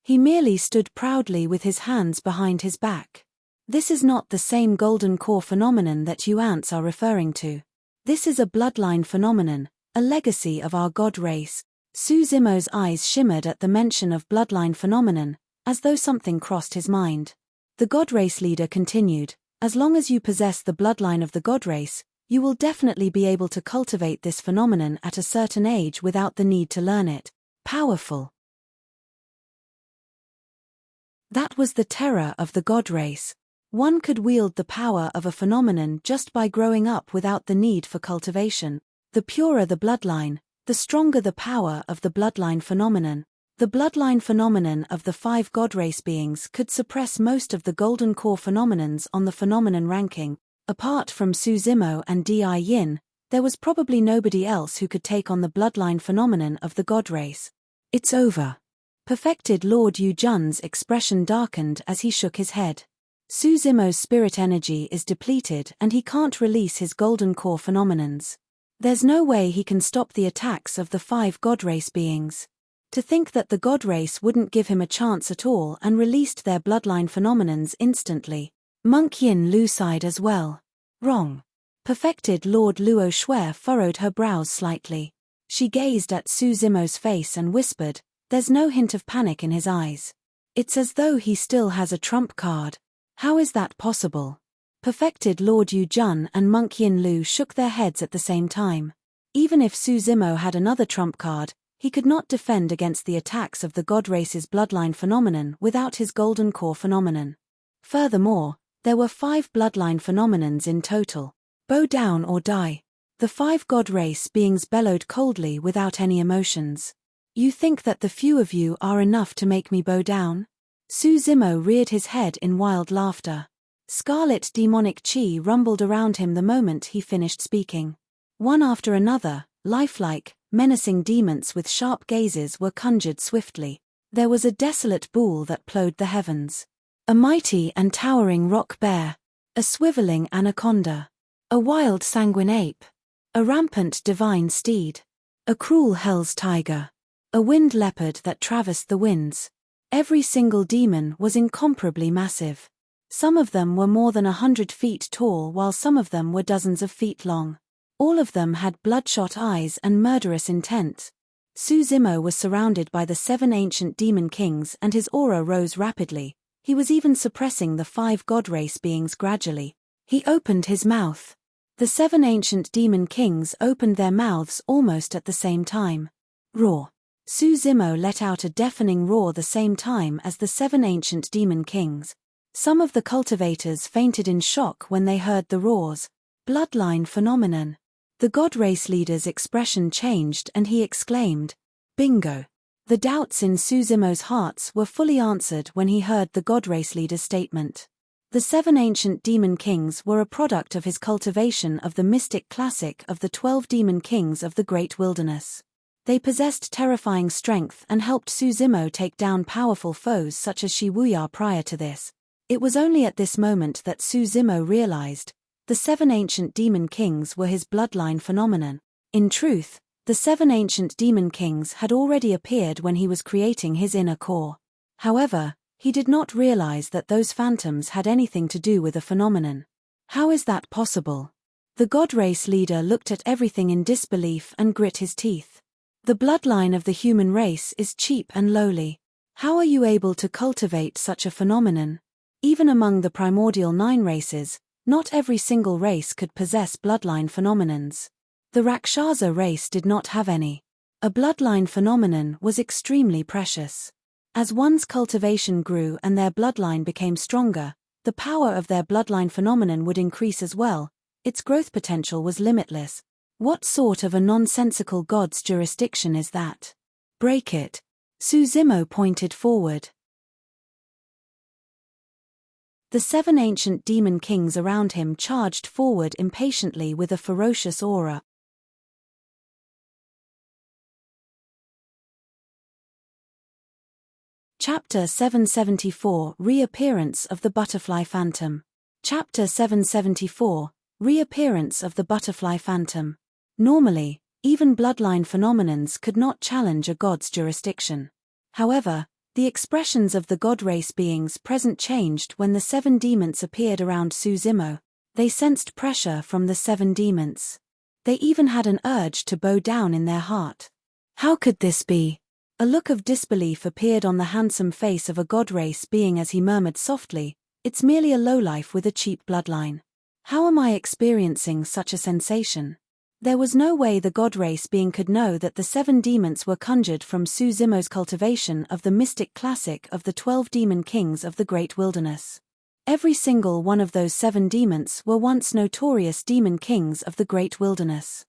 He merely stood proudly with his hands behind his back. This is not the same golden core phenomenon that you ants are referring to. This is a bloodline phenomenon, a legacy of our god race. Suzimo's eyes shimmered at the mention of bloodline phenomenon, as though something crossed his mind. The god race leader continued, "As long as you possess the bloodline of the god race, you will definitely be able to cultivate this phenomenon at a certain age without the need to learn it." Powerful. That was the terror of the god race. One could wield the power of a phenomenon just by growing up without the need for cultivation. The purer the bloodline, the stronger the power of the bloodline phenomenon. The bloodline phenomenon of the 5 god race beings could suppress most of the golden core phenomenons on the phenomenon ranking. Apart from Su Zimo and Di Yin, there was probably nobody else who could take on the bloodline phenomenon of the god race. "It's over." Perfected Lord Yu Jun's expression darkened as he shook his head. Su Zimo's spirit energy is depleted and he can't release his golden core phenomenons. There's no way he can stop the attacks of the 5 god race beings. To think that the god race wouldn't give him a chance at all and released their bloodline phenomenons instantly. Monk Yin Lu sighed as well. Wrong. Perfected Lord Luo Shui furrowed her brows slightly. She gazed at Su Zimo's face and whispered, there's no hint of panic in his eyes. It's as though he still has a trump card. How is that possible? Perfected Lord Yu Jun and Monk Yin Lu shook their heads at the same time. Even if Su Zimo had another trump card, he could not defend against the attacks of the god race's bloodline phenomenon without his golden core phenomenon. Furthermore, there were 5 bloodline phenomenons in total. Bow down or die. The 5 god race beings bellowed coldly without any emotions. You think that the few of you are enough to make me bow down? Su Zimo reared his head in wild laughter. Scarlet demonic chi rumbled around him the moment he finished speaking. One after another, lifelike, menacing demons with sharp gazes were conjured swiftly. There was a desolate bull that plowed the heavens. A mighty and towering rock bear. A swiveling anaconda. A wild sanguine ape. A rampant divine steed. A cruel hell's tiger. A wind leopard that traversed the winds. Every single demon was incomparably massive. Some of them were more than 100 feet tall while some of them were dozens of feet long. All of them had bloodshot eyes and murderous intent. Su Zimo was surrounded by the 7 ancient demon kings and his aura rose rapidly. He was even suppressing the 5 god race beings gradually. He opened his mouth. The 7 ancient demon kings opened their mouths almost at the same time. Roar. Su Zimo let out a deafening roar the same time as the 7 ancient demon kings. Some of the cultivators fainted in shock when they heard the roars. Bloodline phenomenon. The god race leader's expression changed and he exclaimed, "Bingo!" The doubts in Su Zimo's hearts were fully answered when he heard the god race leader's statement. The 7 ancient demon kings were a product of his cultivation of the mystic classic of the 12 demon kings of the great wilderness. They possessed terrifying strength and helped Su Zimo take down powerful foes such as Shi Wuya prior to this. It was only at this moment that Su Zimo realized, the 7 ancient demon kings were his bloodline phenomenon. In truth, the 7 ancient demon kings had already appeared when he was creating his inner core. However, he did not realize that those phantoms had anything to do with the phenomenon. How is that possible? The god race leader looked at everything in disbelief and grit his teeth. The bloodline of the human race is cheap and lowly. How are you able to cultivate such a phenomenon? Even among the primordial 9 races, not every single race could possess bloodline phenomenons. The Rakshasa race did not have any. A bloodline phenomenon was extremely precious. As one's cultivation grew and their bloodline became stronger, the power of their bloodline phenomenon would increase as well. Its growth potential was limitless. What sort of a nonsensical god's jurisdiction is that? Break it. Su Zimo pointed forward. The 7 ancient demon kings around him charged forward impatiently with a ferocious aura. Chapter 774 Reappearance of the Butterfly Phantom. Chapter 774 Reappearance of the Butterfly Phantom. Normally, even bloodline phenomenons could not challenge a god's jurisdiction. However, the expressions of the god race beings present changed when the 7 demons appeared around Su Zimo. They sensed pressure from the 7 demons. They even had an urge to bow down in their heart. How could this be? A look of disbelief appeared on the handsome face of a god race being as he murmured softly, "It's merely a lowlife with a cheap bloodline. How am I experiencing such a sensation?" There was no way the god race being could know that the 7 demons were conjured from Su Zimo's cultivation of the mystic classic of the 12 demon kings of the great wilderness. Every single one of those 7 demons were once notorious demon kings of the great wilderness.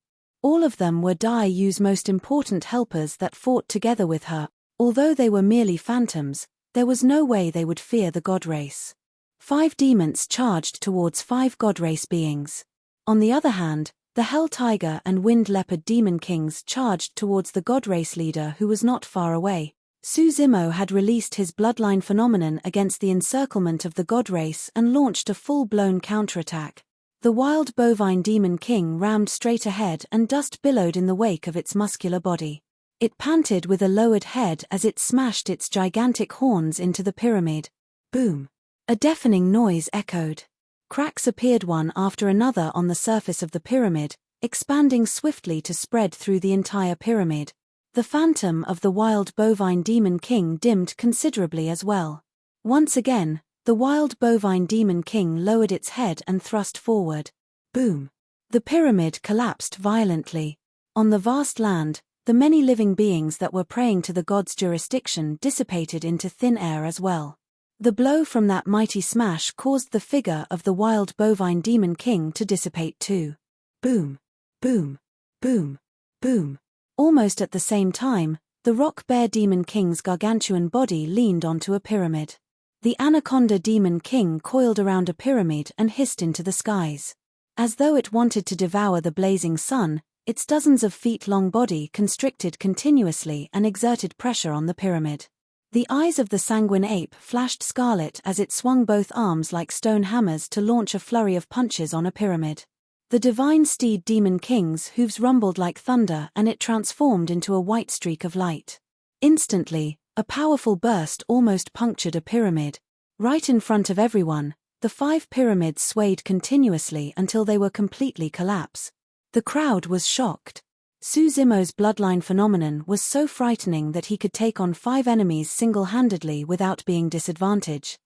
All of them were Dai Yu's most important helpers that fought together with her. Although they were merely phantoms, there was no way they would fear the god race. 5 demons charged towards 5 god race beings. On the other hand, the Hell Tiger and Wind Leopard demon kings charged towards the god race leader who was not far away. Su Zimo had released his bloodline phenomenon against the encirclement of the god race and launched a full-blown counterattack. The wild bovine demon king rammed straight ahead and dust billowed in the wake of its muscular body. It panted with a lowered head as it smashed its gigantic horns into the pyramid. Boom! A deafening noise echoed. Cracks appeared one after another on the surface of the pyramid, expanding swiftly to spread through the entire pyramid. The phantom of the wild bovine demon king dimmed considerably as well. Once again, the wild bovine demon king lowered its head and thrust forward. Boom! The pyramid collapsed violently. On the vast land, the many living beings that were praying to the god's jurisdiction dissipated into thin air as well. The blow from that mighty smash caused the figure of the wild bovine demon king to dissipate too. Boom! Boom! Boom! Boom! Almost at the same time, the rock bear demon king's gargantuan body leaned onto a pyramid. The anaconda demon king coiled around a pyramid and hissed into the skies. As though it wanted to devour the blazing sun, its dozens of feet-long body constricted continuously and exerted pressure on the pyramid. The eyes of the sanguine ape flashed scarlet as it swung both arms like stone hammers to launch a flurry of punches on a pyramid. The divine steed demon king's hooves rumbled like thunder and it transformed into a white streak of light. Instantly, a powerful burst almost punctured a pyramid. Right in front of everyone, the 5 pyramids swayed continuously until they were completely collapsed. The crowd was shocked. Su Zimo's bloodline phenomenon was so frightening that he could take on 5 enemies single-handedly without being disadvantaged.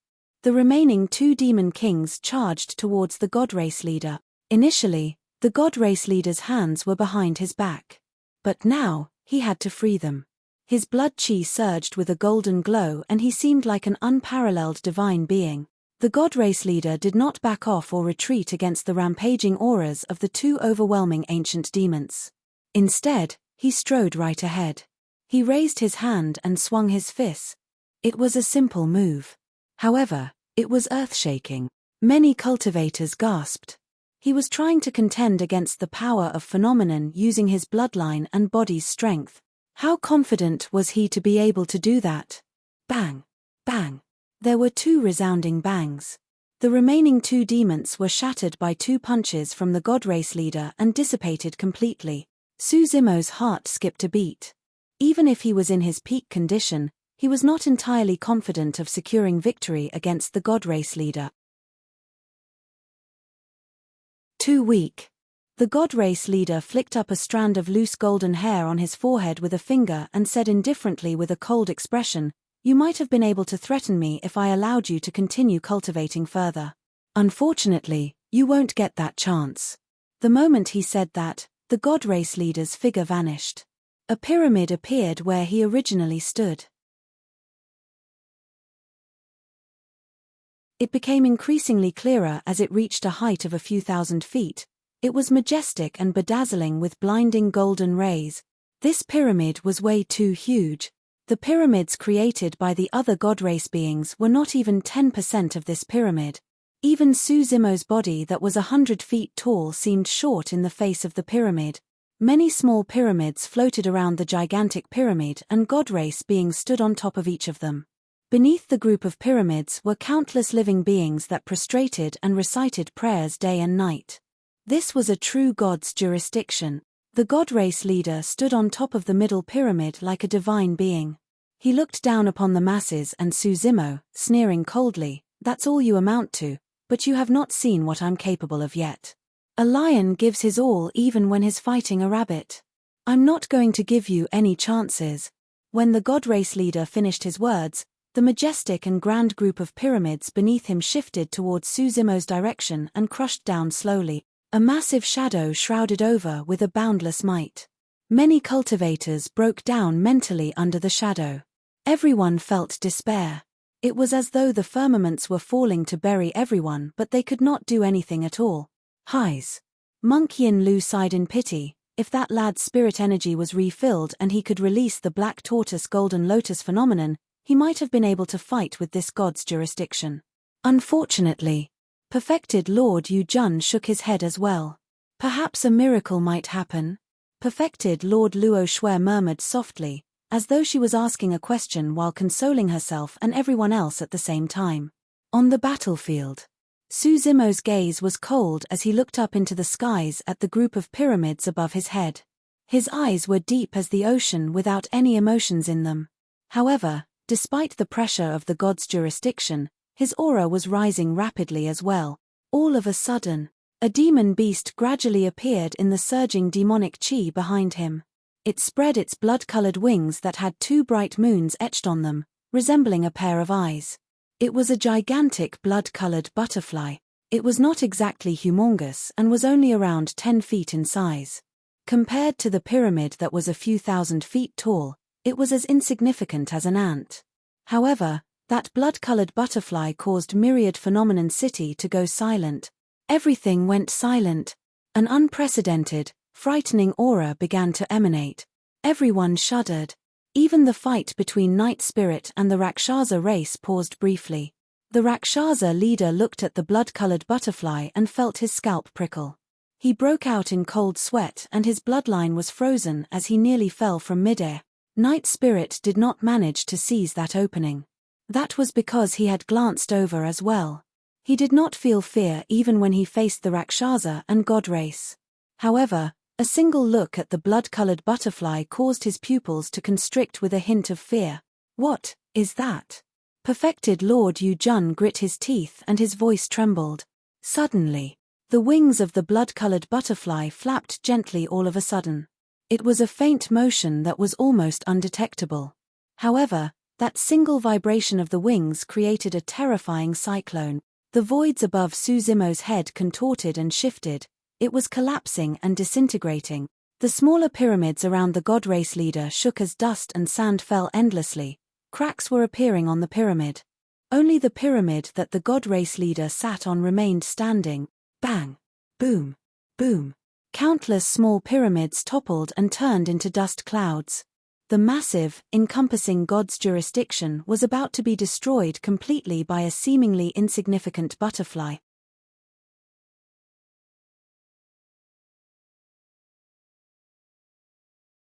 The remaining 2 demon kings charged towards the god race leader. Initially, the god race leader's hands were behind his back. But now, he had to free them. His blood chi surged with a golden glow and he seemed like an unparalleled divine being. The god race leader did not back off or retreat against the rampaging auras of the 2 overwhelming ancient demons. Instead, he strode right ahead. He raised his hand and swung his fist. It was a simple move. However, it was earth-shaking. Many cultivators gasped. He was trying to contend against the power of phenomenon using his bloodline and body's strength. How confident was he to be able to do that? Bang! Bang! There were 2 resounding bangs. The remaining 2 demons were shattered by 2 punches from the god race leader and dissipated completely. Su Zimo's heart skipped a beat. Even if he was in his peak condition, he was not entirely confident of securing victory against the god race leader. Too weak. The god race leader flicked up a strand of loose golden hair on his forehead with a finger and said indifferently with a cold expression, "You might have been able to threaten me if I allowed you to continue cultivating further. Unfortunately, you won't get that chance." The moment he said that, the god race leader's figure vanished. A pyramid appeared where he originally stood. It became increasingly clearer as it reached a height of a few thousand feet. It was majestic and bedazzling with blinding golden rays. This pyramid was way too huge. The pyramids created by the other god race beings were not even 10% of this pyramid. Even Su Zimo's body that was 100 feet tall seemed short in the face of the pyramid. Many small pyramids floated around the gigantic pyramid and god race beings stood on top of each of them. Beneath the group of pyramids were countless living beings that prostrated and recited prayers day and night. This was a true god's jurisdiction. The god race leader stood on top of the middle pyramid like a divine being. He looked down upon the masses and Su Zimo, sneering coldly, "That's all you amount to. But you have not seen what I'm capable of yet. A lion gives his all even when he's fighting a rabbit. I'm not going to give you any chances." When the god race leader finished his words, the majestic and grand group of pyramids beneath him shifted towards Suzumo's direction and crushed down slowly. A massive shadow shrouded over with a boundless might. Many cultivators broke down mentally under the shadow. Everyone felt despair. It was as though the firmaments were falling to bury everyone, but they could not do anything at all. Highs. Monk Yin Lu sighed in pity. If that lad's spirit energy was refilled and he could release the black tortoise golden lotus phenomenon, he might have been able to fight with this god's jurisdiction. Unfortunately, perfected Lord Yu Jun shook his head as well. Perhaps a miracle might happen. Perfected Lord Luo Shui murmured softly, as though she was asking a question while consoling herself and everyone else at the same time. On the battlefield, Suzumo's gaze was cold as he looked up into the skies at the group of pyramids above his head. His eyes were deep as the ocean without any emotions in them. However, despite the pressure of the god's jurisdiction, his aura was rising rapidly as well. All of a sudden, a demon beast gradually appeared in the surging demonic chi behind him. It spread its blood-colored wings that had two bright moons etched on them, resembling a pair of eyes. It was a gigantic blood-colored butterfly. It was not exactly humongous and was only around 10 feet in size. Compared to the pyramid that was a few thousand feet tall, it was as insignificant as an ant. However, that blood-colored butterfly caused Myriad Phenomenon City to go silent. Everything went silent. An unprecedented, frightening aura began to emanate. Everyone shuddered. Even the fight between Night Spirit and the Rakshasa race paused briefly. The Rakshasa leader looked at the blood-colored butterfly and felt his scalp prickle. He broke out in cold sweat and his bloodline was frozen as he nearly fell from midair. Night Spirit did not manage to seize that opening. That was because he had glanced over as well. He did not feel fear even when he faced the Rakshasa and God race. However, a single look at the blood-colored butterfly caused his pupils to constrict with a hint of fear. What is that? Perfected Lord Yu Jun grit his teeth and his voice trembled. Suddenly, the wings of the blood-colored butterfly flapped gently all of a sudden. It was a faint motion that was almost undetectable. However, that single vibration of the wings created a terrifying cyclone. The voids above Suzumo's head contorted and shifted. It was collapsing and disintegrating. The smaller pyramids around the god race leader shook as dust and sand fell endlessly. Cracks were appearing on the pyramid. Only the pyramid that the god race leader sat on remained standing. Bang! Boom! Boom! Countless small pyramids toppled and turned into dust clouds. The massive, encompassing god's jurisdiction was about to be destroyed completely by a seemingly insignificant butterfly.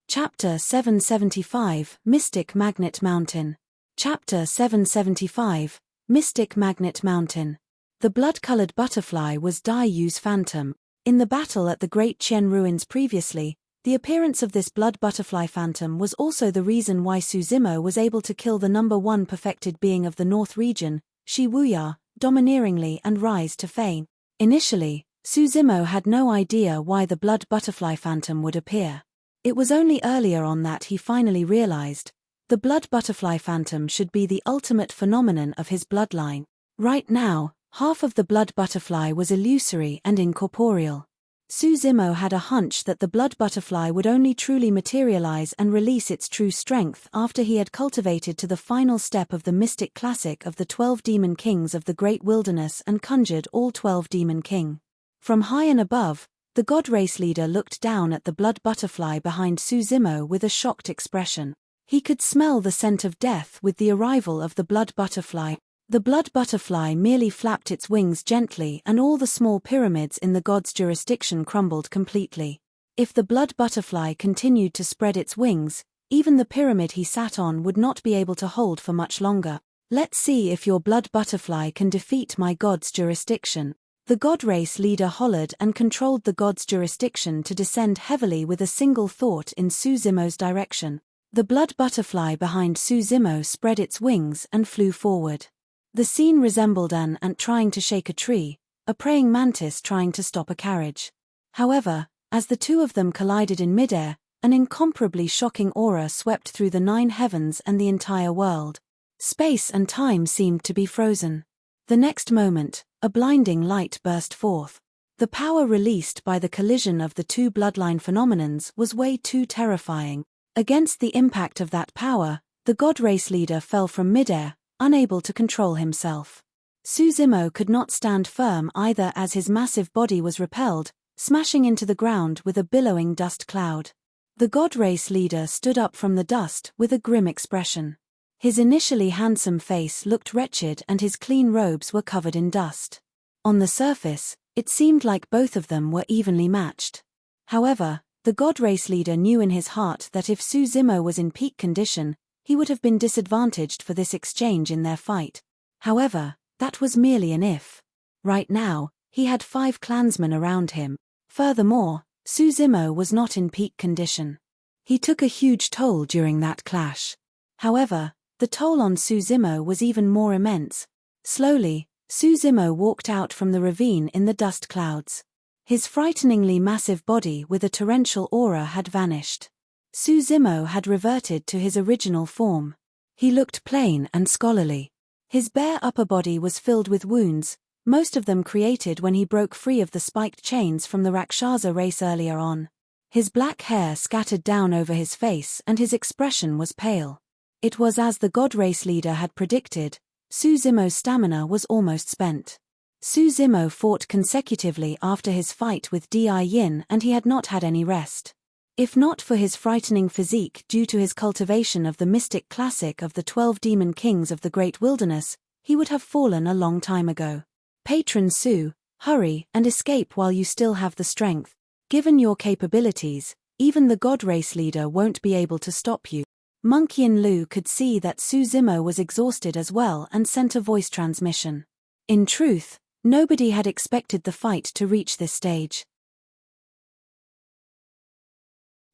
Chapter 775, Mystic Magnet Mountain. Chapter 775, Mystic Magnet Mountain. The blood-colored butterfly was Dai Yu's phantom. In the battle at the Great Qian Ruins previously, the appearance of this blood butterfly phantom was also the reason why Suzumo was able to kill the number 1 perfected being of the North region, Shi Wuya, domineeringly and rise to fame. Initially, Suzumo had no idea why the blood butterfly phantom would appear. It was only earlier on that he finally realized, the blood butterfly phantom should be the ultimate phenomenon of his bloodline. Right now, half of the blood butterfly was illusory and incorporeal. Suzumo had a hunch that the blood butterfly would only truly materialize and release its true strength after he had cultivated to the final step of the mystic classic of the 12 demon kings of the great wilderness and conjured all 12 demon king. From high and above, the god race leader looked down at the blood butterfly behind Suzumo with a shocked expression. He could smell the scent of death with the arrival of the blood butterfly. The blood butterfly merely flapped its wings gently and all the small pyramids in the god's jurisdiction crumbled completely. If the blood butterfly continued to spread its wings, even the pyramid he sat on would not be able to hold for much longer. Let's see if your blood butterfly can defeat my god's jurisdiction. The god race leader hollered and controlled the god's jurisdiction to descend heavily with a single thought in Suzumo's direction. The blood butterfly behind Suzumo spread its wings and flew forward. The scene resembled an ant trying to shake a tree, a praying mantis trying to stop a carriage. However, as the two of them collided in midair, an incomparably shocking aura swept through the 9 heavens and the entire world. Space and time seemed to be frozen. The next moment, a blinding light burst forth. The power released by the collision of the 2 bloodline phenomenons was way too terrifying. Against the impact of that power, the god race leader fell from midair, unable to control himself. Suzimo could not stand firm either as his massive body was repelled, smashing into the ground with a billowing dust cloud. The god race leader stood up from the dust with a grim expression. His initially handsome face looked wretched and his clean robes were covered in dust. On the surface, it seemed like both of them were evenly matched. However, the god race leader knew in his heart that if Suzimo was in peak condition, he would have been disadvantaged for this exchange in their fight. However, that was merely an if. Right now, he had 5 clansmen around him. Furthermore, Suzimo was not in peak condition. He took a huge toll during that clash. However, the toll on Suzimo was even more immense. Slowly, Suzimo walked out from the ravine in the dust clouds. His frighteningly massive body with a torrential aura had vanished. Suzimo had reverted to his original form. He looked plain and scholarly. His bare upper body was filled with wounds, most of them created when he broke free of the spiked chains from the Rakshasa race earlier on. His black hair scattered down over his face and his expression was pale. It was as the god race leader had predicted, Suzimo's stamina was almost spent. Suzimo fought consecutively after his fight with Di Yin and he had not had any rest. If not for his frightening physique due to his cultivation of the mystic classic of the 12 demon kings of the great wilderness, he would have fallen a long time ago. Patron Su, hurry and escape while you still have the strength. Given your capabilities, even the god race leader won't be able to stop you. Monkey Lu could see that Suzimo was exhausted as well and sent a voice transmission. In truth, nobody had expected the fight to reach this stage.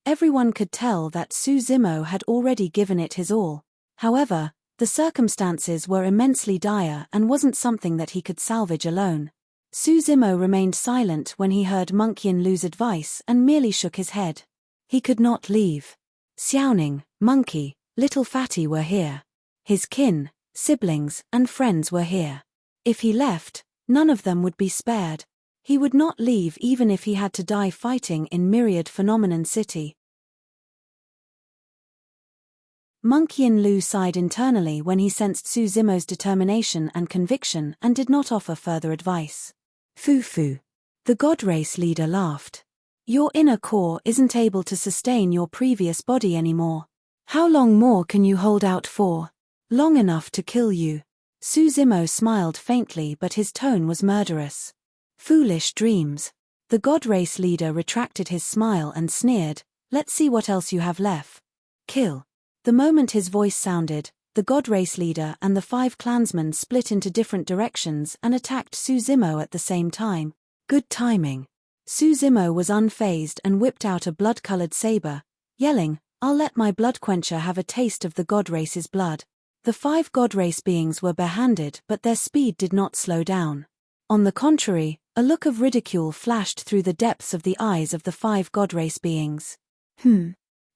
Everyone could tell that Suzimo had already given it his all. However, the circumstances were immensely dire and wasn't something that he could salvage alone. Suzimo remained silent when he heard Monkey Lu's advice and merely shook his head. He could not leave. Xiaoning, Monkey, Little Fatty were here. His kin, siblings, and friends were here. If he left, none of them would be spared. He would not leave even if he had to die fighting in Myriad Phenomenon City. Monkey Lu sighed internally when he sensed Suzimo's determination and conviction and did not offer further advice. Fufu. The god race leader laughed. Your inner core isn't able to sustain your previous body anymore. How long more can you hold out for? Long enough to kill you. Suzimo smiled faintly but his tone was murderous. Foolish dreams. The god race leader retracted his smile and sneered, let's see what else you have left. Kill. The moment his voice sounded, the god race leader and the 5 clansmen split into different directions and attacked Suzimo at the same time. Good timing. Suzimo was unfazed and whipped out a blood-colored saber, yelling, I'll let my blood quencher have a taste of the god race's blood. The 5 god race beings were barehanded but their speed did not slow down. On the contrary, a look of ridicule flashed through the depths of the eyes of the 5 god race beings.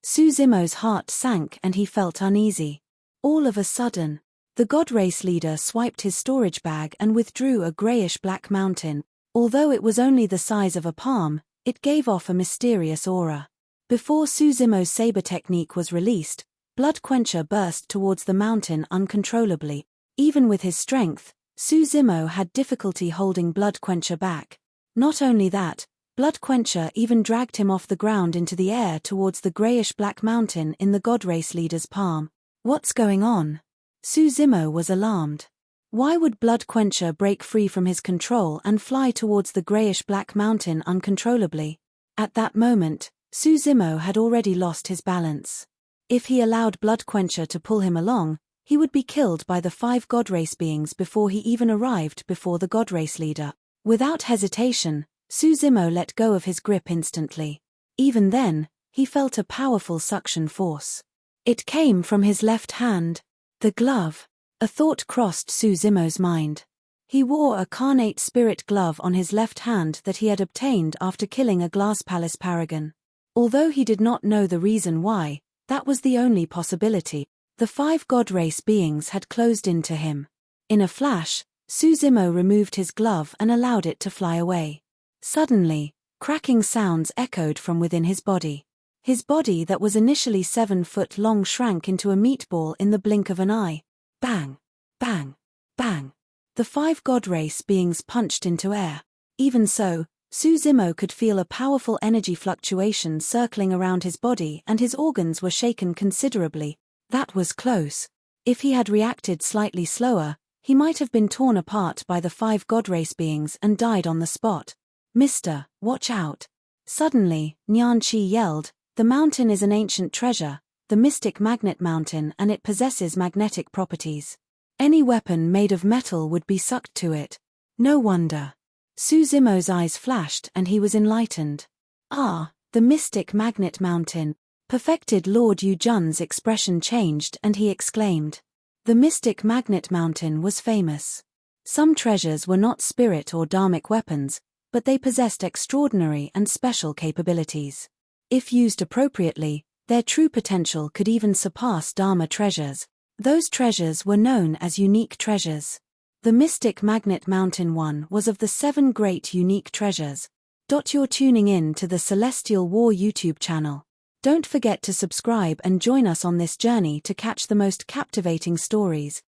Suzimo's heart sank and he felt uneasy. All of a sudden, the god race leader swiped his storage bag and withdrew a grayish-black mountain. Although it was only the size of a palm, it gave off a mysterious aura. Before Suzimo's saber technique was released, Blood Quencher burst towards the mountain uncontrollably. Even with his strength, Suzimo had difficulty holding Blood Quencher back. Not only that, Blood Quencher even dragged him off the ground into the air towards the grayish-black mountain in the god race leader's palm. What's going on? Suzimo was alarmed. Why would Blood Quencher break free from his control and fly towards the grayish-black mountain uncontrollably? At that moment, Suzimo had already lost his balance. If he allowed Blood Quencher to pull him along, he would be killed by the 5 god race beings before he even arrived before the god race leader. Without hesitation, Suzimo let go of his grip instantly. Even then, he felt a powerful suction force. It came from his left hand. The glove. A thought crossed Suzimo's mind. He wore a carnate spirit glove on his left hand that he had obtained after killing a glass palace paragon. Although he did not know the reason why, that was the only possibility. The 5 god race beings had closed into him. In a flash, Suzimo removed his glove and allowed it to fly away. Suddenly, cracking sounds echoed from within his body. His body that was initially 7 foot long shrank into a meatball in the blink of an eye. Bang! Bang! Bang! The 5 god race beings punched into air. Even so, Suzimo could feel a powerful energy fluctuation circling around his body and his organs were shaken considerably. That was close. If he had reacted slightly slower, he might have been torn apart by the 5 god race beings and died on the spot. Mister, watch out. Suddenly, Nianqi yelled, the mountain is an ancient treasure, the mystic magnet mountain, and it possesses magnetic properties. Any weapon made of metal would be sucked to it. No wonder. Suzimo's eyes flashed and he was enlightened. Ah, the mystic magnet mountain. Perfected Lord Yujun's expression changed and he exclaimed. The mystic magnet mountain was famous. Some treasures were not spirit or dharmic weapons, but they possessed extraordinary and special capabilities. If used appropriately, their true potential could even surpass dharma treasures. Those treasures were known as unique treasures. The mystic magnet mountain one was of the 7 great unique treasures. You're tuning in to the Celestial War YouTube channel. Don't forget to subscribe and join us on this journey to catch the most captivating stories.